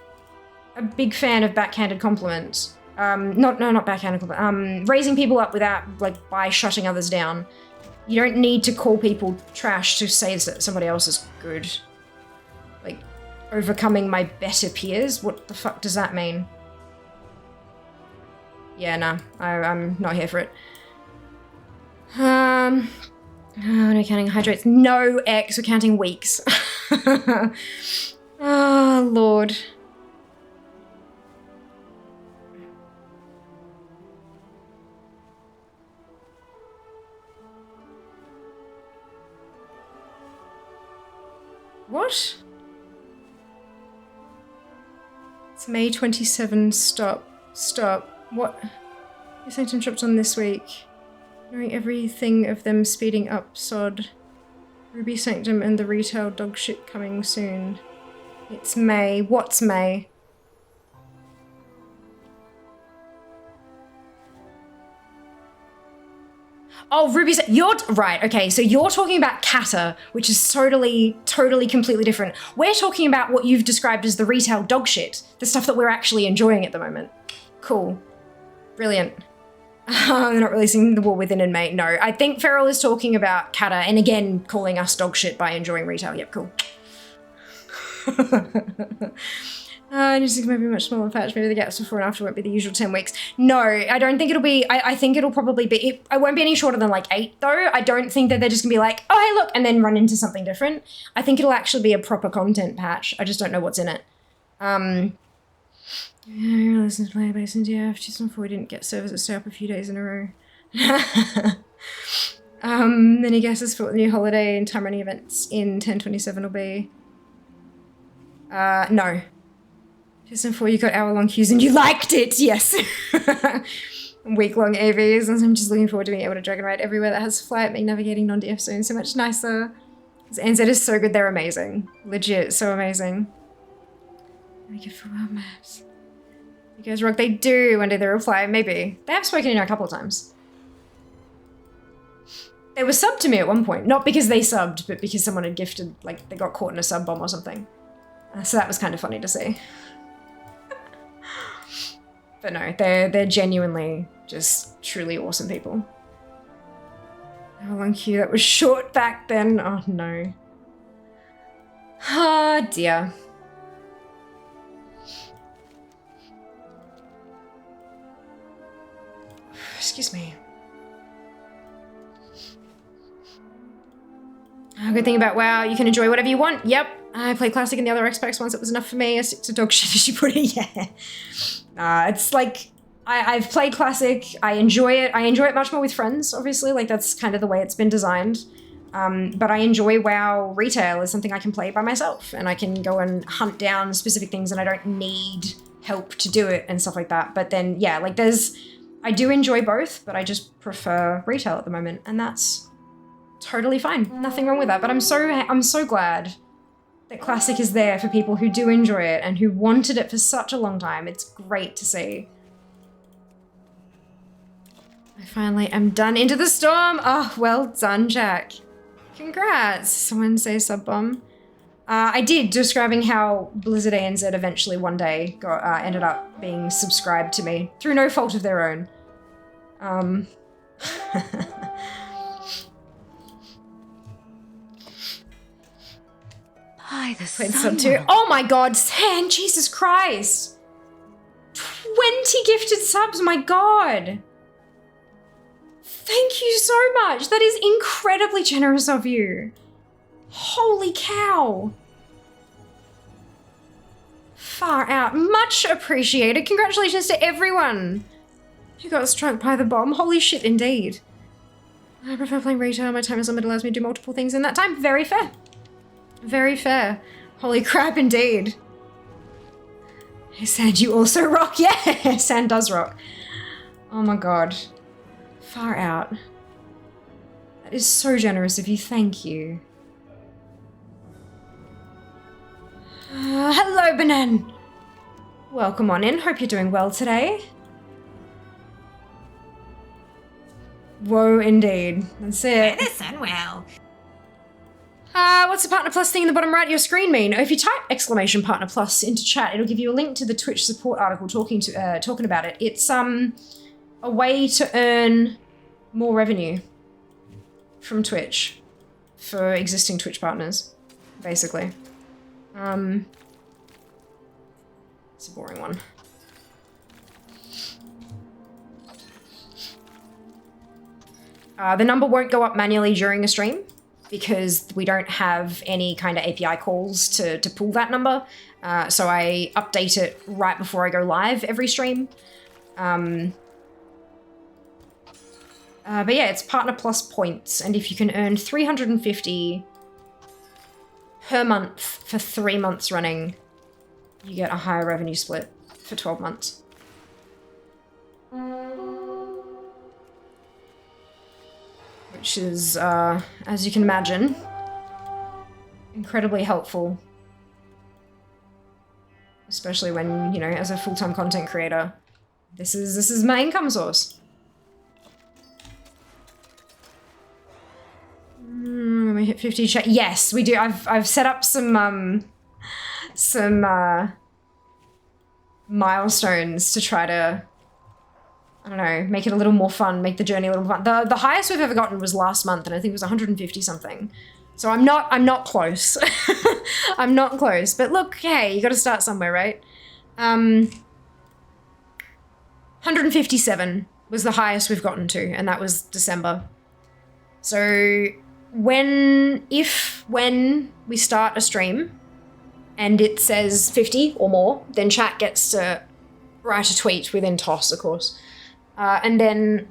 a big fan of backhanded compliments. Not backhanded compliments. Raising people up without, like, by shutting others down. You don't need to call people trash to say that somebody else is good. Like, overcoming my better peers? What the fuck does that mean? Yeah, nah, I'm not here for it. Oh, no counting hydrates. No X, we're counting weeks. Oh, Lord. What? It's May 27, stop. What? Your sanctum dropped on this week. Knowing everything of them speeding up, sod. Ruby Sanctum and the retail dog shit coming soon. It's May. What's May? Oh, Ruby's, you're, right, okay, so you're talking about Kata, which is totally, completely different. We're talking about what you've described as the retail dog shit, the stuff that we're actually enjoying at the moment. Cool. Brilliant. They're not releasing The War Within in May. No, I think Feral is talking about Kata, and again, calling us dog shit by enjoying retail. Yep, cool. Just maybe a much smaller patch. Maybe the gaps before and after won't be the usual 10 weeks. No, I don't think it'll be. I think it'll probably be. It won't be any shorter than like 8 though. I don't think that they're just gonna be like, oh hey look, and then run into something different. I think it'll actually be a proper content patch. I just don't know what's in it. Yeah, listen to play base India. Just before we didn't get servers that stay up a few days in a row. Any guesses for what the new holiday and time running events in 1027 will be? No. Just before you got hour-long queues and you liked it, yes. Week-long AVs, and I'm just looking forward to being able to dragon ride everywhere that has flight, make navigating non-DF zones so much nicer. NZ is so good, they're amazing. Legit, so amazing. Make it for world maps. You guys rock, they do. One day they reply, maybe. They have spoken in a couple of times. They were subbed to me at one point, not because they subbed, but because someone had gifted, like they got caught in a sub bomb or something. So that was kind of funny to see. But no, they're genuinely just truly awesome people. How long queue? That was short back then. Oh no. Oh dear. Excuse me. Good thing about WoW, you can enjoy whatever you want. Yep. I played Classic in the other Xbox once. It was enough for me. I stick to dog shit as you put it. Yeah. It's like, I've played Classic. I enjoy it. I enjoy it much more with friends, obviously. Like, that's kind of the way it's been designed. But I enjoy WoW retail as something I can play by myself. And I can go and hunt down specific things and I don't need help to do it and stuff like that. But then, yeah, like I do enjoy both, but I just prefer retail at the moment. And that's totally fine. Nothing wrong with that. But I'm so glad that Classic is there for people who do enjoy it and who wanted it for such a long time. It's great to see. I finally am done Into the Storm. Oh, well done, Jack. Congrats. Someone say sub bomb. I did, describing how Blizzard ANZ eventually one day ended up being subscribed to me through no fault of their own. By the Played sub too. Oh my god, San, Jesus Christ. 20 gifted subs, my god. Thank you so much. That is incredibly generous of you. Holy cow. Far out. Much appreciated. Congratulations to everyone who got struck by the bomb. Holy shit, indeed. I prefer playing retail. My time is limited, allows me to do multiple things in that time. Very fair. Very fair. Holy crap, indeed. Hey, Sand, you also rock? Yeah, Sand does rock. Oh my god. Far out. That is so generous of you. Thank you. Hello, Banan. Welcome on in. Hope you're doing well today. Whoa, indeed. That's it. Medicine, well. What's the Partner Plus thing in the bottom right of your screen mean? If you type exclamation Partner Plus into chat, it'll give you a link to the Twitch support article talking about it. It's a way to earn more revenue from Twitch for existing Twitch partners, basically. It's a boring one. The number won't go up manually during a stream because we don't have any kind of API calls to pull that number. So I update it right before I go live every stream. But yeah, it's Partner Plus points. And if you can earn 350 per month for 3 months running, you get a higher revenue split for 12 months. Which is, as you can imagine, incredibly helpful especially when, you know, as a full-time content creator, this is my income source. When we hit 50 chat, yes, we do. I've set up some milestones to try to, I don't know, make it a little more fun, make the journey a little more fun. The highest we've ever gotten was last month, and I think it was 150 something. So I'm not close. I'm not close. But look, hey, you got to start somewhere, right? 157 was the highest we've gotten to, and that was December. So when we start a stream and it says 50 or more, then chat gets to write a tweet within toss, of course. And then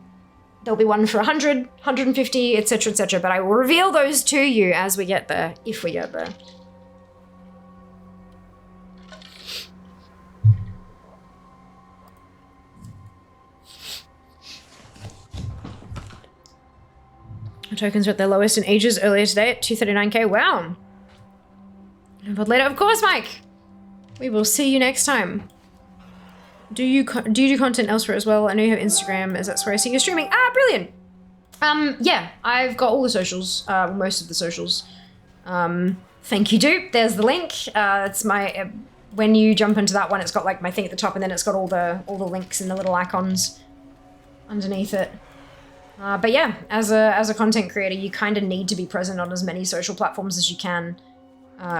there'll be one for 100, 150, etc., etc. But I will reveal those to you as we get there, if we get there. The tokens are at their lowest in ages earlier today at 239k. Wow. But later, of course, Mike. We will see you next time. Do you do content elsewhere as well? I know you have Instagram. Is that where I see you streaming? Ah, brilliant. Yeah, I've got all the socials, most of the socials. Thank you, Dupe. There's the link. It's my when you jump into that one, it's got like my thing at the top, and then it's got all the links and the little icons underneath it. But yeah, as a content creator, you kind of need to be present on as many social platforms as you can,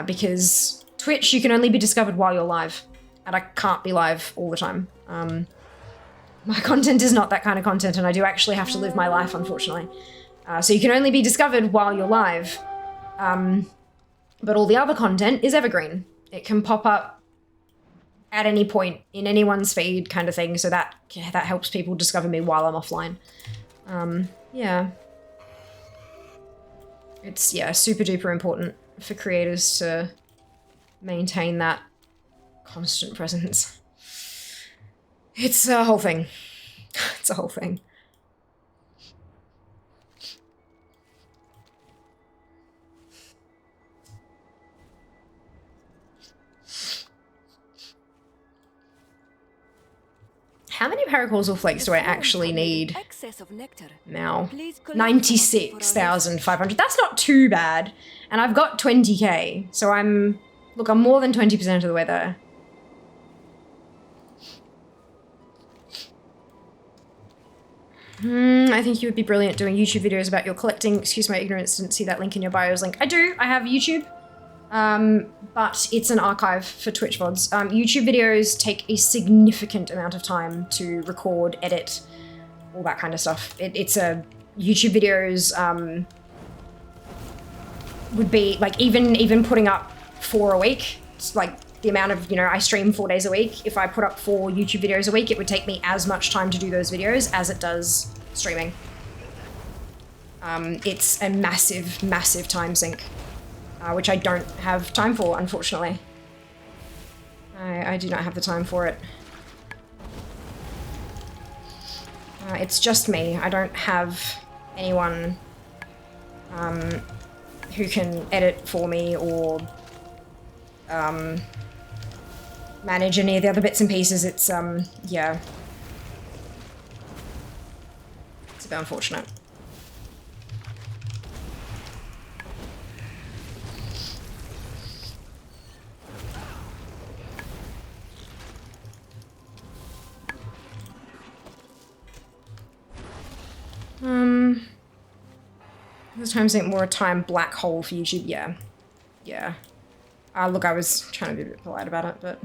because Twitch, you can only be discovered while you're live, and I can't be live all the time. My content is not that kind of content, and I do actually have to live my life, unfortunately. So you can only be discovered while you're live, but all the other content is evergreen. It can pop up at any point in anyone's feed, kind of thing, so that helps people discover me while I'm offline. Yeah. It's, yeah, super duper important for creators to maintain that constant presence. It's a whole thing. It's a whole thing. How many paracausal flakes do I actually need now? 96,500. That's not too bad. And I've got 20k. So I'm more than 20% of the way there. I think you would be brilliant doing YouTube videos about your collecting. Excuse my ignorance, didn't see that link in your bio's link. I do, I have YouTube. But it's an archive for Twitch VODs. YouTube videos take a significant amount of time to record, edit, all that kind of stuff. YouTube videos would be like even putting up 4 a week. It's like the amount of, you know, I stream 4 days a week. If I put up 4 YouTube videos a week, it would take me as much time to do those videos as it does streaming. It's a massive, massive time sink. Which I don't have time for, unfortunately. I do not have the time for it. It's just me. I don't have anyone who can edit for me or manage any of the other bits and pieces. It's, yeah. It's a bit unfortunate. This time's ain't more a time black hole for YouTube. Yeah. Yeah. Look, I was trying to be a bit polite about it, but...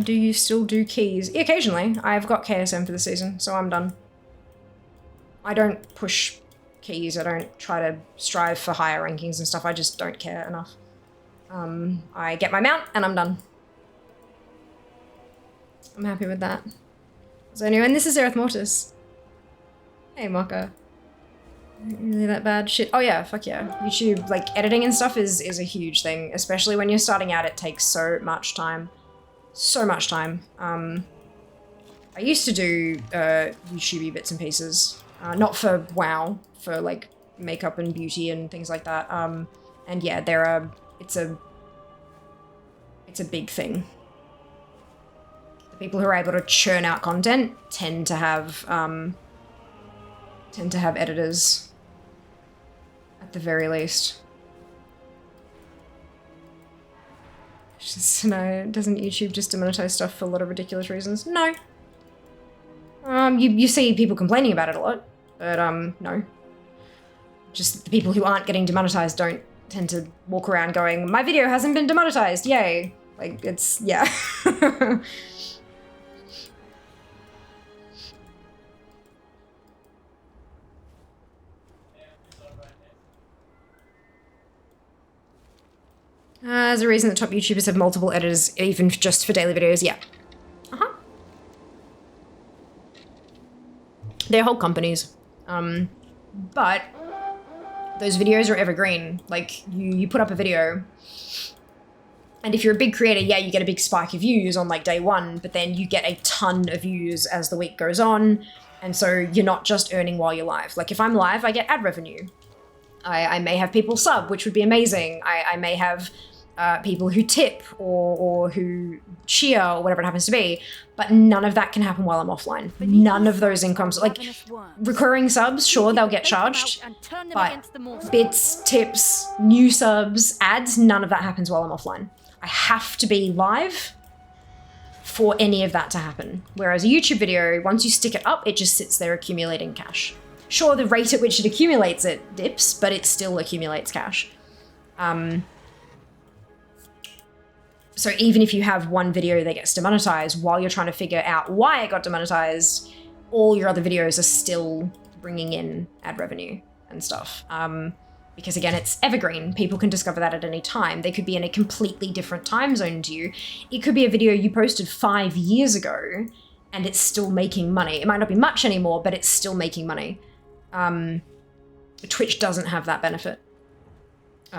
do you still do keys? Yeah, occasionally. I've got KSM for the season, so I'm done. I don't push keys. I don't try to strive for higher rankings and stuff. I just don't care enough. I get my mount and I'm done. I'm happy with that. So anyway, and this is Aerith Mortis. Hey, Mocha. Really that bad? Shit. Oh yeah, fuck yeah. YouTube, like, editing and stuff is a huge thing. Especially when you're starting out, it takes so much time. So much time. I used to do YouTube bits and pieces Not for WoW, for like makeup and beauty and things like that. And yeah, it's a big thing. The people who are able to churn out content tend to have editors at the very least. Just, no, doesn't YouTube just demonetize stuff for a lot of ridiculous reasons? No. You see people complaining about it a lot, but no. Just the people who aren't getting demonetized don't tend to walk around going, my video hasn't been demonetized, yay. Like, it's, yeah. As a reason that top YouTubers have multiple editors, even just for daily videos, yeah. They're whole companies. But those videos are evergreen. Like, you put up a video, and if you're a big creator, yeah, you get a big spike of views on like day one, but then you get a ton of views as the week goes on, and so you're not just earning while you're live. Like if I'm live, I get ad revenue. I may have people sub, which would be amazing. I may have people who tip or who cheer or whatever it happens to be, but none of that can happen while I'm offline. None of those incomes, like recurring subs, sure, they'll get charged, but bits, tips, new subs, ads, none of that happens while I'm offline. I have to be live for any of that to happen. Whereas a YouTube video, once you stick it up, it just sits there accumulating cash. Sure, the rate at which it accumulates it dips, but it still accumulates cash. So even if you have one video that gets demonetized, while you're trying to figure out why it got demonetized, all your other videos are still bringing in ad revenue and stuff. Because again, it's evergreen. People can discover that at any time. They could be in a completely different time zone to you. It could be a video you posted 5 years ago and it's still making money. It might not be much anymore, but it's still making money. Twitch doesn't have that benefit.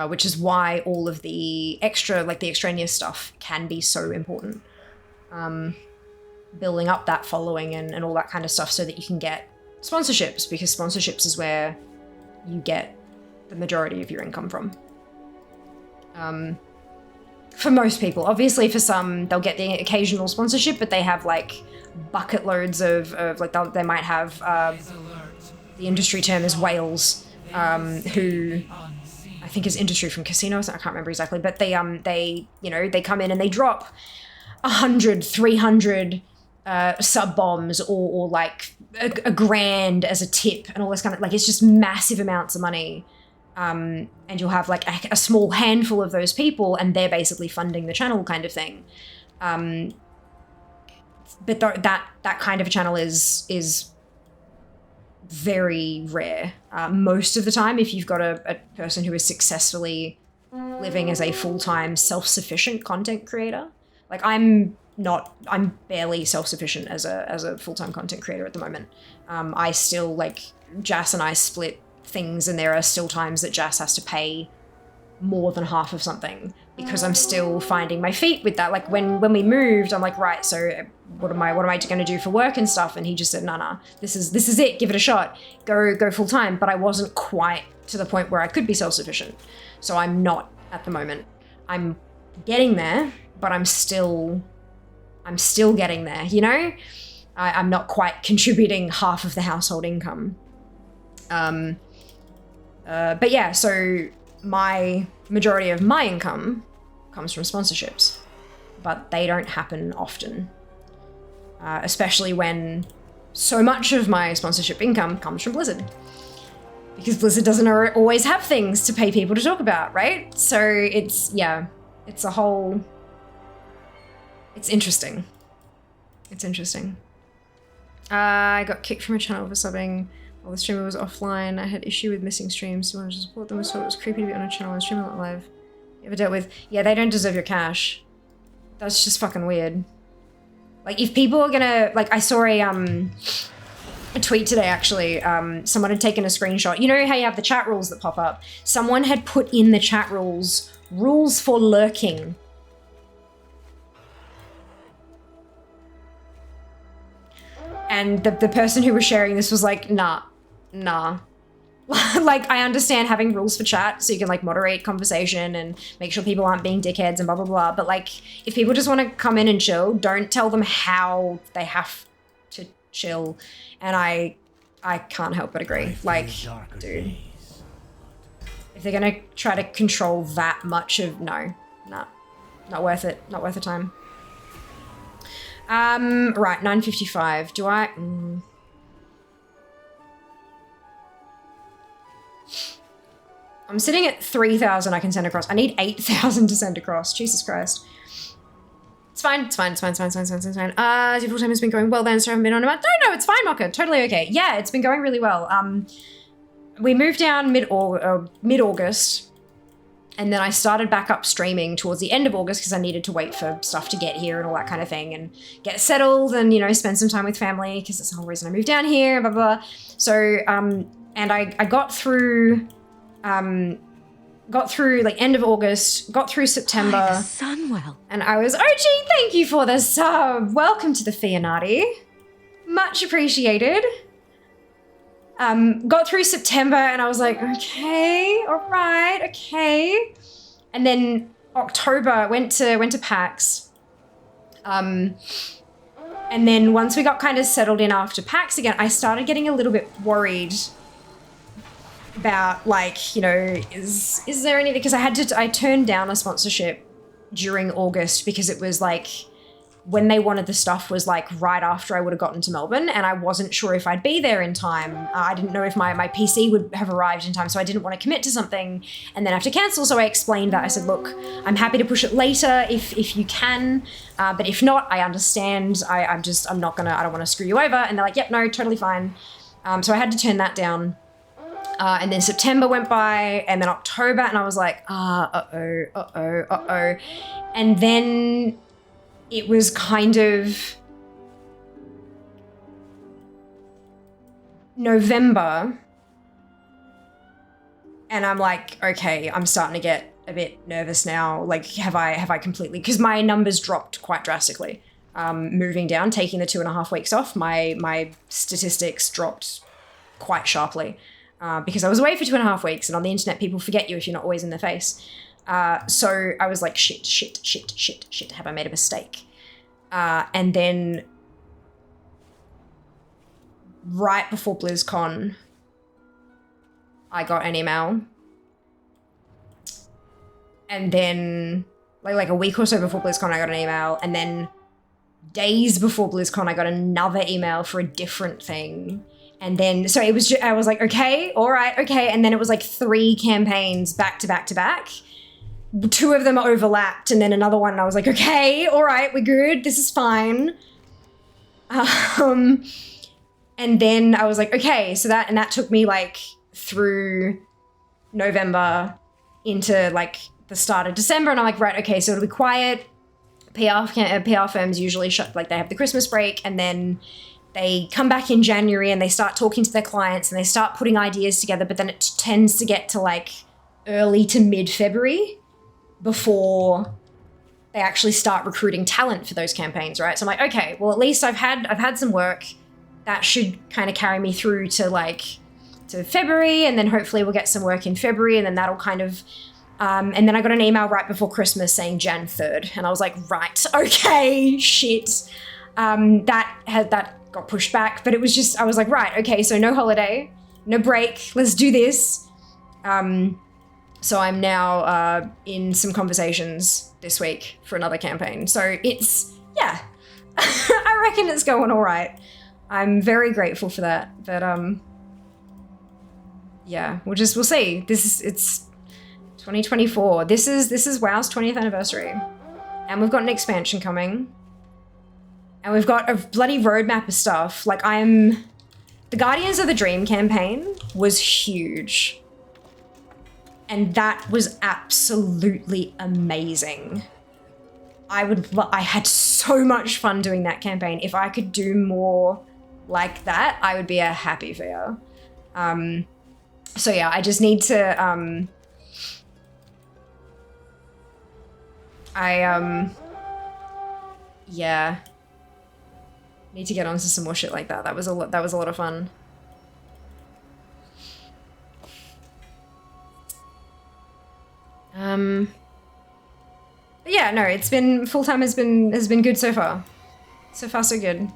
Which is why all of the extra, like the extraneous stuff can be so important. Building up that following and all that kind of stuff so that you can get sponsorships, because sponsorships is where you get the majority of your income from. For most people. Obviously for some, they'll get the occasional sponsorship, but they have like bucket loads of like, they might have, the industry term is whales, who I think is industry from casinos, I can't remember exactly, but they you know, they come in and they drop 100, 300 sub bombs or like a grand as a tip and all this kind of, like, it's just massive amounts of money. And you'll have like a small handful of those people and they're basically funding the channel kind of thing. But that kind of a channel is very rare. Most of the time, if you've got a person who is successfully living as a full-time self-sufficient content creator, like I'm barely self-sufficient as a full-time content creator at the moment. I still, like, Jas and I split things and there are still times that Jas has to pay more than half of something because I'm still finding my feet with that. Like when we moved, I'm like, right, so what am I going to do for work and stuff? And he just said, nah, this is it. Give it a shot. Go full time. But I wasn't quite to the point where I could be self-sufficient. So I'm not at the moment. I'm getting there, but I'm still getting there, you know? I'm not quite contributing half of the household income. But yeah, so my majority of my income comes from sponsorships, but they don't happen often. Especially when so much of my sponsorship income comes from Blizzard. Because Blizzard doesn't always have things to pay people to talk about, right? So it's, yeah, it's a whole, it's interesting. It's interesting. I got kicked from a channel for subbing while the streamer was offline. I had issue with missing streams, so I wanted to support them. I thought it was creepy to be on a channel and streaming not live. You ever dealt with, yeah, they don't deserve your cash. That's just fucking weird. Like, if people are gonna, like, I saw a tweet today, actually. Someone had taken a screenshot. You know how you have the chat rules that pop up? Someone had put in the chat rules for lurking. And the person who was sharing this was like, nah, nah. Like, I understand having rules for chat so you can like moderate conversation and make sure people aren't being dickheads and blah, blah, blah. But like, if people just want to come in and chill, don't tell them how they have to chill. And I can't help but agree. Like, dude, if they're going to try to control that much of, no, not worth it. Not worth the time. Right, 9:55. Do I... I'm sitting at 3,000 I can send across. I need 8,000 to send across. Jesus Christ. It's fine. It's fine. It's fine. It's fine. It's fine. It's fine. It's fine. Your full time has been going well then, so I haven't been on about. No, it's fine, Mocha. Totally okay. Yeah, it's been going really well. We moved down mid-August, and then I started back up streaming towards the end of August because I needed to wait for stuff to get here and all that kind of thing and get settled and, you know, spend some time with family because that's the whole reason I moved down here, blah, blah, blah. So, and I got through like end of August, got through September. Hi, Sunwell. And I was, OG, thank you for the sub. Welcome to the Fianati. Much appreciated. Got through September and I was like, okay, all right, okay. And then October went to PAX. And then once we got kind of settled in after PAX again, I started getting a little bit worried about, like, you know, is there anything, because I turned down a sponsorship during August because it was like when they wanted the stuff was like right after I would have gotten to Melbourne and I wasn't sure if I'd be there in time. I didn't know if my PC would have arrived in time, so I didn't want to commit to something and then have to cancel. So I explained that. I said, look, I'm happy to push it later if you can, but if not, I understand. I don't want to screw you over. And they're like, yep, no, totally fine. So I had to turn that down. And then September went by and then October and I was like, uh-oh. And then it was kind of November and I'm like, okay, I'm starting to get a bit nervous now. Like, have I completely, because my numbers dropped quite drastically. Moving down, taking the 2.5 weeks off, my statistics dropped quite sharply. Because I was away for 2.5 weeks and on the internet people forget you if you're not always in their face. So I was like, shit, have I made a mistake? And then right before BlizzCon, I got an email. And then like a week or so before BlizzCon, I got an email. And then days before BlizzCon, I got another email for a different thing. And then, so it was I was like, okay, all right, okay. And then it was like 3 campaigns back to back to back. 2 of them overlapped and then another one. And I was like, okay, all right, we're good. This is fine. And then I was like, okay, so that took me like through November into like the start of December. And I'm like, right, okay, so it'll be quiet. PR firms usually shut, like they have the Christmas break and then they come back in January and they start talking to their clients and they start putting ideas together, but then it tends to get to like early to mid-February before they actually start recruiting talent for those campaigns, right? So I'm like, okay, well, at least I've had some work that should kind of carry me through to February, and then hopefully we'll get some work in February, and then that'll kind of, and then I got an email right before Christmas saying Jan 3rd, and I was like, right, okay, shit. That got pushed back, but it was just, I was like, right, okay, so no holiday, no break, let's do this. So I'm now in some conversations this week for another campaign. So it's, yeah, I reckon it's going all right. I'm very grateful for that, but yeah, we'll see. It's 2024. This is WoW's 20th anniversary, and we've got an expansion coming. And we've got a bloody roadmap of stuff. Like the Guardians of the Dream campaign was huge. And that was absolutely amazing. I had so much fun doing that campaign. If I could do more like that, I would be a happy fair. So yeah, I just need to, yeah. Need to get onto some more shit like that. That was a lot of fun. But yeah, no, it's been full-time has been good so far. So far, so good.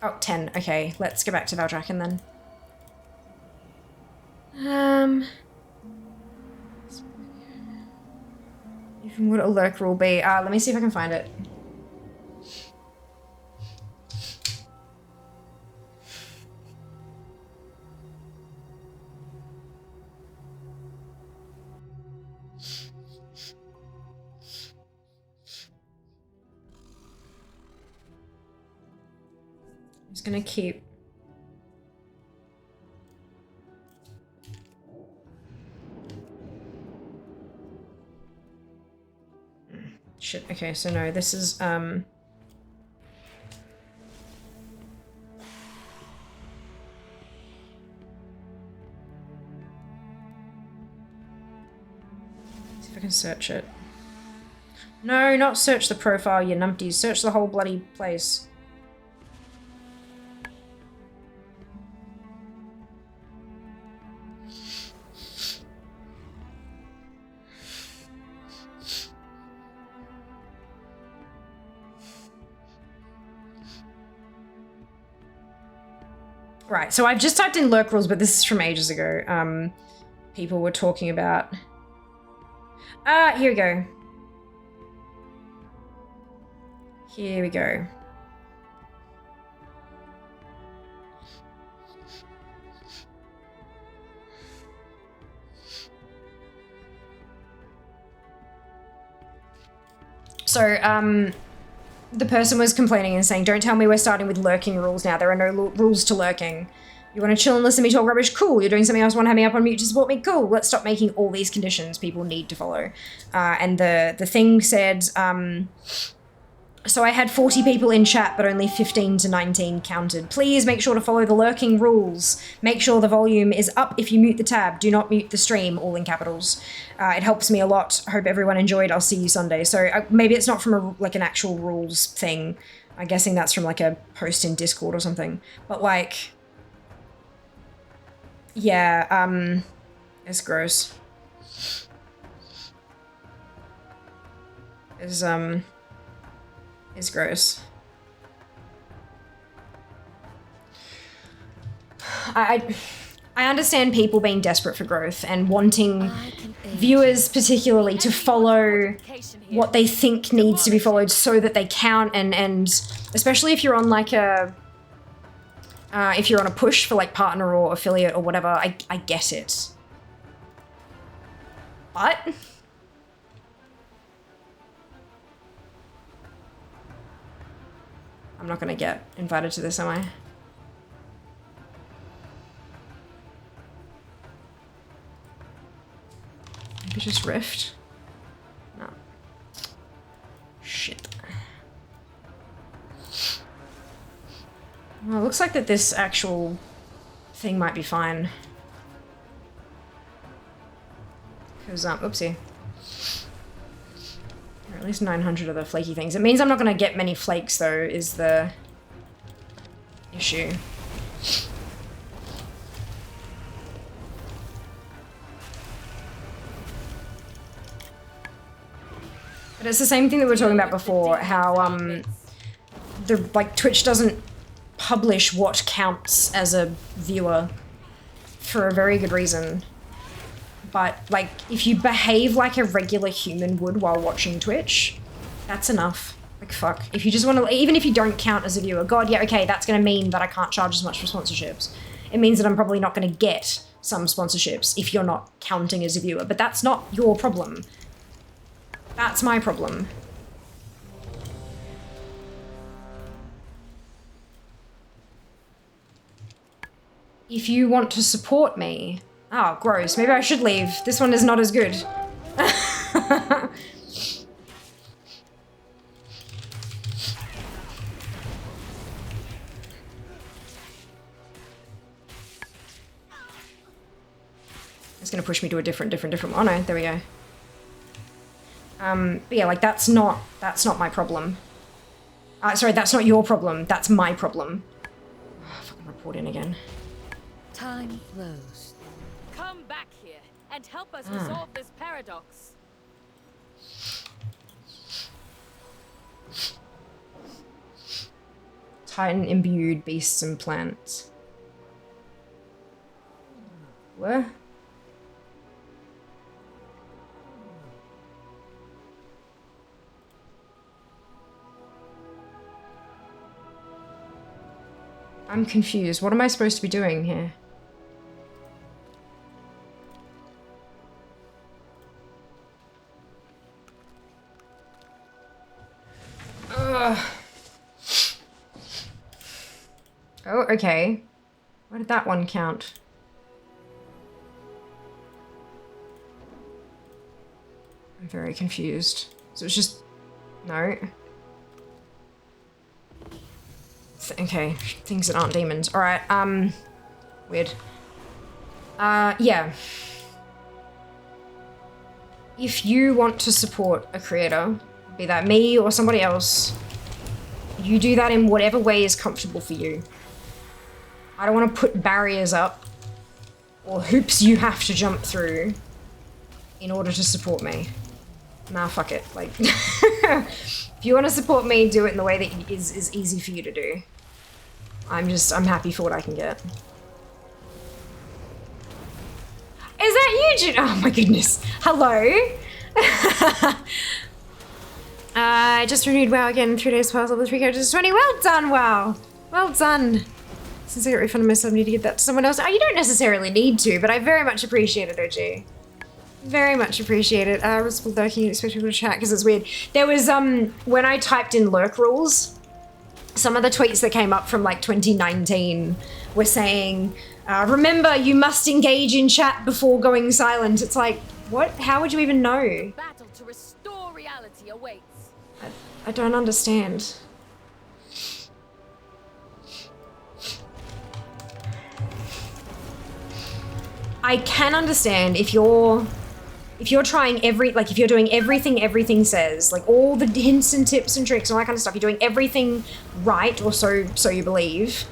Oh, 10. Okay, let's go back to Valdrakken then. Even what a lurk rule be? Let me see if I can find it. I'm just gonna keep. Shit, okay, so no, this is, see if I can search it. No, not search the profile, you numpties. Search the whole bloody place. Right, so I've just typed in lurk rules, but this is from ages ago. People were talking about... here we go. Here we go. So, the person was complaining and saying, don't tell me we're starting with lurking rules now. There are no rules to lurking. You want to chill and listen to me talk rubbish? Cool. You're doing something else, want to have me up on mute to support me? Cool. Let's stop making all these conditions people need to follow. And the thing said, so I had 40 people in chat, but only 15 to 19 counted. Please make sure to follow the lurking rules. Make sure the volume is up if you mute the tab. Do not mute the stream, all in capitals. It helps me a lot. Hope everyone enjoyed. I'll see you Sunday. So maybe it's not from like an actual rules thing. I'm guessing that's from like a post in Discord or something. But like, yeah, it's gross. It's gross. I understand people being desperate for growth and wanting viewers particularly to follow what they think needs to be followed so that they count and especially if you're on like a if you're on a push for like partner or affiliate or whatever, I get it. But I'm not gonna get invited to this, am I? Maybe just Rift? No. Shit. Well, it looks like that this actual thing might be fine. Because, oopsie. Or at least 900 of the flaky things. It means I'm not going to get many flakes, though, is the issue. But it's the same thing that we were talking about before, how, Twitch doesn't publish what counts as a viewer for a very good reason. But, like, if you behave like a regular human would while watching Twitch, that's enough. Like, fuck. If you just want to, even if you don't count as a viewer, God, yeah, okay, that's going to mean that I can't charge as much for sponsorships. It means that I'm probably not going to get some sponsorships if you're not counting as a viewer. But that's not your problem. That's my problem. If you want to support me... Oh, gross. Maybe I should leave. This one is not as good. I'm It's gonna push me to a different... Oh no, there we go. But yeah, like, that's not my problem. Sorry, that's not your problem. That's my problem. Oh, fucking report in again. Time flows. Come back here and help us resolve this paradox. Titan imbued beasts and plants. What? I'm confused. What am I supposed to be doing here? Ugh. Oh, okay. Why did that one count? I'm very confused. So it's just... No. Okay, things that aren't demons. Alright, weird. Yeah. If you want to support a creator, be that me or somebody else, you do that in whatever way is comfortable for you. I don't want to put barriers up or hoops you have to jump through in order to support me. Nah, fuck it. Like, if you want to support me, do it in the way that is easy for you to do. I'm happy for what I can get. Is that you, June? Oh my goodness. Hello? I just renewed WoW again, 3 days past, level 3 characters 20. Well done, WoW. Well done. Since I got refunded myself, I need to give that to someone else. Oh, you don't necessarily need to, but I very much appreciate it, OG. Very much appreciate it. Responsible lurking, you expect people to chat because it's weird. There was, when I typed in lurk rules, some of the tweets that came up from like 2019 were saying, remember, you must engage in chat before going silent. It's like, what? How would you even know? Battle to restore reality awaits. I don't understand. I can understand if you're trying if you're doing everything says, like all the hints and tips and tricks and all that kind of stuff, you're doing everything right, or so you believe,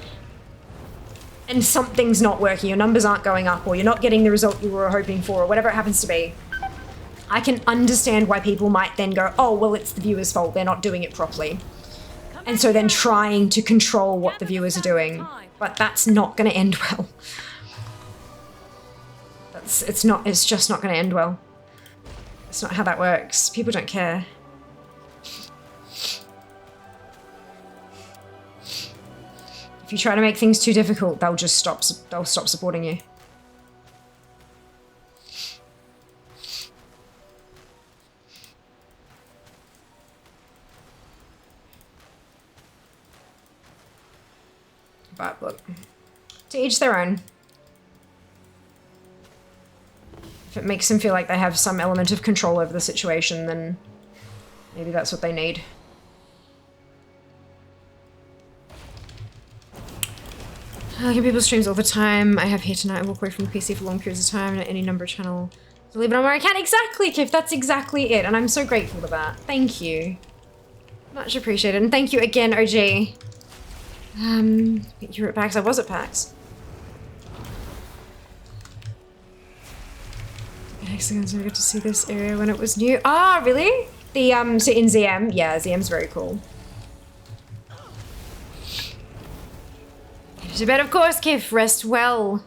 and something's not working, your numbers aren't going up, or you're not getting the result you were hoping for, or whatever it happens to be, I can understand why people might then go, oh, well, it's the viewer's fault, they're not doing it properly. And so then trying to control what the viewers are doing, but that's not going to end well. It's just not going to end well. It's not how that works. People don't care. If you try to make things too difficult, they'll stop supporting you. But look, to each their own. If it makes them feel like they have some element of control over the situation, then maybe that's what they need. I look at people's streams all the time. I have here tonight. I walk away from the PC for long periods of time and any number of channel to leave it on where I can. Exactly, Kif. That's exactly it. And I'm so grateful for that. Thank you. Much appreciated. And thank you again, OG. You were at PAX. I was at PAX. Excellent. So I got to see this area when it was new. Ah, really? The so in ZM, yeah, ZM's very cool. To bed, of course, Kif. Rest well.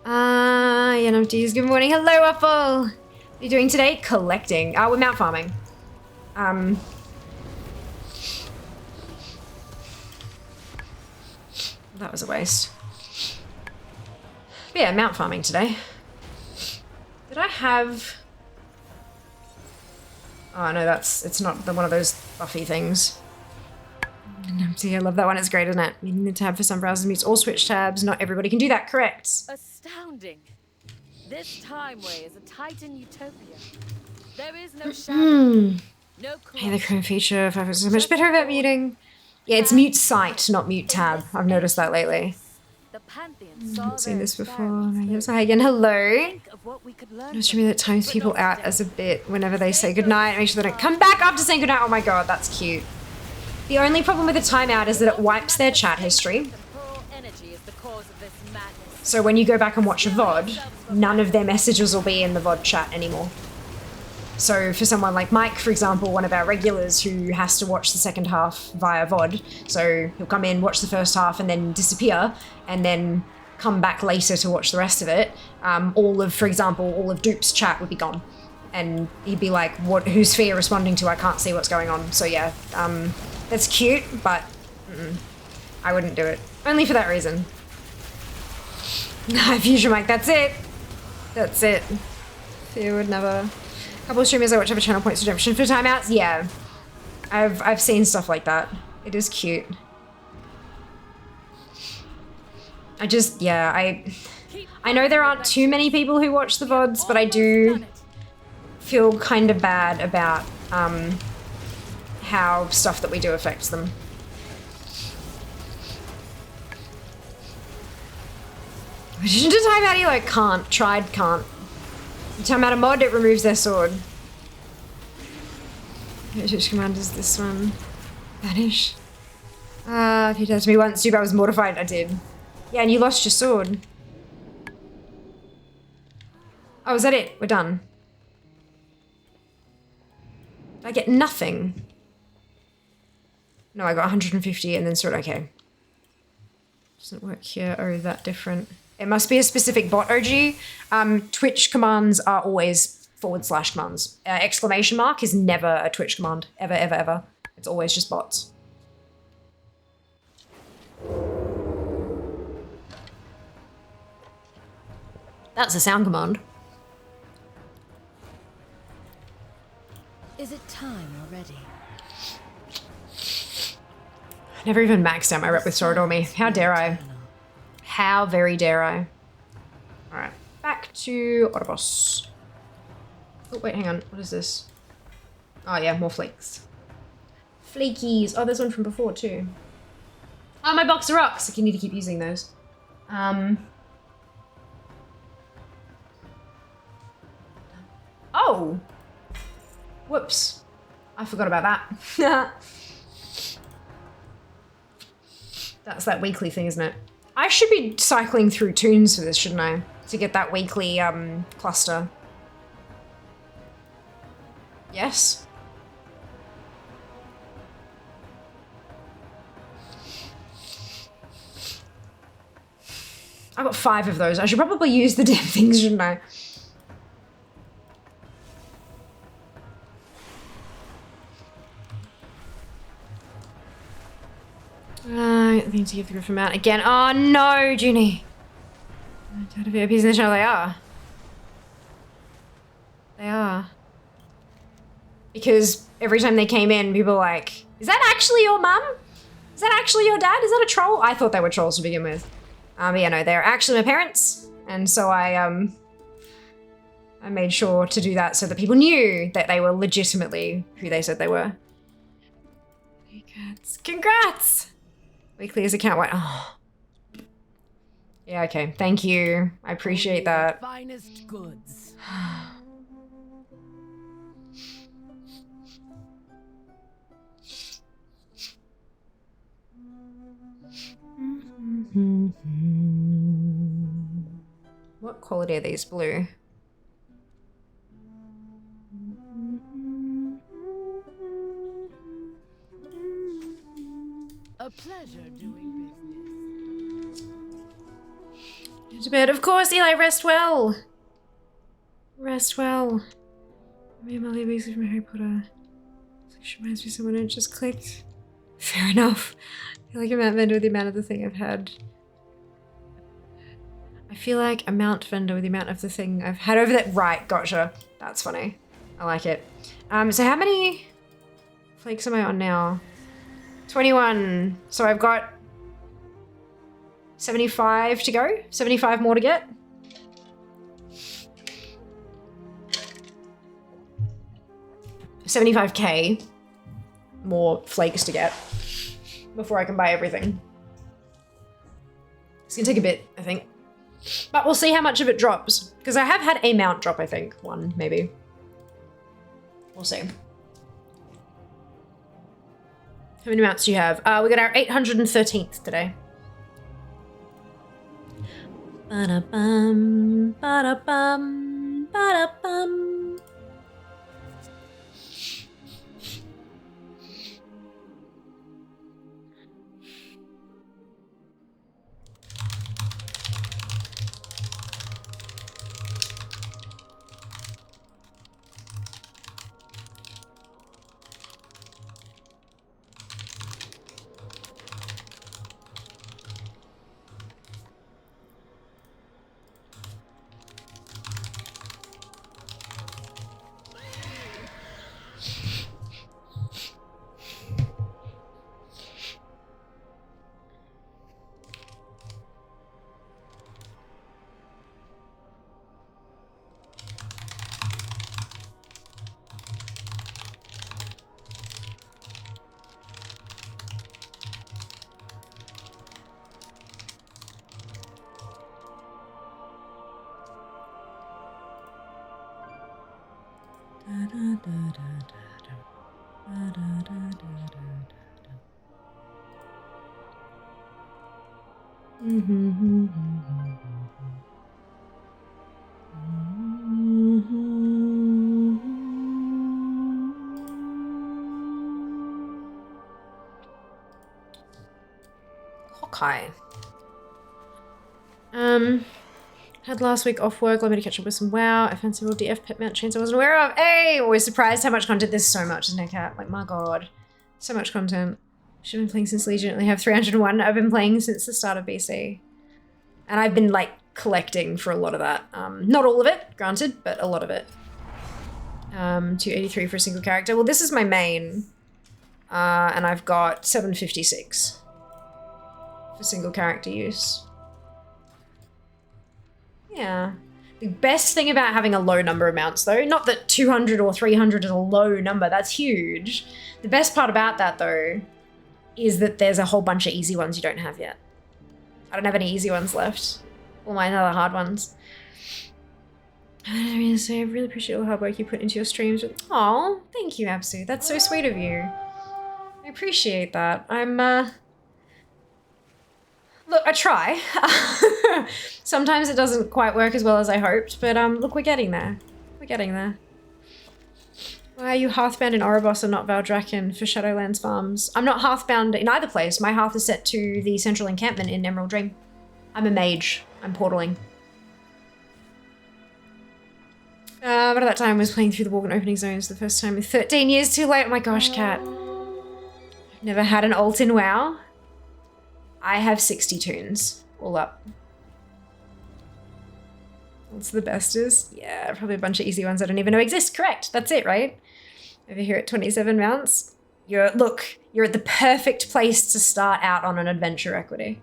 Yenopties, good morning. Hello, Waffle. What are you doing today? Collecting. We're mount farming. That was a waste. But yeah, mount farming today. Did I have... Oh no, it's not one of those buffy things. See, I love that one, it's great, isn't it? Meeting the tab for some browsers meets all switch tabs, not everybody can do that, correct. Astounding. This time way is a Titan utopia. There is no shadow. No hey, the current feature, 5 is so much better about muting. Yeah, it's mute site, not mute tab. I've noticed that lately. I haven't seen this before. Hi again, hello. I'm assuming that it times people out as a bit whenever they say goodnight. Make sure they don't come back after saying goodnight. Oh my god, that's cute. The only problem with the timeout is that it wipes their chat history. energy is the cause of this madness. So when you go back and watch a VOD, none of their messages will be in the VOD chat anymore. So for someone like Mike, for example, one of our regulars who has to watch the second half via VOD, so he'll come in, watch the first half, and then disappear, and then come back later to watch the rest of it, for example, all of Dupe's chat would be gone. And he'd be like, who's Fia responding to? I can't see what's going on. So yeah, that's cute, but I wouldn't do it. Only for that reason. Fusion Mike, that's it. That's it. Fia would never... A couple of streamers I watch have a channel points redemption for timeouts. Yeah, I've seen stuff like that. It is cute. I know there aren't too many people who watch the VODs, but I do feel kind of bad about how stuff that we do affects them. Magician to time out, like, can't. Tried, can't. You time out a mod, it removes their sword. Which command is this one? Vanish. If you did to me once, Dupe, I was mortified. I did. Yeah, and you lost your sword. Oh, is that it? We're done. Did I get nothing? No, I got 150 and then sword. Okay. Doesn't work here. Oh, is that different? It must be a specific bot, OG. Twitch commands are always / commands. Exclamation mark is never a Twitch command. Ever, ever, ever. It's always just bots. That's a sound command. Is it time already? Never even maxed out my rep with Sword or me. How dare I? How very dare I? Alright, back to Autoboss. Oh, wait, hang on. What is this? Oh, yeah, more flakes. Flakies. Oh, there's one from before, too. Oh, my box of rocks. Like, you need to keep using those. Oh! Whoops. I forgot about that. That's that weekly thing, isn't it? I should be cycling through tunes for this, shouldn't I? To get that weekly cluster. Yes? I got 5 of those. I should probably use the damn things, shouldn't I? I need to give the Griffin out again. Oh no, Junie. Out of VIPs in the channel, they are. They are. Because every time they came in, people were like, is that actually your mum? Is that actually your dad? Is that a troll? I thought they were trolls to begin with. But yeah, no, they're actually my parents. And so I made sure to do that so that people knew that they were legitimately who they said they were. Congrats. Congrats! Weekly is account white. Oh. Yeah, okay. Thank you. I appreciate that. Finest goods. What quality are these blue? A pleasure doing business. Go to bed. Of course, Eli, rest well. Rest well. Me and my babies from Harry Potter. She reminds me of someone who just clicked. Fair enough. I feel like amount vendor with the amount of the thing I've had. I feel like amount vendor with the amount of the thing I've had over that. Right, gotcha. That's funny. I like it. So how many flakes am I on now? 21. So I've got 75 to go. 75 more to get. $75K more flakes to get before I can buy everything. It's gonna take a bit, I think. But we'll see how much of it drops. Because I have had a mount drop, I think. One, maybe. We'll see. How many mounts do you have? We got our 813th today. Ba-da-bum, ba-da-bum, ba-da-bum. Hawkeye. Had last week off work, let me to catch up with some WoW. I fancy all DF pet mount chains I wasn't aware of. Hey! Always surprised how much content. There's so much, isn't it, Cat? Like, my god. So much content. Should have been playing since Legion. I only have 301. I've been playing since the start of BC. And I've been, like, collecting for a lot of that. Not all of it, granted, but a lot of it. 283 for a single character. Well, this is my main. And I've got 756 for single character use. Yeah. The best thing about having a low number of mounts, though, not that 200 or 300 is a low number, that's huge. The best part about that, though, is that there's a whole bunch of easy ones you don't have yet. I don't have any easy ones left. All mine are the hard ones. I really say I really appreciate all the hard work you put into your streams. Oh, thank you, Absu. That's so sweet of you. I appreciate that. Look, I try. Sometimes it doesn't quite work as well as I hoped, but look, we're getting there. We're getting there. Why are you Hearthbound in Oribos and not Valdrakken for Shadowlands farms? I'm not Hearthbound in either place. My Hearth is set to the central encampment in Emerald Dream. I'm a mage. I'm portaling. But at that time I was playing through the Walk-in opening zones the first time with 13 years too late. Oh my gosh, Cat. Never had an alt in WoW. I have 60 tunes, all up. What's the best is? Yeah, probably a bunch of easy ones I don't even know exist. Correct, that's it, right? Over here at 27 mounts. You're at the perfect place to start out on an adventure equity.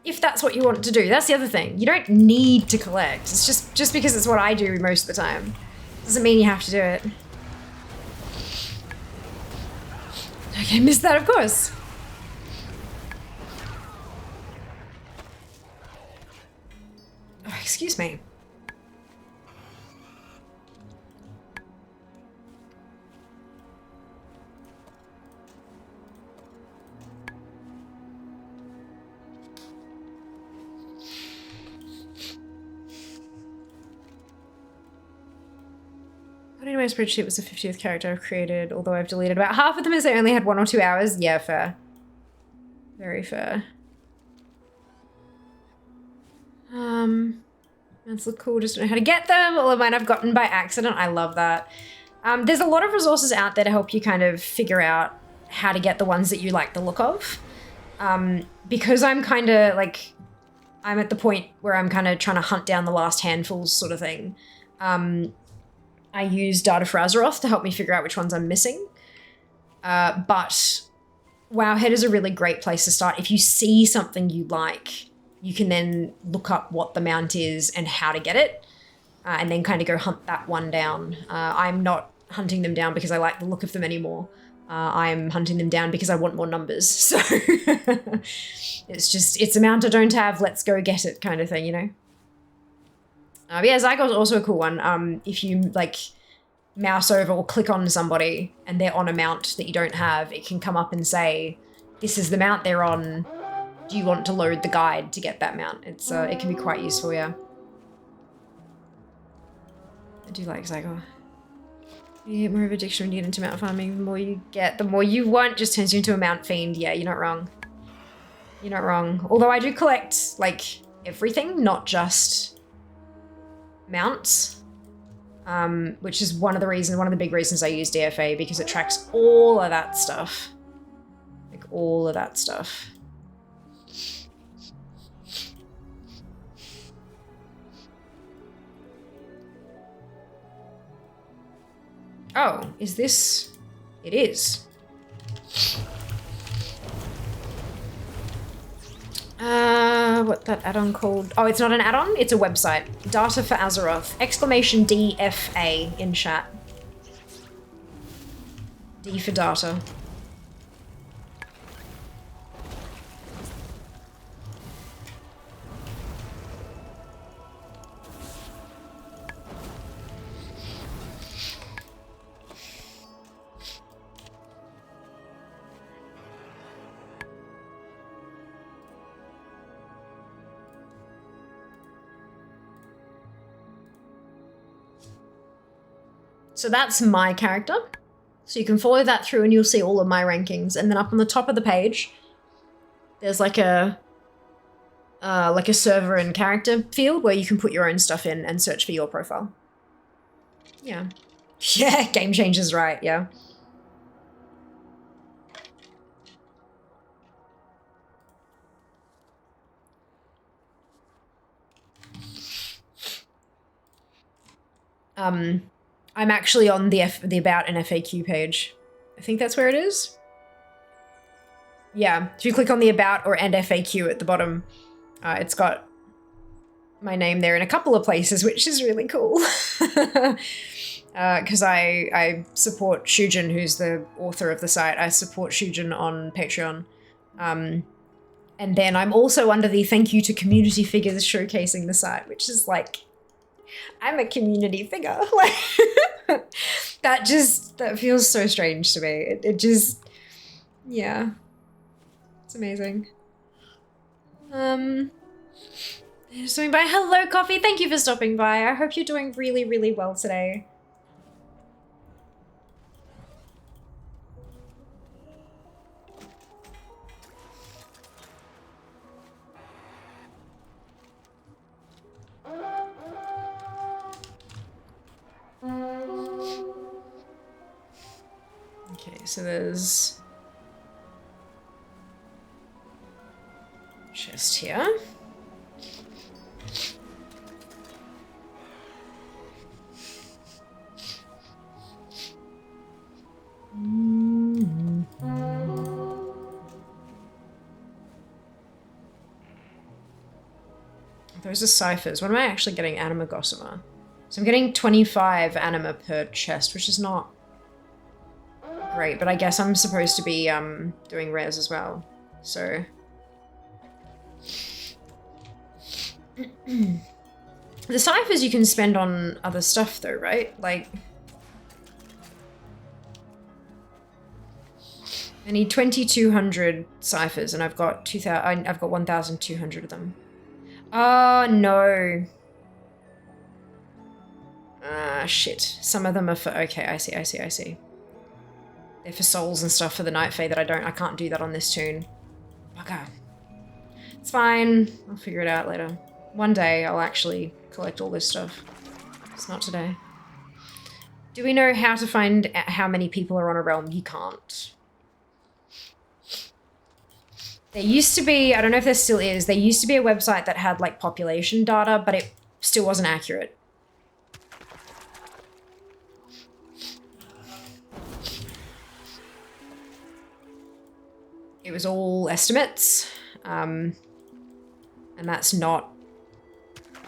If that's what you want to do. That's the other thing. You don't need to collect. It's just because it's what I do most of the time. Doesn't mean you have to do it. Okay, missed that, of course. Oh, excuse me. According to my spreadsheet, was the 50th character I've created, although I've deleted about half of them as I only had 1 or 2 hours. Yeah, fair. Very fair. That's look cool, just don't know how to get them. All of mine I've gotten by accident. I love that. There's a lot of resources out there to help you kind of figure out how to get the ones that you like the look of. Because I'm kind of like, I'm at the point where I'm kind of trying to hunt down the last handfuls sort of thing. I use Data for Azeroth to help me figure out which ones I'm missing. But Wowhead is a really great place to start. If you see something you like, you can then look up what the mount is and how to get it, and then kind of go hunt that one down. I'm not hunting them down because I like the look of them anymore. I'm hunting them down because I want more numbers. So it's a mount I don't have, let's go get it kind of thing, you know? But yeah, Zygo's also a cool one. If you like mouse over or click on somebody and they're on a mount that you don't have, it can come up and say, this is the mount they're on. do you want to load the guide to get that mount? It's it can be quite useful, yeah. I do like Zygo. You get more of addiction when you get into mount farming. The more you get, the more you want. Just turns you into a mount fiend. Yeah, you're not wrong. You're not wrong. Although I do collect, like, everything, not just mounts. Which is one of the big reasons I use DFA, because it tracks all of that stuff. Like, all of that stuff. Oh, is this? It is. What that add-on called? Oh, it's not an add-on, it's a website. Data for Azeroth. Exclamation DFA in chat. D for data. So that's my character. So you can follow that through and you'll see all of my rankings. And then up on the top of the page, there's like a server and character field where you can put your own stuff in and search for your profile. Yeah. Yeah, Game Changer's right, yeah. I'm actually on the About and FAQ page. I think that's where it is. Yeah, if you click on the About and FAQ at the bottom, it's got my name there in a couple of places, which is really cool. Because I support Shujin, who's the author of the site. I support Shujin on Patreon. And then I'm also under the thank you to community figures showcasing the site, which is like, I'm a community figure. Like, that feels so strange to me. It just, yeah. It's amazing. Stopping by. Hello, Coffee. Thank you for stopping by. I hope you're doing really, really well today. Okay, so there's chest here. Those are ciphers. What am I actually getting? Anima Gossamer. So I'm getting 25 anima per chest, which is not great, but I guess I'm supposed to be doing rares as well. So the ciphers you can spend on other stuff though, right? Like, I need 2,200 ciphers and I've got 1,200 of them. Oh no. Ah, shit. Some of them are for, okay, I see. They're for souls and stuff for the Night Fae that I can't do that on this tune. Bugger. It's fine. I'll figure it out later. One day I'll actually collect all this stuff. It's not today. Do we know how to find how many people are on a realm? You can't. There used to be, I don't know if there still is, there used to be a website that had like population data, but it still wasn't accurate. It was all estimates, and that's not,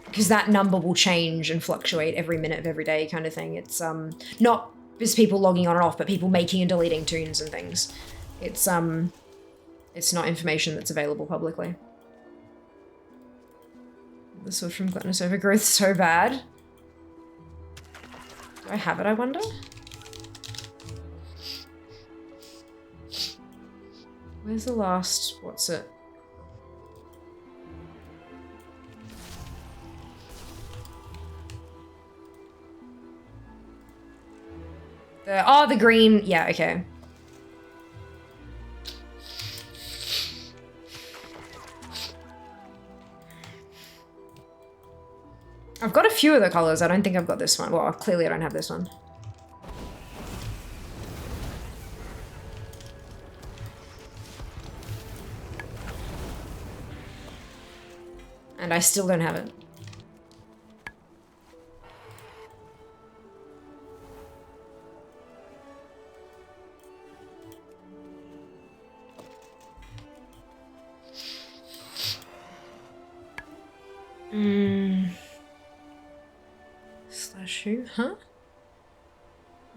because that number will change and fluctuate every minute of every day kind of thing. It's not just people logging on and off, but people making and deleting tunes and things. It's not information that's available publicly. The sword from Gluttonous Overgrowth so bad. Do I have it, I wonder? Where's the last, what's it? The green, yeah, okay. I've got a few of the colors. I don't think I've got this one. Well, clearly I don't have this one. And I still don't have it. Slash who? Huh?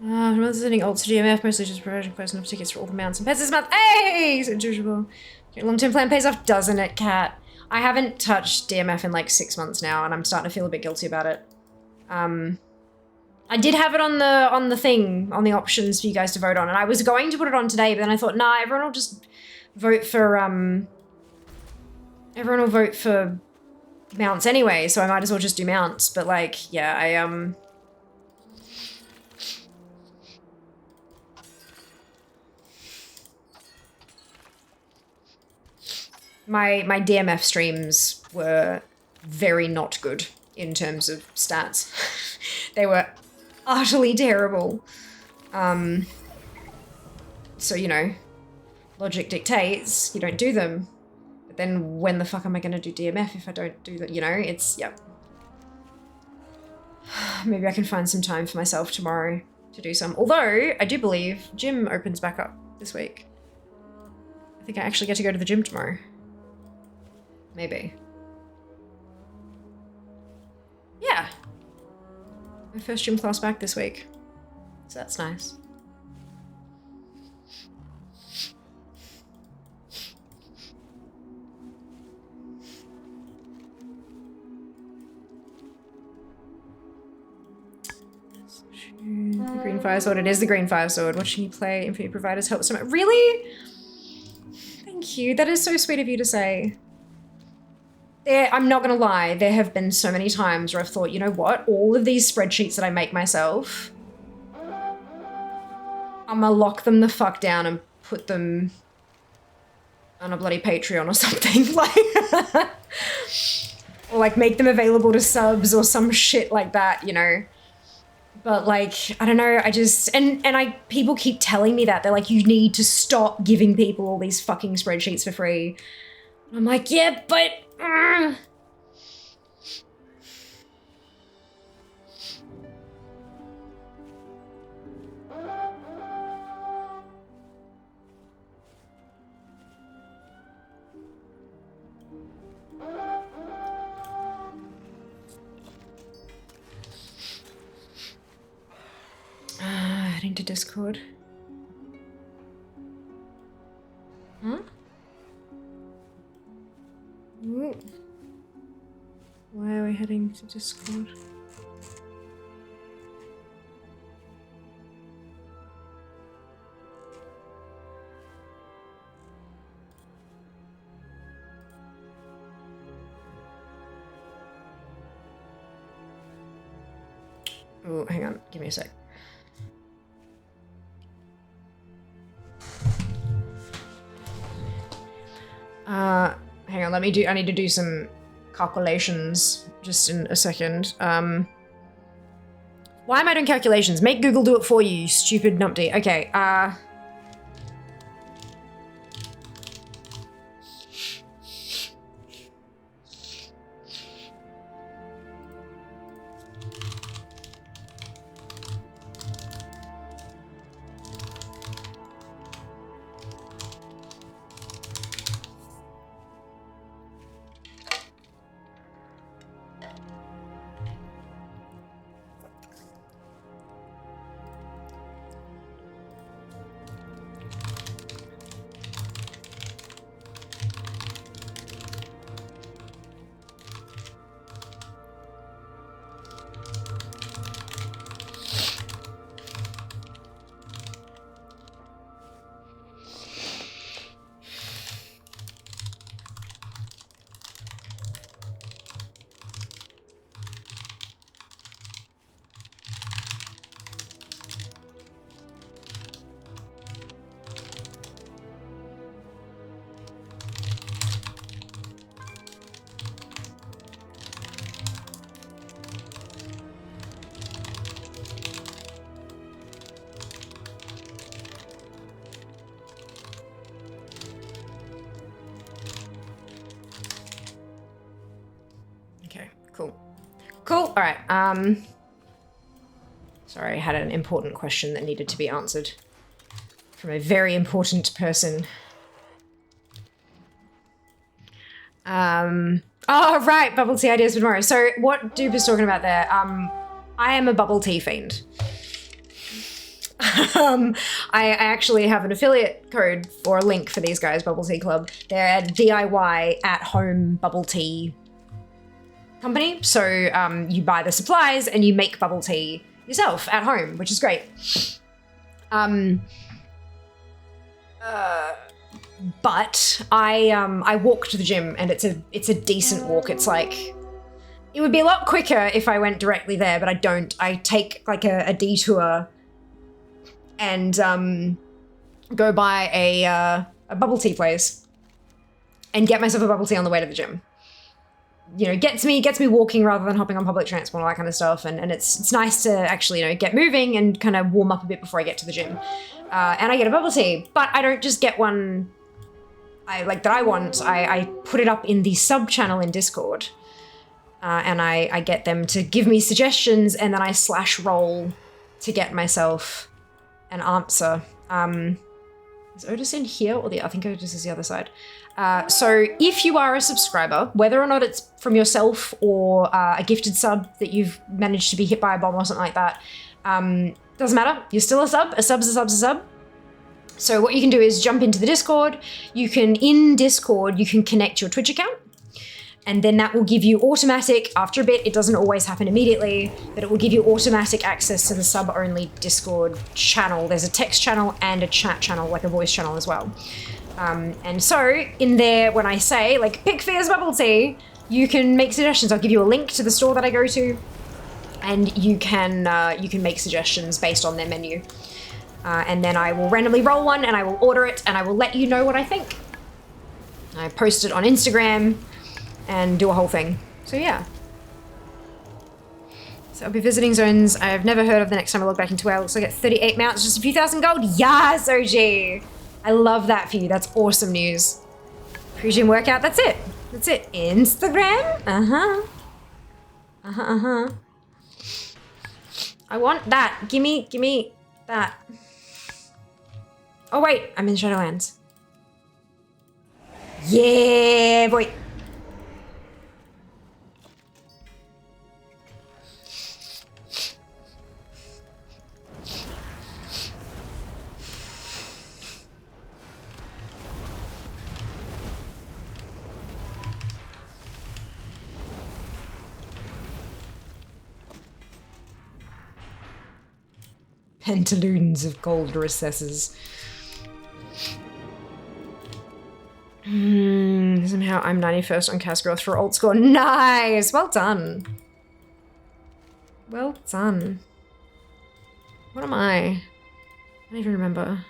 I'm not sending ults to GMF, mostly just providing quests and tickets for all the mounts and pets this month. Hey! So usual. Long-term plan pays off, doesn't it, Cat? I haven't touched DMF in like 6 months now, and I'm starting to feel a bit guilty about it. I did have it on the thing, on the options for you guys to vote on, and I was going to put it on today, but then I thought, nah, everyone will just vote for, everyone will vote for mounts anyway, so I might as well just do mounts. But like, yeah, my DMF streams were very not good in terms of stats. They were utterly terrible. So, you know, logic dictates you don't do them. But then when the fuck am I gonna do DMF if I don't do that? You know, it's, yep. Maybe I can find some time for myself tomorrow to do some. Although, I do believe gym opens back up this week. I think I actually get to go to the gym tomorrow. Maybe. Yeah. My first gym class back this week. So that's nice. The green fire sword. It is the green fire sword. Watching you play Infinity Providers helps so much. Really? Thank you. That is so sweet of you to say. I'm not gonna lie, there have been so many times where I've thought, you know what? All of these spreadsheets that I make myself, I'm gonna lock them the fuck down and put them on a bloody Patreon or something. Like, or like make them available to subs or some shit like that, you know? But like, I don't know, I just, people keep telling me that. They're like, you need to stop giving people all these fucking spreadsheets for free. And I'm like, yeah, but... Heading to Discord. Huh? Ooh. Why are we heading to Discord? Oh, hang on, give me a sec. Hang on, I need to do some calculations just in a second. Why am I doing calculations? Make Google do it for you, you stupid numpty. Okay, Cool. All right. Sorry, I had an important question that needed to be answered from a very important person. Oh, right, bubble tea ideas for tomorrow. So what Dupe is talking about there, I am a bubble tea fiend. I actually have an affiliate code or a link for these guys, Bubble Tea Club. They're a DIY at-home bubble tea company. So you buy the supplies and you make bubble tea yourself at home, which is great. But I walk to the gym and it's a decent walk. It's like, it would be a lot quicker if I went directly there, but I don't. I take like a detour and go by a bubble tea place and get myself a bubble tea on the way to the gym. You know, gets me walking rather than hopping on public transport and all that kind of stuff. And it's nice to actually, you know, get moving and kind of warm up a bit before I get to the gym. And I get a bubble tea, but I don't just get one that I want. I put it up in the sub channel in Discord. And I get them to give me suggestions, and then I /roll to get myself an answer. Is Otis in here or I think Otis is the other side. So if you are a subscriber, whether or not it's from yourself or a gifted sub that you've managed to be hit by a bomb or something like that, doesn't matter. You're still a sub. A sub's a sub's a sub. So what you can do is jump into the Discord. In Discord, you can connect your Twitch account. And then that will give you automatic, after a bit, it doesn't always happen immediately, but it will give you automatic access to the sub-only Discord channel. There's a text channel and a chat channel, like a voice channel as well. And so in there, when I say, like, pick Fear's bubble tea, you can make suggestions. I'll give you a link to the store that I go to, and you can make suggestions based on their menu. And then I will randomly roll one, and I will order it, and I will let you know what I think. I post it on Instagram, and do a whole thing. So yeah. So I'll be visiting zones I've never heard of the next time I log back into WoW. Looks like I get 38 mounts, just a few thousand gold. Yes, OG! I love that for you. That's awesome news. Pre-gym workout, that's it. That's it. Instagram? I want that. Gimme that. Oh wait, I'm in Shadowlands. Yeah, boy. Pantaloons of gold recesses. Somehow I'm 91st on cast growth for alt score. Nice! Well done. Well done. What am I? I don't even remember.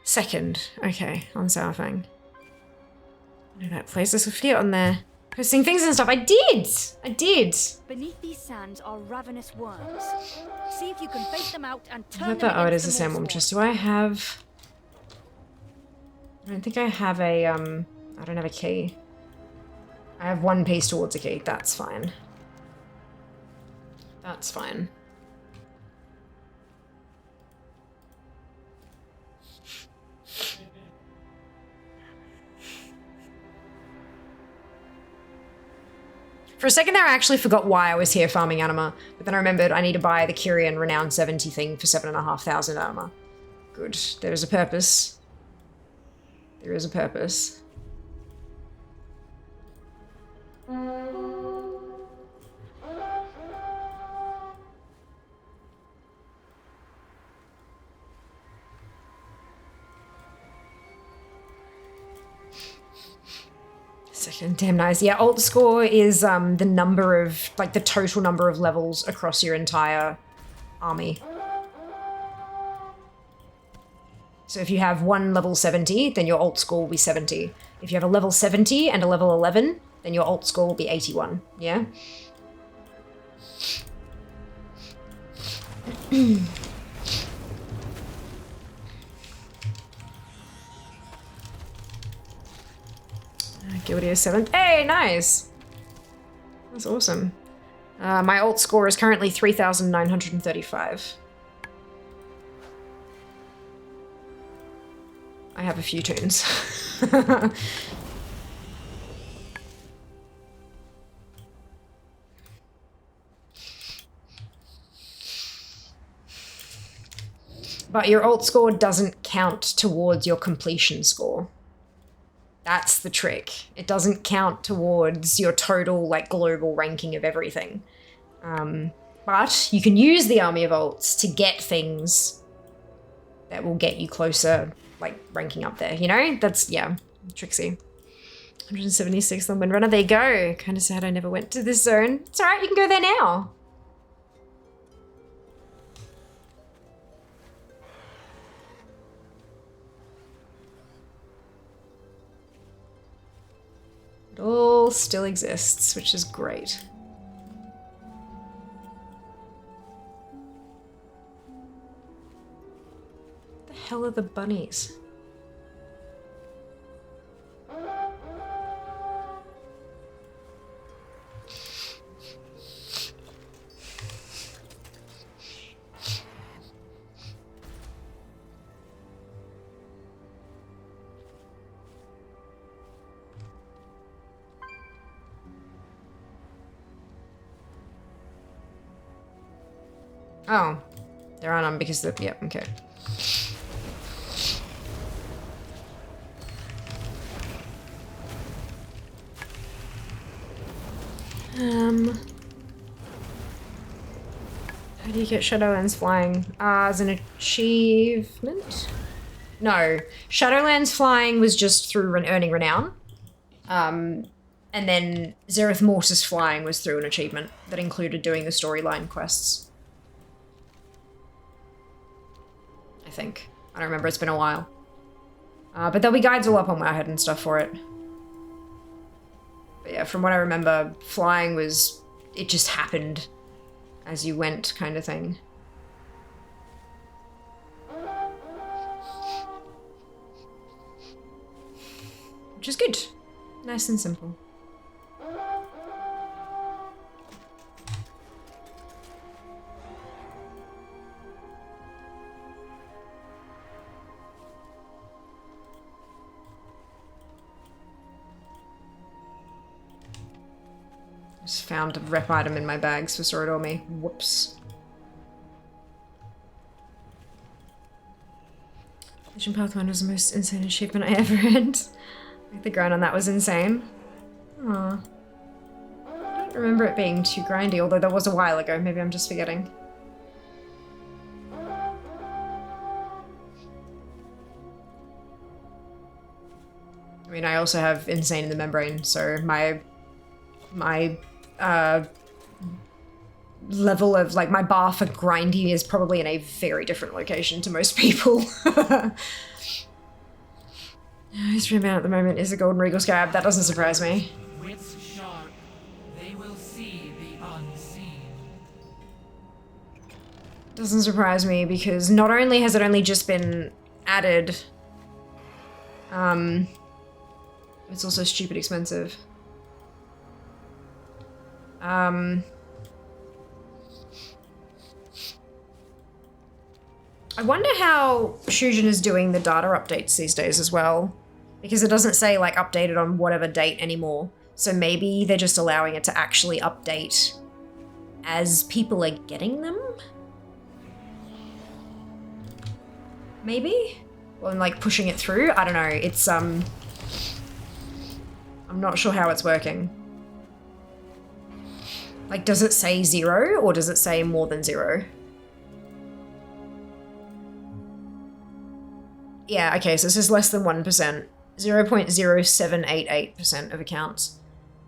Second. Okay, on Sourfang. I know that place. There's a Sophia on there. Posting things and stuff. I did! Beneath these sands are ravenous worms. See if you can face them out and turn them Oh, it is a against the sandworm chest. Do I have... I don't think I have a, I don't have a key. I have one piece towards a key. That's fine. That's fine. For a second there, I actually forgot why I was here farming anima, but then I remembered I need to buy the Kyrian Renown 70 thing for 7,500 anima. Good. There is a purpose. There is a purpose. Second, damn nice. Yeah, alt score is the number of, like the total number of levels across your entire army. So if you have one level 70, then your alt score will be 70. If you have a level 70 and a level 11, then your alt score will be 81, yeah? Guilty as 7th. Hey, nice! That's awesome. My alt score is currently 3,935. I have a few tunes. But your alt score doesn't count towards your completion score. That's the trick. It doesn't count towards your total, like, global ranking of everything. But you can use the army of alts to get things that will get you closer, like, ranking up there, you know? That's, yeah, tricksy. 176th on Windrunner, there you go. Kind of sad I never went to this zone. It's alright, you can go there now. It all still exists, which is great. What the hell are the bunnies? Oh, they're on them because the, yep, okay. How do you get Shadowlands flying? As an achievement? No, Shadowlands flying was just through earning renown. And then Zereth Mortis flying was through an achievement that included doing the storyline quests. I think. I don't remember, it's been a while. But there'll be guides all up on Wowhead and stuff for it. But yeah, from what I remember, flying was, it just happened as you went kind of thing. Which is good. Nice and simple. Just found a rep item in my bags for Sword Army. Whoops. Vision Path 1 was the most insane achievement I ever had. Like, the grind on that was insane. Aw. I don't remember it being too grindy, although that was a while ago. Maybe I'm just forgetting. I mean, I also have Insane in the Membrane, so my level of, like, my bar for grindy is probably in a very different location to most people. His rebound at the moment is a Golden Regal Scarab. That doesn't surprise me. Wits sharp, they will see the unseen. Doesn't surprise me because not only has it only just been added, it's also stupid expensive. I wonder how Shujin is doing the data updates these days as well, because it doesn't say, like, updated on whatever date anymore. So maybe they're just allowing it to actually update as people are getting them? Maybe? Or, like, pushing it through? I don't know. It's, I'm not sure how it's working. Like, does it say 0 or does it say more than 0? Yeah, okay, so this is less than 1%. 0.0788% of accounts.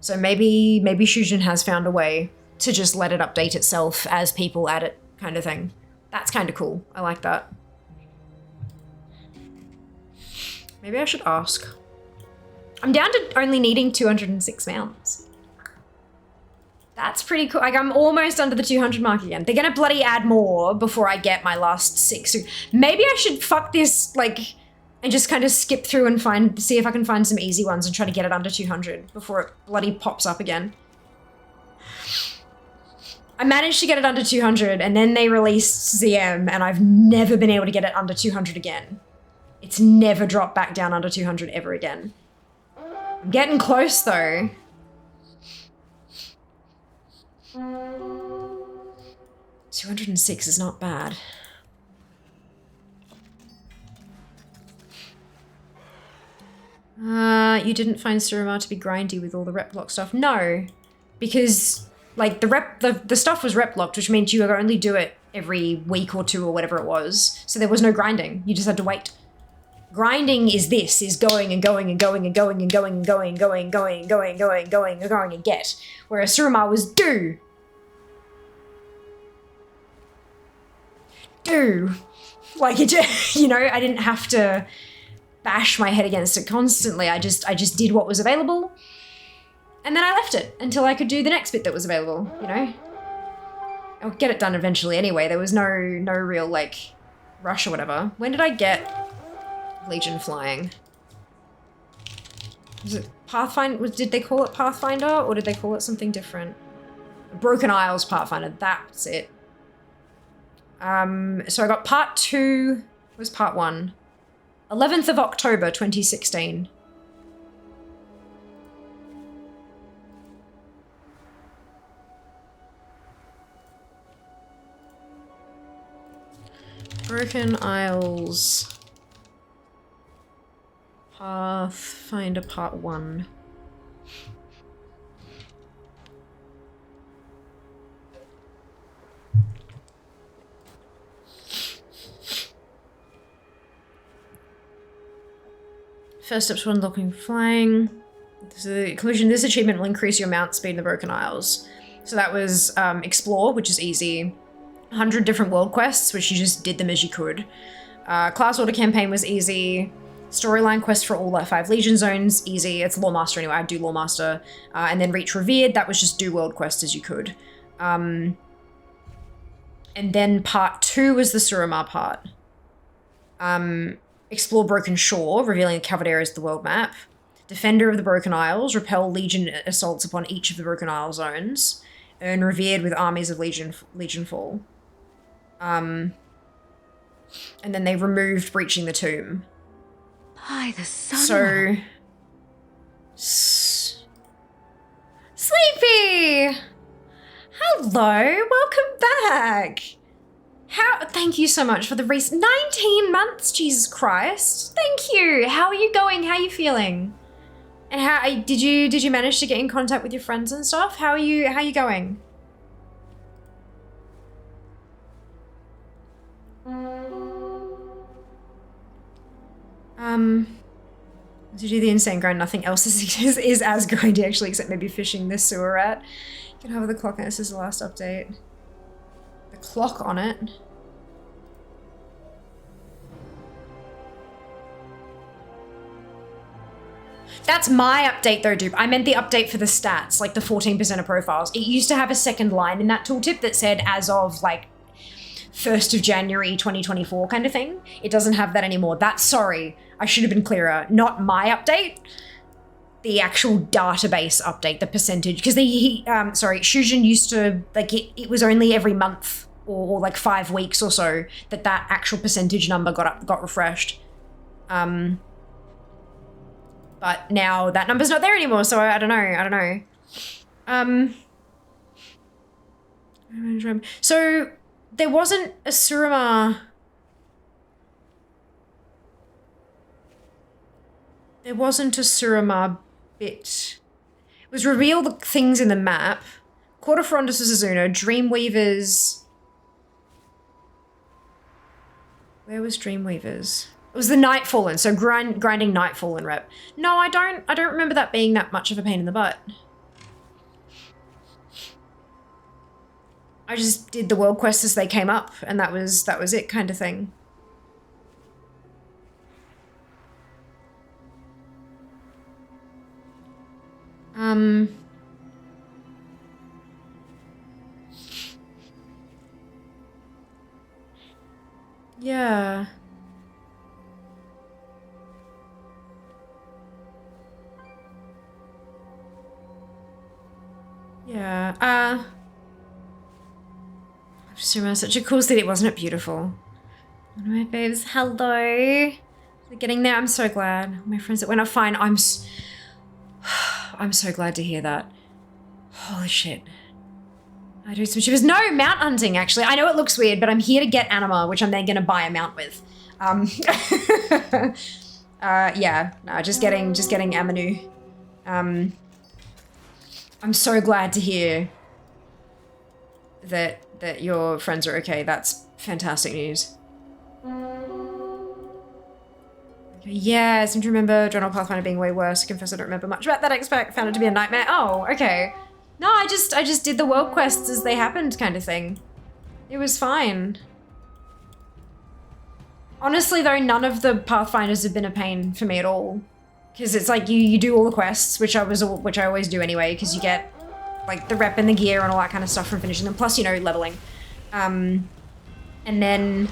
So maybe Shujin has found a way to just let it update itself as people add it, kind of thing. That's kind of cool. I like that. Maybe I should ask. I'm down to only needing 206 mounts. That's pretty cool. Like, I'm almost under the 200 mark again. They're gonna bloody add more before I get my last 6. Maybe I should fuck this, like, and just kind of skip through and see if I can find some easy ones and try to get it under 200 before it bloody pops up again. I managed to get it under 200 and then they released ZM and I've never been able to get it under 200 again. It's never dropped back down under 200 ever again. I'm getting close though. 206 is not bad. You didn't find Suramar to be grindy with all the rep lock stuff? No, because like the stuff was rep locked, which meant you would only do it every week or two or whatever it was. So there was no grinding. You just had to wait. Grinding is going and going and going and going and going and going and going and going and going and going and going and going and get. Whereas Suramar was do. Like it just, you know, I didn't have to bash my head against it constantly. I just did what was available. And then I left it until I could do the next bit that was available, you know? I'll get it done eventually anyway. There was no real, like, rush or whatever. When did I get Legion flying? Was it Pathfinder? Did they call it Pathfinder or did they call it something different? Broken Isles Pathfinder, that's it. So I got part 2, what was part 1? 11th of October, 2016. Broken Isles Pathfinder Part 1. First step to unlocking flying. Conclusion, this achievement will increase your mount speed in the Broken Isles. So that was Explore, which is easy. 100 different world quests, which you just did them as you could. Class Order campaign was easy. Storyline quest for all 5 Legion zones, easy. It's Lawmaster anyway, I do Lawmaster. And then Reach Revered, that was just do world quest as you could. And then part 2 was the Suramar part. Explore Broken Shore, revealing the covered areas of the world map. Defender of the Broken Isles, repel Legion assaults upon each of the Broken Isle zones. Earn Revered with armies of Legion fall. And then they removed Breaching the Tomb. By the sun. So... Sleepy! Hello, welcome back! Thank you so much for the 19 months, Jesus Christ. Thank you. How are you going? How are you feeling? And how did you manage to get in contact with your friends and stuff? How are you going? To do the insane grind, nothing else is as grindy actually, except maybe fishing this sewer rat. You can have the clock, and this is the last update. The clock on it. That's my update though, dude. I meant the update for the stats, like the 14% of profiles. It used to have a second line in that tooltip that said as of like 1st of January 2024 kind of thing. It doesn't have that anymore. That's sorry. I should have been clearer. Not my update. The actual database update, the percentage. Because Shujin used to, like, it was only every month or like 5 weeks or so that actual percentage number got refreshed. But now that number's not there anymore, so I don't know. So there wasn't a Suramar. There wasn't a Suramar bit. It was reveal the things in the map. Quarter Fronda Suzuno, Dreamweavers. Where was Dreamweavers? It was the Nightfallen, so grinding Nightfallen rep. No, I don't remember that being that much of a pain in the butt. I just did the world quests as they came up, and that was it kind of thing. Yeah. Yeah, Such a cool city, wasn't it beautiful? One of my babes, hello. They're getting there, I'm so glad. My friends that went up fine, I'm so glad to hear that. Holy shit. I do some shivers. No, mount hunting, actually. I know it looks weird, but I'm here to get anima, which I'm then gonna buy a mount with. Yeah, no, just getting Amanu. I'm so glad to hear that your friends are okay. That's fantastic news. Okay, yeah, I seem to remember General Pathfinder being way worse. I confess I don't remember much about that aspect. Found it to be a nightmare. Oh, okay. No, I just did the world quests as they happened kind of thing. It was fine. Honestly though, none of the Pathfinders have been a pain for me at all. Because it's like you do all the quests, which I always do anyway, because you get like the rep and the gear and all that kind of stuff from finishing them, plus, you know, leveling. And then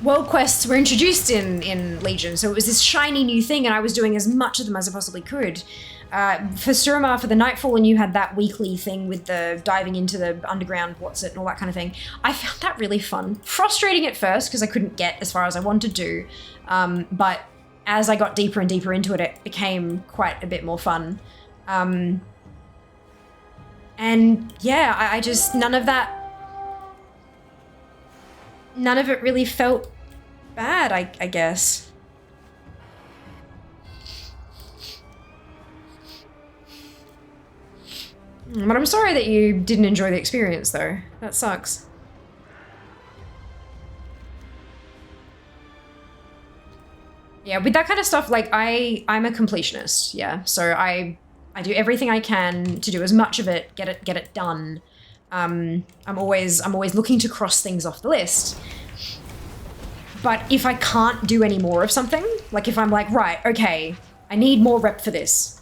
world quests were introduced in Legion, so it was this shiny new thing, and I was doing as much of them as I possibly could. For Suramar, for the Nightfall, and you had that weekly thing with the diving into the underground, and all that kind of thing. I found that really fun. Frustrating at first, because I couldn't get as far as I wanted to, but as I got deeper and deeper into it, it became quite a bit more fun. And yeah, I just, none of it really felt bad, I guess. But I'm sorry that you didn't enjoy the experience, though. That sucks. Yeah, with that kind of stuff, like, I'm a completionist, yeah. So I do everything I can to do as much of it, get it done. I'm always looking to cross things off the list. But if I can't do any more of something, like if I'm like, right, okay, I need more rep for this.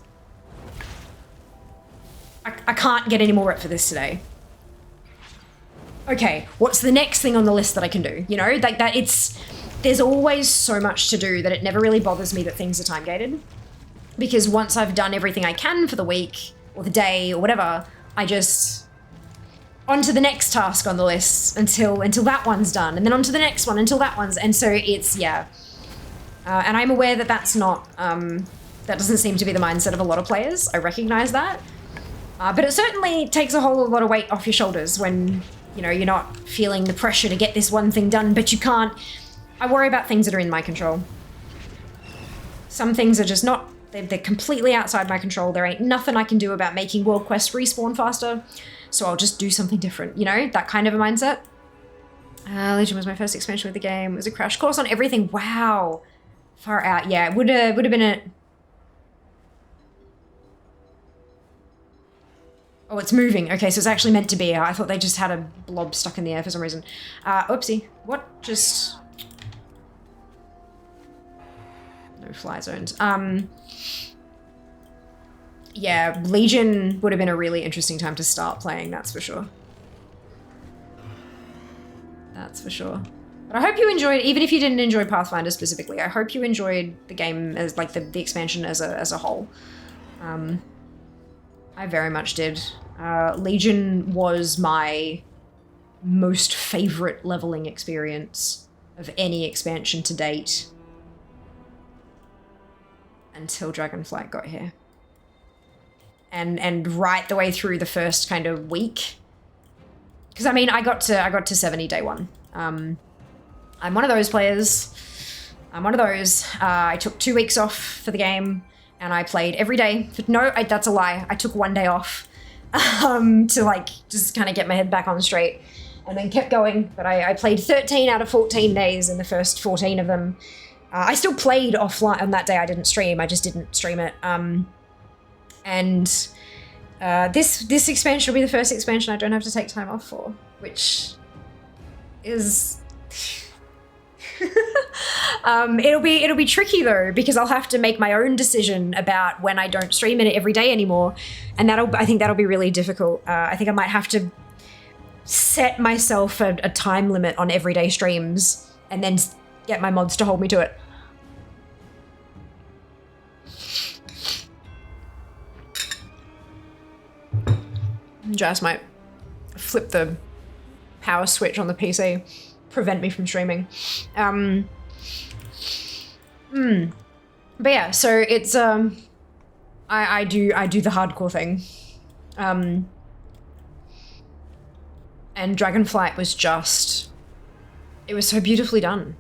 I can't get any more rep for this today. Okay, what's the next thing on the list that I can do? You know, like that there's always so much to do that it never really bothers me that things are time gated. Because once I've done everything I can for the week or the day or whatever, I just on to the next task on the list until that one's done, and then on to the next one until that one's, and so it's, yeah. And I'm aware that that's not, that doesn't seem to be the mindset of a lot of players. I recognize that. But it certainly takes a whole lot of weight off your shoulders when, you know, you're not feeling the pressure to get this one thing done, but you can't. I worry about things that are in my control. Some things are just not, they're completely outside my control. There ain't nothing I can do about making world quests respawn faster, so I'll just do something different, you know? That kind of a mindset. Legion was my first expansion with the game. It was a crash course on everything. Wow. Far out. Yeah, it would have been a... Oh, it's moving. Okay, so it's actually meant to be. I thought they just had a blob stuck in the air for some reason. Oopsie. What? Just... No fly zones. Yeah, Legion would have been a really interesting time to start playing, that's for sure. That's for sure. But I hope you enjoyed, even if you didn't enjoy Pathfinder specifically, I hope you enjoyed the game as, like, the expansion as a whole. I very much did. Legion was my most favorite leveling experience of any expansion to date. Until Dragonflight got here. And right the way through the first kind of week. Because I mean, I got to 70 day one. I'm one of those players. I'm one of those. I took 2 weeks off for the game and I played every day. No, that's a lie. I took 1 day off to like just kind of get my head back on straight, and then kept going. But I played 13 out of 14 days in the first 14 of them. I still played offline on that day. I didn't stream. I just didn't stream it. And this expansion will be the first expansion I don't have to take time off for, which is it'll be tricky though, because I'll have to make my own decision about when I don't stream it every day anymore, and I think that'll be really difficult. I think I might have to set myself a time limit on everyday streams and then get my mods to hold me to it. Jazz might flip the power switch on the PC prevent me from streaming. But yeah, so it's I do the hardcore thing. And Dragonflight was just, it was so beautifully done.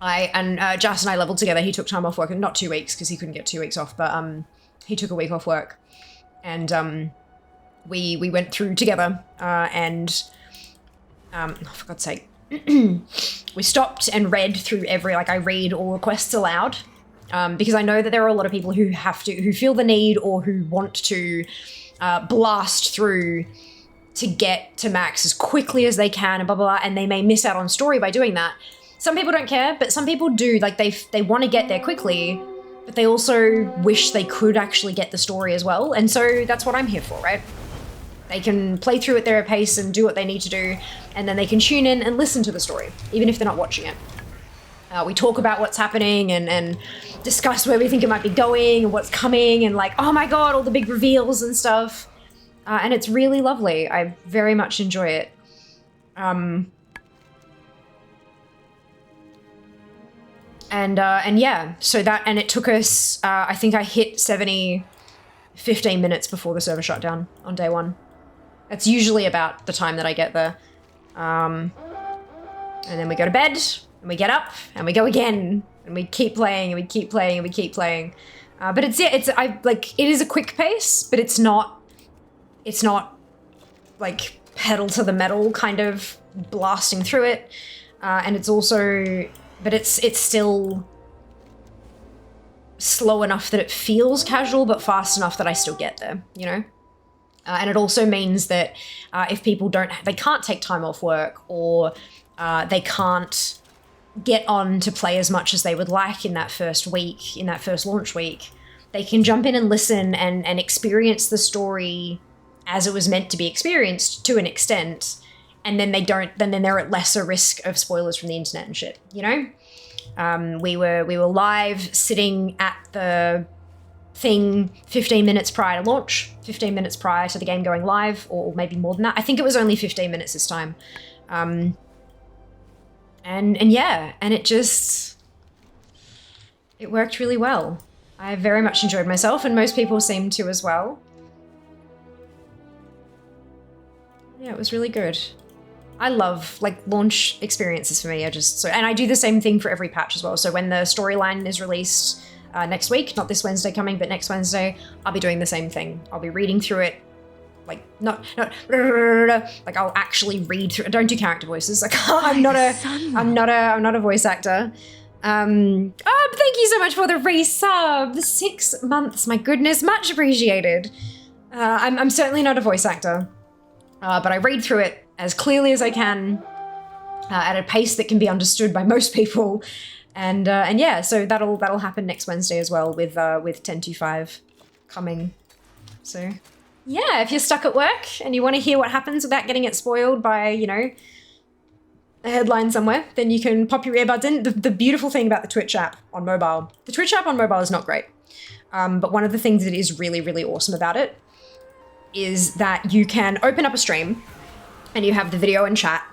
Jas and I leveled together. He took time off work, and not 2 weeks because he couldn't get 2 weeks off, but he took a week off work, and we went through together, and oh, for God's sake, we stopped and read through I read all the quests aloud, because I know that there are a lot of people who feel the need or who want to blast through to get to max as quickly as they can and blah, blah, blah, and they may miss out on story by doing that. Some people don't care, but some people do. Like, they want to get there quickly, but they also wish they could actually get the story as well. And so that's what I'm here for, right? They can play through at their pace and do what they need to do, and then they can tune in and listen to the story, even if they're not watching it. We talk about what's happening and discuss where we think it might be going and what's coming, and like, oh my god, all the big reveals and stuff. And it's really lovely. I very much enjoy it. And yeah, so that, and it took us, I think I hit 70, 15 minutes before the server shut down on day one. That's usually about the time that I get there. And then we go to bed, and we get up, and we go again, and we keep playing, and we keep playing, and we keep playing. But it is a quick pace, but it's not like pedal to the metal kind of blasting through it. And it's also, but it's still slow enough that it feels casual, but fast enough that I still get there, you know? And it also means that if people they can't take time off work, or they can't get on to play as much as they would like in that first week, in that first launch week, they can jump in and listen and experience the story as it was meant to be experienced to an extent, and then then they're at lesser risk of spoilers from the internet and shit, you know? We were live sitting at the thing 15 minutes prior to launch, 15 minutes prior to the game going live, or maybe more than that. I think it was only 15 minutes this time. And yeah, and it worked really well. I very much enjoyed myself, and most people seem to as well. Yeah, it was really good. I love, like, launch experiences for me. And I do the same thing for every patch as well. So when the storyline is released next week, not this Wednesday coming, but next Wednesday, I'll be doing the same thing. I'll be reading through it, like, not like, I'll actually read through. I don't do character voices. Like, I'm not a voice actor. Oh, thank you so much for the resub. 6 months, my goodness, much appreciated. I'm certainly not a voice actor. But I read through it as clearly as I can, at a pace that can be understood by most people, and yeah, so that'll happen next Wednesday as well with 10.25 coming. So yeah, if you're stuck at work and you want to hear what happens without getting it spoiled by, you know, a headline somewhere, then you can pop your earbuds in. The beautiful thing about the Twitch app on mobile, the Twitch app on mobile is not great, but one of the things that is really, really awesome about it is that you can open up a stream and you have the video and chat,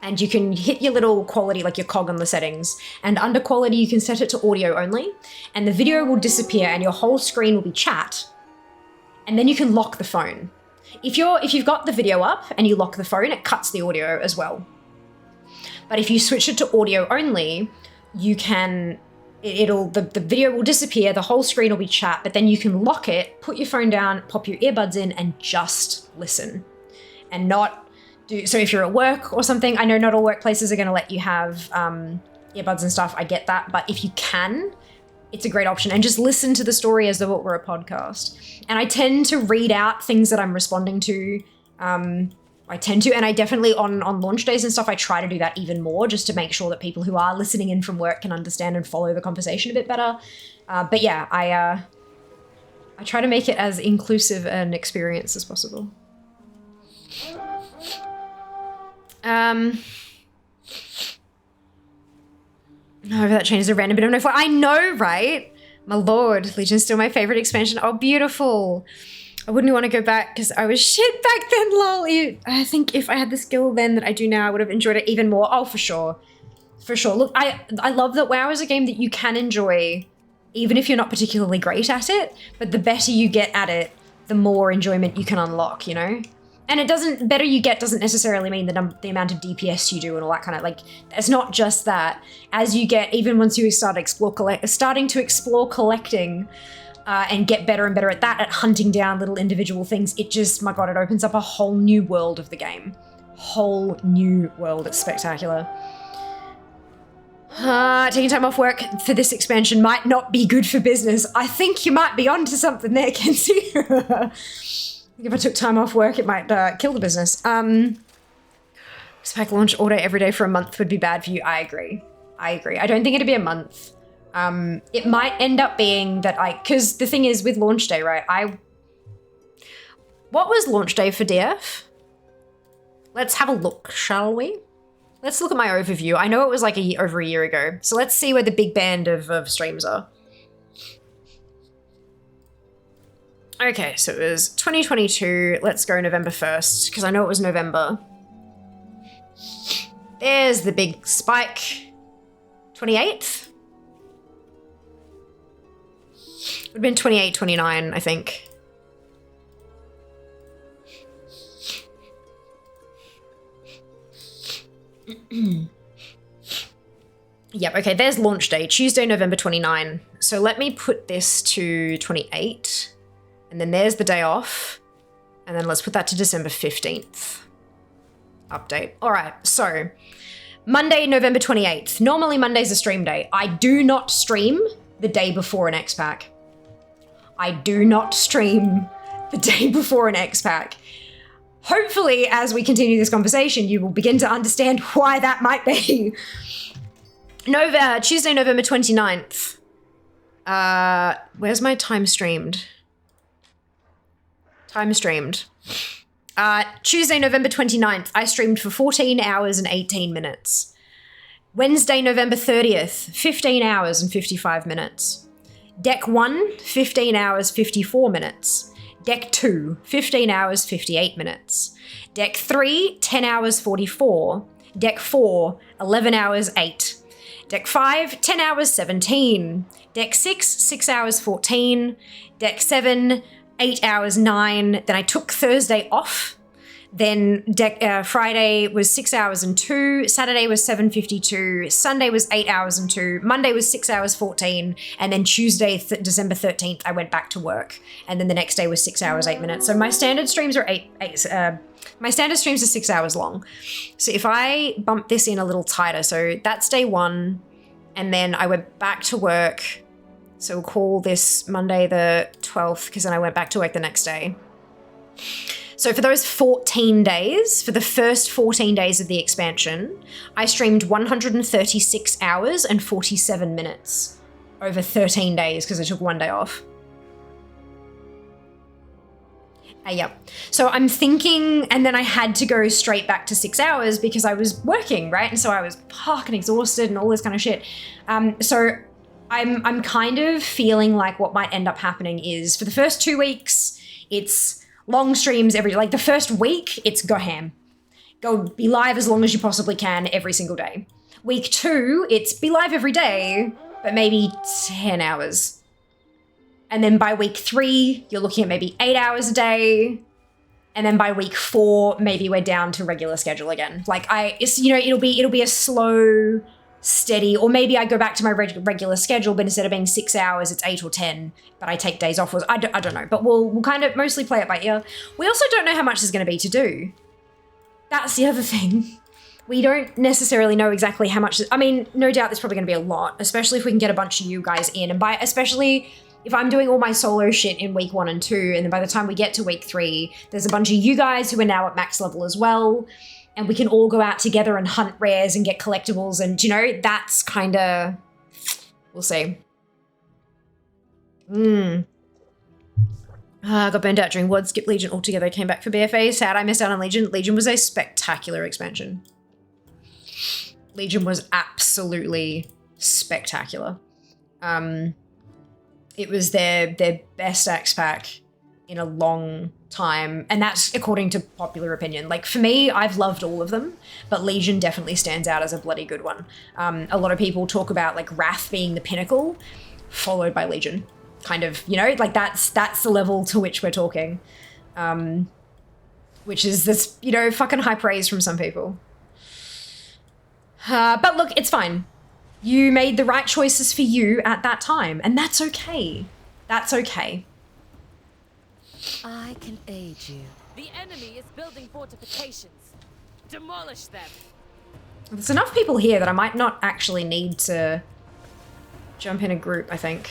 and you can hit your little quality, like your cog on the settings, and under quality you can set it to audio only, and the video will disappear and your whole screen will be chat, and then you can lock the phone. If you've got the video up and you lock the phone, it cuts the audio as well. But if you switch it to audio only, you can, the video will disappear, the whole screen will be chat, but then you can lock it, put your phone down, pop your earbuds in, and just listen. And not do, so if you're at work or something, I know not all workplaces are gonna let you have earbuds and stuff, I get that, but if you can, it's a great option. And just listen to the story as though it were a podcast. And I tend to read out things that I'm responding to, I tend to, and I definitely on launch days and stuff, I try to do that even more, just to make sure that people who are listening in from work can understand and follow the conversation a bit better. But yeah, I try to make it as inclusive an experience as possible. No, that changes a random bit of no. I know, right? My lord, Legion's still my favorite expansion. Oh, beautiful. I wouldn't want to go back because I was shit back then, lol. I think if I had the skill then that I do now, I would have enjoyed it even more. Oh, for sure. For sure. Look, I love that WoW is a game that you can enjoy even if you're not particularly great at it, but the better you get at it, the more enjoyment you can unlock, you know? And it doesn't, better you get doesn't necessarily mean the amount of DPS you do and all that kind of, like, it's not just that. As you get, even once you start starting to explore collecting and get better and better at that, at hunting down little individual things, it just, my God, it opens up a whole new world of the game. Whole new world, it's spectacular. Taking time off work for this expansion might not be good for business. I think you might be onto something there, Kenzie. If I took time off work, it might kill the business. Spec launch all day, every day for a month would be bad for you. I agree. I don't think it'd be a month. It might end up being that because the thing is with launch day, right? What was launch day for DF? Let's have a look, shall we? Let's look at my overview. I know it was like over a year ago. So let's see where the big band of streams are. Okay, so it was 2022. Let's go November 1st, because I know it was November. There's the big spike. 28th? It would have been 28, 29, I think. Yep, okay, there's launch day, Tuesday, November 29. So let me put this to 28. And then there's the day off. And then let's put that to December 15th. Update. All right, so Monday, November 28th. Normally Monday's a stream day. I do not stream the day before an X-Pack. I do not stream the day before an X-Pack. Hopefully, as we continue this conversation, you will begin to understand why that might be. Tuesday, November 29th. Where's my time streamed? Time streamed. Tuesday, November 29th, I streamed for 14 hours and 18 minutes. Wednesday, November 30th, 15 hours and 55 minutes. Deck 1, 15 hours, 54 minutes. Deck 2, 15 hours, 58 minutes. Deck 3, 10 hours, 44. Deck 4, 11 hours, 8. Deck 5, 10 hours, 17. Deck 6, 6 hours, 14. Deck 7, 8 hours, 9. Then I took Thursday off. Then Friday was 6 hours and 2. Saturday was 7:52. Sunday was 8 hours and 2. Monday was 6 hours, 14. And then Tuesday, December 13th, I went back to work. And then the next day was 6 hours, 8 minutes. So my standard streams are my standard streams are 6 hours long. So if I bump this in a little tighter, so that's day 1. And then I went back to work. So we'll call this Monday the 12th, because then I went back to work the next day. So for those 14 days, for the first 14 days of the expansion, I streamed 136 hours and 47 minutes over 13 days because I took one day off. Yep. So I'm thinking, and then I had to go straight back to 6 hours because I was working, right? And so I was fucking exhausted and all this kind of shit. So I'm kind of feeling like what might end up happening is for the first 2 weeks, it's long streams every day. Like the first week, it's go ham. Go be live as long as you possibly can every single day. Week 2, it's be live every day, but maybe 10 hours. And then by week 3, you're looking at maybe 8 hours a day. And then by week 4, maybe we're down to regular schedule again. Like it'll be a slow, steady, or maybe I go back to my regular schedule, but instead of being 6 hours, it's 8 or 10, but I take days off. I don't know, but we'll kind of mostly play it by ear. We also don't know how much there's going to be to do. That's the other thing. We don't necessarily know exactly how much. I mean, no doubt there's probably going to be a lot, especially if we can get a bunch of you guys in, and especially if I'm doing all my solo shit in week 1 and 2, and then by the time we get to week 3, there's a bunch of you guys who are now at max level as well. And we can all go out together and hunt rares and get collectibles. And, you know, that's kind of, we'll see. Got burned out during WOD, skipped Legion altogether, came back for BFA. Sad I missed out on Legion. Legion was a spectacular expansion. Legion was absolutely spectacular. It was their best X-Pack in a long time, and that's according to popular opinion. Like for me, I've loved all of them, but Legion definitely stands out as a bloody good one. A lot of people talk about like Wrath being the pinnacle, followed by Legion. Kind of, you know, like that's the level to which we're talking. Which is this, you know, fucking high praise from some people. But look, it's fine. You made the right choices for you at that time, and that's okay. That's okay. I can aid you. The enemy is building fortifications. Demolish them. There's enough people here that I might not actually need to jump in a group, I think.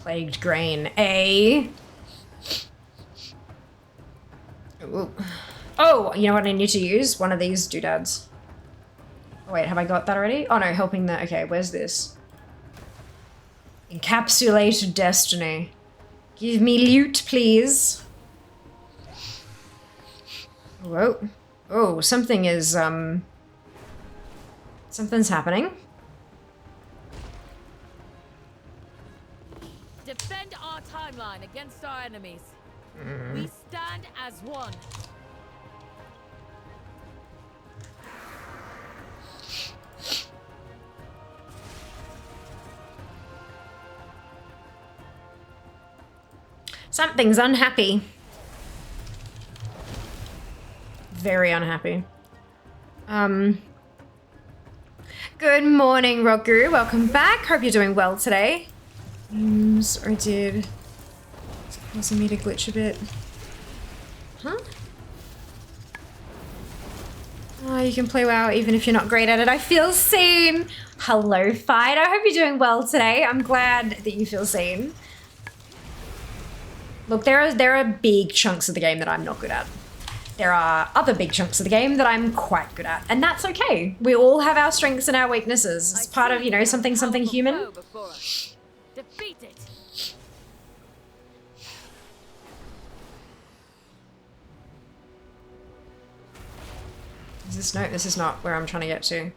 Plagued grain, A. Ooh. Oh, you know what I need to use? One of these doodads. Oh, wait, have I got that already? Oh no, helping the, okay, where's this? Encapsulated destiny. Give me loot, please. Whoa. Oh, something is, something's happening. Defend our timeline against our enemies. We stand as one. Something's unhappy. Very unhappy. Good morning, Rock Guru. Welcome back. Hope you're doing well today. Or did... It's causing me to glitch a bit. Huh? Oh, you can play WoW even if you're not great at it. I feel seen. Hello, Fight. I hope you're doing well today. I'm glad that you feel seen. Look, there are big chunks of the game that I'm not good at. There are other big chunks of the game that I'm quite good at, and that's okay. We all have our strengths and our weaknesses. It's part of, you know, something human. Defeat it. Is this, no, this is not where I'm trying to get to.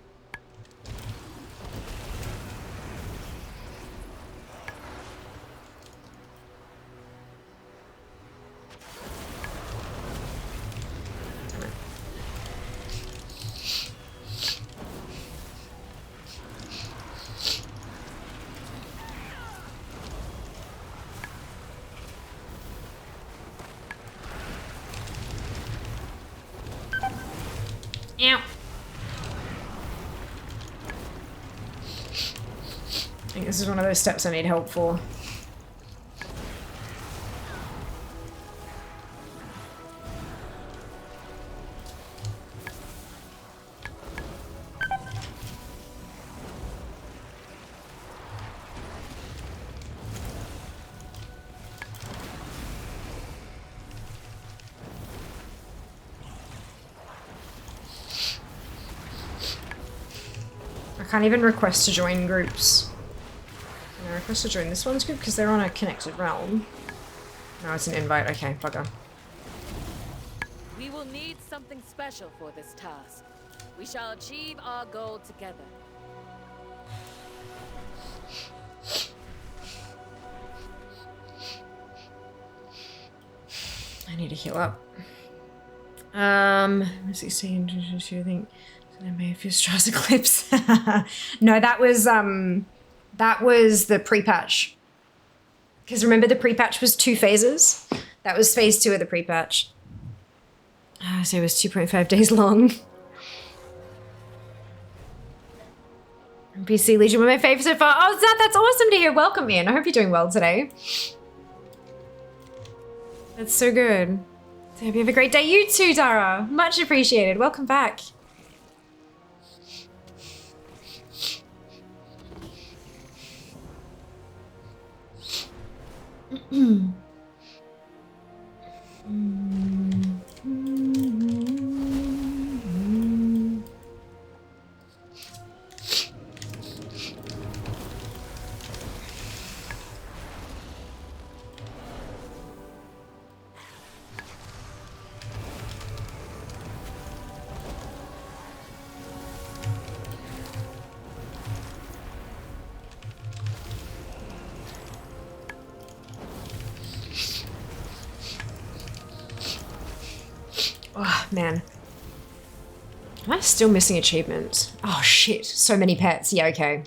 Ow. I think this is one of those steps I need help for. I can't even request to join groups. Can I request to join this one's group? Because they're on a connected realm. No, it's an invite. Okay, bugger. We will need something special for this task. We shall achieve our goal together. I need to heal up. Let's see, do you think I may have used Straws Eclipse? No, that was the pre-patch. Because remember the pre-patch was 2 phases? That was phase 2 of the pre-patch. So it was 2.5 days long. PC Legion were my favorite so far. Oh, Zat, that's awesome to hear. Welcome in. I hope you're doing well today. That's so good. So hope you have a great day. You too, Dara. Much appreciated. Welcome back. man. Am I still missing achievements? Oh shit, so many pets. Yeah, okay,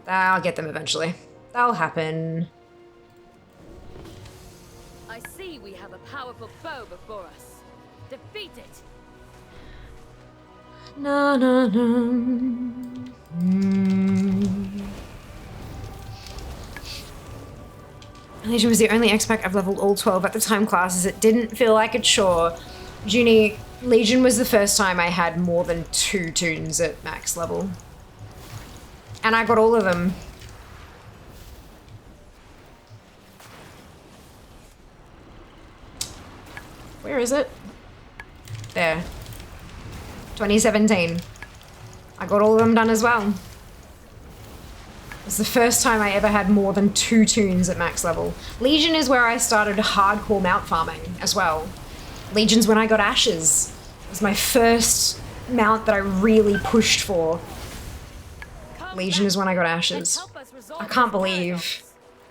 I'll get them eventually. That'll happen. I see we have a powerful foe before us. Defeat it! Na na na. Legion was the only X-Pack I've leveled all 12 at the time classes. It didn't feel like a chore. Junie, Legion was the first time I had more than 2 tunes at max level. And I got all of them. Where is it? There. 2017. I got all of them done as well. It was the first time I ever had more than 2 tunes at max level. Legion is where I started hardcore mount farming as well. Legion's when I got Ashes. It was my first mount that I really pushed for. Legion is when I got Ashes. I can't believe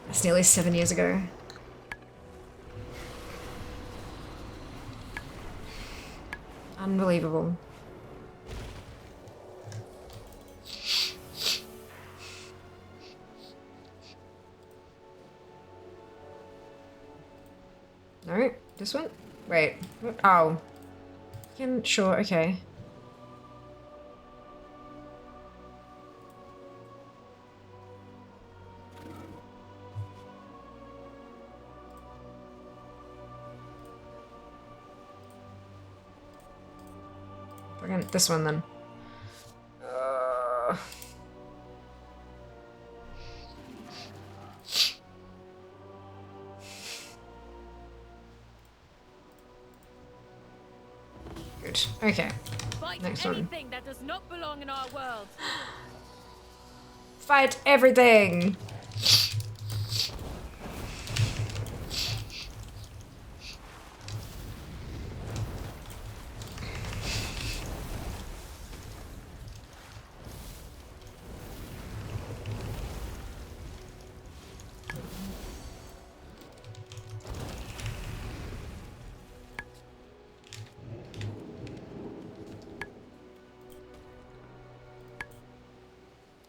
that's nearly 7 years ago. Unbelievable. No, this one? Wait, what? Oh. Sure, okay. Again, this one then. Good. Okay. Fight Next one. anything that does not belong in our world. Fight everything.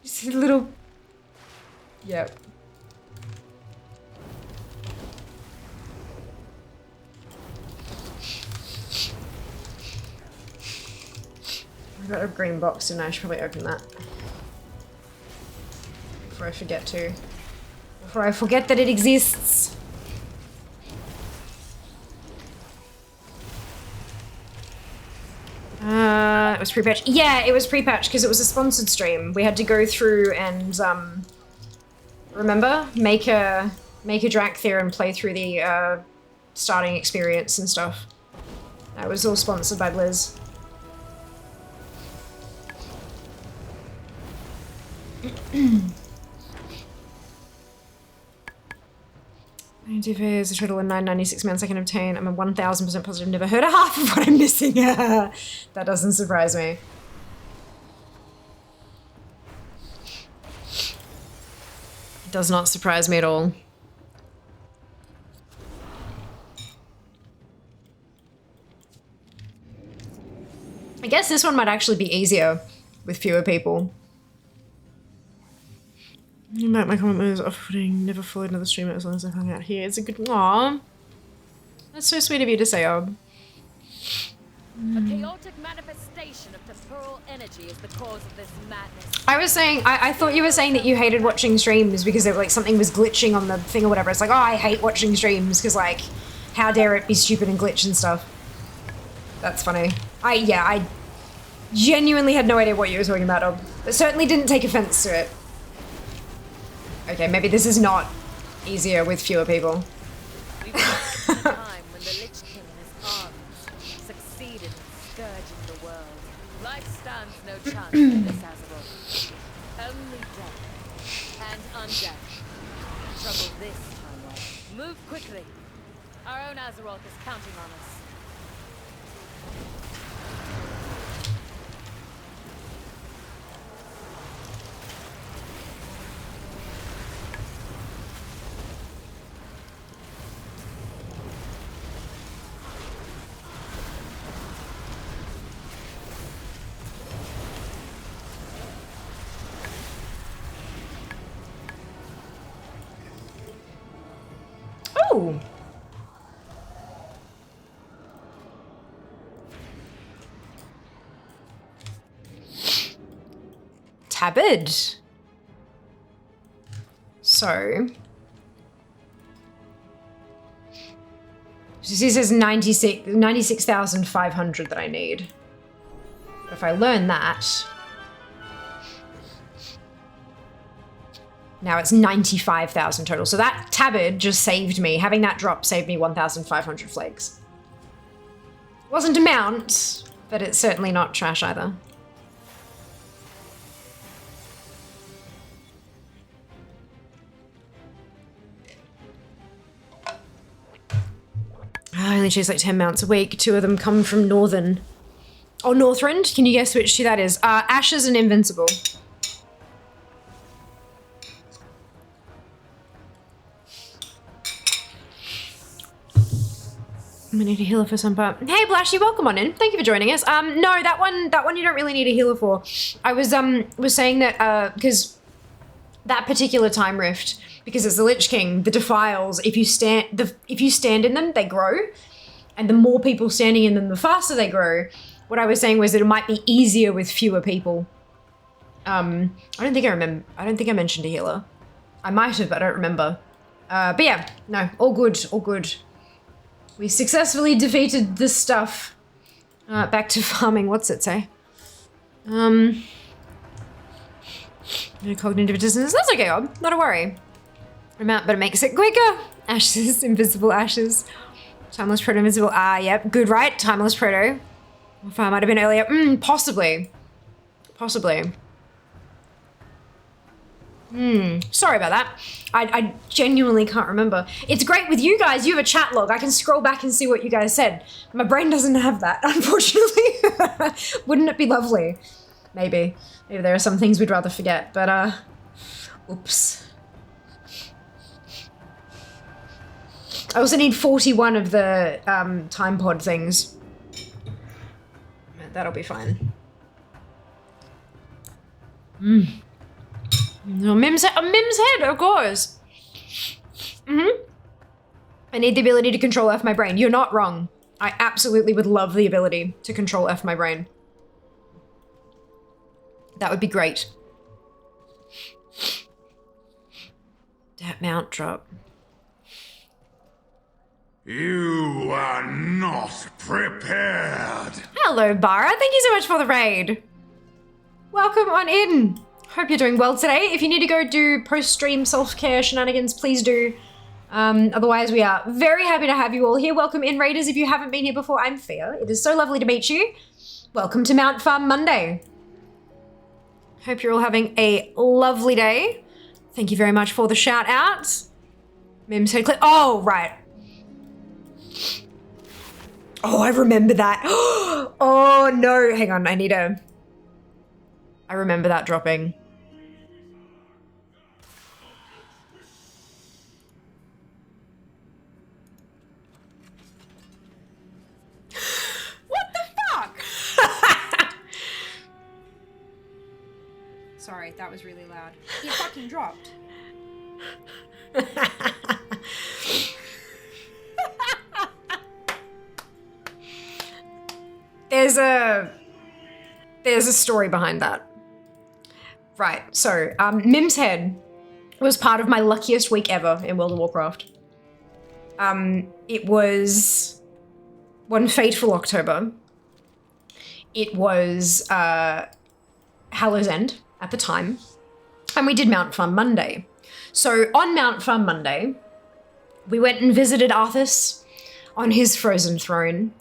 Just a little... Yep. I got a green box, didn't I? I should probably open that. Before I forget to. Before I forget that it exists. It was pre-patch. Yeah, it was pre-patch because it was a sponsored stream. We had to go through and remember, make a Drakthir and play through the starting experience and stuff. That was all sponsored by Blizz. INTP is a total of 996 mounts I can obtain. I'm a 1000% positive, never heard of half of what I'm missing. That doesn't surprise me. It does not surprise me at all. I guess this one might actually be easier with fewer people. My comment was off-putting, never followed another streamer as long as I've hung out here. It's a good... Aww. That's so sweet of you to say, Ob. A chaotic manifestation of temporal energy is the cause of this madness. I was saying, I thought you were saying that you hated watching streams because like something was glitching on the thing or whatever. It's like, oh, I hate watching streams because like, how dare it be stupid and glitch and stuff. That's funny. I genuinely had no idea what you were talking about, Ob. But certainly didn't take offense to it. Okay, maybe this is not easier with fewer people. We watched the time when the Lich King and his armies succeeded in scourging the world. Life stands no chance in this Azeroth. Only death and undeath. Trouble this time, love. Move quickly. Our own Azeroth is counting on us. Ooh. Tabard. So. She says 96,500 that I need. But if I learn that. Now it's 95,000 total. So that tabard just saved me. Having that drop saved me 1,500 flakes. Wasn't a mount, but it's certainly not trash either. I only chase like 10 mounts a week. 2 of them come from Northern. Oh, Northrend? Can you guess which 2 that is? Ashes and Invincible. I'm gonna need a healer for some part. Hey Blashy, welcome on in. Thank you for joining us. No, that one you don't really need a healer for. I was saying that because that particular time rift, because it's the Lich King, the defiles, if you stand in them, they grow. And the more people standing in them, the faster they grow. What I was saying was that it might be easier with fewer people. I don't think I mentioned a healer. I might have, but I don't remember. But yeah, no, all good, all good. We successfully defeated this stuff. Back to farming, what's it say? No cognitive dissonance, that's okay, Ob, not a worry. But it makes it quicker. Ashes, invisible ashes. Timeless proto, invisible, yep, good, right? Timeless proto. If I might have been earlier, possibly. Possibly. Sorry about that. I genuinely can't remember. It's great with you guys, you have a chat log. I can scroll back and see what you guys said. My brain doesn't have that, unfortunately. Wouldn't it be lovely? Maybe. Maybe there are some things we'd rather forget, but oops. I also need 41 of the time pod things. That'll be fine. No, Mim's head, of course. I need the ability to control F my brain. You're not wrong. I absolutely would love the ability to control F my brain. That would be great. That mount drop. You are not prepared. Hello, Bara. Thank you so much for the raid. Welcome on in. Hope you're doing well today. If you need to go do post-stream self-care shenanigans, please do. Otherwise, we are very happy to have you all here. Welcome in, raiders. If you haven't been here before, I'm Fia. It is so lovely to meet you. Welcome to Mount Farm Monday. Hope you're all having a lovely day. Thank you very much for the shout out. Mim's head clip. Oh, right. Oh, I remember that. Oh, no. Hang on. I remember that dropping. What the fuck? Sorry, that was really loud. It fucking dropped. There's a story behind that. Right, so Mim's head was part of my luckiest week ever in World of Warcraft. It was one fateful October. It was Hallow's End at the time, and we did Mount Farm Monday. So on Mount Farm Monday, we went and visited Arthas on his frozen throne.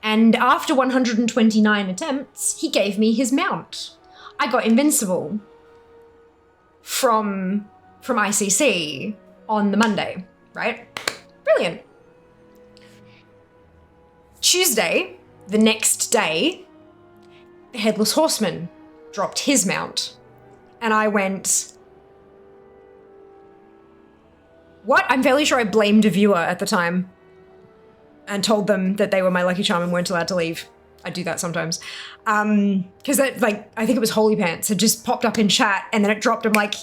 And after 129 attempts, he gave me his mount. I got invincible from ICC on the Monday, right? Brilliant. Tuesday, the next day, the Headless Horseman dropped his mount. And I went, what? I'm fairly sure I blamed a viewer at the time and told them that they were my lucky charm and weren't allowed to leave. I do that sometimes. Because that, like, I think it was Holy Pants had just popped up in chat and then it dropped. I'm like,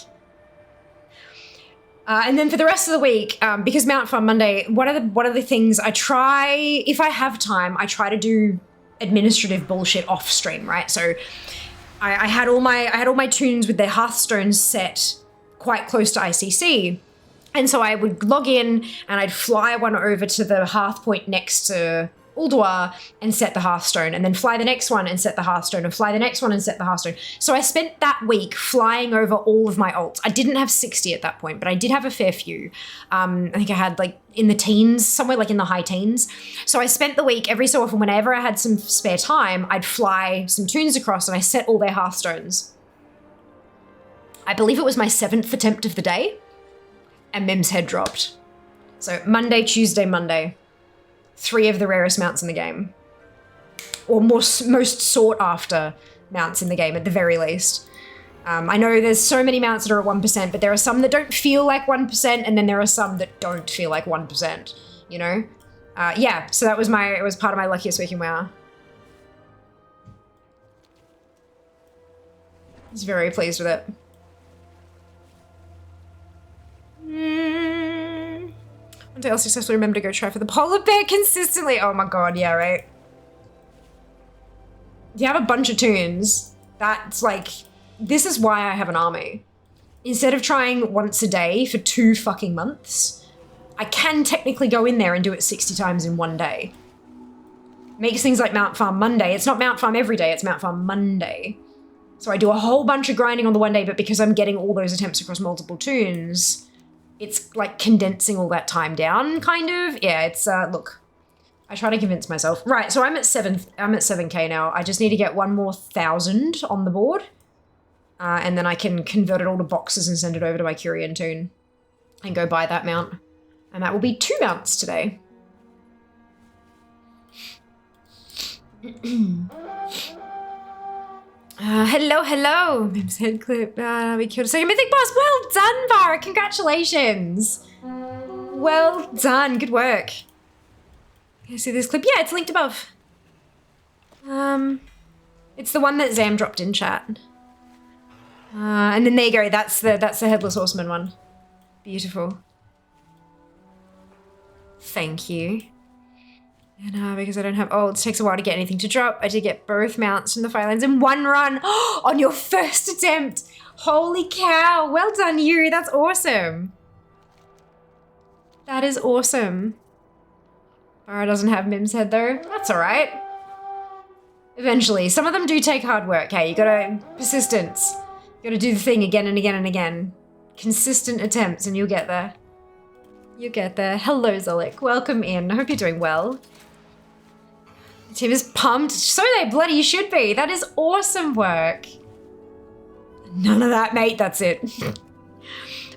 And then for the rest of the week, because Mount Farm Monday, one of the things I try, if I have time, I try to do administrative bullshit off stream, right? So I had all my tunes with their hearthstones set quite close to ICC. And so I would log in and I'd fly one over to the hearth point next to Ulduar and set the hearthstone, and then fly the next one and set the hearthstone, and fly the next one and set the hearthstone. So I spent that week flying over all of my alts. I didn't have 60 at that point, but I did have a fair few. I think I had like in the teens, somewhere like in the high teens. So I spent the week every so often, whenever I had some spare time, I'd fly some tunes across and I set all their hearthstones. I believe it was my 7th attempt of the day, and Mim's head dropped. So Monday, Tuesday, Monday. 3 of the rarest mounts in the game. Or most sought after mounts in the game at the very least. I know there's so many mounts that are at 1%, but there are some that don't feel like 1%, and then there are some that don't feel like 1%, you know? Yeah, so it was part of my luckiest week in WoW. I was very pleased with it. One day I'll successfully remember to go try for the polar bear consistently. Oh my god, yeah, right? You have a bunch of tunes. That's like, this is why I have an army. Instead of trying once a day for 2 fucking months, I can technically go in there and do it 60 times in one day. Makes things like Mount Farm Monday. It's not Mount Farm every day, it's Mount Farm Monday. So I do a whole bunch of grinding on the one day, but because I'm getting all those attempts across multiple tunes, it's like condensing all that time down, kind of. Yeah, it's, look, I try to convince myself. Right, so I'm at 7K now. I just need to get 1 more 1,000 on the board. And then I can convert it all to boxes and send it over to my Curian tune and go buy that mount. And that will be 2 mounts today. Hello. Mim's head clip. We killed a second mythic boss. Well done, Vara. Congratulations. Well done. Good work. Can you see this clip? Yeah, it's linked above. It's the one that Zam dropped in chat. And then there you go. That's the Headless Horseman one. Beautiful. Thank you. And because I don't have it takes a while to get anything to drop. I did get both mounts from the Firelands in 1 run on your first attempt. Holy cow. Well done, you. That's awesome. That is awesome. Bara doesn't have Mim's head though. That's all right. Eventually. Some of them do take hard work, hey? You gotta, persistence. You gotta do the thing again and again and again. Consistent attempts and you'll get there. You get there. Hello, Zolik. Welcome in. I hope you're doing well. The team is pumped. So they bloody should be. That is awesome work. None of that, mate. That's it.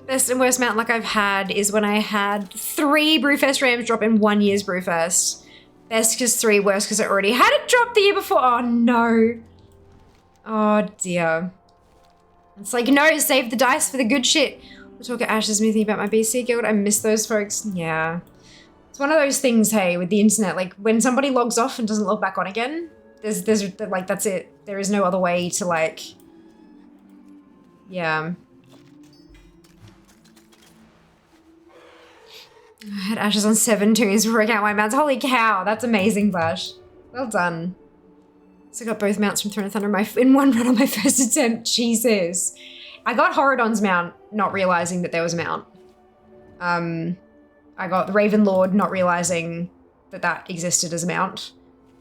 Best and worst mount luck I've had is when I had 3 Brewfest Rams drop in 1 year's Brewfest. Best because 3, worst because I already had it drop the year before. Oh, no. Oh, dear. It's like, no, save the dice for the good shit. We'll talk at Ash's me about my BC guild. I miss those folks. Yeah. It's one of those things, hey, with the internet. Like, when somebody logs off and doesn't log back on again, there's like, that's it. There is no other way to, like, yeah. I had Ashes on 7 tunes before I count my mounts. Holy cow, that's amazing, Bash. Well done. So I got both mounts from Throne of Thunder in 1 run on my first attempt. Jesus. I got Horadon's mount, not realizing that there was a mount. I got the Raven Lord, not realizing that that existed as a mount.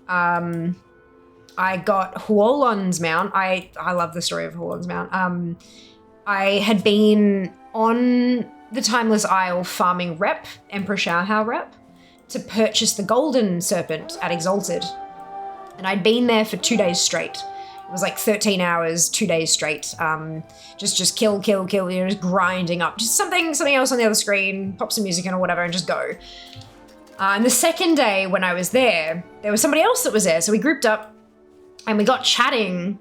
I got Huolon's mount. I love the story of Huolon's mount. I had been on the Timeless Isle farming rep, Emperor Shaohao rep, to purchase the Golden Serpent at Exalted. And I'd been there for 2 days straight. It was like 13 hours, 2 days straight. Just kill, you know, just grinding up. Just something else on the other screen, pop some music in or whatever and just go. And the second day when I was there was somebody else that was there. So we grouped up and we got chatting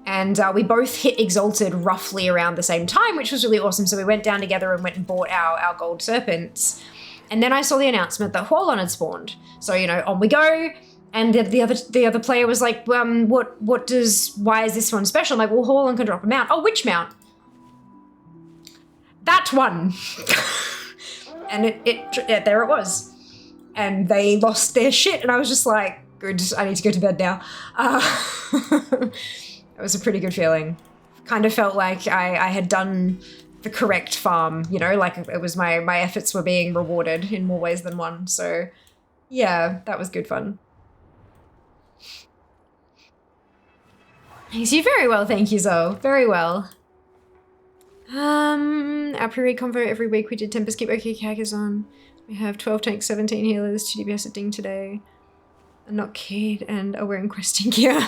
and we both hit Exalted roughly around the same time, which was really awesome. So we went down together and went and bought our gold serpents. And then I saw the announcement that Huolon had spawned. So, you know, on we go. And the other player was like, why is this one special? I'm like, well, Huolon can drop a mount. Oh, which mount? that one. And it there it was. And they lost their shit, and I was just like, good, I need to go to bed now. It was a pretty good feeling. Kind of felt like I had done the correct farm, you know, like it was my efforts were being rewarded in more ways than one. So yeah, that was good fun. Thanks you very well, thank you, Zoe. Very well. Our pre-raid convo every week we did Tempest keep OK Kagas on. We have 12 tanks, 17 healers, 2 DPS at Ding today. I'm not kid and are wearing questing gear.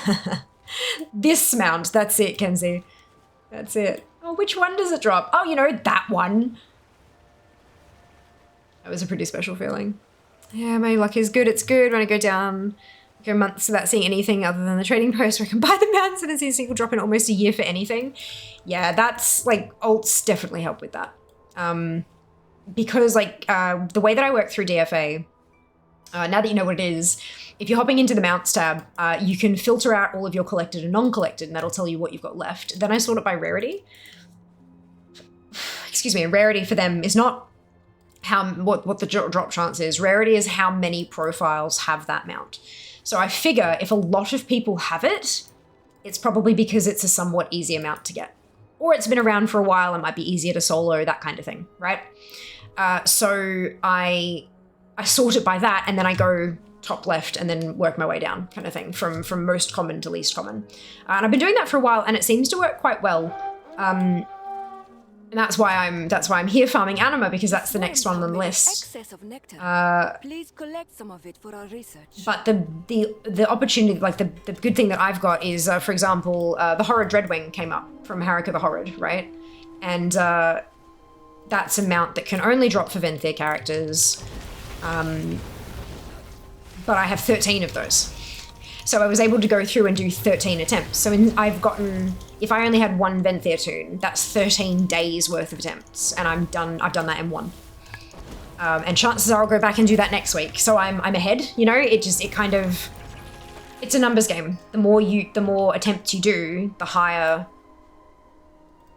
This mount, that's it, Kenzie. That's it. Oh, which one does it drop? Oh, you know, that one. That was a pretty special feeling. Yeah, my luck is good. It's good when I go down, go months without seeing anything other than the trading post where I can buy the mounts and then see a single drop in almost a year for anything. Yeah, that's like, alts definitely help with that. Because like the way that I work through DFA, now that you know what it is, if you're hopping into the mounts tab, you can filter out all of your collected and non-collected, and that'll tell you what you've got left. Then I sort it by rarity. Excuse me, and rarity for them is not what the drop chance is. Rarity is how many profiles have that mount. So I figure if a lot of people have it, it's probably because it's a somewhat easier mount to get. Or it's been around for a while and might be easier to solo, that kind of thing, right? So I sort it by that, and then I go top left and then work my way down, kind of thing, from most common to least common. And I've been doing that for a while, and it seems to work quite well. And that's why I'm here farming anima, because that's the next one on the list. Please collect some of it for our research. But the opportunity, like the good thing that I've got is, for example, the Horrid Dreadwing came up from Harrica the Horrid, right? And that's a mount that can only drop for Venthyr characters. But I have 13 of those. So I was able to go through and do 13 attempts. So I've gotten, if I only had one Venthyr tune, that's 13 days worth of attempts, and I've done that in one. And chances are I'll go back and do that next week. So I'm ahead, you know, it's a numbers game. The more attempts you do, the higher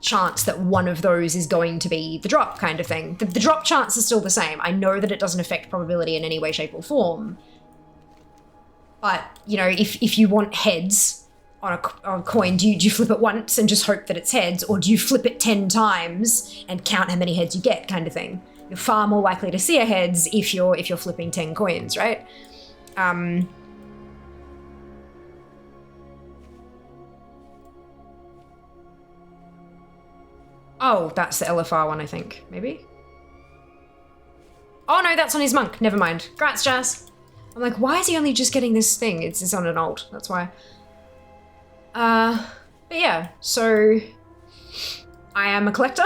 chance that one of those is going to be the drop, kind of thing. The drop chance is still the same. I know that it doesn't affect probability in any way, shape, or form. But, you know, if you want heads on a coin, do you flip it once and just hope that it's heads, or do you flip it 10 times and count how many heads you get, kind of thing? You're far more likely to see a heads if you're flipping 10 coins, right? Oh, that's the LFR one, I think. Maybe? Oh no, that's on his monk. Never mind. Grats, Jazz. I'm like, why is he only just getting this thing? It's on an alt, that's why. But yeah, so I am a collector.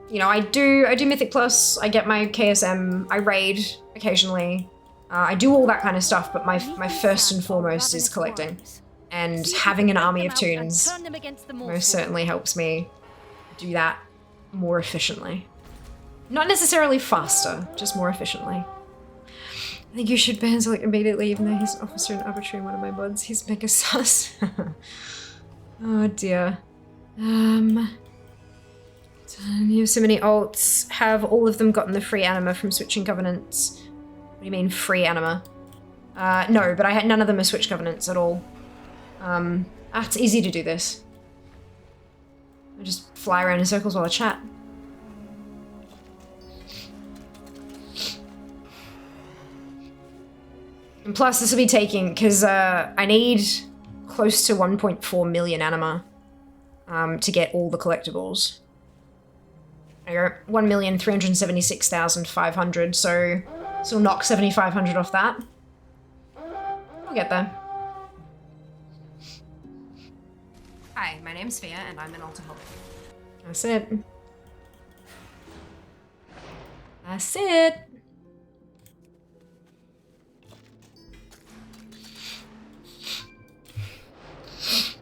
You know, I do Mythic Plus, I get my KSM, I raid occasionally. I do all that kind of stuff, but my first and foremost is collecting. And having an army of tunes most certainly helps me do that more efficiently. Not necessarily faster, just more efficiently. I think you should ban Zolik immediately, even though he's an officer in arbitrary in one of my mods. He's mega sus. Oh dear. You have so many alts. Have all of them gotten the free anima from switching covenants? What do you mean free anima? No, but I had none of them are switch covenants at all. It's easy to do this. I just fly around in circles while I chat. And plus this will be taking, because I need close to 1.4 million anima to get all the collectibles. I got 1,376,500, so this will knock 7,500 off that. I'll get there. Hi, my name's Fia, and I'm an alcoholic. That's it. That's it.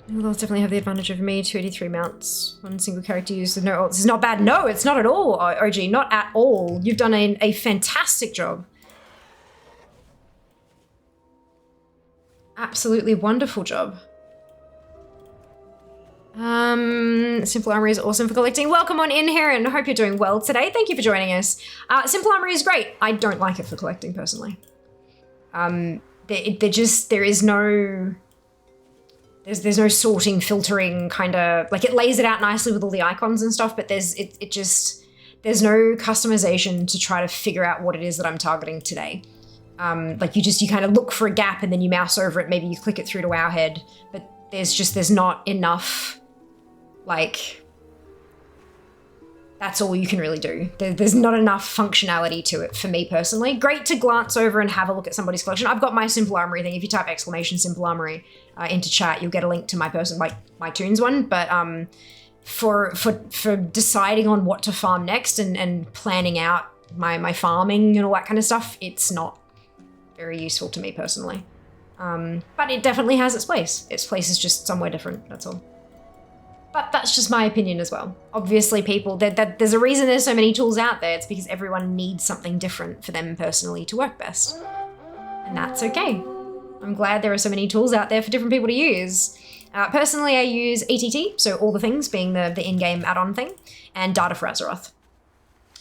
They'll definitely have the advantage over me. 283 mounts, one single character used with no ults. It's not bad. No, it's not at all, OG. Not at all. You've done a fantastic job. Absolutely wonderful job. Simple Armory is awesome for collecting. Welcome on in, Heron. I hope you're doing well today. Thank you for joining us. Simple Armory is great. I don't like it for collecting personally. There's no sorting, filtering, kind of like it lays it out nicely with all the icons and stuff, but there's no customization to try to figure out what it is that I'm targeting today. Like you kind of look for a gap and then you mouse over it, maybe you click it through to Wowhead, but there's not enough, like, that's all you can really do. There's not enough functionality to it for me personally. Great to glance over and have a look at somebody's collection. I've got my Simple Armory thing. If you type ! Simple Armory into chat, you'll get a link to my Toons one. But for deciding on what to farm next and planning out my farming and all that kind of stuff, it's not very useful to me personally. But it definitely has its place. Its place is just somewhere different, that's all. But that's just my opinion as well. Obviously people, there's a reason there's so many tools out there. It's because everyone needs something different for them personally to work best. And that's okay. I'm glad there are so many tools out there for different people to use. Personally, I use ATT, so all the things being the in-game add-on thing, and Data for Azeroth.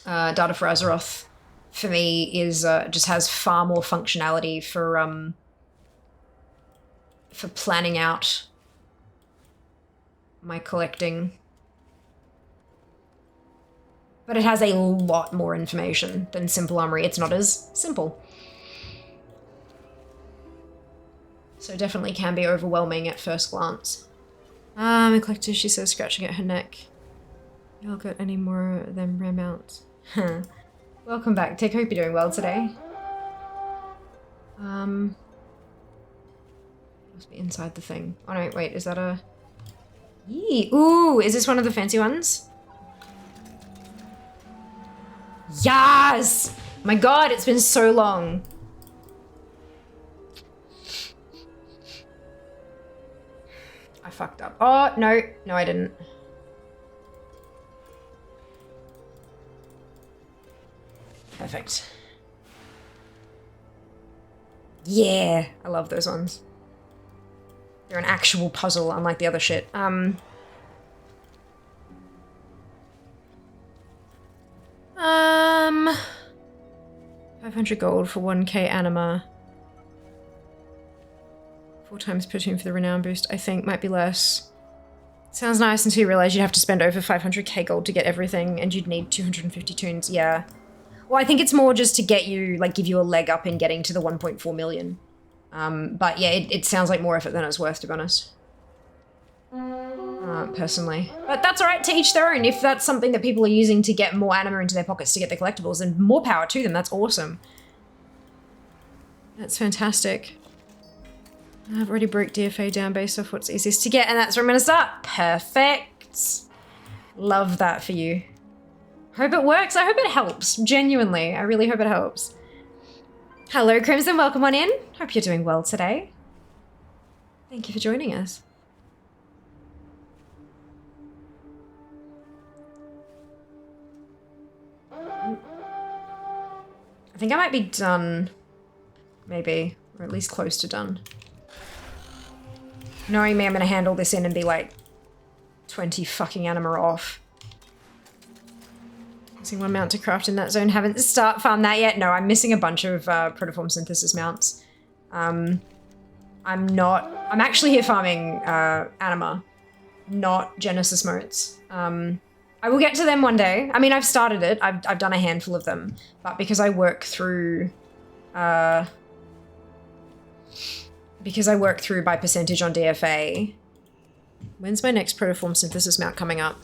Data for Azeroth for me is just has far more functionality for planning out my collecting. But it has a lot more information than Simple Armory. It's not as simple. So definitely can be overwhelming at first glance. My collector, she's so scratching at her neck. Y'all got any more of them rare mounts? Welcome back, Tick. Hope you're doing well today. Must be inside the thing. Oh no, wait, is that a... Yee. Ooh, is this one of the fancy ones? Yes! My god, it's been so long. I fucked up. Oh, no. No, I didn't. Perfect. Yeah, I love those ones. They're an actual puzzle, unlike the other shit. 500 gold for 1k anima. 4 times per tune for the renown boost, I think might be less. Sounds nice until you realize you'd have to spend over 500k gold to get everything, and you'd need 250 tunes. Yeah. Well, I think it's more just to get you, like, give you a leg up in getting to the 1.4 million. But yeah, it sounds like more effort than it's worth, to be honest. Personally. But that's alright, to each their own. If that's something that people are using to get more anima into their pockets to get the collectibles, then more power to them. That's awesome. That's fantastic. I've already broke DFA down based off what's easiest to get, and that's where I'm gonna start. Perfect. Love that for you. Hope it works. I hope it helps. Genuinely. I really hope it helps. Hello, Crimson. Welcome on in. Hope you're doing well today. Thank you for joining us. I think I might be done. Maybe. Or at least close to done. Knowing me, I'm gonna handle this in and be like 20 fucking anima off. Missing one mount to craft in that zone. Haven't start farm that yet. No, I'm missing a bunch of protoform synthesis mounts. I'm actually here farming anima, not Genesis motes. I will get to them one day. I mean, I've started it. I've done a handful of them, but because I work through by percentage on DFA. When's my next protoform synthesis mount coming up?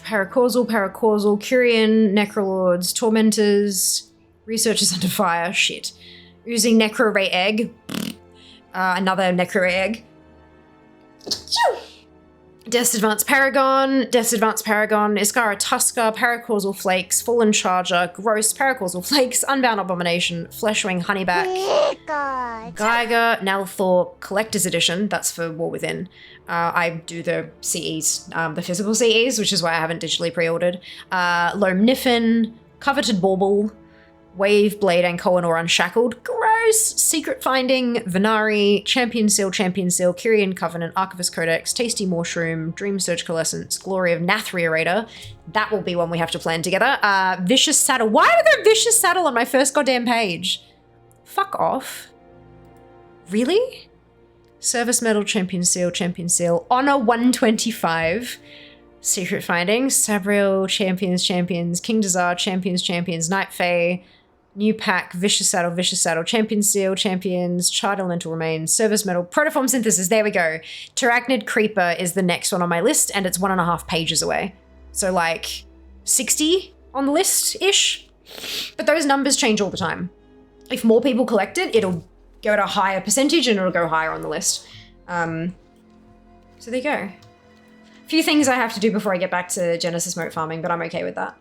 Paracausal, Curian, Necrolords, Tormentors, Researchers Under Fire, shit. Using Necro-Ray Egg. Another Necro-Ray Egg. Death's Advanced Paragon, Iskara Tusker, Paracausal Flakes, Fallen Charger, Gross, Paracausal Flakes, Unbound Abomination, Fleshwing Honeyback, Geiger, Nalthor, Collector's Edition, that's for War Within. I do the CEs, the physical CEs, which is why I haven't digitally pre-ordered. Loam Niffin, Coveted Bauble, Wave, Blade, and Koanor Unshackled. Gross! Theros, Secret Finding, Venari, Champion Seal, Kyrian Covenant, Archivist Codex, Tasty Mushroom, Dream Surge Coalescence, Glory of Nathria Raider. That will be one we have to plan together. Vicious Saddle. Why was there a Vicious Saddle on my first goddamn page? Fuck off. Really? Service Medal, Champion Seal, Honor 125, Secret Findings, Sabriel, Champions, King Desire, Champions, Night Fae, New Pack, Vicious Saddle, Champion Seal, Charred Elemental Remains, Service Medal, Protoform Synthesis, there we go. Tyrachnid Creeper is the next one on my list, and it's 1.5 pages away. So like 60 on the list-ish. But those numbers change all the time. If more people collect it, it'll go at a higher percentage and it'll go higher on the list. So there you go. A few things I have to do before I get back to Genesis Moat farming, but I'm okay with that.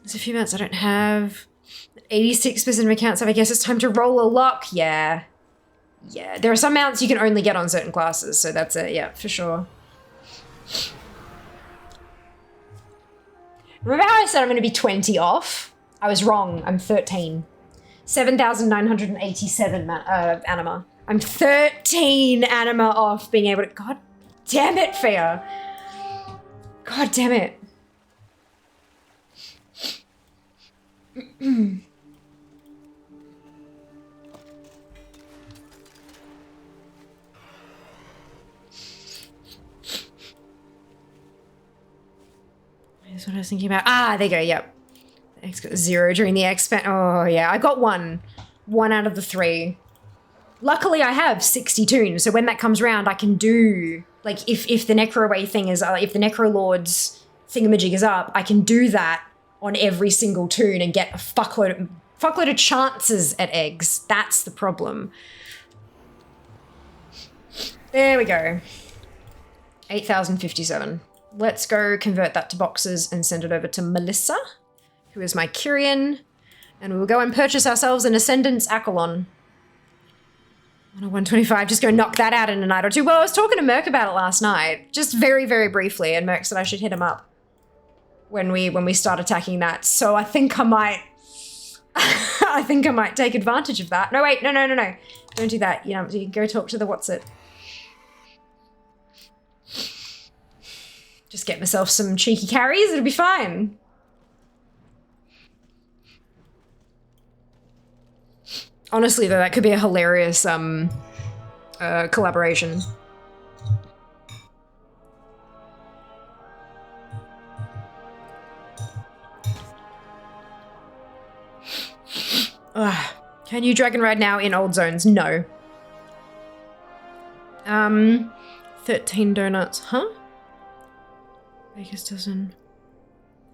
There's a few mounts I don't have. 86% of accounts have. I guess it's time to roll a lock. Yeah. There are some mounts you can only get on certain classes, so that's it. Yeah, for sure. Remember how I said I'm going to be 20 off? I was wrong. I'm 13. 7,987 anima. I'm 13 anima off being able to... God damn it, Fia. God damn it. That's what I was thinking about. Ah, there you go, yep. X got 0 during the expand. Oh, yeah, I got 1. 1 out of the 3. Luckily, I have 60 tunes, so when that comes round, I can do... Like, if the Necroway thing is... if the Necrolord's thingamajig is up, I can do that on every single tune and get a fuckload of chances at eggs. That's the problem. There we go. 8,057. Let's go convert that to boxes and send it over to Melissa, who is my Kyrian, and we will go and purchase ourselves an Ascendance Accolon. On a 125, just go knock that out in a night or two. Well, I was talking to Merc about it last night, just very, very briefly, and Merc said I should hit him up when we start attacking that. So I think I might, take advantage of that. No, wait, no. Don't do that. You can go talk to the what's-it. Just get myself some cheeky carries, it'll be fine. Honestly, though, that could be a hilarious collaboration. Can you dragon ride now in old zones? No. 13 donuts, huh? Baker's dozen.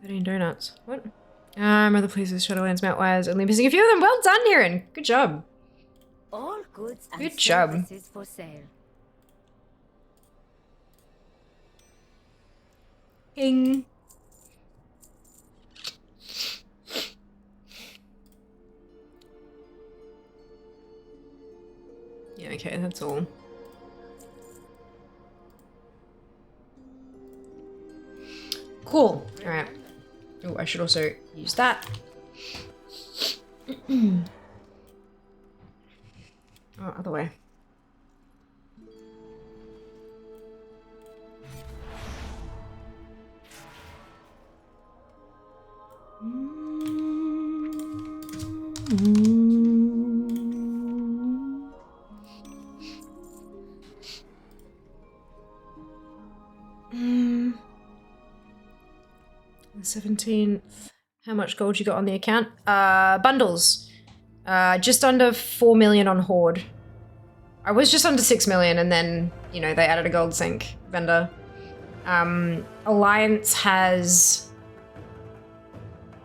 13 donuts. What? I'm rather pleased with Shadowlands Mountwires, only missing a few of them. Well done, Hiran. Good job. All goods and Good job. services for sale. Ping. Yeah, okay, that's all. Cool. All right. Oh, I should also use that. Oh, other way. The 17th. How much gold you got on the account? Bundles. Just under 4 million on Horde. I was just under 6 million and then, they added a gold sync vendor. Alliance has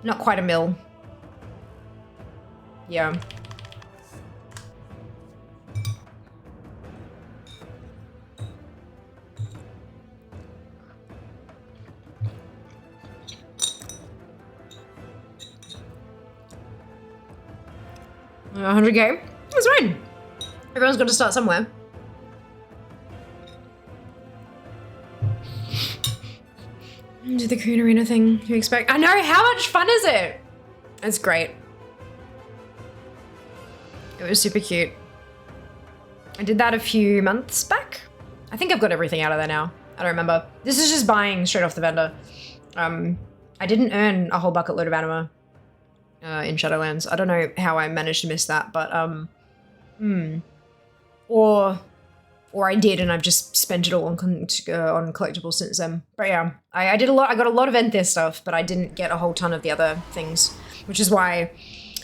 not quite a mil. Yeah. $100K. That's fine. Everyone's got to start somewhere. Do the Korean Arena thing you expect. I know, how much fun is it? It's great. It was super cute. I did that a few months back. I think I've got everything out of there now. I don't remember. This is just buying straight off the vendor. I didn't earn a whole bucket load of anima in Shadowlands. I don't know how I managed to miss that, but or I did and I've just spent it all on collectibles since then. But yeah, I did a lot. I got a lot of Enthir stuff, but I didn't get a whole ton of the other things, which is why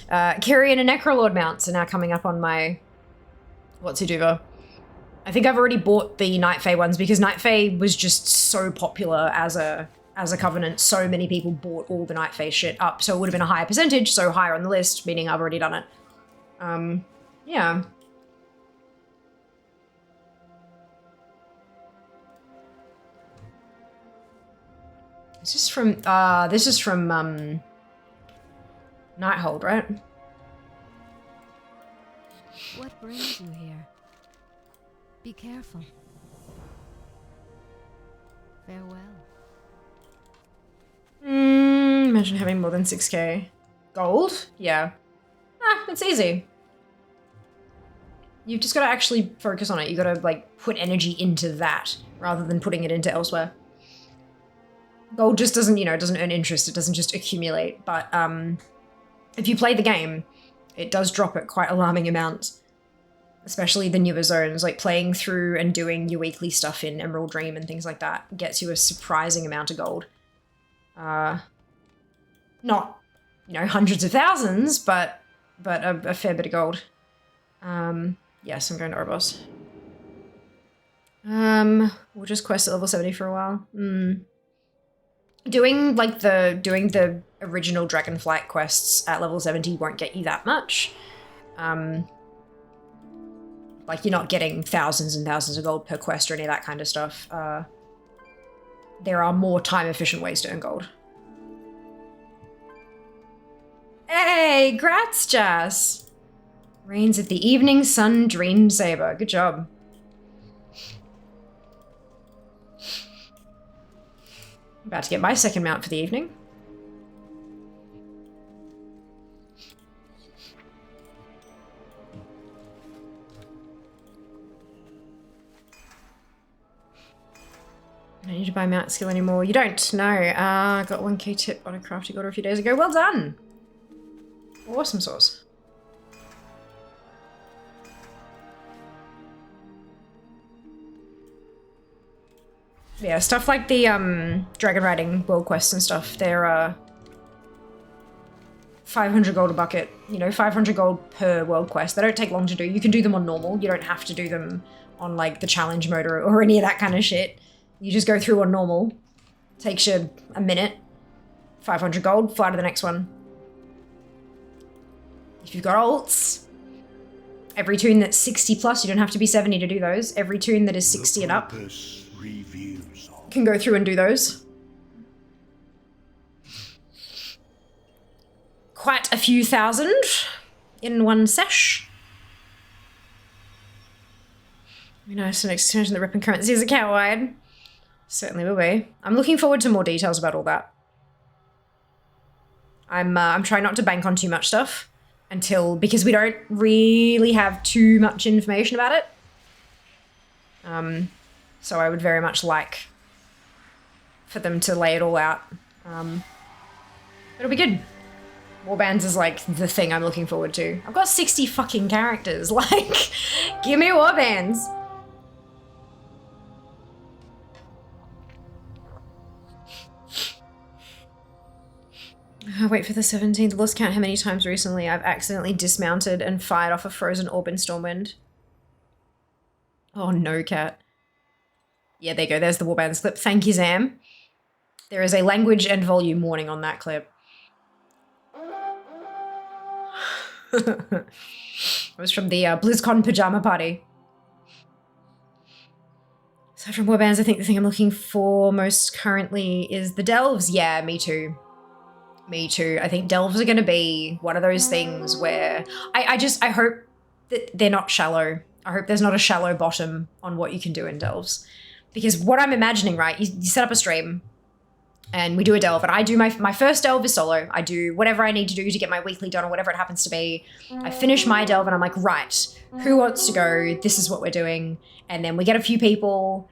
Kyrian and Necrolord mounts are now coming up on my what's-he-dover. I think I've already bought the Night Fae ones because Night Fae was just so popular as a covenant. So many people bought all the Night Fae shit up, so it would have been a higher percentage, so higher on the list, meaning I've already done it. Yeah. This is from Nighthold, right? What brings you here? Be careful. Farewell. Imagine having more than 6k. Gold? Yeah. It's easy. You've just got to actually focus on it. You got to like put energy into that rather than putting it into elsewhere. Gold just doesn't, you know, it doesn't earn interest. It doesn't just accumulate. But if you play the game, it does drop at quite alarming amounts. Especially the newer zones, like playing through and doing your weekly stuff in Emerald Dream and things like that gets you a surprising amount of gold. Not, you know, hundreds of thousands, but a fair bit of gold. Yes, I'm going to Orbos. We'll just quest at level 70 for a while. Doing the original Dragonflight quests at level 70 won't get you that much. Like, you're not getting thousands and thousands of gold per quest or any of that kind of stuff. There are more time-efficient ways to earn gold. Hey, grats, Jas! Reigns of the Evening Sun Dream Saber. Good job. About to get my second mount for the evening. I don't need to buy mount skill anymore. You don't? No. I got 1k tip on a crafting order a few days ago. Well done! Awesome sauce. Yeah, stuff like the dragon riding world quests and stuff, they're 500 gold a bucket, you know, 500 gold per world quest. They don't take long to do. You can do them on normal. You don't have to do them on like the challenge mode or any of that kind of shit. You just go through on normal. Takes you a minute. 500 gold, fly to the next one. If you've got alts, every toon that's 60 plus, you don't have to be 70 to do those. Every toon that is 60 and up can go through and do those. Quite a few thousand in one sesh. Be nice, next extension the ripping currency is account wide. Certainly will be. I'm looking forward to more details about all that. I'm trying not to bank on too much stuff because we don't really have too much information about it. So I would very much like for them to lay it all out. It'll be good. Warbands is like the thing I'm looking forward to. I've got 60 fucking characters. Like, give me warbands. Wait for the 17th. Lost count how many times recently I've accidentally dismounted and fired off a frozen orb in Stormwind. Oh no, cat. Yeah, there you go. There's the Warbands clip. Thank you, Zam. There is a language and volume warning on that clip. It was from the BlizzCon pajama party. So from Warbands, I think the thing I'm looking for most currently is the Delves. Yeah, me too. Me too. I think Delves are going to be one of those things where I hope that they're not shallow. I hope there's not a shallow bottom on what you can do in Delves. Because what I'm imagining, right, you set up a stream, and we do a delve, and I do my first delve is solo. I do whatever I need to do to get my weekly done or whatever it happens to be. I finish my delve and I'm like, right, who wants to go? This is what we're doing. And then we get a few people,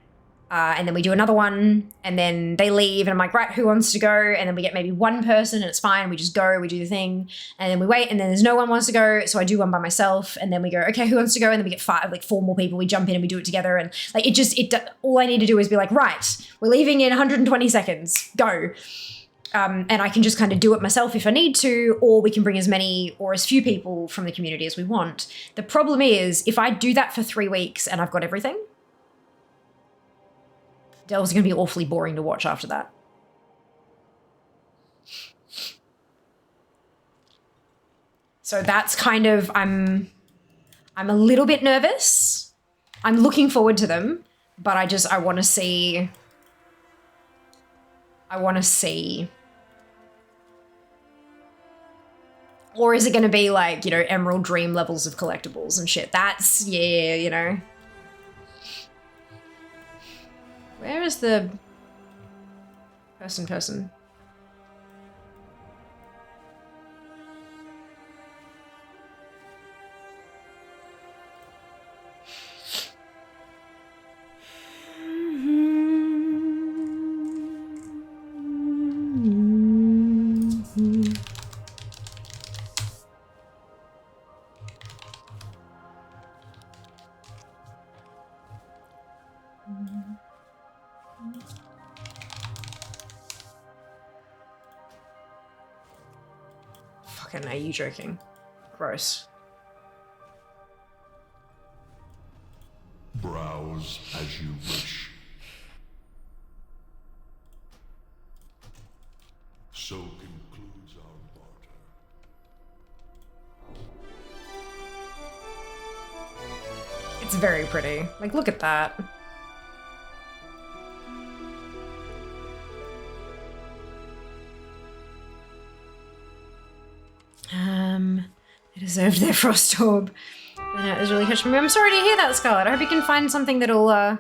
and then we do another one, and then they leave, and I'm like, right, who wants to go? And then we get maybe one person, and it's fine. We just go, we do the thing, and then we wait, and then there's no one wants to go, so I do one by myself, and then we go, okay, who wants to go? And then we get four more people. We jump in and we do it together, and like all I need to do is be like, right, we're leaving in 120 seconds, go. And I can just kind of do it myself if I need to, or we can bring as many or as few people from the community as we want. The problem is, if I do that for 3 weeks and I've got everything, delves are going to be awfully boring to watch after that. So that's kind of, I'm a little bit nervous. I'm looking forward to them, but I want to see. Or is it going to be like, you know, Emerald Dream levels of collectibles and shit? That's, yeah, you know. Where is the person? Fucking, are you joking? Gross. Browse as you wish. So concludes our barter. It's very pretty. Like, look at that. They deserved their frost orb. But it was really catching me. I'm sorry to hear that, Scarlet. I hope you can find something that'll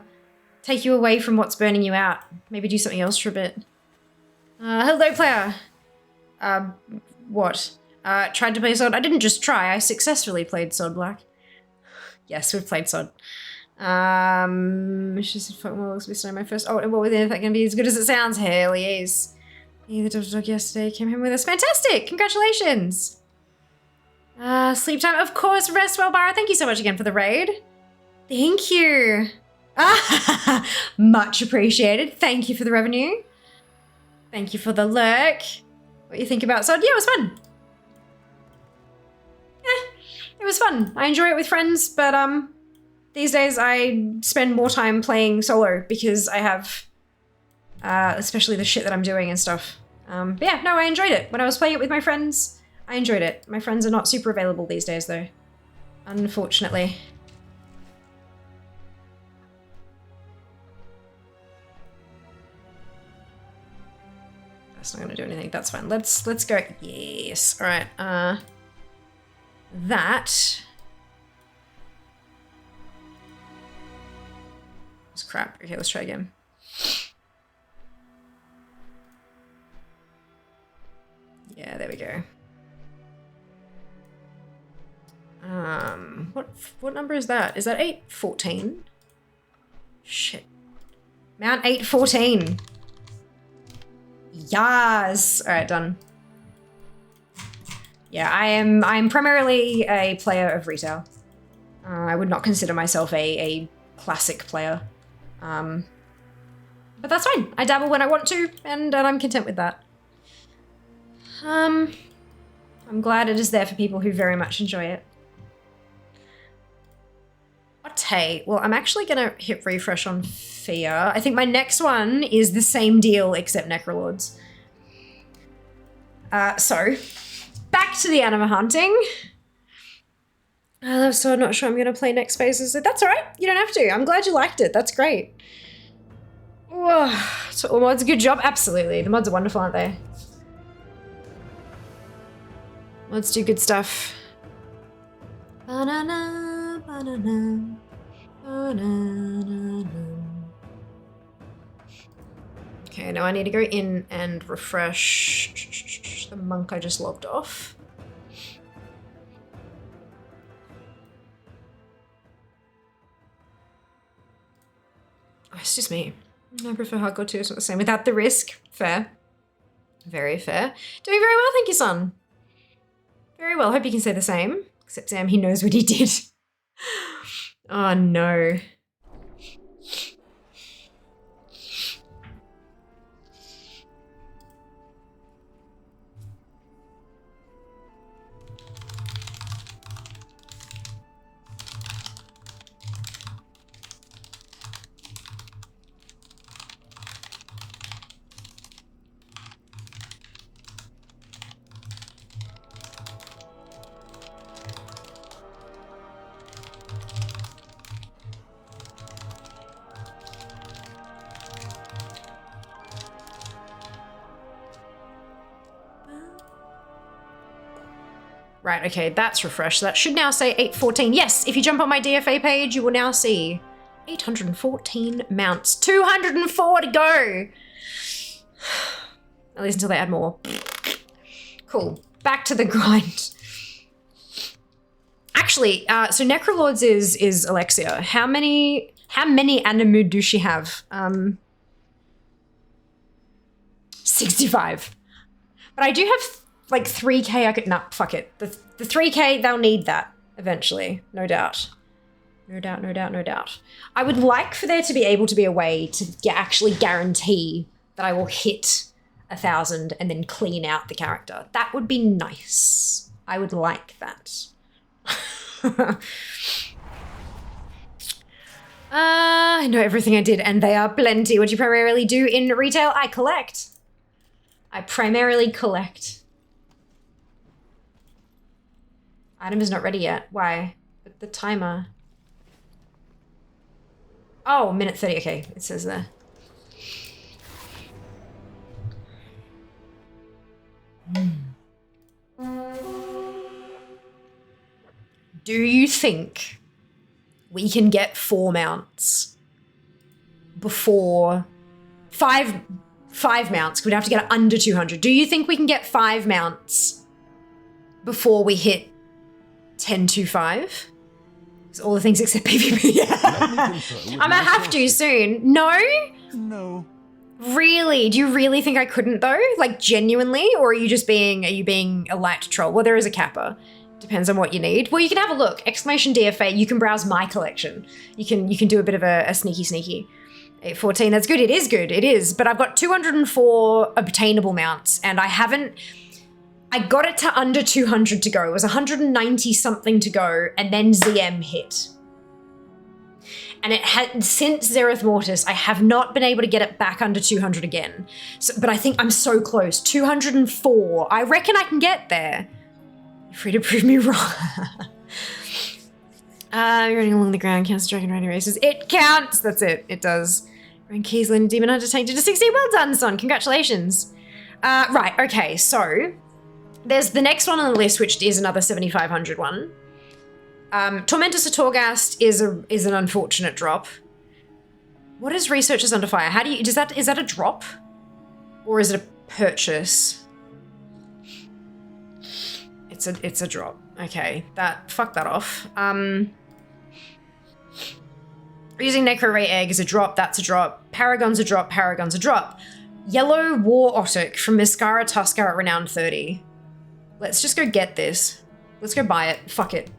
take you away from what's burning you out. Maybe do something else for a bit. Hello, player. What? Tried to play Sod? I didn't just try. I successfully played Sod Black. Yes, we've played Sod. She said, fuck, well, looks like my first. Oh, what was that gonna be as good as it sounds? Hell yes. Yeah, the dog yesterday came home with us. Fantastic! Congratulations! Sleep time, of course. Rest well, Bara. Thank you so much again for the raid. Thank you. Much appreciated. Thank you for the revenue. Thank you for the lurk. What do you think about Sod? Yeah, it was fun. It was fun. I enjoy it with friends, but these days I spend more time playing solo because I have especially the shit that I'm doing and stuff. But yeah, no, I enjoyed it. When I was playing it with my friends, I enjoyed it. My friends are not super available these days though, unfortunately. That's not gonna do anything. That's fine. Let's go. Yes. All right. That was crap. Okay, let's try again. Yeah, there we go. What number is that? Is that 814? Shit. Mount 814. Yes. All right, done. Yeah, I'm primarily a player of retail. I would not consider myself a classic player. But that's fine. I dabble when I want to, and I'm content with that. I'm glad it is there for people who very much enjoy it. Okay, well, I'm actually gonna hit refresh on Fear. I think my next one is the same deal except Necrolords. So, back to the anima hunting. So I'm not sure I'm gonna play next phases. That's alright, you don't have to. I'm glad you liked it, that's great. So the mods, good job? Absolutely, the mods are wonderful, aren't they? Let's do good stuff. Banana, banana, banana. Okay, now I need to go in and refresh the monk I just logged off. Oh, it's just me. I prefer hardcore too, it's not the same. Without the risk. Fair. Very fair. Doing very well, thank you, son. Very well, hope you can say the same. Except Sam, he knows what he did. Oh no. Right, okay, that's refreshed. That should now say 814. Yes, if you jump on my DFA page, you will now see 814 mounts. 204 to go! At least until they add more. Cool. Back to the grind. Actually, so Necrolords is Alexia. How many Animu do she have? 65. But I do have like 3k. I could, nah, fuck it. The 3k, they'll need that eventually, no doubt. No doubt, no doubt, no doubt. I would like for there to be able to be a way to actually guarantee that I will hit 1,000 and then clean out the character. That would be nice. I would like that. I know everything I did, and they are plenty. What do you primarily do in retail? I collect. I primarily collect. Item is not ready yet. Why? But the timer. Oh, minute 30. Okay, it says there. Do you think we can get 4 mounts before 5 mounts? We'd have to get it under 200. Do you think we can get 5 mounts before we hit 1025? It's all the things except PvP. I'm gonna have to soon. No? No. Really? Do you really think I couldn't though? Like genuinely? Or are you being a light troll? Well, there is a capper. Depends on what you need. Well, you can have a look. Exclamation DFA, you can browse my collection. You can do a bit of a sneaky. 814, that's good. It is good. It is. But I've got 204 obtainable mounts and I got it to under 200 to go. It was 190 something to go and then ZM hit. And it had, since Zereth Mortis, I have not been able to get it back under 200 again. So, but I think I'm so close. 204. I reckon I can get there. You're free to prove me wrong. You're running along the ground, counts dragon riding races. It counts! That's it. It does. Ren Kiesland, Demon Hunter tanked to 60. Well done, son. Congratulations. Right, okay, so there's the next one on the list, which is another 7,500 one. Tormentor Torghast is an unfortunate drop. What is Researchers Under Fire? How do you, is that a drop? Or is it a purchase? It's a drop. Okay, fuck that off. Using Necro-Ray Egg is a drop, that's a drop. Paragon's a drop, Paragon's a drop. Yellow War Otic from Miskara Tuskar at Renowned 30. Let's just go get this. Let's go buy it. Fuck it.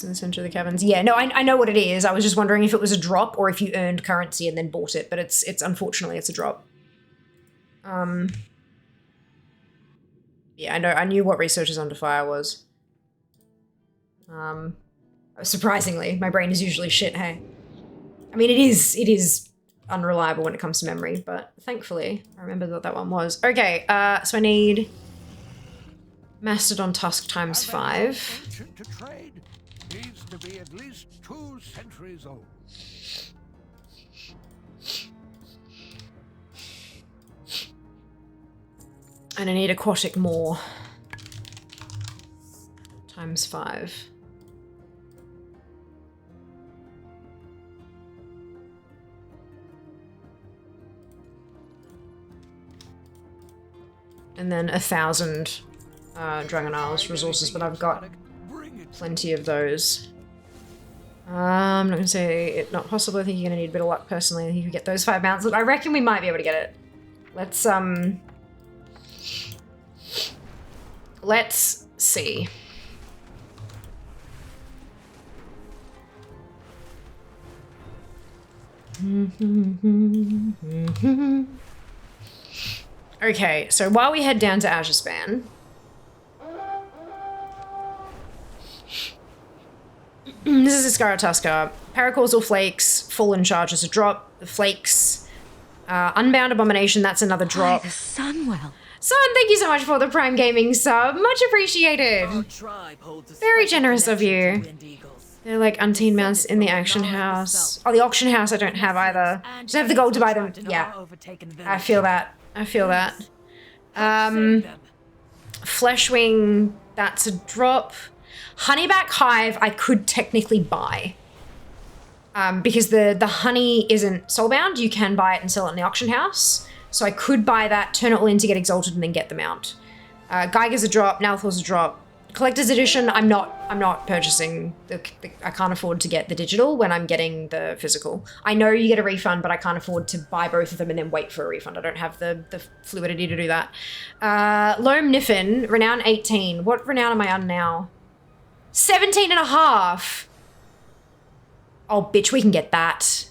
In the center of the caverns. Yeah, no, I know what it is. I was just wondering if it was a drop or if you earned currency and then bought it, but it's unfortunately it's a drop. Yeah, I knew what Researchers Under Fire was. Surprisingly, my brain is usually shit, hey. I mean, it is unreliable when it comes to memory, but thankfully I remember what that one was. Okay, so I need Mastodon Tusk times 5. Needs to be at least 2 centuries old. And I need Aquatic Maw. times 5. And then 1,000 Dragon Isles resources, but I've got plenty of those. I'm not gonna say it not possible. I think you're gonna need a bit of luck personally. I think you get those 5 mounts. Look, I reckon we might be able to get it. Let's see. Okay, so while we head down to Azure Span, this is a Scarlet Tusker. Paracausal Flakes, Fallen Charge is a drop. The Flakes, Unbound Abomination, that's another drop. By the Sunwell. Son, thank you so much for the Prime Gaming sub. Much appreciated. Very generous of you. They're like unseen mounts in the auction house. Oh, the auction house I don't have either. Just have the gold to buy them. Yeah, I feel that. I feel that. Fleshwing, that's a drop. Honeyback Hive I could technically buy. Because the honey isn't soulbound. You can buy it and sell it in the auction house. So I could buy that, turn it all in to get exalted, and then get the mount. Geiger's a drop, Nalthor's a drop. Collector's edition, I'm not purchasing. I can't afford to get the digital when I'm getting the physical. I know you get a refund, but I can't afford to buy both of them and then wait for a refund. I don't have the fluidity to do that. Loam Niffin, renown 18. What renown am I on now? 17.5. Oh, bitch, we can get that.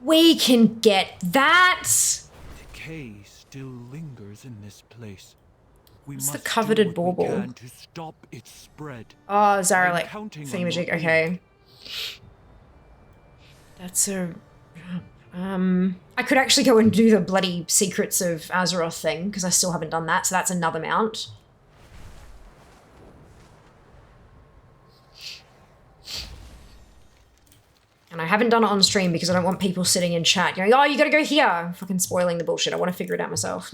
We can get that. Decay still lingers in this place. It's the coveted bauble. To stop its spread. Oh, Zaralik thingamajig. Okay. That's a... I could actually go and do the bloody Secrets of Azeroth thing, because I still haven't done that, so that's another mount. And I haven't done it on stream because I don't want people sitting in chat going, oh, you gotta go here. I'm fucking spoiling the bullshit. I want to figure it out myself.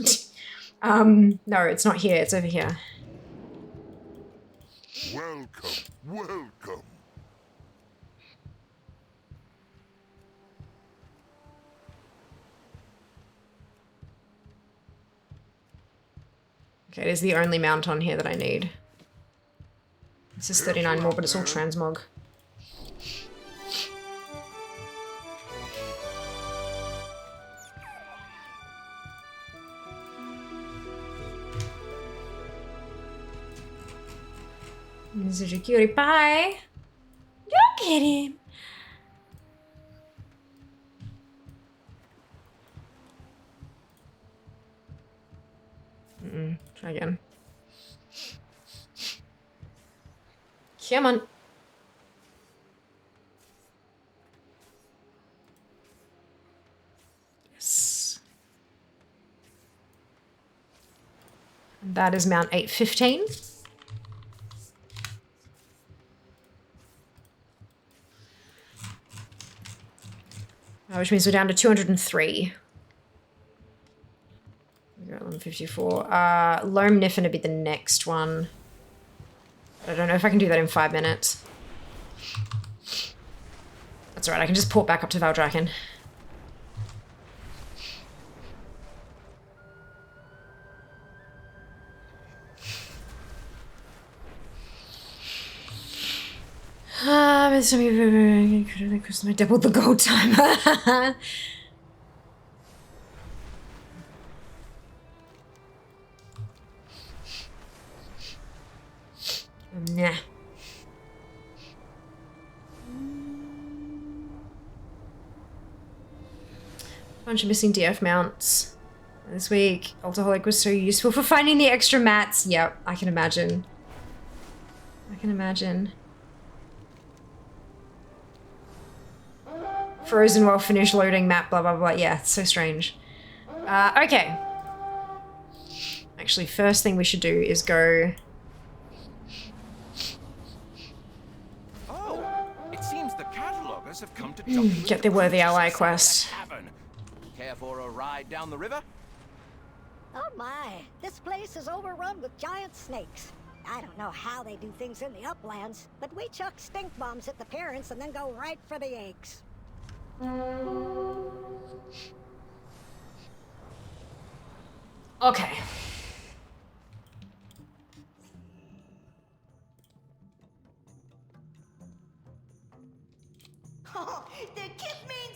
No, it's not here. It's over here. Welcome, welcome. Okay, it is the only mount on here that I need. This is 39 more, but it's all transmog. This is a cutie pie. Look at him. Try again. Come on. Yes. And that is mount 815. Which means we're down to 203. We got 154. Loam Niffin would be the next one. I don't know if I can do that in 5 minutes. That's alright, I can just port back up to Valdraken. I doubled the gold time. Nah. Bunch of missing DF mounts this week. Alcoholic was so useful for finding the extra mats. Yep, I can imagine. I can imagine. Frozen while finished loading map, blah, blah, blah. Yeah, it's so strange. Okay. Actually, first thing we should do is go... Oh, it seems the catalogers have come to get the Worthy Ally quest. Care for a ride down the river? Oh my, this place is overrun with giant snakes. I don't know how they do things in the uplands, but we chuck stink bombs at the parents and then go right for the eggs. Okay.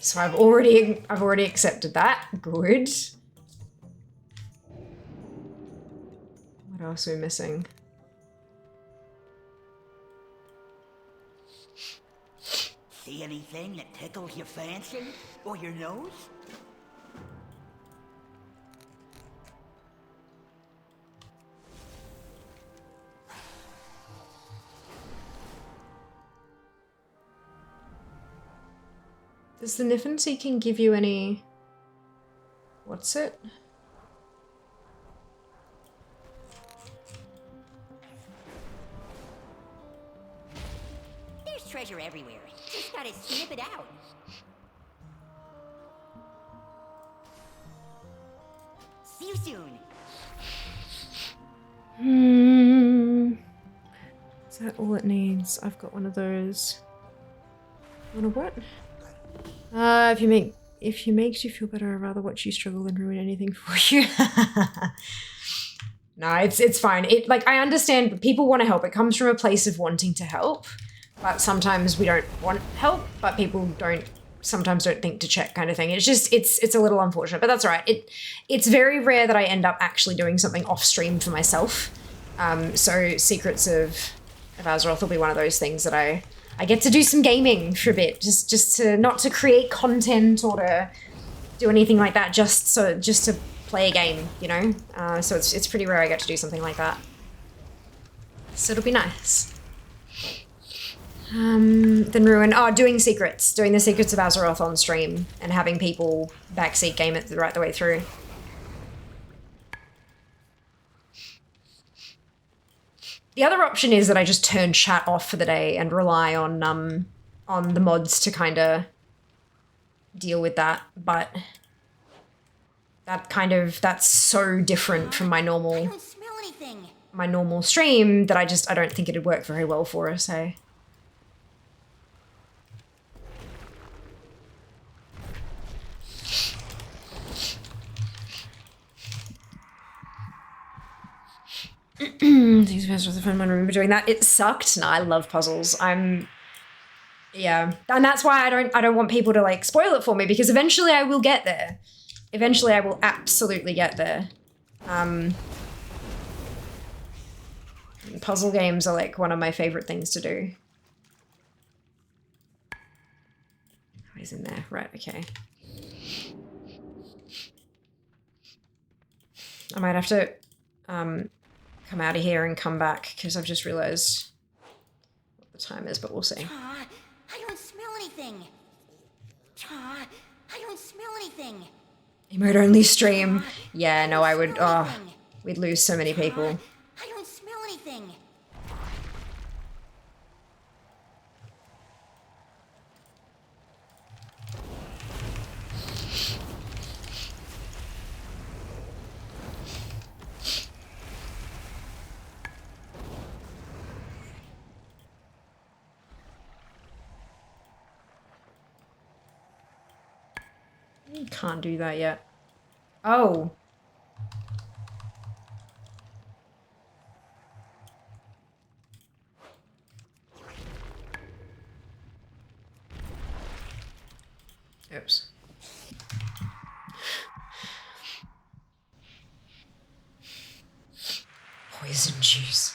So I've already accepted that. Good. What else are we missing? See anything that tickles your fancy? Or your nose? Does the Niffin Seeking give you any... What's it? There's treasure everywhere. Just gotta snip it out. See you soon. Is that all it needs? I've got one of those. Wanna what? If you makes you feel better, I'd rather watch you struggle than ruin anything for you. No, it's fine. I understand people want to help. It comes from a place of wanting to help, but sometimes we don't want help, but people sometimes don't think to check kind of thing. It's just, it's a little unfortunate, but that's all right. It's very rare that I end up actually doing something off stream for myself. So Secrets of Azeroth will be one of those things that I get to do some gaming for a bit, just to not to create content or to do anything like that, just to play a game, you know? So it's pretty rare I get to do something like that. So it'll be nice. Then Ruin, doing the Secrets of Azeroth on stream and having people backseat game it right the way through. The other option is that I just turn chat off for the day and rely on the mods to kind of deal with that, but that's so different from my normal I don't smell anything. Stream that I don't think it'd work very well for us, hey? These guys was a fun one. I remember doing that. It sucked. No, I love puzzles. Yeah, and that's why I don't want people to like spoil it for me, because eventually I will get there. Eventually I will absolutely get there. Puzzle games are like one of my favorite things to do. Oh, he's in there. Right, okay. I might have to come out of here and come back, because I've just realized what the time is, but we'll see. I don't smell anything. I don't smell anything. Emote only stream. Yeah, no, I would, we'd lose so many people. I don't smell anything. Can't do that yet. Oh. Oops. Poison juice.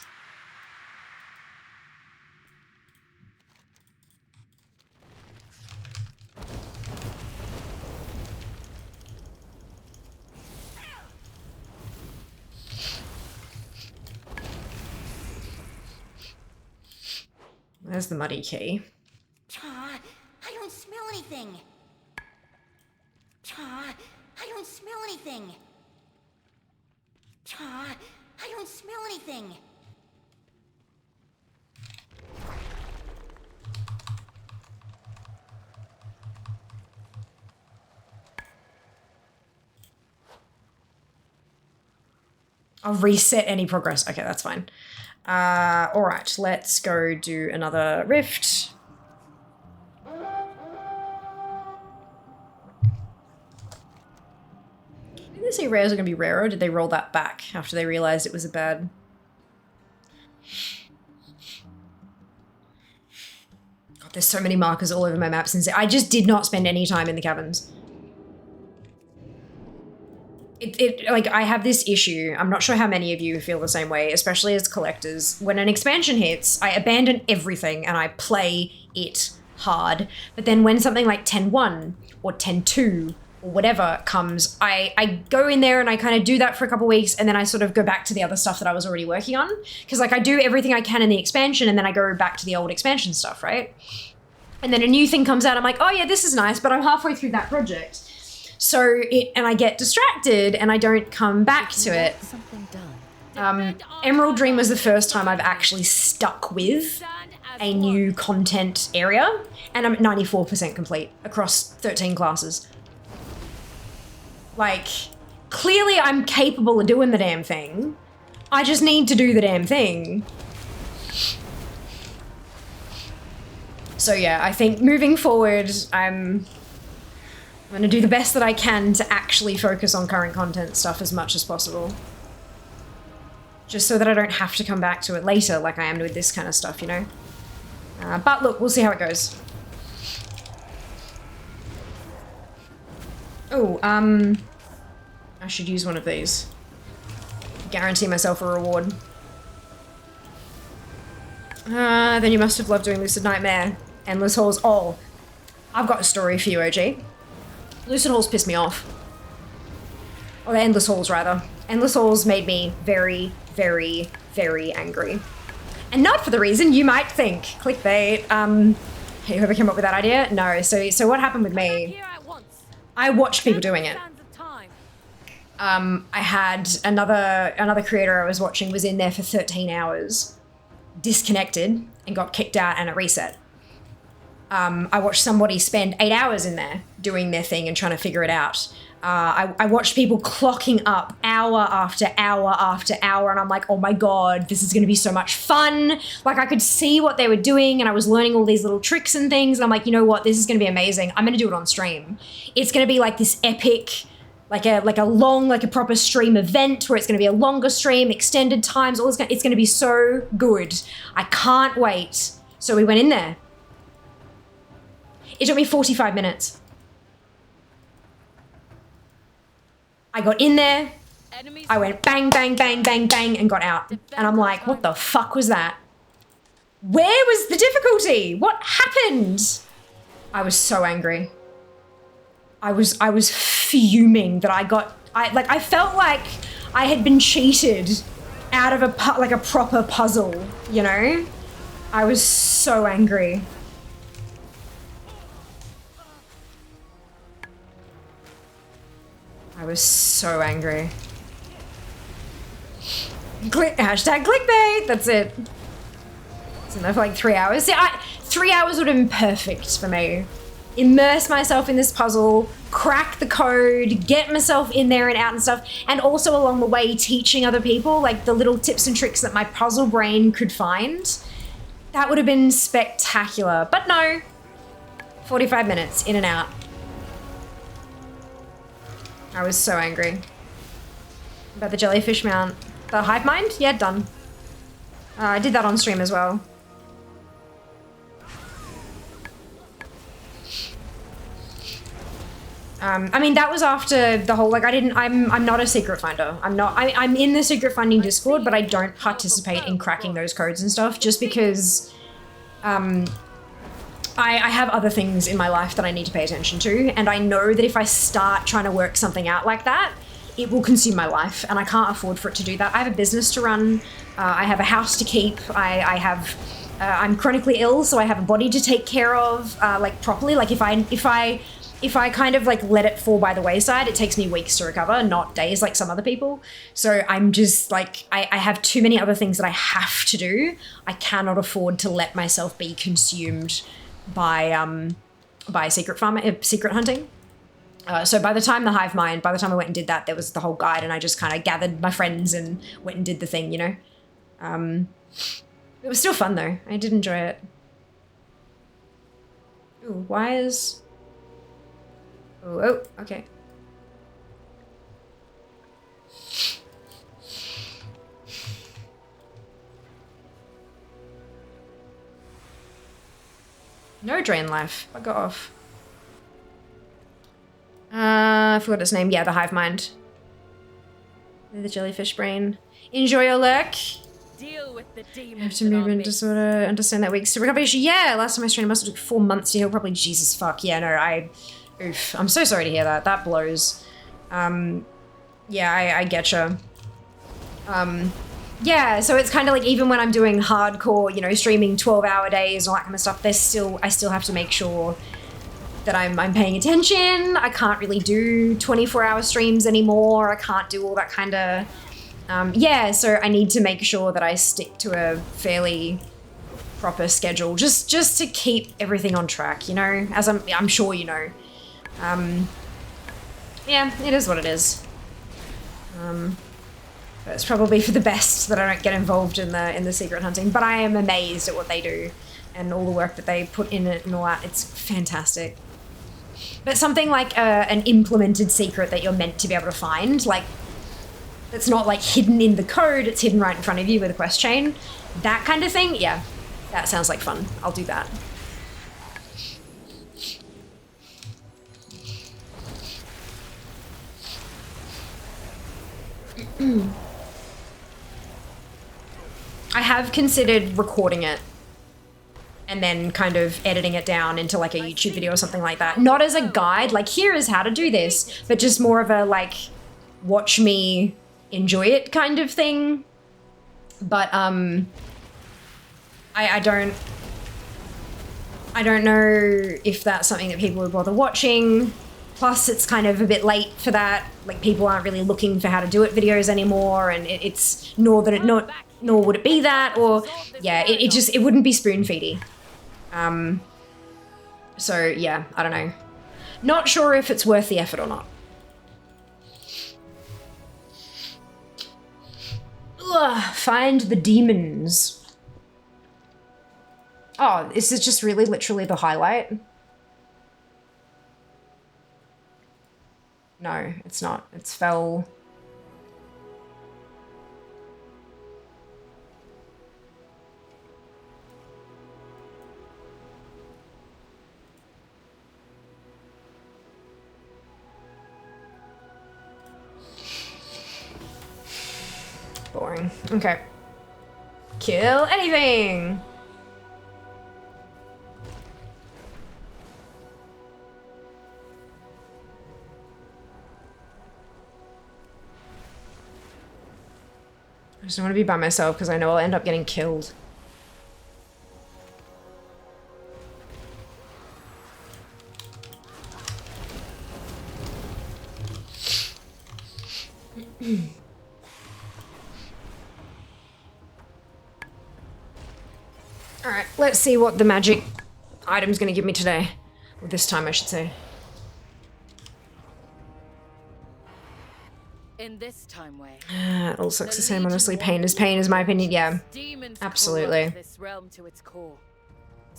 There's the muddy key. I don't smell anything. I don't smell anything. I don't smell anything. I'll reset any progress. Okay, that's fine. All right, let's go do another rift. Did they say rares are going to be rarer? Or did they roll that back after they realized it was a bad... God, there's so many markers all over my map since I just did not spend any time in the caverns. Like, I have this issue. I'm not sure how many of you feel the same way, especially as collectors. When an expansion hits, I abandon everything and I play it hard. But then when something like 10.1 or 10.2 or whatever comes, I go in there and I kind of do that for a couple weeks and then I sort of go back to the other stuff that I was already working on. Because like I do everything I can in the expansion and then I go back to the old expansion stuff, right? And then a new thing comes out, I'm like, oh yeah, this is nice, but I'm halfway through that project. So and I get distracted and I don't come back to it. Emerald Dream was the first time I've actually stuck with a new content area, and I'm at 94% complete across 13 classes. Like, clearly I'm capable of doing the damn thing. I just need to do the damn thing. So yeah, I think moving forward, I'm gonna do the best that I can to actually focus on current content stuff as much as possible. Just so that I don't have to come back to it later like I am with this kind of stuff, you know? But look, we'll see how it goes. Oh, I should use one of these. Guarantee myself a reward. Then you must have loved doing Lucid Nightmare. Endless Halls. Oh, I've got a story for you, OG. Lucid Halls pissed me off. Or the Endless Halls, rather. Endless Halls made me very, very, very angry. And not for the reason you might think. Clickbait. Hey, whoever came up with that idea? No. So what happened with me? I watched people doing it. I had another creator I was watching was in there for 13 hours, disconnected, and got kicked out and it reset. I watched somebody spend 8 hours in there doing their thing and trying to figure it out. I watched people clocking up hour after hour after hour, and I'm like, oh my god, this is going to be so much fun. Like, I could see what they were doing, and I was learning all these little tricks and things, and I'm like, you know what, this is going to be amazing. I'm going to do it on stream. It's going to be like this epic, like a long, like a proper stream event where it's going to be a longer stream, extended times, all this. It's going to be so good. I can't wait. So we went in there. It took me 45 minutes. I got in there, I went bang, bang, bang, bang, bang, and got out. And I'm like, what the fuck was that? Where was the difficulty? What happened? I was so angry. I was fuming that I felt like I had been cheated out of a proper puzzle, you know? I was so angry. I was so angry. Hashtag clickbait, that's it. It's in there for like 3 hours. See, 3 hours would have been perfect for me. Immerse myself in this puzzle, crack the code, get myself in there and out and stuff, and also along the way teaching other people like the little tips and tricks that my puzzle brain could find. That would have been spectacular. But no, 45 minutes in and out. I was so angry. About the jellyfish mount. The hive mind? Yeah, done. I did that on stream as well. I mean, that was after the whole, like, I'm not a secret finder. I'm in the secret finding Discord, but I don't participate in cracking those codes and stuff just because, I have other things in my life that I need to pay attention to, and I know that if I start trying to work something out like that, it will consume my life, and I can't afford for it to do that. I have a business to run, I have a house to keep, I'm chronically ill, so I have a body to take care of, like, properly. Like, if I kind of, like, let it fall by the wayside, it takes me weeks to recover, not days like some other people. So I'm just, like, I have too many other things that I have to do. I cannot afford to let myself be consumed by secret hunting. So by the time I went and did that, there was the whole guide, and I just kind of gathered my friends and went and did the thing, you know? It was still fun though. I did enjoy it. Ooh, why is... Oh, okay. No drain life. Bugger off. I forgot its name. Yeah, the hive mind. The jellyfish brain. Enjoy your lurk. Deal with the demons. I have to movement disorder. Understand that weeks to recovery. Yeah, last time I streamed, it must have took 4 months to heal. Probably Jesus fuck. Yeah, no, oof. I'm so sorry to hear that. That blows. Yeah, I getcha. Yeah, so it's kind of like even when I'm doing hardcore, you know, streaming 12-hour days and all that kind of stuff, I still have to make sure that I'm paying attention. I can't really do 24-hour streams anymore. I can't do all that kind of, yeah, so I need to make sure that I stick to a fairly proper schedule just to keep everything on track, you know, as I'm sure you know. Yeah, it is what it is. But it's probably for the best that I don't get involved in the secret hunting, but I am amazed at what they do and all the work that they put in it and all that. It's fantastic. But something like an implemented secret that you're meant to be able to find, like, that's not like hidden in the code, it's hidden right in front of you with a quest chain, that kind of thing, yeah, that sounds like fun. I'll do that. I have considered recording it and then kind of editing it down into like a YouTube video or something like that. Not as a guide, like here is how to do this, but just more of a like, watch me enjoy it kind of thing. But I don't know if that's something that people would bother watching. Plus it's kind of a bit late for that. Like people aren't really looking for how to do it videos anymore, and it's nor would it be that, or yeah, it wouldn't be spoon feedy. So yeah, I don't know. Not sure if it's worth the effort or not. Ugh, find the demons. Oh, this is just really literally the highlight. No, it's not. It's fell. Boring. Okay. Kill anything! I just don't want to be by myself because I know I'll end up getting killed. Alright, let's see what the magic item's gonna give me today. Or this time, I should say. In this time way. It all sucks the same, honestly. Pain is my opinion. Yeah, absolutely. This realm to its core.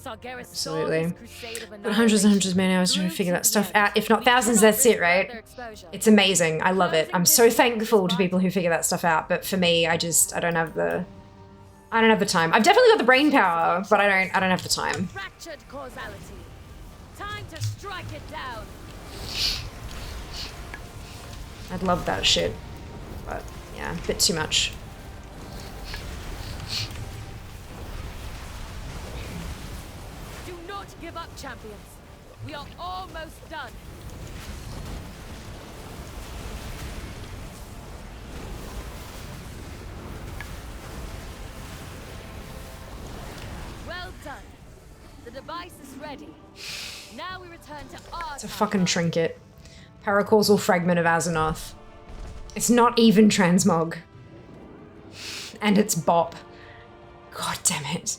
Absolutely. But hundreds and hundreds of man hours trying to figure that stuff out. If not thousands, that's it, right? It's amazing. I love it. I'm so thankful to people who figure that stuff out. But for me, I don't have the time. I've definitely got the brain power, but I don't have the time. Fractured causality. Time to strike it down. I'd love that shit, but yeah, a bit too much. Do not give up, champions. We are almost done. Well done. The device is ready. Now we return to our It's a fucking trinket. Paracausal fragment of Azeroth. It's not even transmog. And it's bop. God damn it.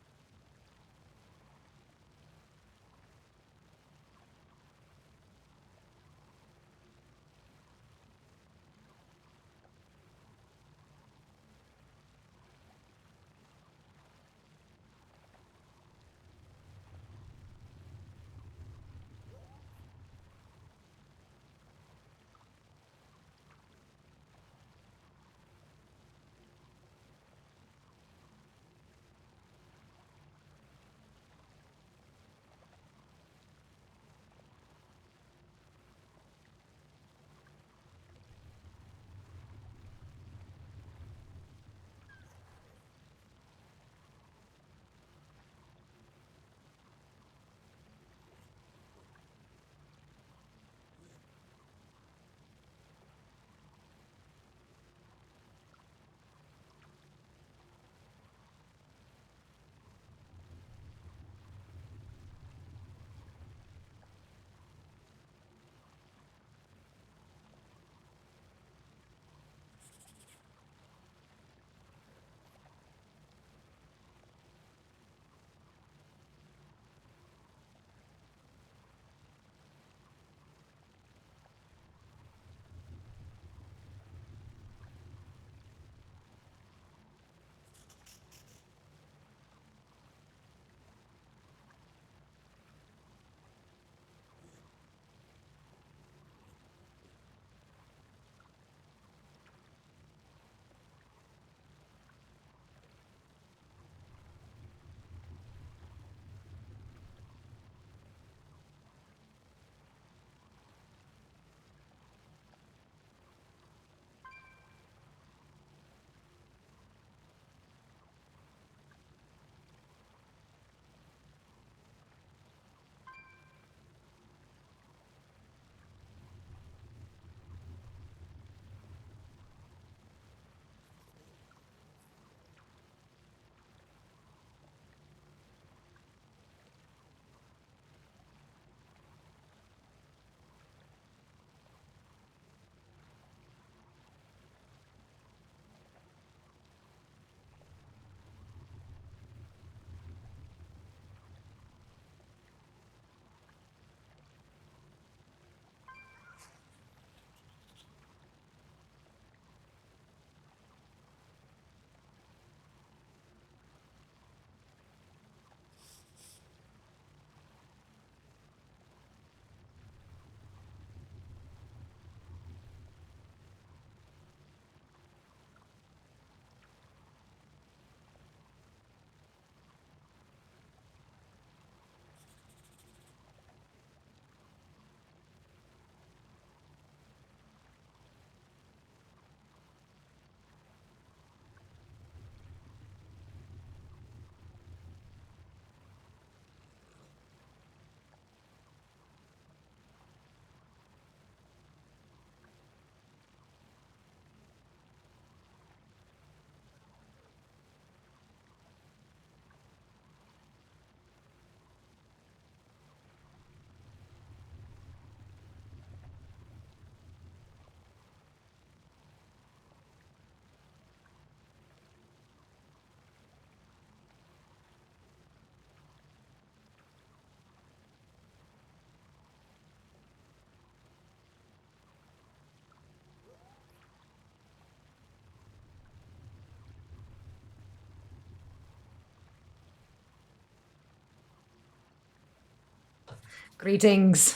Greetings.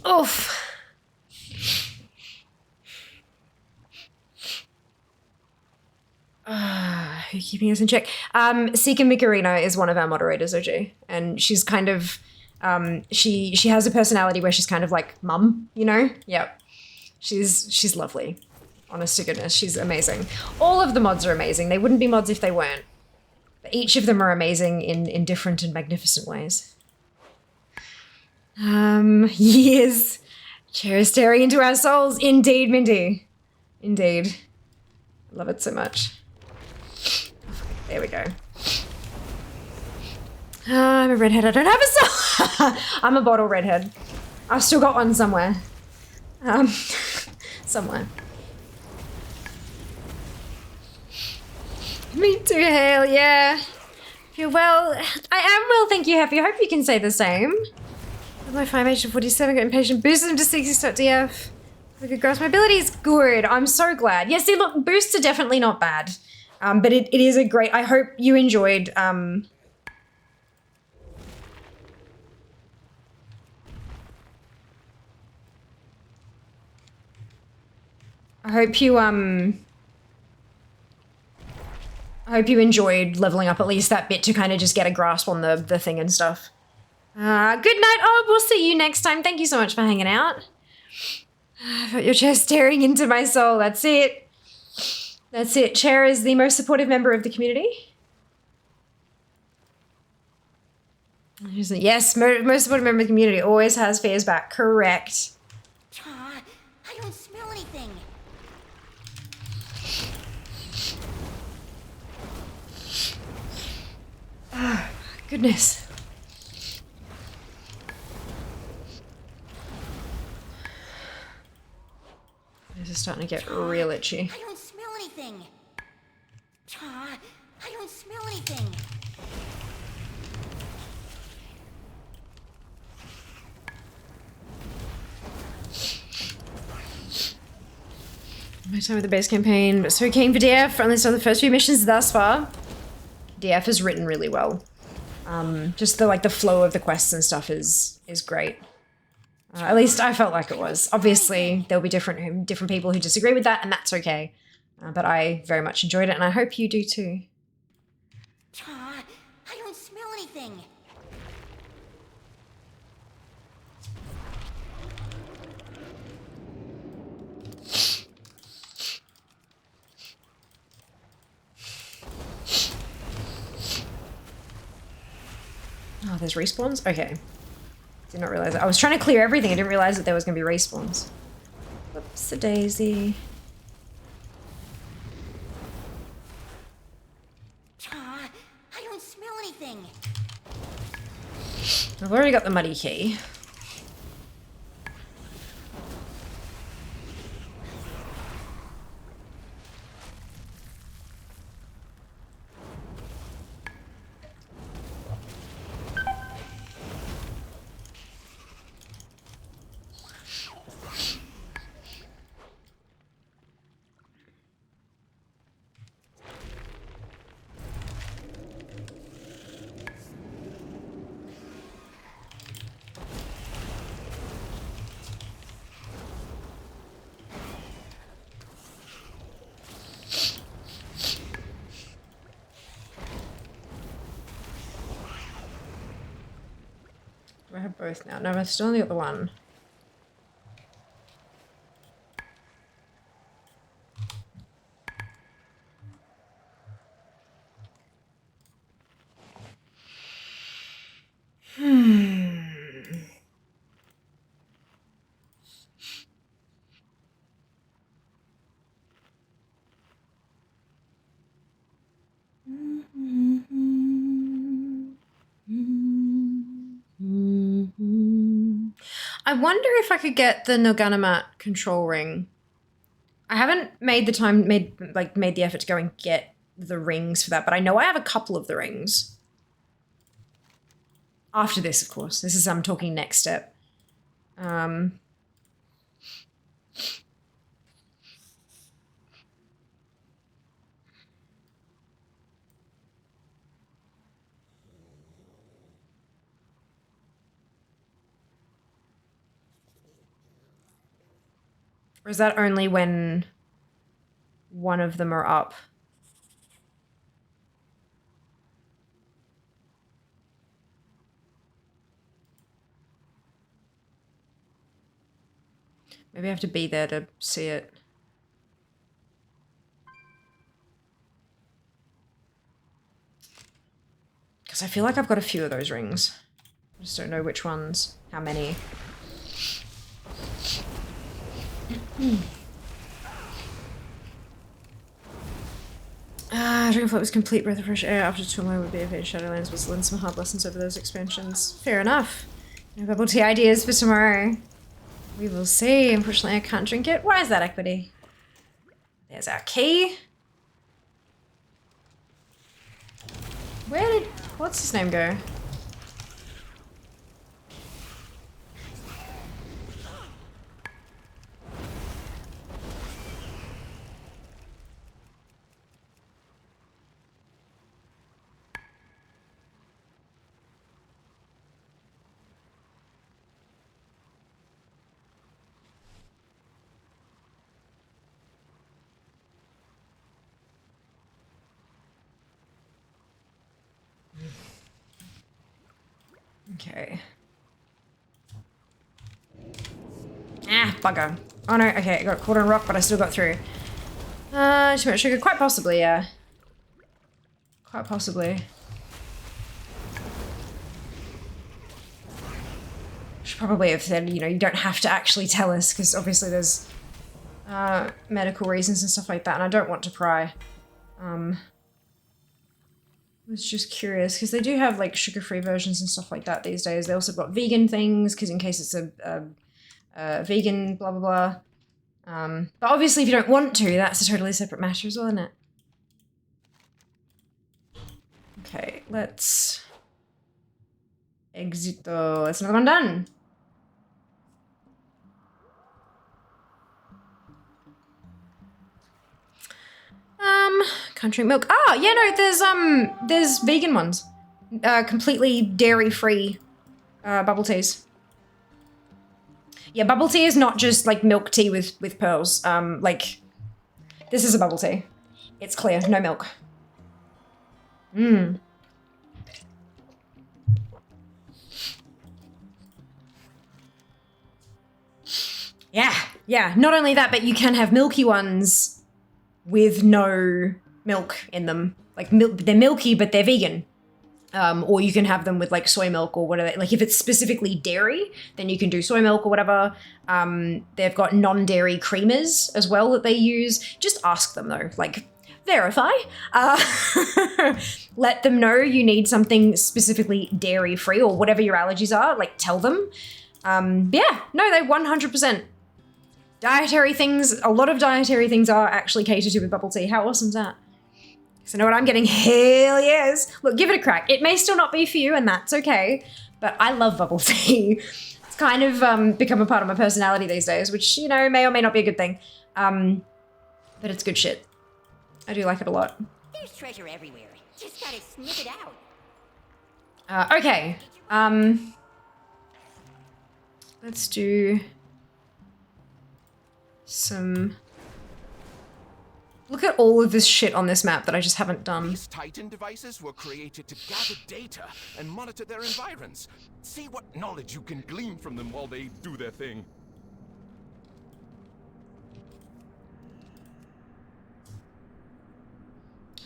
Oof. Who's keeping us in check? Sika Mikarina is one of our moderators, OG. And she's kind of, she has a personality where she's kind of like mum, you know? Yep. She's lovely. Honest to goodness, she's amazing. All of the mods are amazing. They wouldn't be mods if they weren't. But each of them are amazing in different and magnificent ways. Years. Chair is staring into our souls. Indeed, Mindy. Indeed. I love it so much. There we go. I'm a redhead. I don't have a soul. I'm a bottle redhead. I've still got one somewhere. Somewhere. Me too, Hale. Yeah. You're well. I am well, thank you, Heffy. I hope you can say the same. With my 5H to 47, got impatient. Boosted them to 60.df. I could grasp my abilities. Good. I'm so glad. Yeah, see, look, boosts are definitely not bad. But it is a great... I hope you enjoyed... I hope you enjoyed leveling up at least that bit to kind of just get a grasp on the thing and stuff. Good night. Oh, we'll see you next time. Thank you so much for hanging out. I've got your chair staring into my soul. That's it. That's it. Chair is the most supportive member of the community. Yes, most supportive member of the community always has fears back. Correct. Aw, I don't smell anything. Ah, goodness. This is starting to get real itchy. I don't smell anything. Aw, I don't smell anything. My time with the base campaign, but so keen for DF. Only saw the first few missions thus far. DF is written really well. Just the flow of the quests and stuff is great. At least I felt like it was. Obviously, there'll be different people who disagree with that, and that's okay. But I very much enjoyed it, and I hope you do too. Aw, I don't smell anything. Oh, there's respawns? Okay. Did not realize that. I was trying to clear everything. I didn't realize that there was going to be respawns. Whoops-a-daisy. Aw, I don't smell anything. I've already got the muddy key. Do I have both now? No, I've still only got the one. I wonder if I could get the Noganamat control ring. I haven't made the effort to go and get the rings for that, but I know I have a couple of the rings. After this, of course. This is I'm talking next step. Or is that only when one of them are up? Maybe I have to be there to see it. Because I feel like I've got a few of those rings. I just don't know which ones, how many. Dragonflight was complete breath of fresh air after Tourmaline with BFA Shadowlands was learn some hard lessons over those expansions. Fair enough. No bubble tea ideas for tomorrow. We will see. Unfortunately, I can't drink it. Why is that, Equity? There's our key. Where did... what's his name go? Okay. Ah, bugger. Oh no, okay, I got caught on a rock, but I still got through. Too much sugar? Quite possibly, yeah. Quite possibly. Should probably have said, you know, you don't have to actually tell us, because obviously there's medical reasons and stuff like that, and I don't want to pry. I was just curious, because they do have, like, sugar-free versions and stuff like that these days. They also got vegan things, because in case it's a vegan blah blah blah. But obviously if you don't want to, that's a totally separate matter as well, isn't it? Okay, let's exit. That's another one done. Can't drink milk. Ah, yeah, no, there's vegan ones. Completely dairy-free bubble teas. Yeah, bubble tea is not just like milk tea with pearls. Like, this is a bubble tea. It's clear, no milk. Mmm. Yeah. Not only that, but you can have milky ones with no milk in them. Like, they're milky, but they're vegan. Or you can have them with like soy milk or whatever. Like if it's specifically dairy, then you can do soy milk or whatever. They've got non-dairy creamers as well that they use. Just ask them though, like verify. Let them know you need something specifically dairy free or whatever your allergies are, like tell them. Yeah, no, they 100%. Dietary things, a lot of dietary things are actually catered to with bubble tea. How awesome is that? So know what I'm getting? Hell yes. Look, give it a crack. It may still not be for you and that's okay, but I love bubble tea. It's kind of become a part of my personality these days, which, you know, may or may not be a good thing. But it's good shit. I do like it a lot. There's treasure everywhere. Just gotta sniff it out. Okay. Let's do some... Look at all of this shit on this map that I just haven't done. These Titan devices were created to gather data and monitor their environs. See what knowledge you can glean from them while they do their thing.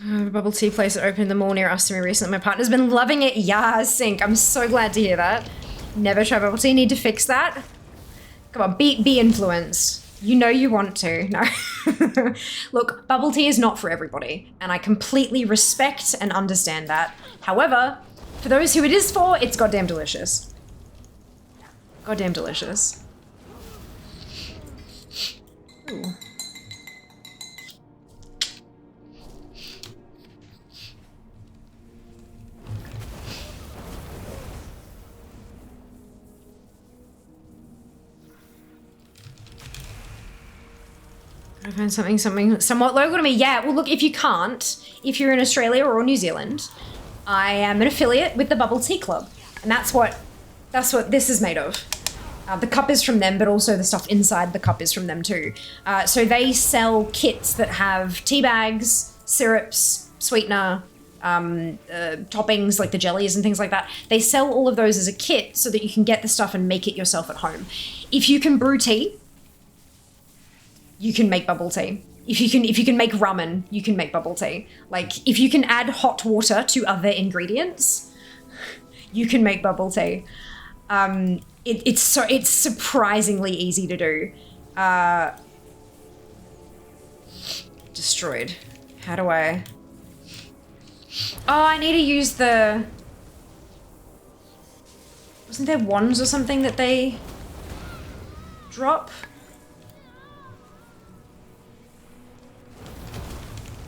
The bubble tea place that opened in the mall near us to me recently. My partner's been loving it. Yeah, Sync. I'm so glad to hear that. Never try bubble tea. Need to fix that. Come on, be influenced. You know you want to. No. Look, bubble tea is not for everybody, and I completely respect and understand that. However, for those who it is for, it's goddamn delicious. Goddamn delicious. Ooh. I find something somewhat local to me. Yeah, well look, if you can't, if you're in Australia or New Zealand, I am an affiliate with the Bubble Tea Club. And that's what this is made of. The cup is from them, but also the stuff inside the cup is from them too. So they sell kits that have tea bags, syrups, sweetener, toppings like the jellies and things like that. They sell all of those as a kit so that you can get the stuff and make it yourself at home. If you can brew tea, you can make bubble tea. If you can make ramen, you can make bubble tea. Like if you can add hot water to other ingredients, you can make bubble tea. It's surprisingly easy to do. Destroyed. How do I? Oh, I need to use the... Wasn't there wands or something that they drop?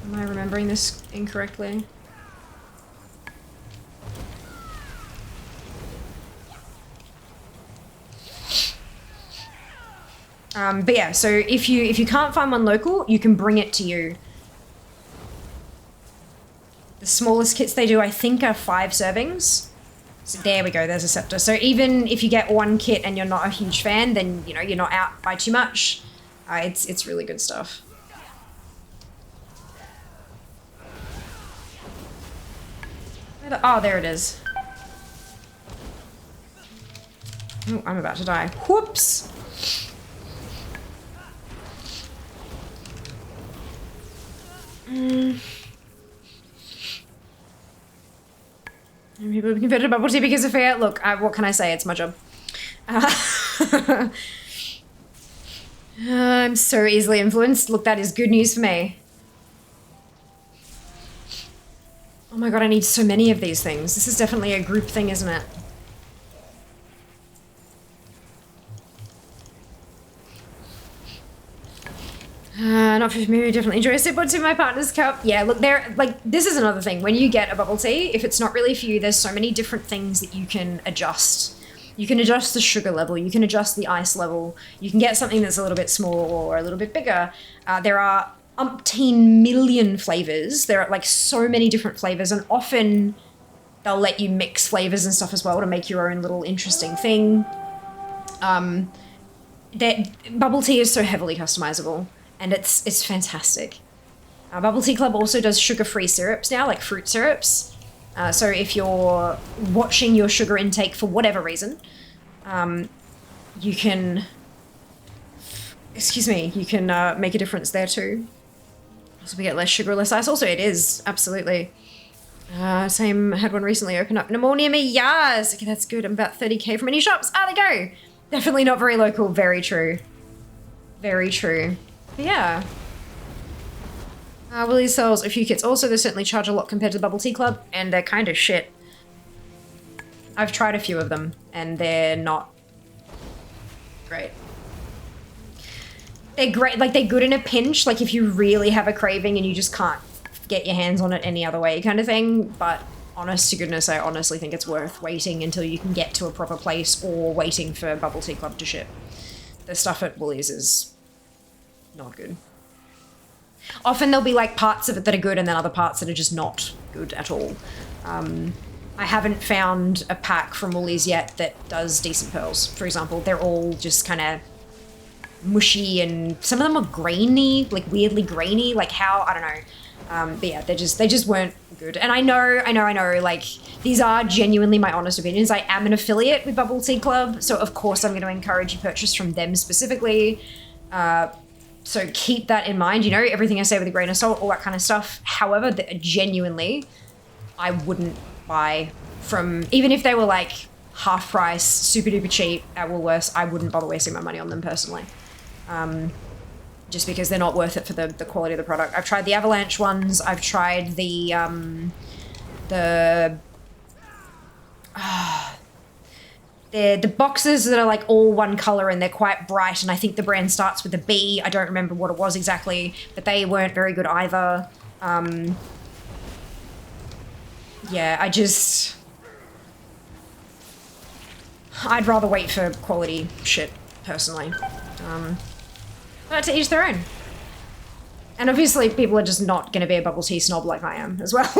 Am I remembering this incorrectly? But yeah, so if you can't find one local, you can bring it to you. The smallest kits they do, I think, are 5 servings. So there we go, there's a scepter. So even if you get one kit and you're not a huge fan, then, you know, you're not out by too much. It's really good stuff. Oh, there it is. Oh, I'm about to die. Whoops! People have converted to bubble tea because of fear. Look, what can I say? It's my job. I'm so easily influenced. Look, that is good news for me. Oh my god, I need so many of these things. This is definitely a group thing, isn't it? Not for me, definitely enjoy a sip or two in my partner's cup. Yeah, look, this is another thing. When you get a bubble tea, if it's not really for you, there's so many different things that you can adjust. You can adjust the sugar level, you can adjust the ice level, you can get something that's a little bit smaller or a little bit bigger. There are umpteen million flavors. There are like so many different flavors, and often they'll let you mix flavors and stuff as well to make your own little interesting thing. Bubble tea is so heavily customizable, and it's fantastic. Bubble Tea Club also does sugar-free syrups now, like fruit syrups. So if you're watching your sugar intake for whatever reason, you can, you can make a difference there too. So we get less sugar, less ice. Also, it is, absolutely. Same, had one recently open up in a mall near me. Yes! Okay, that's good. I'm about 30k from any shops. Ah, there you go! Definitely not very local. Very true. Very true. But yeah. Willie sells a few kits. Also, they certainly charge a lot compared to the Bubble Tea Club, and they're kind of shit. I've tried a few of them, and they're not great. They're great, like they're good in a pinch, like if you really have a craving and you just can't get your hands on it any other way kind of thing, but honest to goodness, I honestly think it's worth waiting until you can get to a proper place or waiting for Bubble Tea Club to ship. The stuff at Woolies is not good. Often there'll be like parts of it that are good and then other parts that are just not good at all. I haven't found a pack from Woolies yet that does decent pearls, for example. They're all just kind of mushy, and some of them are grainy, like weirdly grainy, like how, I don't know. But yeah, they just weren't good. And I know, like, these are genuinely my honest opinions. I am an affiliate with Bubble Tea Club, so of course I'm going to encourage you purchase from them specifically. So keep that in mind, you know, everything I say with a grain of salt, all that kind of stuff. However, genuinely, I wouldn't buy from, even if they were like half price, super duper cheap at Woolworths, I wouldn't bother wasting my money on them personally. Just because they're not worth it for the quality of the product. I've tried the Avalanche ones, I've tried the boxes that are like all one color and they're quite bright, and I think the brand starts with a B. I don't remember what it was exactly, but they weren't very good either. Yeah, I'd rather wait for quality shit, personally. But to each their own. And obviously people are just not going to be a bubble tea snob like I am as well.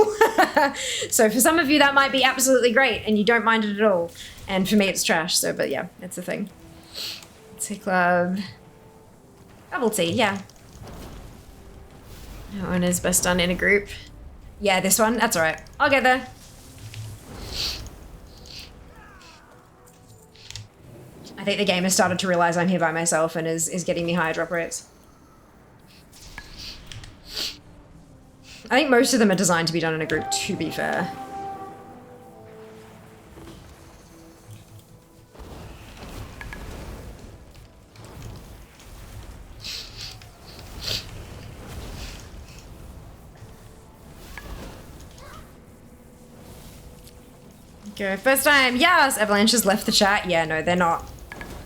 So for some of you that might be absolutely great and you don't mind it at all. And for me it's trash, so, but yeah, it's a thing. Tea club. Bubble tea, yeah. That one is best done in a group. Yeah, this one, that's alright. I'll get there. I think the game has started to realize I'm here by myself and is getting me higher drop rates. I think most of them are designed to be done in a group, to be fair. Go first time, yes! Avalanche has left the chat. Yeah, no, they're not.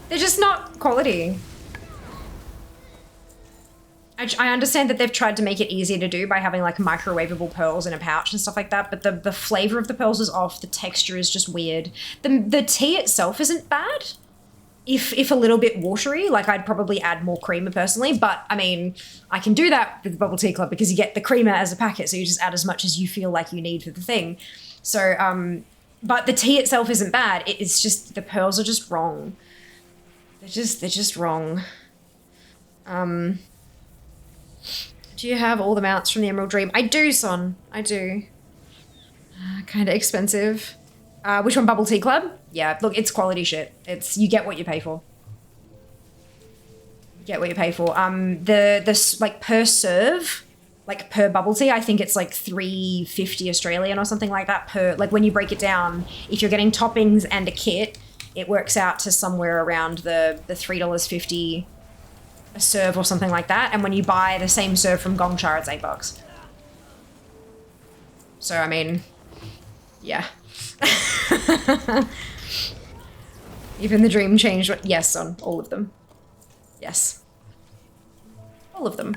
They're just not quality. I understand that they've tried to make it easier to do by having like microwavable pearls in a pouch and stuff like that, but the flavor of the pearls is off, the texture is just weird. The tea itself isn't bad, if a little bit watery. Like I'd probably add more creamer personally, but I mean, I can do that with the Bubble Tea Club because you get the creamer as a packet, so you just add as much as you feel like you need for the thing. So, but the tea itself isn't bad, it's just, the pearls are just wrong. They're just wrong. Do you have all the mounts from the Emerald Dream? I do, Son. I do. Kind of expensive. Which one? Bubble Tea Club? Yeah, look, it's quality shit. It's, you get what you pay for. You get what you pay for. The like per serve, like per bubble tea, I think it's like $3.50 Australian or something like that per, like when you break it down, if you're getting toppings and a kit, it works out to somewhere around the $3.50 a serve or something like that. And when you buy the same serve from Gongcha, it's $8. So, I mean, yeah. Even the dream changed. Yes, on all of them. Yes. All of them.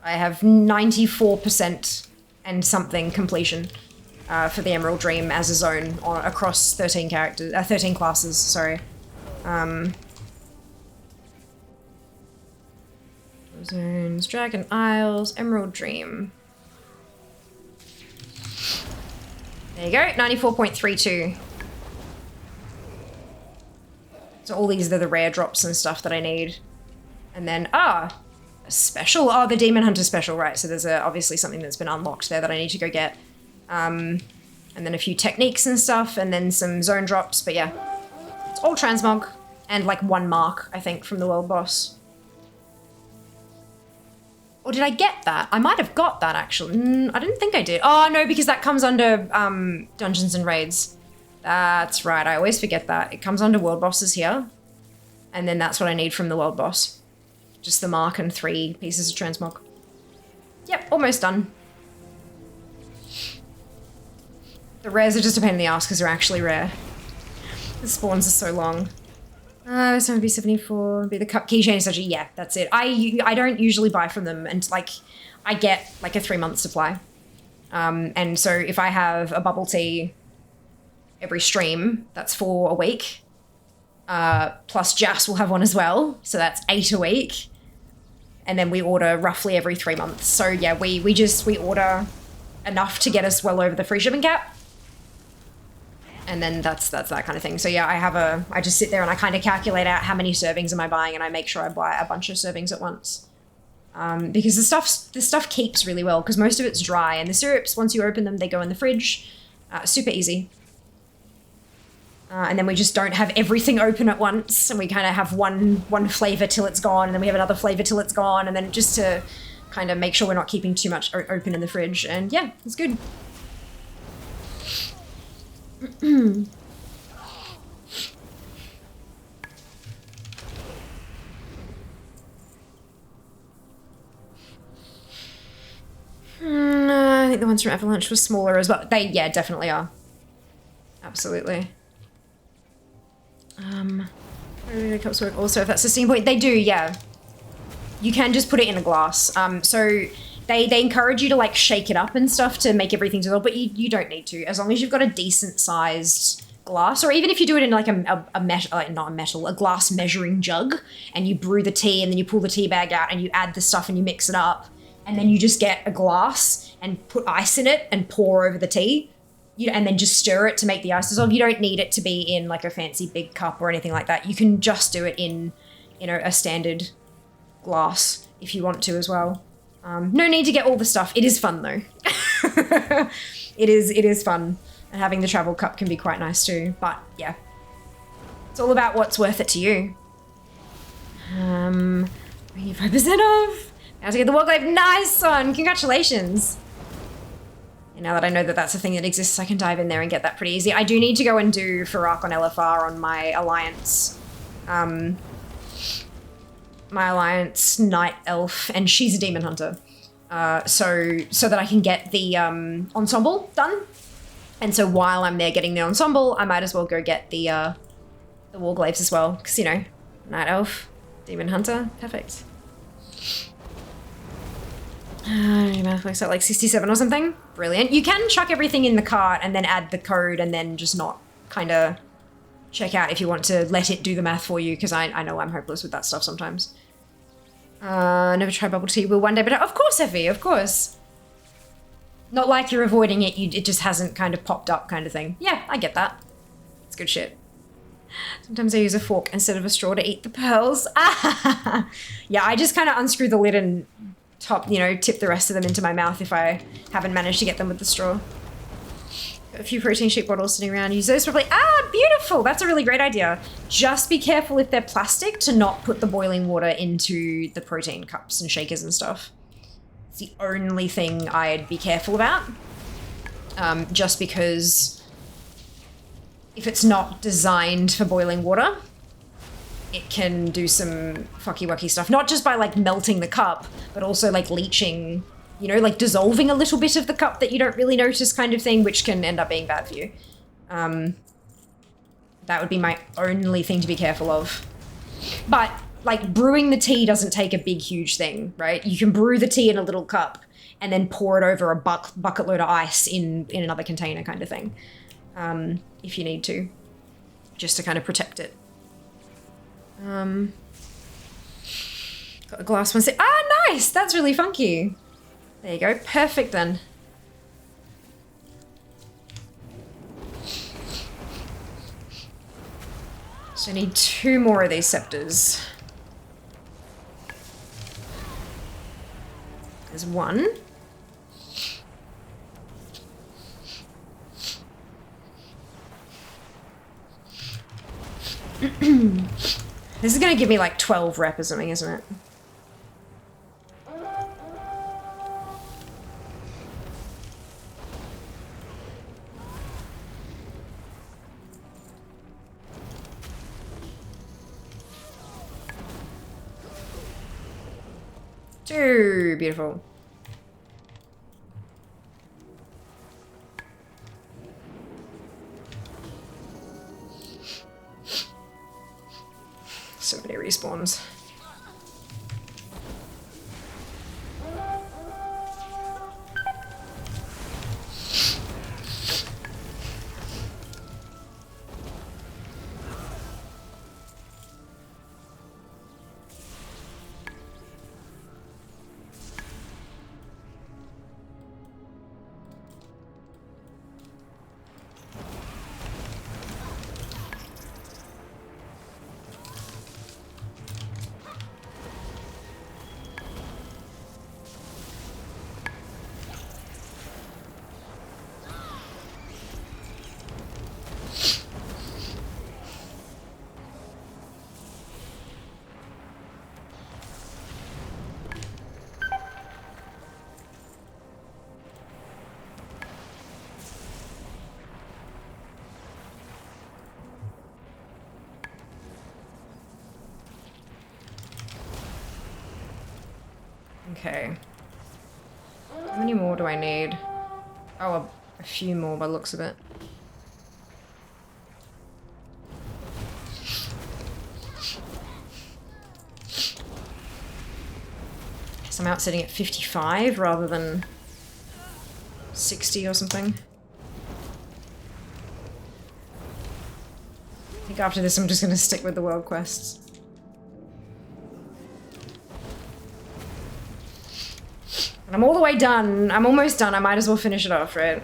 I have 94% and something completion for the Emerald Dream as a zone across 13 characters, 13 classes, sorry. Zones, Dragon Isles, Emerald Dream. There you go, 94.32. So all these are the rare drops and stuff that I need. And then, a special, the Demon Hunter special, right. So there's obviously something that's been unlocked there that I need to go get. And then a few techniques and stuff, and then some zone drops, but yeah. It's all transmog, and like 1 mark, I think, from the world boss. Or did I get that? I might have got that, actually. I didn't think I did. Oh, no, because that comes under Dungeons and Raids. That's right, I always forget that. It comes under world bosses here. And then that's what I need from the world boss. Just the mark and 3 pieces of transmog. Yep, almost done. The rares are just a pain in the ass because they're actually rare. The spawns are so long. This one would be 74, be the cup keychain is such a, yeah, that's it. I don't usually buy from them, and like, I get like a 3-month supply. And so if I have a bubble tea every stream, that's 4 a week. Plus Jas will have one as well, so that's 8 a week. And then we order roughly every 3 months. So yeah, we order enough to get us well over the free shipping cap. And then that's that kind of thing. So yeah, I just sit there and I kind of calculate out how many servings am I buying, and I make sure I buy a bunch of servings at once. Because the stuff keeps really well, because most of it's dry, and the syrups, once you open them, they go in the fridge. Super easy. And then we just don't have everything open at once, and we kind of have one flavor till it's gone, and then we have another flavor till it's gone, and then just to kind of make sure we're not keeping too much open in the fridge. And yeah, it's good. I think the ones from Avalanche were smaller as well. They, yeah, definitely are. Absolutely. Cups work also if that's the steam point. They do, yeah. You can just put it in a glass. So they encourage you to like shake it up and stuff to make everything dissolve, but you don't need to, as long as you've got a decent sized glass, or even if you do it in like a glass measuring jug, and you brew the tea and then you pull the tea bag out and you add the stuff and you mix it up, and then you just get a glass and put ice in it and pour over the tea. and then just stir it to make the ice dissolve. You don't need it to be in like a fancy big cup or anything like that. You can just do it in, you know, a standard glass if you want to as well. No need to get all the stuff. It is fun though. It is fun. And having the travel cup can be quite nice too. But yeah, it's all about what's worth it to you. 25% off. Now to get the Warcraft. Nice one. Congratulations. And now that I know that that's a thing that exists, I can dive in there and get that pretty easy. I do need to go and do Farak on LFR on my Alliance. My Alliance Night Elf, and she's a Demon Hunter. So that I can get the ensemble done. And so while I'm there getting the ensemble, I might as well go get the Warglaives as well. Because, you know, Night Elf, Demon Hunter, perfect. Looks like 67 or something. Brilliant. You can chuck everything in the cart and then add the code and then just not kind of check out if you want to let it do the math for you, because I know I'm hopeless with that stuff sometimes. Never tried bubble tea. Will one day, but of course, Effie, of course. Not like you're avoiding it, it just hasn't kind of popped up kind of thing. Yeah, I get that. It's good shit. Sometimes I use a fork instead of a straw to eat the pearls. Yeah, I just kind of unscrew the lid and tip the rest of them into my mouth if I haven't managed to get them with the straw. Got a few protein shake bottles sitting around. Use those probably. Beautiful. That's a really great idea. Just be careful if they're plastic to not put the boiling water into the protein cups and shakers and stuff. It's the only thing I'd be careful about. Just because if it's not designed for boiling water, it can do some fucky-wucky stuff. Not just by like melting the cup, but also like leaching, you know, like dissolving a little bit of the cup that you don't really notice kind of thing, which can end up being bad for you. That would be my only thing to be careful of. But like brewing the tea doesn't take a big, huge thing, right? You can brew the tea in a little cup and then pour it over a bucket load of ice in another container kind of thing. If you need to, just to kind of protect it. Got a glass one. Nice! That's really funky. There you go. Perfect then. So I need 2 more of these scepters. There's 1. This is gonna give me like 12 rep or something, isn't it? Too beautiful. So many respawns. Okay. How many more do I need? Oh, a few more by the looks of it. So I'm out sitting at 55 rather than 60 or something. I think after this I'm just gonna stick with the world quests. I'm all the way done. I'm almost done. I might as well finish it off, right?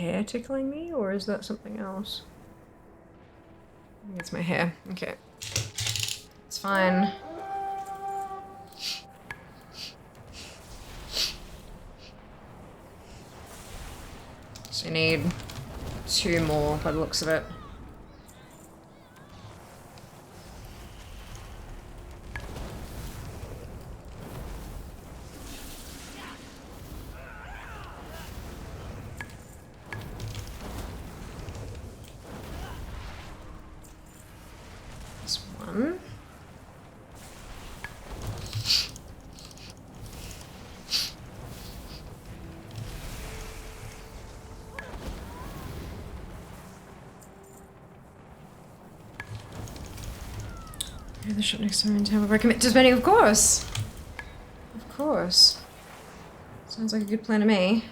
hair tickling me, or is that something else? I think it's my hair. Okay. It's fine. So I need 2 more by the looks of it. This one. The shop next time in town would recommend to spending, of course. Of course. Sounds like a good plan to me.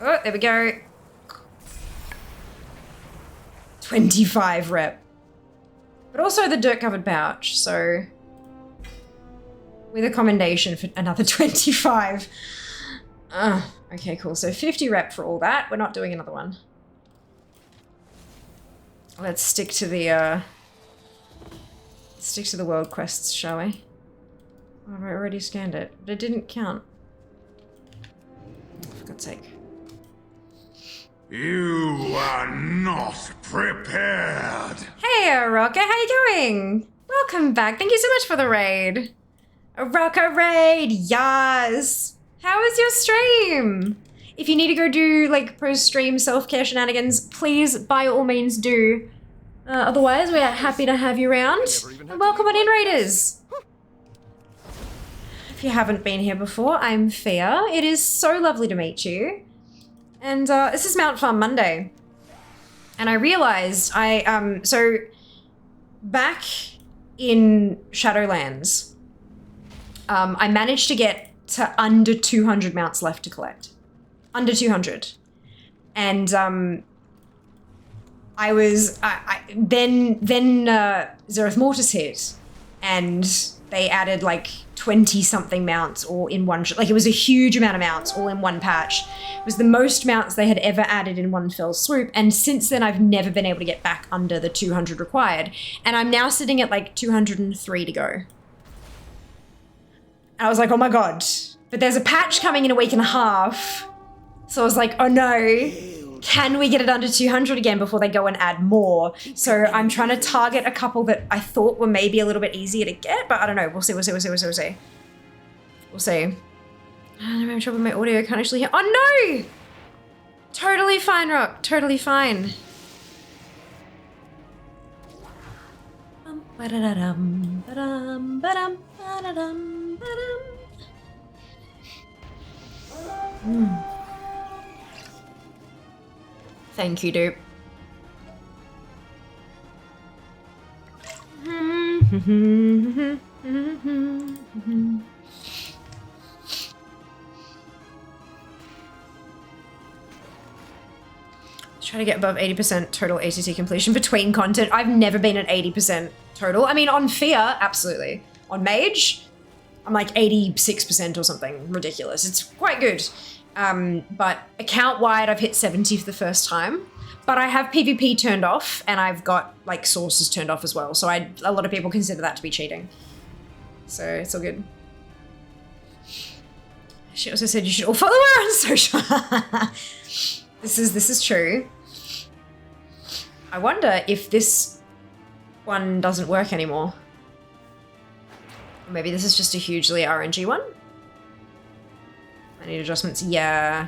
Oh, there we go. 25 rep. But also the dirt covered pouch, so with a commendation for another 25. Okay, cool. So 50 rep for all that. We're not doing another one. Let's stick to the world quests, shall we? Oh, I already scanned it, but it didn't count. For God's sake. You are not prepared. Hey, Rocker, how you going? Welcome back. Thank you so much for the raid. A Rocker raid, yes. How was your stream? If you need to go do like post-stream self-care shenanigans, please by all means do. Otherwise, we're happy to have you around. And welcome on in, Raiders. If you haven't been here before, I'm Fia. It is so lovely to meet you. And this is Mount Farm Monday. And I realized so back in Shadowlands, I managed to get to under 200 mounts left to collect. Under 200. And then Zereth Mortis hit, and they added like 20 something mounts all in one like it was a huge amount of mounts all in one patch. It was the most mounts they had ever added in one fell swoop, and since then I've never been able to get back under the 200 required, and I'm now sitting at like 203 to go. And I was like, oh my god, but there's a patch coming in a week and a half, so I was like, oh no, can we get it under 200 again before they go and add more? So I'm trying to target a couple that I thought were maybe a little bit easier to get, but I don't know. We'll see. We'll see. I'm having trouble with my audio. I can't actually hear. Oh no! Totally fine, Rock. Totally fine. Thank you, dupe. Try to get above 80% total ATT completion between content. I've never been at 80% total. I mean, on Fear, absolutely. On Mage, I'm like 86% or something ridiculous. It's quite good. But account-wide, I've hit 70 for the first time. But I have PvP turned off, and I've got like sources turned off as well. So a lot of people consider that to be cheating. So it's all good. She also said you should all follow her on social. This is true. I wonder if this one doesn't work anymore. Or maybe this is just a hugely RNG one. I need adjustments. Yeah.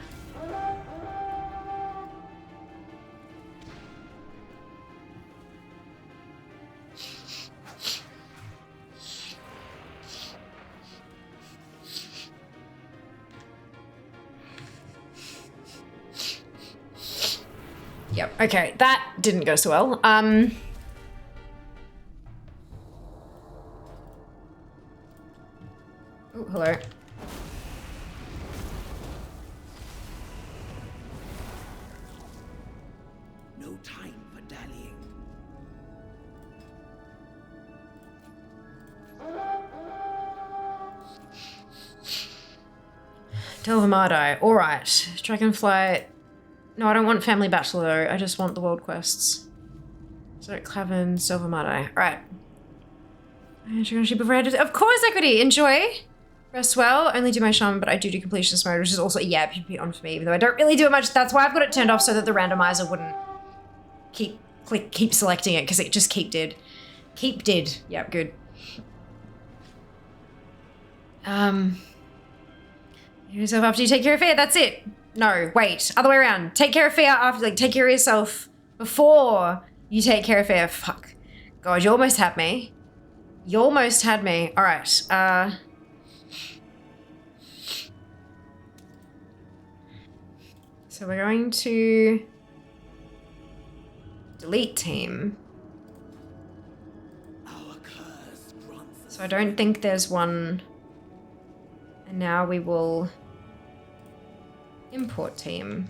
Yep, okay, that didn't go so well. Oh, hello. No time for dallying. Delvamadi, alright. Dragonflight. No, I don't want Family Bachelor though. I just want the world quests. So Clavin, Silver Mudeye. Alright. Of course, Equity! Enjoy! Rest well. Only do my shaman, but I do completionist mode, which is also, yeah, PvP on for me, even though I don't really do it much. That's why I've got it turned off so that the randomizer wouldn't keep selecting it, because it just keep did. Yep, good. Yourself after you take care of fear, that's it. No, wait, other way around. Take care of fear after, like, take care of yourself before you take care of fear. Fuck. God, you almost had me. You almost had me. All right, so we're going to delete team. So I don't think there's one. And now we will import team.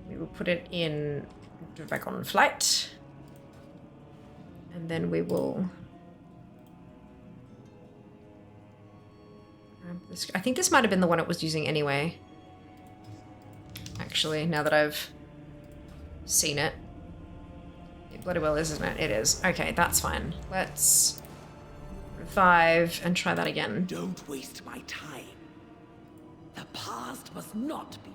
We will put it in Dragon Flight. And then we will grab this. I think this might have been the one it was using anyway. Actually, now that I've seen it. It bloody well is, isn't it? It is. Okay, that's fine. Let's revive and try that again. Don't waste my time. The past must not be.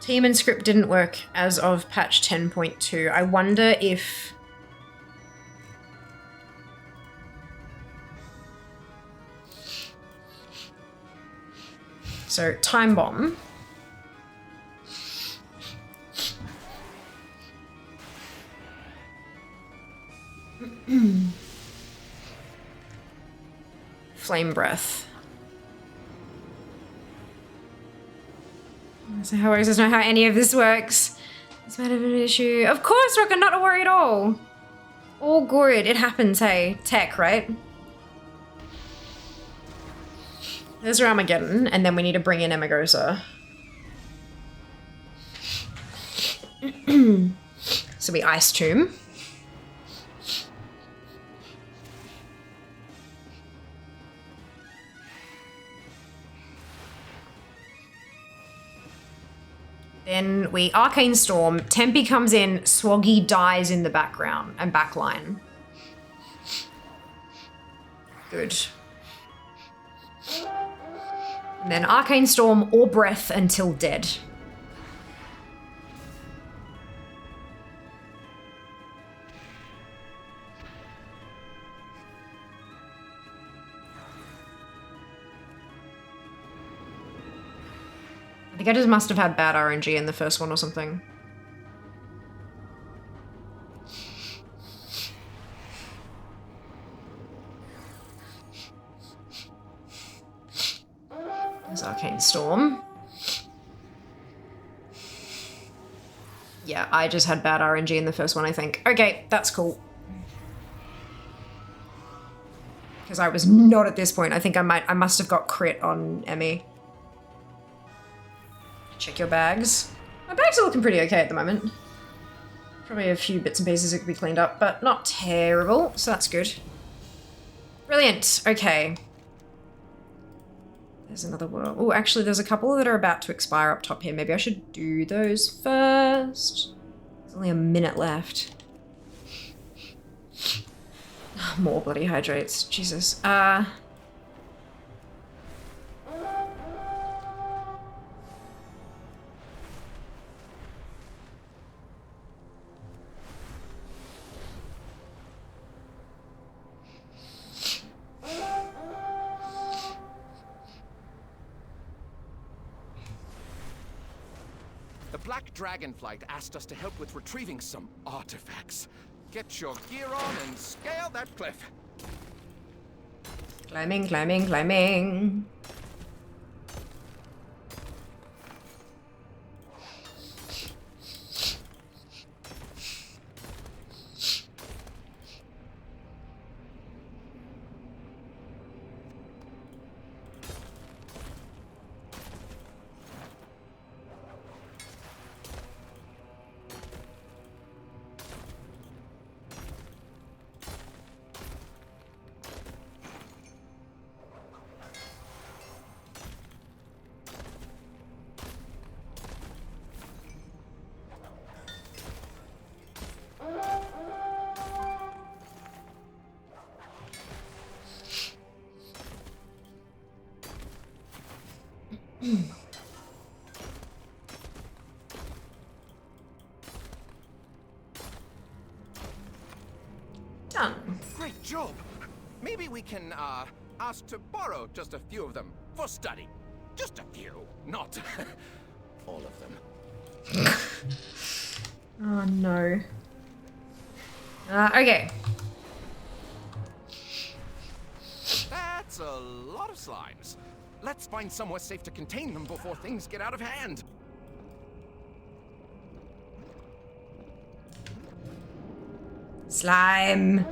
Team and script didn't work as of patch 10.2. I wonder if... So, time bomb. Flame breath. So how does know how any of this works? This might have been an issue. Of course, Rocker, not to worry at all. All good. It happens, hey. Tech, right? There's our Armageddon, and then we need to bring in Emagosa. So we Ice Tomb. Then we Arcane Storm. Tempe comes in. Swoggy dies in the background and backline. Good. And then Arcane Storm or Breath until dead. I think I just must have had bad RNG in the first one or something. There's Arcane Storm. Yeah, I just had bad RNG in the first one, I think. Okay, that's cool. Because I was not at this point. I think I must have got crit on Emmy. Check your bags. My bags are looking pretty okay at the moment. Probably a few bits and pieces that could be cleaned up, but not terrible, so that's good. Brilliant, okay. There's another world. Oh, actually there's a couple that are about to expire up top here. Maybe I should do those first. There's only a minute left. More bloody hydrates, Jesus. Dragonflight asked us to help with retrieving some artifacts. Get your gear on and scale that cliff. Climbing, climbing, climbing. Done. Great job. Maybe we can, ask to borrow just a few of them for study. Just a few, not all of them. Oh no. Okay. That's a lot of slimes. Let's find somewhere safe to contain them before things get out of hand. Slime.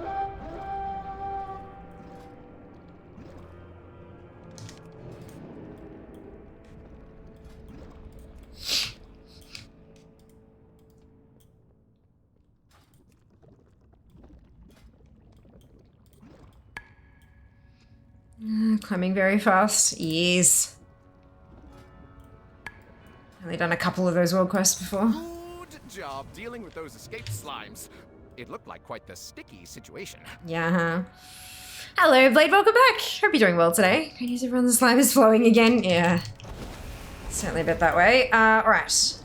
Climbing very fast. Yes. Only done a couple of those world quests before. Good job dealing with those escaped slimes. It looked like quite the sticky situation. Yeah. Hello, Blade. Welcome back. Hope you're doing well today. Can you see everyone the slime is flowing again? Yeah. Certainly a bit that way. Alright.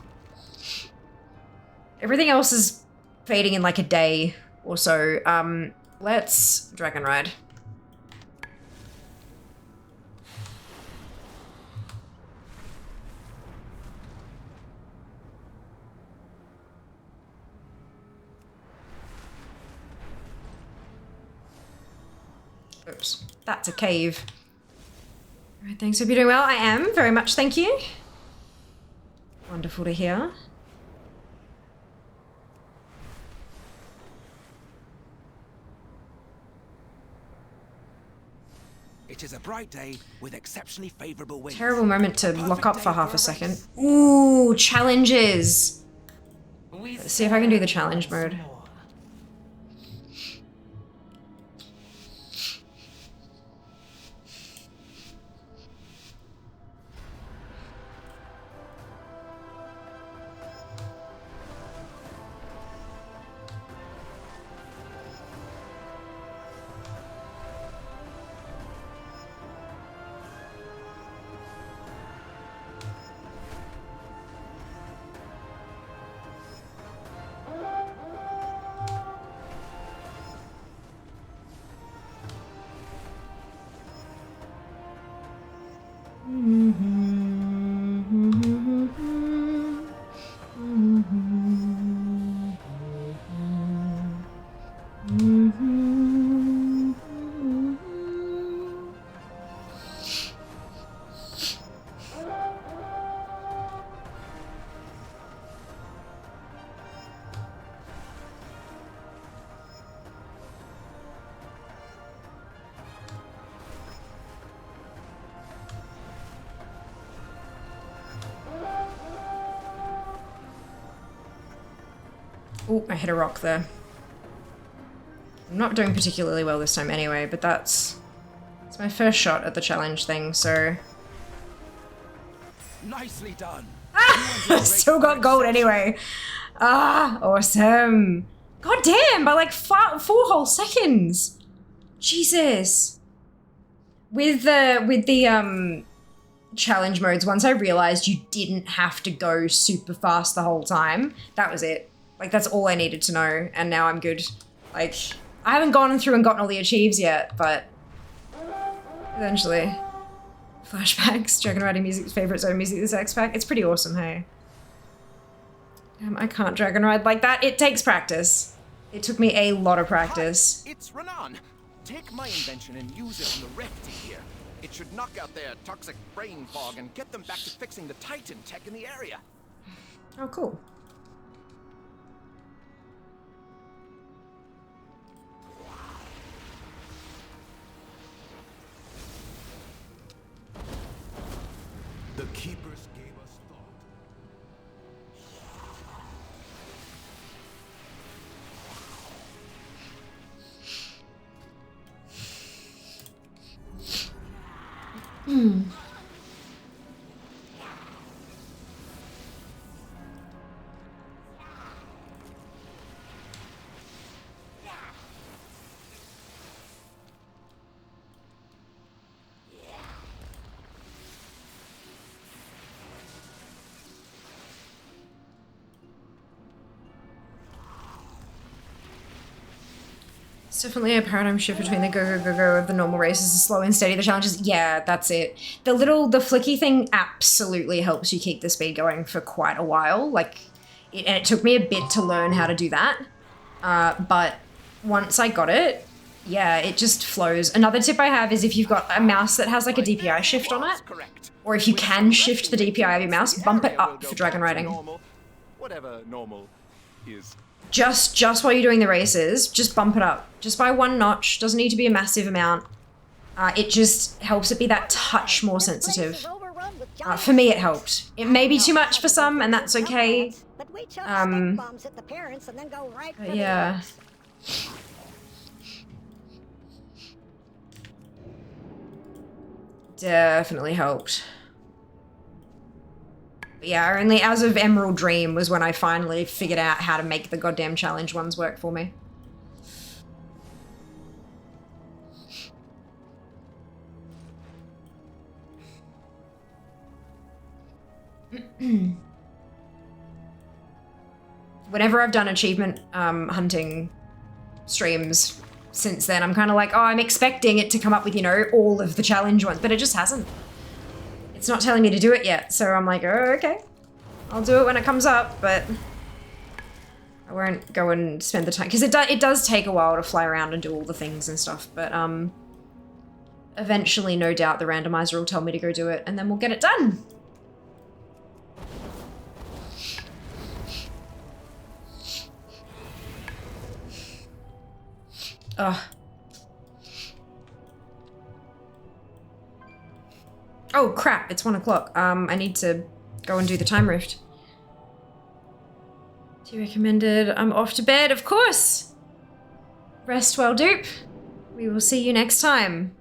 Everything else is fading in like a day or so. Let's Dragon Ride. Oops, that's a cave. Alright, thanks. Hope you're doing well. I am, very much, thank you. Wonderful to hear. It is a bright day with exceptionally favorable winds. Terrible moment to lock up for half a second. Ooh, challenges. Let's see if I can do the challenge mode. Oh, I hit a rock there. I'm not doing particularly well this time anyway, but it's my first shot at the challenge thing, so... Nicely done. Ah! Still got gold anyway. Ah, awesome. God damn, by like 4 whole seconds. Jesus. With the challenge modes, once I realized you didn't have to go super fast the whole time, that was it. Like, that's all I needed to know, and now I'm good. Like, I haven't gone through and gotten all the achieves yet, but eventually. Flashbacks, Dragon Riding Music's favorite zone music, this X-Pack. It's pretty awesome, hey? I can't Dragon Ride like that. It takes practice. It took me a lot of practice. Hi, it's Renan. Take my invention and use it in the rift here. It should knock out their toxic brain fog and get them back to fixing the Titan tech in the area. Oh, cool. The keepers gave us thought. Definitely a paradigm shift between the go of the normal races, the slow and steady, the challenges. Yeah, that's it. The flicky thing absolutely helps you keep the speed going for quite a while. Like, and it took me a bit to learn how to do that. But once I got it, yeah, it just flows. Another tip I have is if you've got a mouse that has like a DPI shift on it, or if you can shift the DPI of your mouse, bump it up for dragon riding. Whatever normal is. Just while you're doing the races, just bump it up. Just by 1 notch, doesn't need to be a massive amount. It just helps it be that touch more sensitive. For me, it helped. It may be too much for some, and that's okay. But we chuck stink bombs at the parents and then go right for yeah. Definitely helped. But yeah, only as of Emerald Dream was when I finally figured out how to make the goddamn challenge ones work for me. Whenever I've done achievement hunting streams since then, I'm kind of like, oh, I'm expecting it to come up with, you know, all of the challenge ones, but it just hasn't. It's not telling me to do it yet, so I'm like, oh, okay. I'll do it when it comes up, but I won't go and spend the time, because it does take a while to fly around and do all the things and stuff, but eventually, no doubt, the randomizer will tell me to go do it, and then we'll get it done. Ugh. Oh crap, it's 1 o'clock. I need to go and do the time rift. Tea recommended. I'm off to bed, of course! Rest well, dupe. We will see you next time.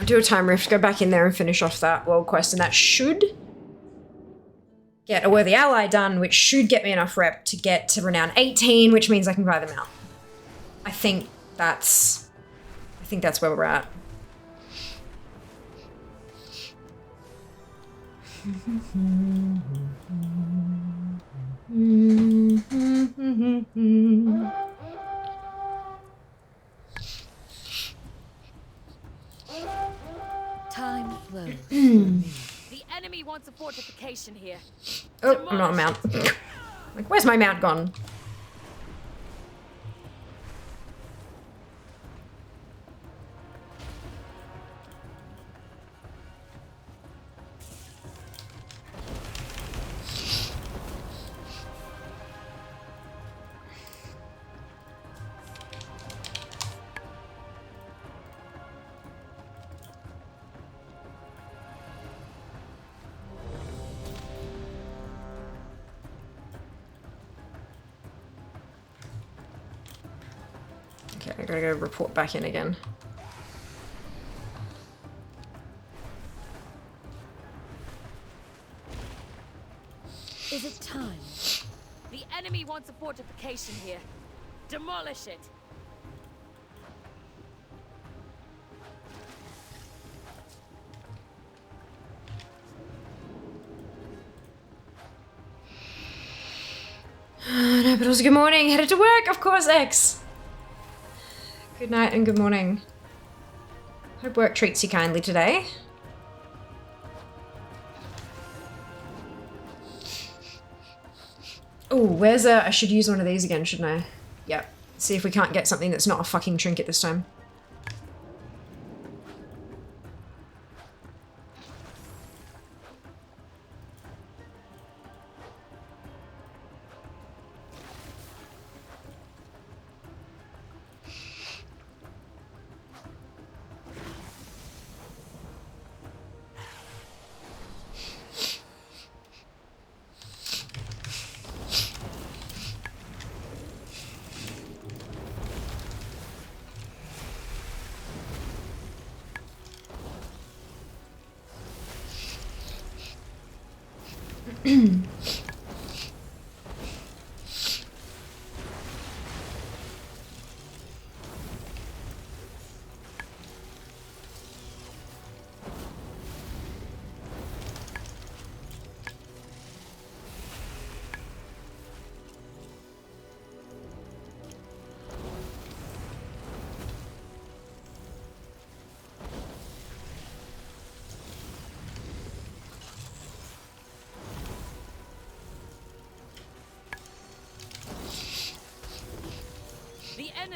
Do a time rift, go back in there and finish off that world quest, and that should get a worthy ally done, which should get me enough rep to get to renown 18, which means I can buy them out. I think that's where we're at. Time flows. The enemy wants a fortification here. Oh, I'm not a mount. Like, where's my mount gone? Okay, I gotta go report back in again. Is it time? The enemy wants a fortification here. Demolish it. No, but also good morning. Headed to work, of course, X. Good night and good morning. Hope work treats you kindly today. Oh, where's I should use one of these again, shouldn't I? Yep. See if we can't get something that's not a fucking trinket this time.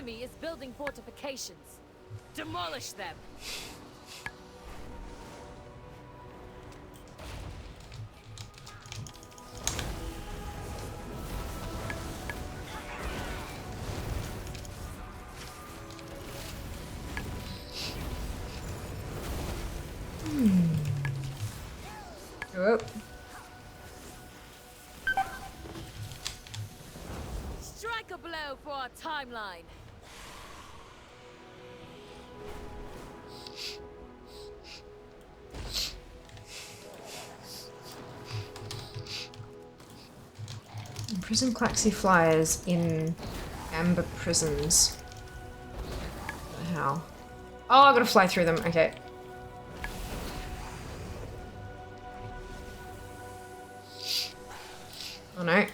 enemy is building fortifications. Demolish them. Oh. Strike a blow for our timeline. Prison Claxy flyers in amber prisons. How? Oh, I gotta fly through them. Okay. Oh no.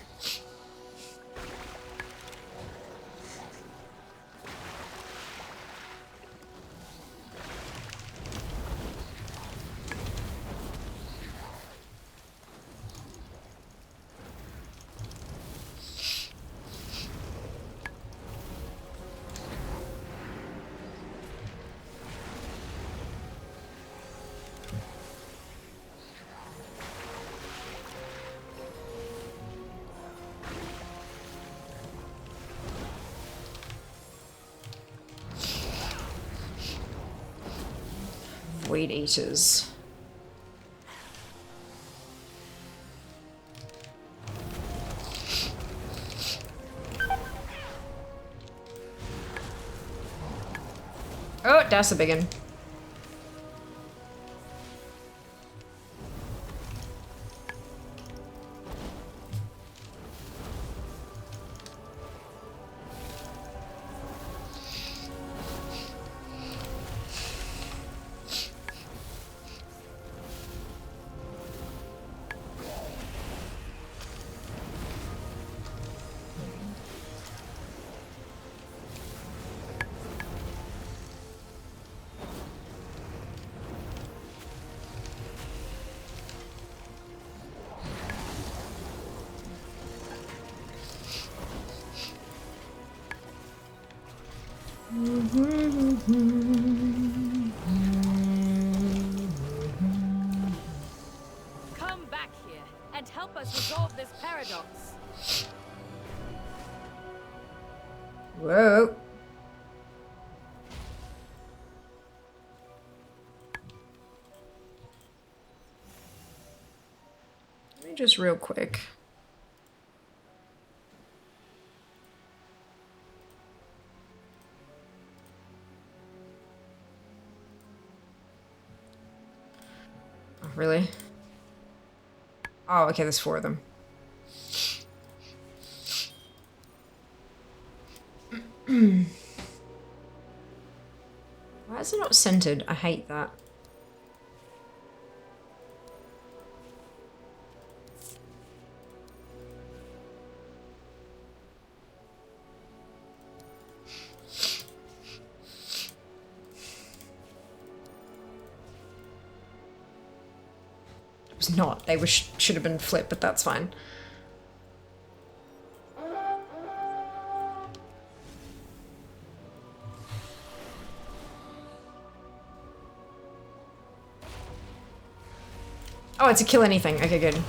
Weed eaters. Oh, that's a big one. Come back here and help us resolve this paradox. Whoa. Let me just real quick. Oh, really? Oh, okay, there's 4 of them. Why is it not centered? I hate that. It was not. They were should have been flipped, but that's fine. Oh, it's a kill anything. Okay, good.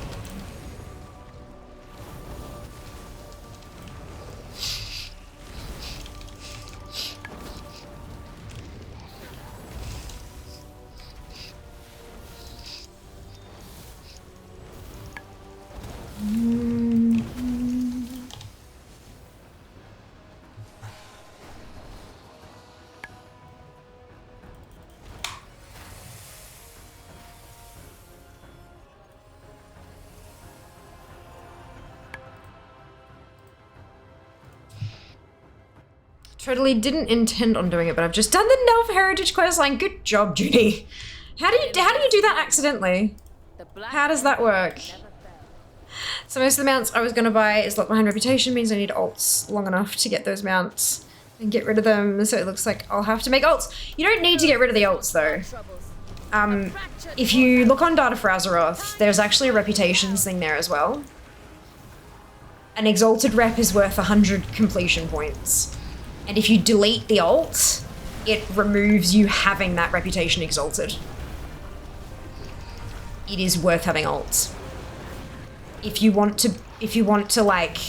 Totally didn't intend on doing it, but I've just done the Nelf Heritage questline. Good job, Judy. How do you do that accidentally? How does that work? So most of the mounts I was gonna buy is lock behind reputation, means I need alts long enough to get those mounts and get rid of them. So it looks like I'll have to make alts. You don't need to get rid of the alts though. If you look on data for Azeroth, there's actually a reputations thing there as well. An exalted rep is worth 100 completion points. And if you delete the alt, it removes you having that reputation exalted. It is worth having alts. If you want to like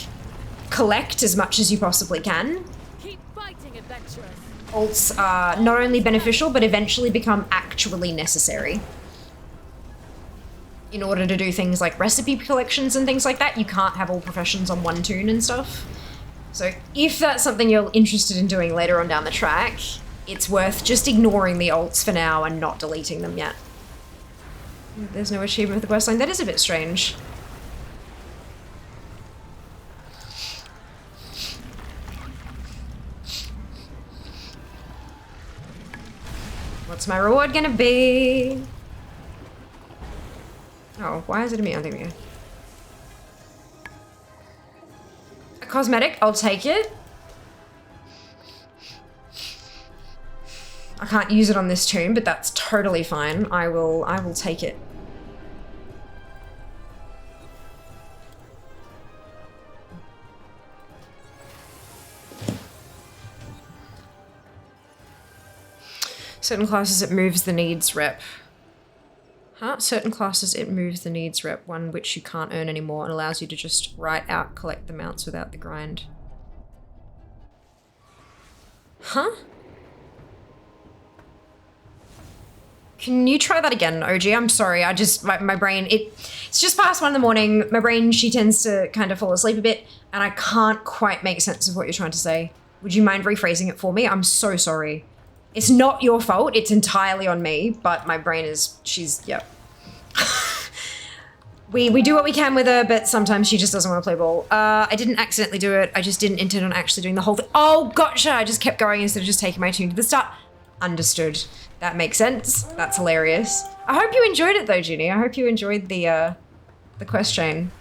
collect as much as you possibly can, Keep fighting, adventurers. alts are not only beneficial, but eventually become actually necessary. In order to do things like recipe collections and things like that, you can't have all professions on one toon and stuff. So if that's something you're interested in doing later on down the track, it's worth just ignoring the alts for now and not deleting them yet. There's no achievement with the questline. That is a bit strange. What's my reward gonna be? Oh, why is it a me? I think me. A cosmetic, I'll take it. I can't use it on this toon, but that's totally fine. I will take it. Certain classes it moves the needs rep. Huh? Certain classes it moves the needs rep, one which you can't earn anymore, and allows you to just write out collect the mounts without the grind. Huh? Can you try that again, OG? I'm sorry, I just, my brain, it's just past 1 in the morning. My brain, she tends to kind of fall asleep a bit, and I can't quite make sense of what you're trying to say. Would you mind rephrasing it for me? I'm so sorry. It's not your fault, it's entirely on me, but my brain is, yep. We do what we can with her, but sometimes she just doesn't want to play ball. I didn't accidentally do it, I just didn't intend on actually doing the whole thing. Oh, gotcha, I just kept going instead of just taking my tune to the start. Understood. That makes sense. That's hilarious. I hope you enjoyed it though, Ginny. I hope you enjoyed the quest chain.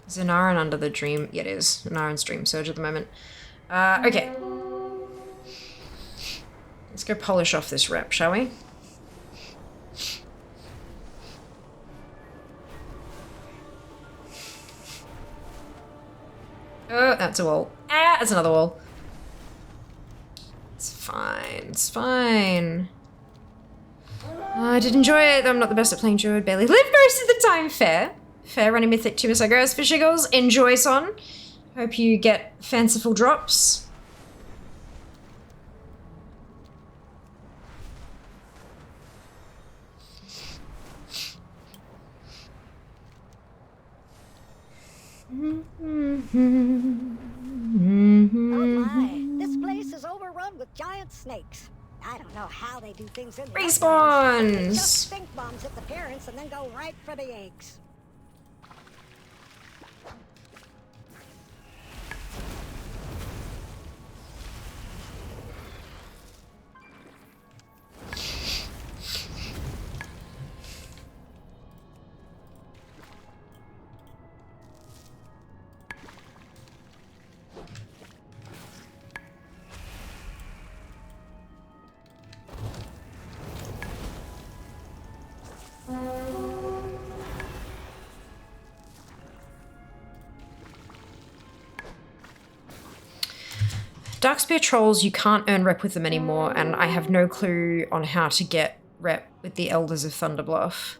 Is Anaran under the dream? Yeah, it is. Anaran's dream surge at the moment. Okay. Let's go polish off this rep, shall we? Oh, that's a wall. Ah, that's another wall. It's fine, it's fine. I did enjoy it, though I'm not the best at playing Druid. Barely live most of the time. Fair. Fair, running Mythic 2 Misagos for shiggles. Enjoy, son. Hope you get fanciful drops. Oh my, this place is overrun with giant snakes. I don't know how they do things in the Respawns! They just stink bombs at the parents and then go right for the eggs. Darkspear trolls, you can't earn rep with them anymore, and I have no clue on how to get rep with the Elders of Thunderbluff.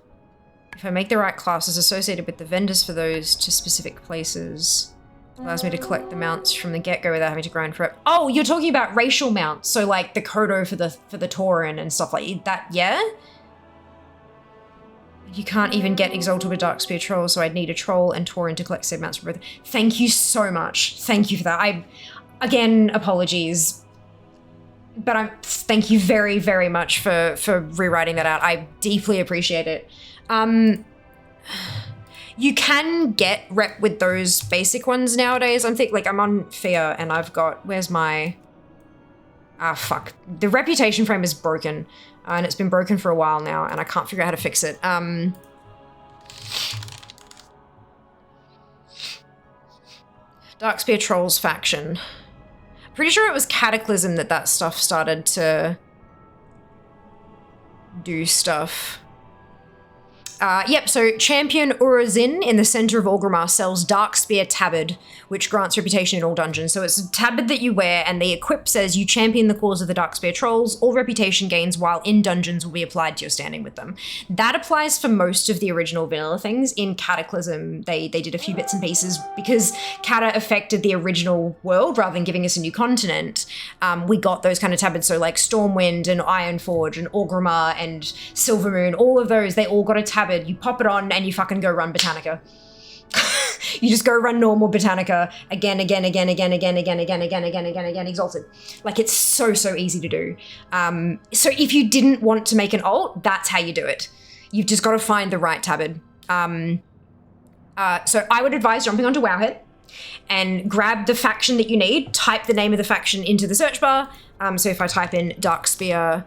If I make the right classes associated with the vendors for those to specific places, it allows me to collect the mounts from the get-go without having to grind for it. Oh, you're talking about racial mounts, so like the Kodo for the Tauren and stuff like that, yeah? You can't even get Exalted with Darkspear Troll, so I'd need a Troll and Tauren to collect said mounts for both. Thank you so much. Thank you for that. Again, apologies, but thank you very, very much for rewriting that out. I deeply appreciate it. You can get rep with those basic ones nowadays. I'm on Fear and I've got, where's my Ah, fuck. The reputation frame is broken. And it's been broken for a while now, and I can't figure out how to fix it. Darkspear Trolls faction. Pretty sure it was Cataclysm that stuff started to do stuff. Yep, so Champion Urazin in the center of Orgrimmar sells Darkspear Tabard, which grants reputation in all dungeons. So it's a tabard that you wear, and the equip says you champion the cause of the Darkspear Trolls. All reputation gains while in dungeons will be applied to your standing with them. That applies for most of the original vanilla things. In Cataclysm, they did a few bits and pieces because Cata affected the original world rather than giving us a new continent. We got those kind of tabards, so like Stormwind and Ironforge and Orgrimmar and Silvermoon, all of those, they all got a tabard. You pop it on and you fucking go run Botanica. You just go run normal Botanica again, Exalted. Like, it's so easy to do. So if you didn't want to make an alt, that's how you do it. You've just got to find the right tabard. So I would advise jumping onto Wowhead and grab the faction that you need, type the name of the faction into the search bar. So if I type in Darkspear,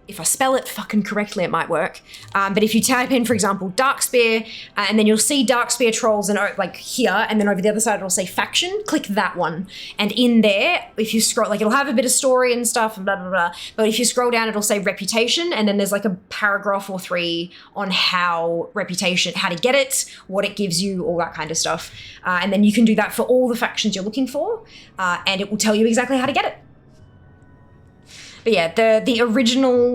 if I spell it fucking correctly, it might work. But if you type in, for example, Darkspear, and then you'll see Darkspear Trolls and like here, and then over the other side it'll say faction, click that one. And in there, if you scroll, like it'll have a bit of story and stuff and blah, blah, blah. But if you scroll down, it'll say reputation, and then there's like a paragraph or 3 on how to get it, what it gives you, all that kind of stuff. And then you can do that for all the factions you're looking for, and it will tell you exactly how to get it. But yeah, the original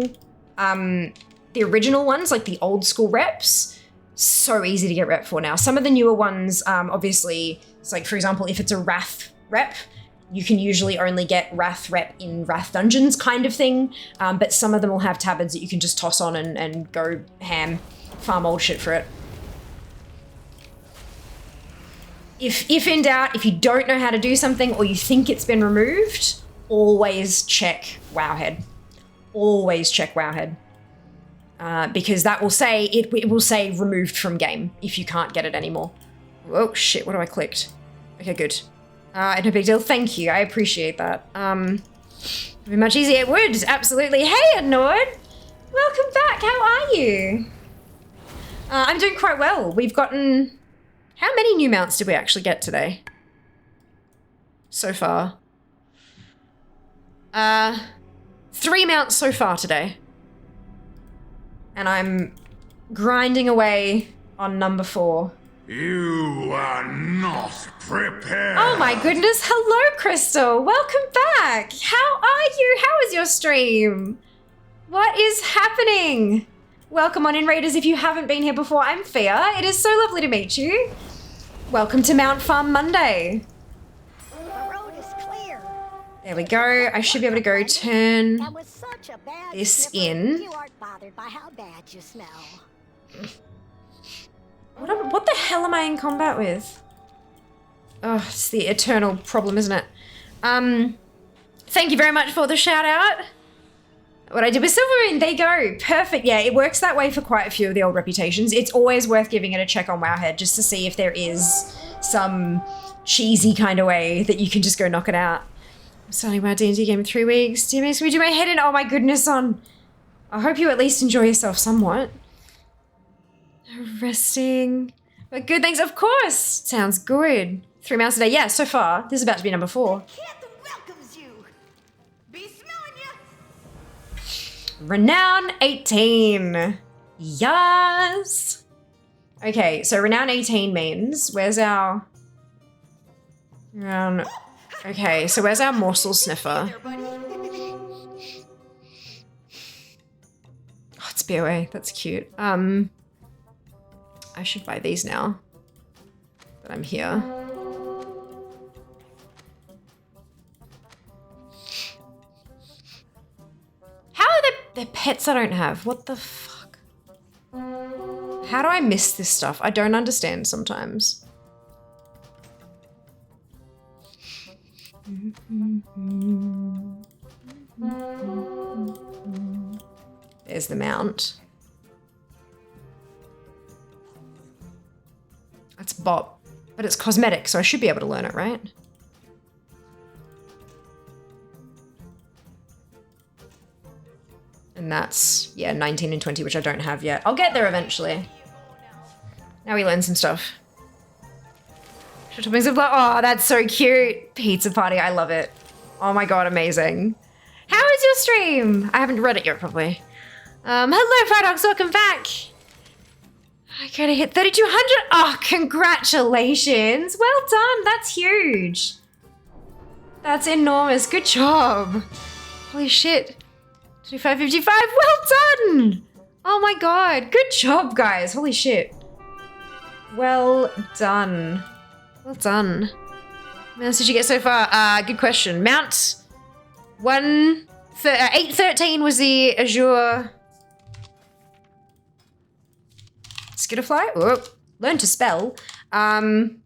ones, like the old school reps, so easy to get rep for now. Some of the newer ones, obviously, it's like, for example, if it's a Wrath rep, you can usually only get Wrath rep in Wrath dungeons kind of thing. But some of them will have tabards that you can just toss on and go ham, farm old shit for it. If in doubt, if you don't know how to do something or you think it's been removed, always check Wowhead. Always check Wowhead. Because that will say, it will say removed from game if you can't get it anymore. Oh shit, what have I clicked? Okay, good. No big deal, thank you, I appreciate that. It'd be much easier, it would, absolutely. Hey Annoyed! Welcome back, how are you? I'm doing quite well. We've gotten, how many new mounts did we actually get today? So far. 3 mounts so far today. And I'm grinding away on number 4. You are not prepared. Oh my goodness, hello Crystal, welcome back. How are you? How is your stream? What is happening? Welcome on in, Raiders, if you haven't been here before. I'm Fia, it is so lovely to meet you. Welcome to Mount Farm Monday. There we go. I should be able to go turn this in. You aren't bothered by how bad you smell. What the hell am I in combat with? Oh, it's the eternal problem, isn't it? Thank you very much for the shout out. What I did with Silvermoon, there you go. Perfect. Yeah, it works that way for quite a few of the old reputations. It's always worth giving it a check on Wowhead just to see if there is some cheesy kind of way that you can just go knock it out. I'm starting my D&D game in 3 weeks. Do you make me do my head in? Oh my goodness, on. I hope you at least enjoy yourself somewhat. Resting. But good things, of course. Sounds good. 3 mounts a day. Yeah, so far. This is about to be number 4. welcomes you. Be smelling you. Renown 18. Yes. Okay, so Renown 18 means, where's our... Okay, so where's our morsel sniffer? Oh, it's BOA. That's cute. I should buy these now that I'm here. How are the pets I don't have? What the fuck? How do I miss this stuff? I don't understand sometimes. There's the mount. That's Bop, but it's cosmetic, so I should be able to learn it, right? And that's, yeah, 19 and 20, which I don't have yet. I'll get there eventually. Now we learn some stuff. Oh, that's so cute. Pizza party, I love it. Oh my god, amazing. How is your stream? I haven't read it yet, probably. Hello, Paradox, welcome back. I gotta hit 3,200. Oh, congratulations. Well done, that's huge. That's enormous, good job. Holy shit. 25.55, well done. Oh my god, good job, guys. Holy shit. Well done. Well done. How else did you get so far? Good question. Mount 813 was the Azure Skitterfly. Oh, learn to spell. Again,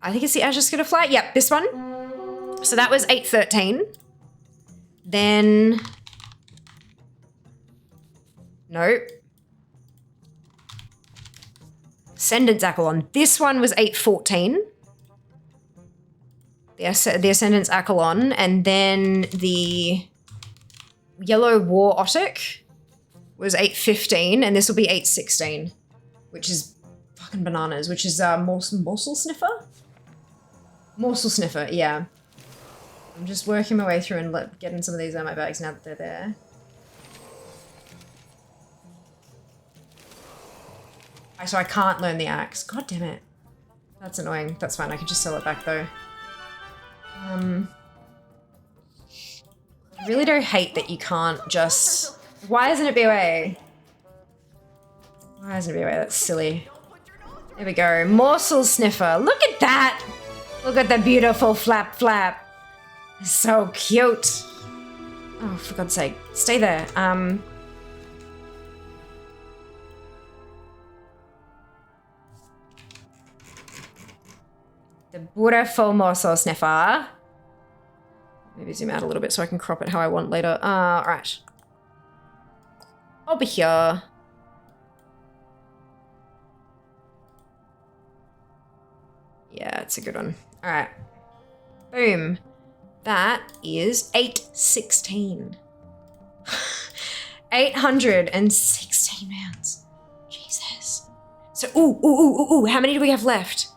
I think it's the Azure Skitterfly. Yep, this one. So that was 813. Then, nope. Ascendant's Accolon. This one was 814. The Ascendant's Accolon, and then the Yellow War Otic was 815, and this will be 816, which is fucking bananas, which is Morsel Sniffer? Morsel Sniffer, yeah. I'm just working my way through and getting some of these out of my bags now that they're there. So I can't learn the axe. God damn it. That's annoying. That's fine. I can just sell it back though. I really do hate that you can't just... Why isn't it BOA? Why isn't it BOA? That's silly. There we go. Morsel Sniffer. Look at that! Look at the beautiful flap flap. It's so cute. Oh, for God's sake. Stay there. The beautiful Morsel Sniffer. Maybe zoom out a little bit so I can crop it how I want later. Alright. Over here. Yeah, it's a good one. Alright. Boom. That is 816. 816 rounds. Jesus. So, ooh, how many do we have left?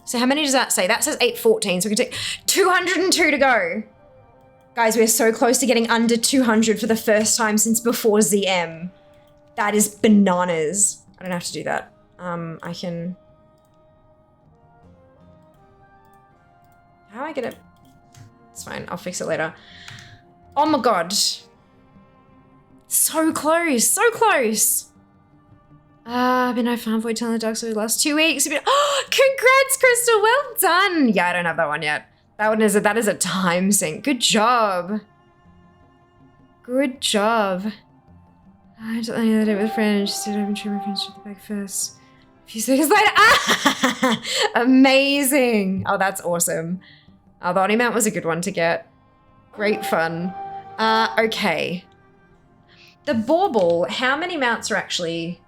So how many does that say? That says 814, so we can take 202 to go. Guys, we're so close to getting under 200 for the first time since before ZM. That is bananas. I don't have to do that. I can... How do I get it? It's fine, I'll fix it later. Oh my god. So close, so close. I've been no farm void telling the Dark Souls the last 2 weeks. Oh, congrats, Crystal, well done. Yeah, I don't have that one yet. That is a time sink. Good job. Good job. I just did it with a friend. She said I've been reference to the back first. A few seconds later. Ah! Amazing. Oh, that's awesome. Oh, the Oni mount was a good one to get. Great fun. Okay. The bauble, how many mounts are actually...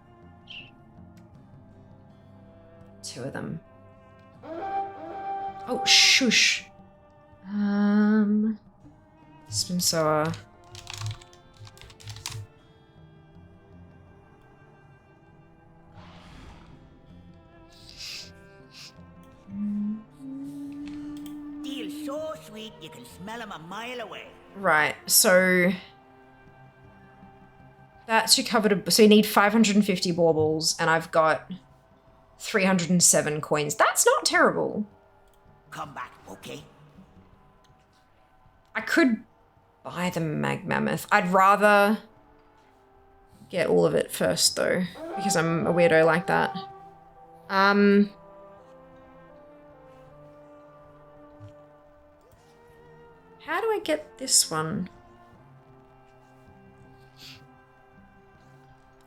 2 of them. Oh, shush. Spin Sower. Deal's so sweet you can smell him a mile away. Right, so that should cover. So you need 550 baubles, and I've got 307 coins. That's not terrible. Come back, okay? I could buy the Mag Mammoth. I'd rather get all of it first though, because I'm a weirdo like that. How do I get this one?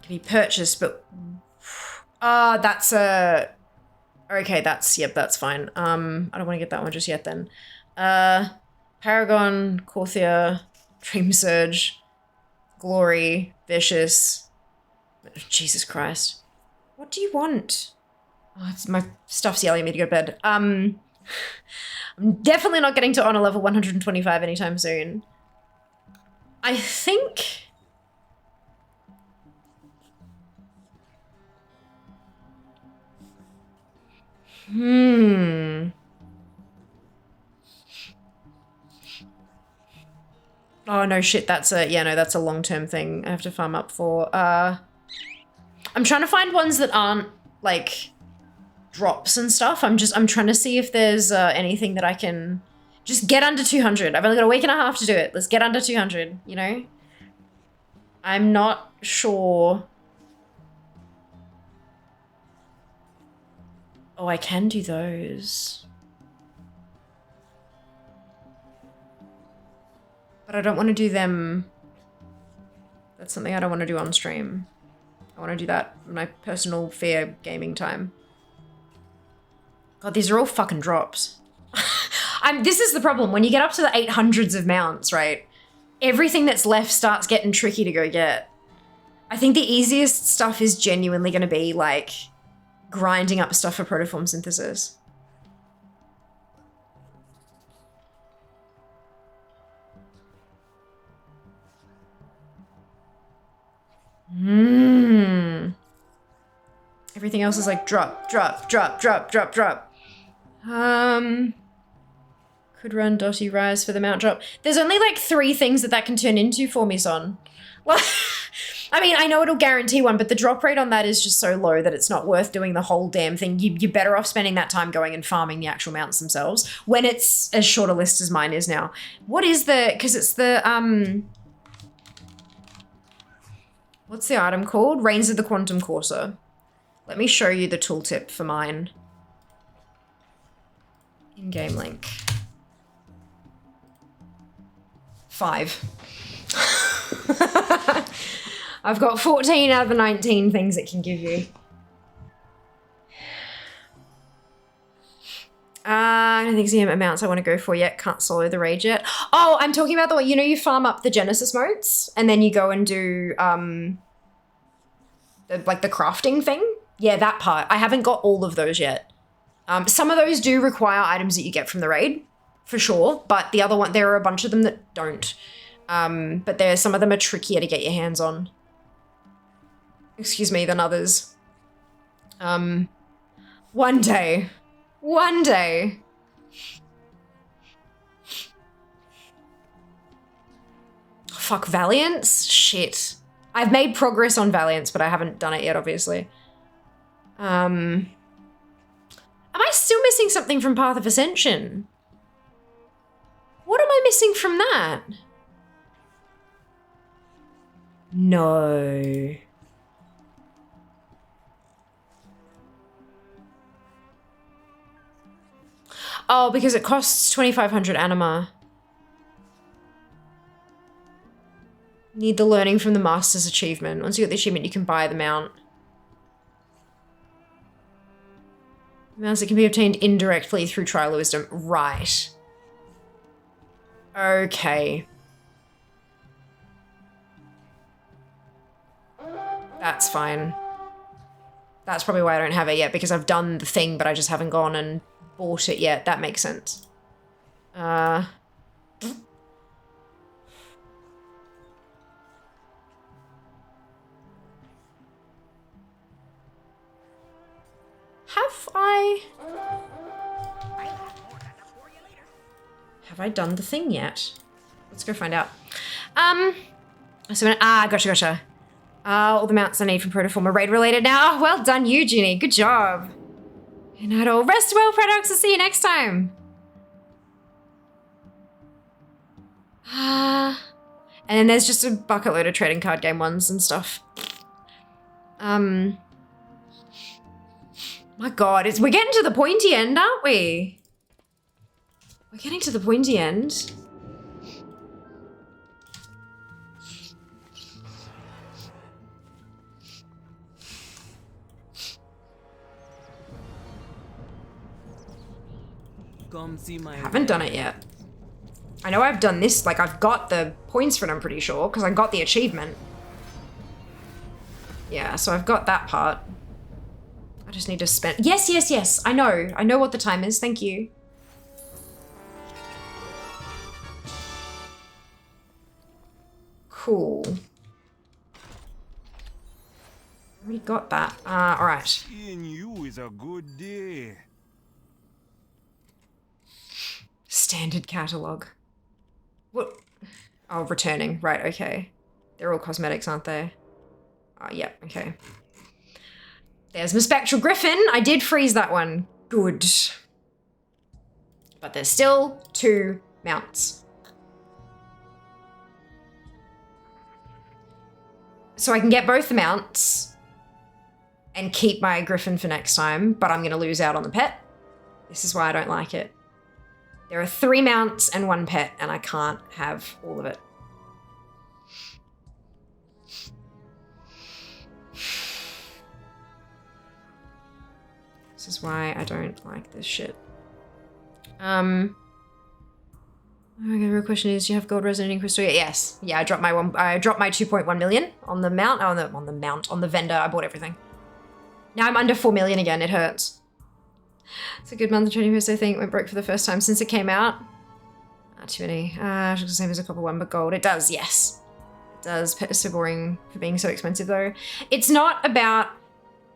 Can be purchased, but that's a... Okay, yep, that's fine. I don't want to get that one just yet then. Paragon, Corthia, Dream Surge, Glory, Vicious. Jesus Christ. What do you want? Oh, it's my stuff's yelling at me to go to bed. I'm definitely not getting to honor level 125 anytime soon. I think... Oh, no shit, that's a... Yeah, no, that's a long-term thing I have to farm up for. I'm trying to find ones that aren't, like, drops and stuff. I'm trying to see if there's anything that I can... Just get under 200. I've only got a week and a half to do it. Let's get under 200, you know? I'm not sure... Oh, I can do those. But I don't want to do them... That's something I don't want to do on stream. I want to do that in my personal fair gaming time. God, these are all fucking drops. This is the problem. When you get up to the 800s of mounts, right? Everything that's left starts getting tricky to go get. I think the easiest stuff is genuinely going to be, like, grinding up stuff for protoform synthesis. Everything else is like drop, drop, drop, drop, drop, drop. Could run Dotty Rise for the mount drop. There's only like 3 things that can turn into for me, son. Well, I mean, I know it'll guarantee one, but the drop rate on that is just so low that it's not worth doing the whole damn thing. You're better off spending that time going and farming the actual mounts themselves when it's as short a list as mine is now. What is the, because it's the, what's the item called? Reigns of the Quantum Courser. Let me show you the tooltip for mine. In-game link. 5. I've got 14 out of the 19 things it can give you. I don't think CM amounts I want to go for yet. Can't solo the raid yet. Oh, I'm talking about the one, you know, you farm up the Genesis motes and then you go and do the crafting thing. Yeah, that part. I haven't got all of those yet. Some of those do require items that you get from the raid, for sure. But the other one, there are a bunch of them that don't. But some of them are trickier to get your hands on. Excuse me, than others. One day. One day. Fuck, Valiance? Shit. I've made progress on Valiance, but I haven't done it yet, obviously. Am I still missing something from Path of Ascension? What am I missing from that? No. Oh, because it costs 2,500 anima. Need the learning from the Master's achievement. Once you get the achievement, you can buy the mount. Mounts that can be obtained indirectly through Trial of Wisdom. Right. Okay. That's fine. That's probably why I don't have it yet, because I've done the thing, but I just haven't gone and bought it yet. That makes sense. Have I done the thing yet? Let's go find out. Gotcha. All the mounts I need from Protoform are raid related now. Oh, well done you, Ginny. Good job. Good night all. Rest well, Predox. I'll see you next time. And then there's just a bucket load of trading card game ones and stuff. My God, we're getting to the pointy end, aren't we? We're getting to the pointy end. Come see my Haven't done it yet. I know I've done this, like I've got the points for it, I'm pretty sure, because I got the achievement. Yeah, so I've got that part. I just need to spend... Yes, I know what the time is, thank you. Cool. Already got that. All right. Seeing you is a good day. Standard catalog. What? Oh, returning. Right, okay. They're all cosmetics, aren't they? Yep, okay. There's my Spectral Griffin. I did freeze that one. Good. But there's still 2 mounts. So I can get both the mounts and keep my Griffin for next time, but I'm going to lose out on the pet. This is why I don't like it. There are 3 mounts and 1 pet, and I can't have all of it. This is why I don't like this shit. Okay, the real question is, do you have gold resonating crystal? Yes. Yeah, I dropped my 2.1 million on the mount. Oh, on the vendor. I bought everything. Now I'm under 4 million again. It hurts. It's a good month. The 21st, I think, went broke for the first time since it came out. Too many. It looks the same as a copper one, but gold. It does, yes. It does. Pet is so boring for being so expensive, though. It's not about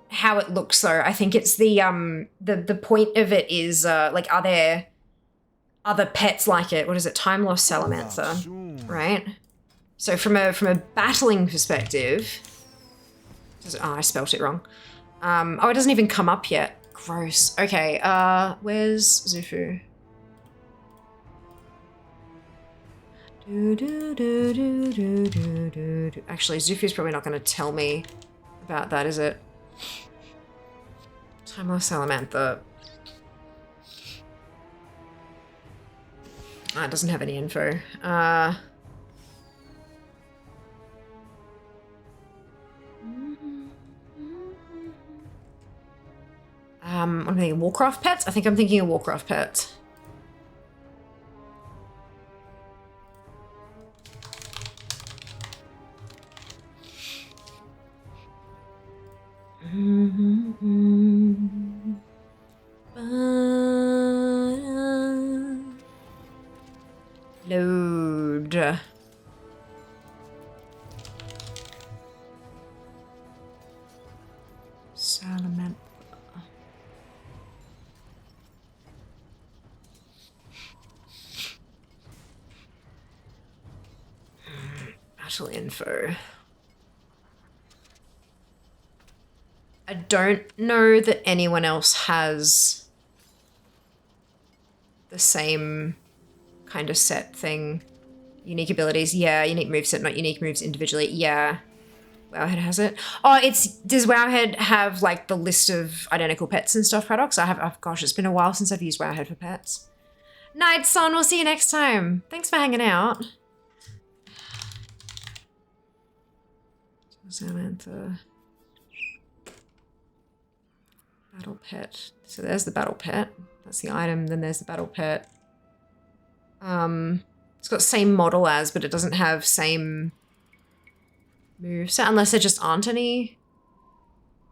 how it looks, though. I think it's the point of it is, like, are there other pets like it? What is it? Time Lost Salamander, right? So from a battling perspective, oh, I spelt it wrong. Oh, it doesn't even come up yet. Gross. Okay, where's Zufu? Actually, Zufu's probably not going to tell me about that, is it? Time Lost Salamander. It doesn't have any info. I'm thinking Warcraft pets? I think I'm thinking a Warcraft pet. Load. Salamander. Battle info. I don't know that anyone else has the same kind of set thing. Unique abilities, yeah. Unique moveset, not unique moves individually, yeah. Wowhead has it. Oh, does Wowhead have like the list of identical pets and stuff, Paradox? Gosh, it's been a while since I've used Wowhead for pets. Night Son, we'll see you next time. Thanks for hanging out. Samantha. Battle pet. So there's the battle pet. That's the item. Then there's the battle pet. It's got same model as, but it doesn't have same moveset, unless there just aren't any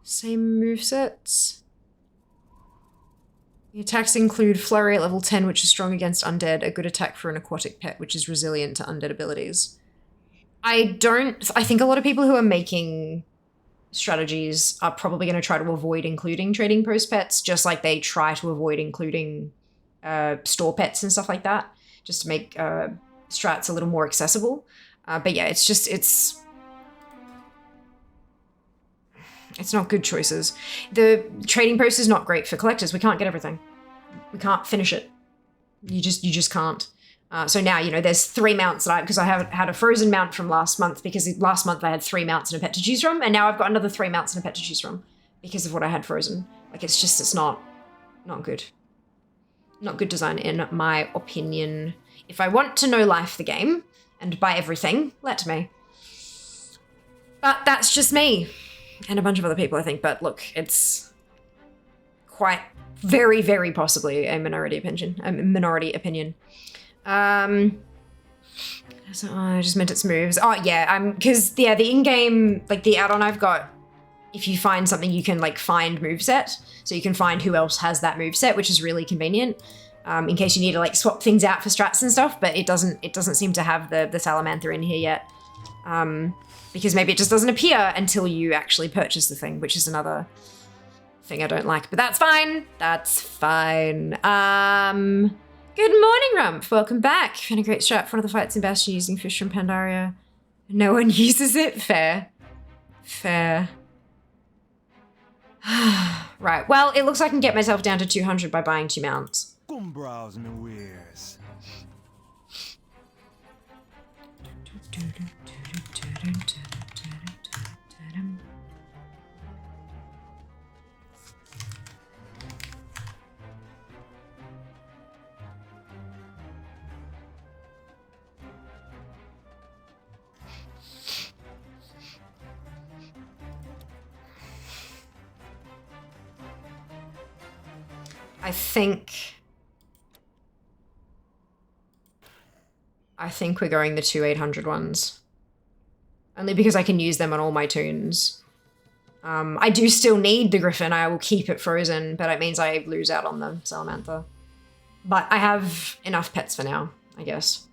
same movesets. The attacks include Flurry at level 10, which is strong against undead, a good attack for an aquatic pet, which is resilient to undead abilities. I think a lot of people who are making strategies are probably going to try to avoid including trading post pets, just like they try to avoid including store pets and stuff like that, just to make strats a little more accessible. But yeah, it's not good choices. The trading post is not great for collectors. We can't get everything. We can't finish it. You just can't. So now, you know, there's 3 mounts that because I haven't had a frozen mount from last month, because last month I had 3 mounts and a pet to choose from, and now I've got another 3 mounts and a pet to choose from because of what I had frozen. Like, it's not good. Not good design, in my opinion. If I want to know life the game and buy everything, let me. But that's just me. And a bunch of other people, I think. But look, it's quite very, very possibly a minority opinion. So I just meant its moves. Oh yeah, because the in-game, like the add-on I've got, if you find something, you can like find moveset. So you can find who else has that moveset, which is really convenient. In case you need to like swap things out for strats and stuff, but it doesn't seem to have the Salamander in here yet. Because maybe it just doesn't appear until you actually purchase the thing, which is another thing I don't like, but that's fine. That's fine. Good morning, Rump. Welcome back. Found a great strat for one of the fights in Bastion using fish from Pandaria. No one uses it. Fair. Fair. Right, well, it looks like I can get myself down to 200 by buying 2 mounts. Come browse me wares. I think we're going the 2 800 ones. Only because I can use them on all my toons. I do still need the Griffin. I will keep it frozen, but it means I lose out on the Salamander. But I have enough pets for now, I guess.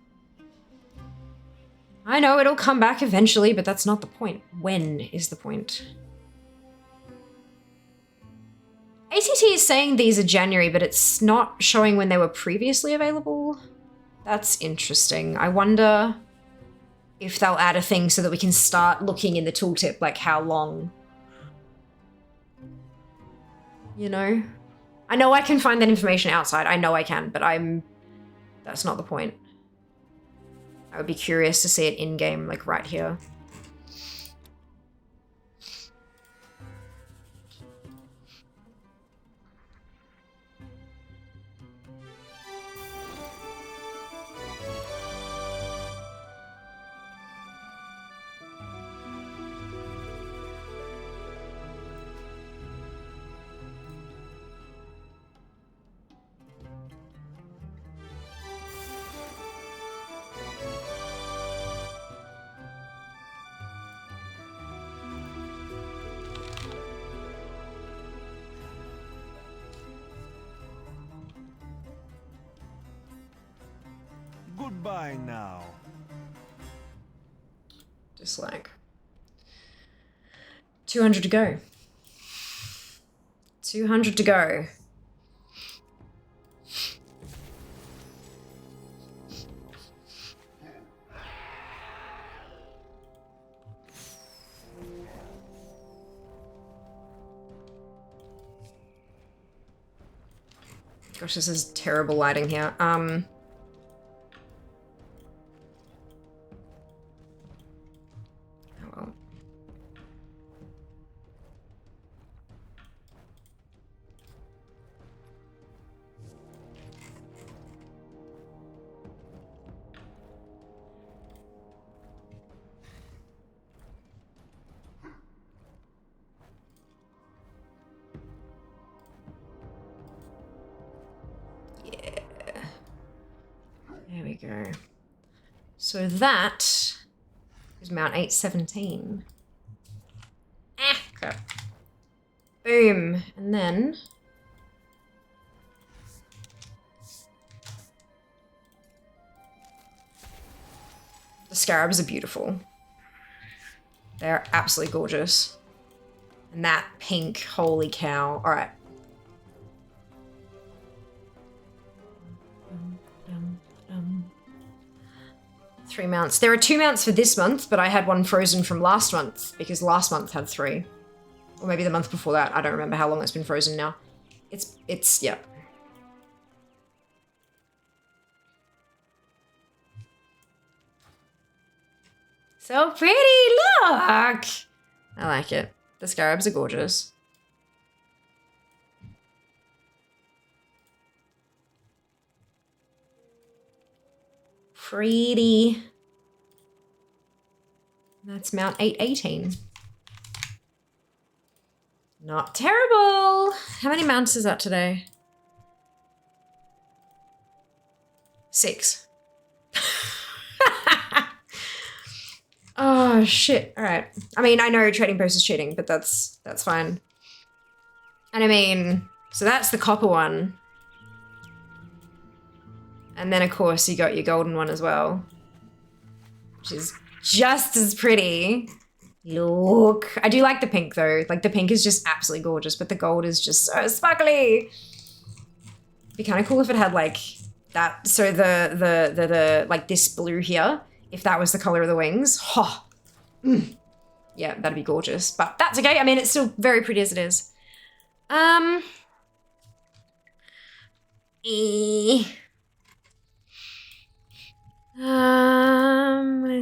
I know it'll come back eventually, but that's not the point. When is the point? ATT is saying these are January, but it's not showing when they were previously available. That's interesting. I wonder if they'll add a thing so that we can start looking in the tooltip, like how long. You know? I know I can find that information outside. I know I can, but that's not the point. I would be curious to see it in-game, like right here. Goodbye now. Just like 200 to go. 200 to go. Gosh, this is terrible lighting here. Oh well. There we go. So that is Mount 817. Ah, crap. Boom. And then the scarabs are beautiful. They're absolutely gorgeous. And that pink, holy cow. All right. 3 mounts. There are 2 mounts for this month, but I had one frozen from last month because last month had 3. Or maybe the month before that. I don't remember how long it's been frozen now. It's, yeah. So pretty, look! I like it. The scarabs are gorgeous. Pretty. That's Mount 818. Not terrible. How many mounts is that today? 6. Oh shit. All right. I mean, I know Trading Post is cheating, but that's fine. And I mean, so that's the copper one. And then of course you got your golden one as well, which is just as pretty. Look. I do like the pink though. Like the pink is just absolutely gorgeous, but the gold is just so sparkly. It'd be kind of cool if it had like that. So the like this blue here, if that was the color of the wings. Oh. Yeah, that'd be gorgeous. But that's okay. I mean, it's still very pretty as it is. Let's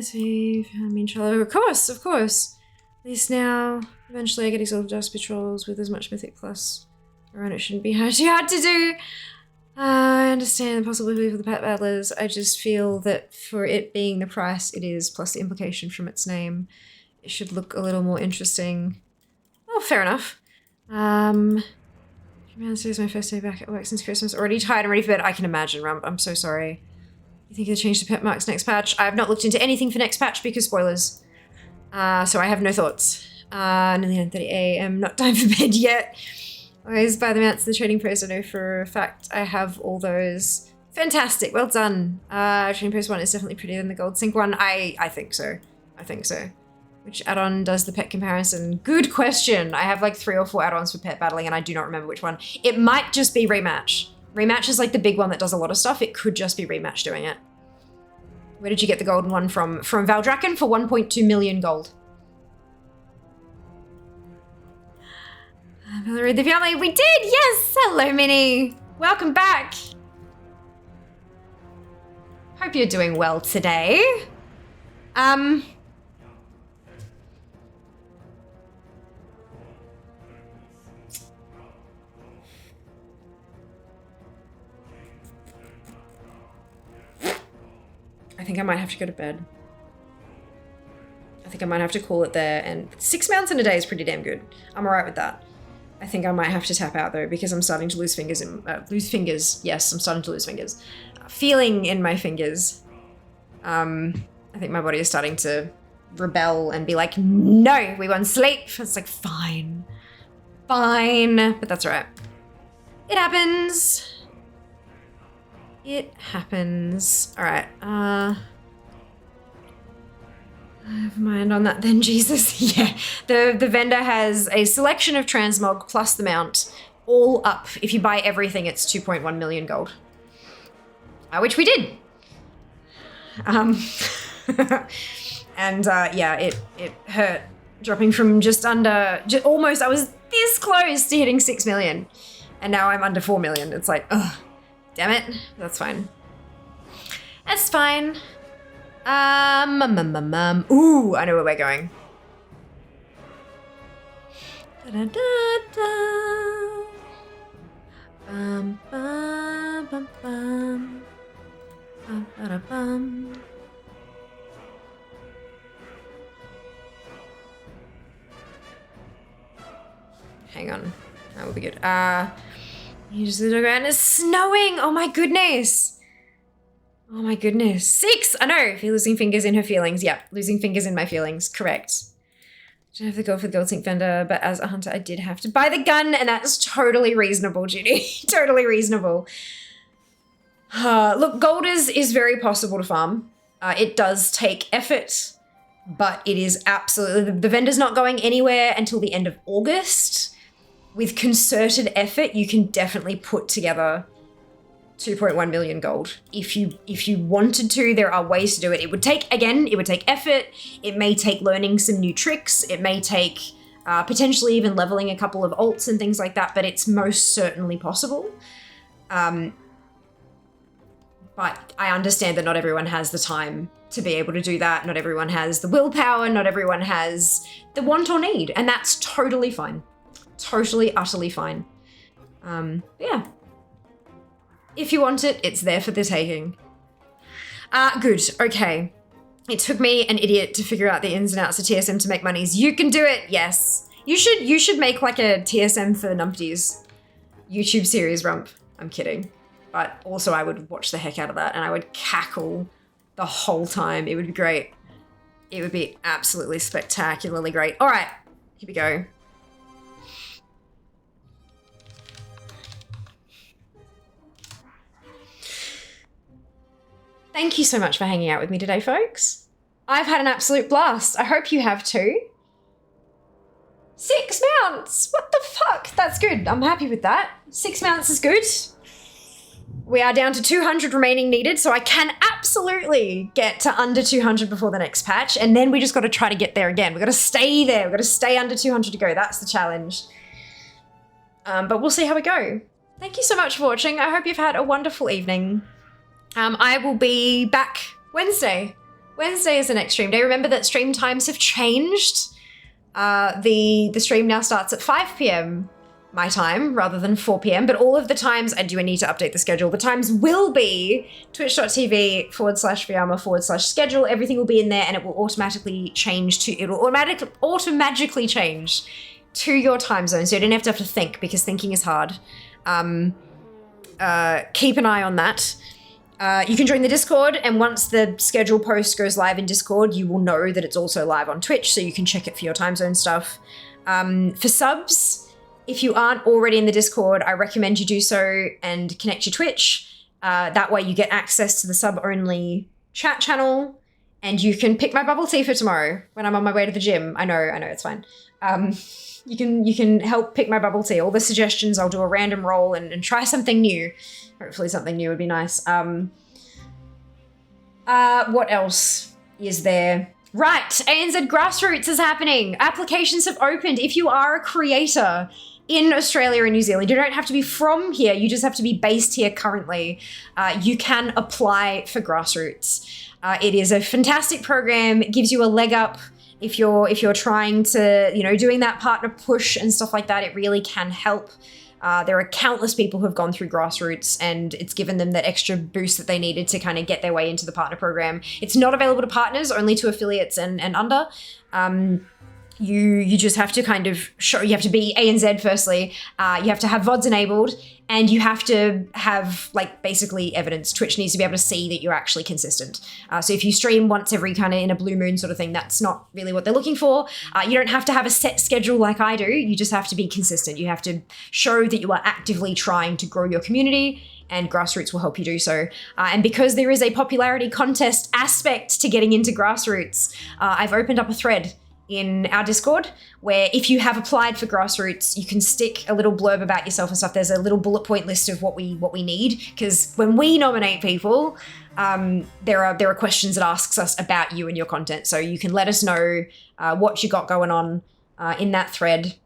see. I mean, of course. At least now, eventually I get exalted dust patrols with as much Mythic Plus around. It shouldn't be too hard to do. I understand the possibility for the pet battlers. I just feel that for it being the price it is, plus the implication from its name, it should look a little more interesting. Oh, fair enough. Man, this is my first day back at work since Christmas. Already tired and ready for bed. I can imagine, Rump. I'm so sorry. You think they'll change the pet marks next patch? I have not looked into anything for next patch because spoilers. So I have no thoughts. Nearly 9:30 a.m. Not time for bed yet. Always buy them out to the trading post. I know for a fact I have all those. Fantastic. Well done. Trading post one is definitely prettier than the gold sync one. I think so. Which add-on does the pet comparison? Good question. I have like 3 or 4 add-ons for pet battling and I do not remember which one. It might just be Rematch. Rematch is like the big one that does a lot of stuff. It could just be Rematch doing it. Where did you get the golden one from? From Valdrakken for 1.2 million gold. Valerie the family, we did! Yes! Hello, Minnie. Welcome back. Hope you're doing well today. I think I might have to go to bed. I think I might have to call it there, and 6 mounts in a day is pretty damn good. I'm alright with that. I think I might have to tap out though, because I'm starting to lose fingers. Yes, I'm starting to lose fingers. Feeling in my fingers. I think my body is starting to rebel and be like, no, we want sleep. It's like, fine. But that's alright. It happens. Alright, never mind on that then, Jesus. Yeah, the vendor has a selection of transmog plus the mount, all up. If you buy everything, it's 2.1 million gold. Which we did. Yeah, it hurt. Dropping from just under, almost, I was this close to hitting 6 million. And now I'm under 4 million. It's like, ugh, damn it. That's fine. That's fine. Ooh, I know where we're going. Hang on. That will be good. You just look around. It's snowing. Oh my goodness. 6! I know. If you're losing fingers in her feelings. Yep. Losing fingers in my feelings. Correct. Didn't have to go for the gold sync vendor, but as a hunter, I did have to buy the gun, and that's totally reasonable, Judy. Totally reasonable. Look, gold is very possible to farm. It does take effort, but it is absolutely... The vendor's not going anywhere until the end of August. With concerted effort, you can definitely put together 2.1 million gold. If you wanted to, there are ways to do it. It would take effort. It may take learning some new tricks. It may take potentially even leveling a couple of alts and things like that, but it's most certainly possible. But I understand that not everyone has the time to be able to do that. Not everyone has the willpower. Not everyone has the want or need, and that's totally fine. Totally, utterly fine. Yeah. If you want it, it's there for the taking. Good, okay. It took me, an idiot, to figure out the ins and outs of TSM to make monies. You can do it, yes. You should make like a TSM for numpties YouTube series, Rump. I'm kidding. But also I would watch the heck out of that and I would cackle the whole time. It would be great. It would be absolutely spectacularly great. All right, here we go. Thank you so much for hanging out with me today, folks. I've had an absolute blast. I hope you have too. 6 mounts! What the fuck? That's good. I'm happy with that. 6 mounts is good. We are down to 200 remaining needed, so I can absolutely get to under 200 before the next patch, and then we just got to try to get there again. We've got to stay there. We've got to stay under 200 to go. That's the challenge. But we'll see how we go. Thank you so much for watching. I hope you've had a wonderful evening. I will be back Wednesday. Wednesday is the next stream day. Remember that stream times have changed. The stream now starts at 5 p.m. my time rather than 4 p.m. But all of the times, I need to update the schedule. The times will be twitch.tv/Vyama/schedule. Everything will be in there and it will automatically change to, it will automatically change to your time zone. So you don't have to think because thinking is hard. Keep an eye on that. You can join the Discord, and once the schedule post goes live in Discord, you will know that it's also live on Twitch, so you can check it for your time zone stuff. For subs, if you aren't already in the Discord, I recommend you do so and connect your Twitch. That way you get access to the sub-only chat channel, and you can pick my bubble tea for tomorrow when I'm on my way to the gym. I know, it's fine. You can help pick my bubble tea. All the suggestions, I'll do a random roll and try something new. Hopefully something new would be nice. What else is there? Right, ANZ Grassroots is happening. Applications have opened. If you are a creator in Australia and New Zealand, you don't have to be from here. You just have to be based here currently. You can apply for Grassroots. It is a fantastic program. It gives you a leg up if you're trying to, doing that partner push and stuff like that. It really can help. There are countless people who have gone through Grassroots and it's given them that extra boost that they needed to kind of get their way into the partner program. It's not available to partners, only to affiliates and under. You just have to kind of show, you have to be ANZ firstly, you have to have VODs enabled, and you have to have basically evidence. Twitch needs to be able to see that you're actually consistent. So if you stream once every kind of in a blue moon sort of thing, that's not really what they're looking for. You don't have to have a set schedule like I do. You just have to be consistent. You have to show that you are actively trying to grow your community, and Grassroots will help you do so. And because there is a popularity contest aspect to getting into Grassroots, I've opened up a thread in our Discord where if you have applied for Grassroots, you can stick a little blurb about yourself and stuff. There's a little bullet point list of what we need, because when we nominate people, there are questions that asks us about you and your content. So you can let us know what you got going on in that thread.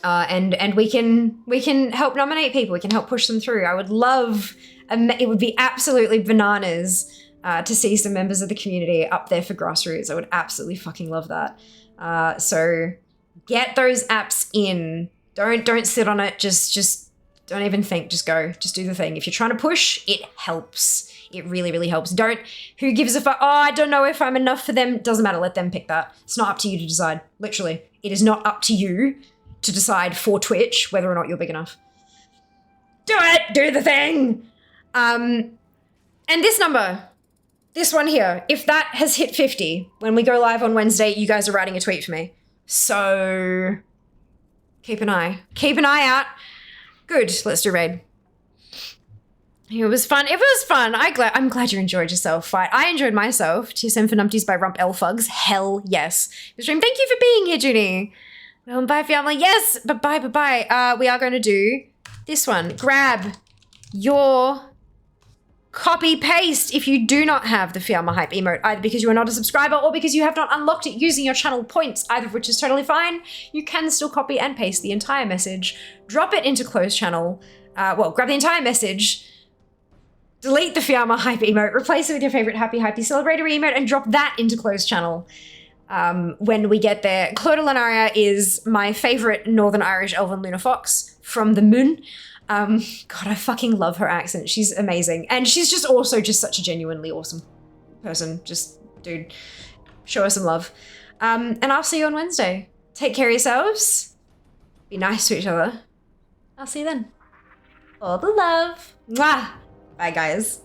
And we can help nominate people. We can help push them through. I would love, it would be absolutely bananas to see some members of the community up there for Grassroots. I would absolutely fucking love that. So get those apps in. Don't sit on it. Just don't even think. Just go. Just do the thing. If you're trying to push, it helps. It really, really helps. Who gives a fuck? Oh, I don't know if I'm enough for them. Doesn't matter. Let them pick that. It's not up to you to decide. Literally. It is not up to you to decide for Twitch whether or not you're big enough. Do it. Do the thing. And this number. This one here, if that has hit 50, when we go live on Wednesday, you guys are writing a tweet for me. So keep an eye out. Good, let's do raid. It was fun. I'm glad you enjoyed yourself. Fight. I enjoyed myself. TSM for Numpties by Rump Elfugs. Hell yes. Stream. Thank you for being here, Judy. Well, bye, family. Yes, bye. We are going to do this one. Grab your copy paste if you do not have the Fiamma Hype emote, either because you are not a subscriber or because you have not unlocked it using your channel points, either of which is totally fine. You can still copy and paste the entire message, drop it into closed channel, grab the entire message, delete the Fiamma Hype emote, replace it with your favorite Happy Celebratory emote, and drop that into closed channel. When we get there. Clodagh Lunaria is my favorite Northern Irish elven Luna Fox from the Moon. God, I fucking love her accent. She's amazing. And she's just also just such a genuinely awesome person. Just, dude, show her some love. And I'll see you on Wednesday. Take care of yourselves. Be nice to each other. I'll see you then. All the love. Mwah. Bye, guys.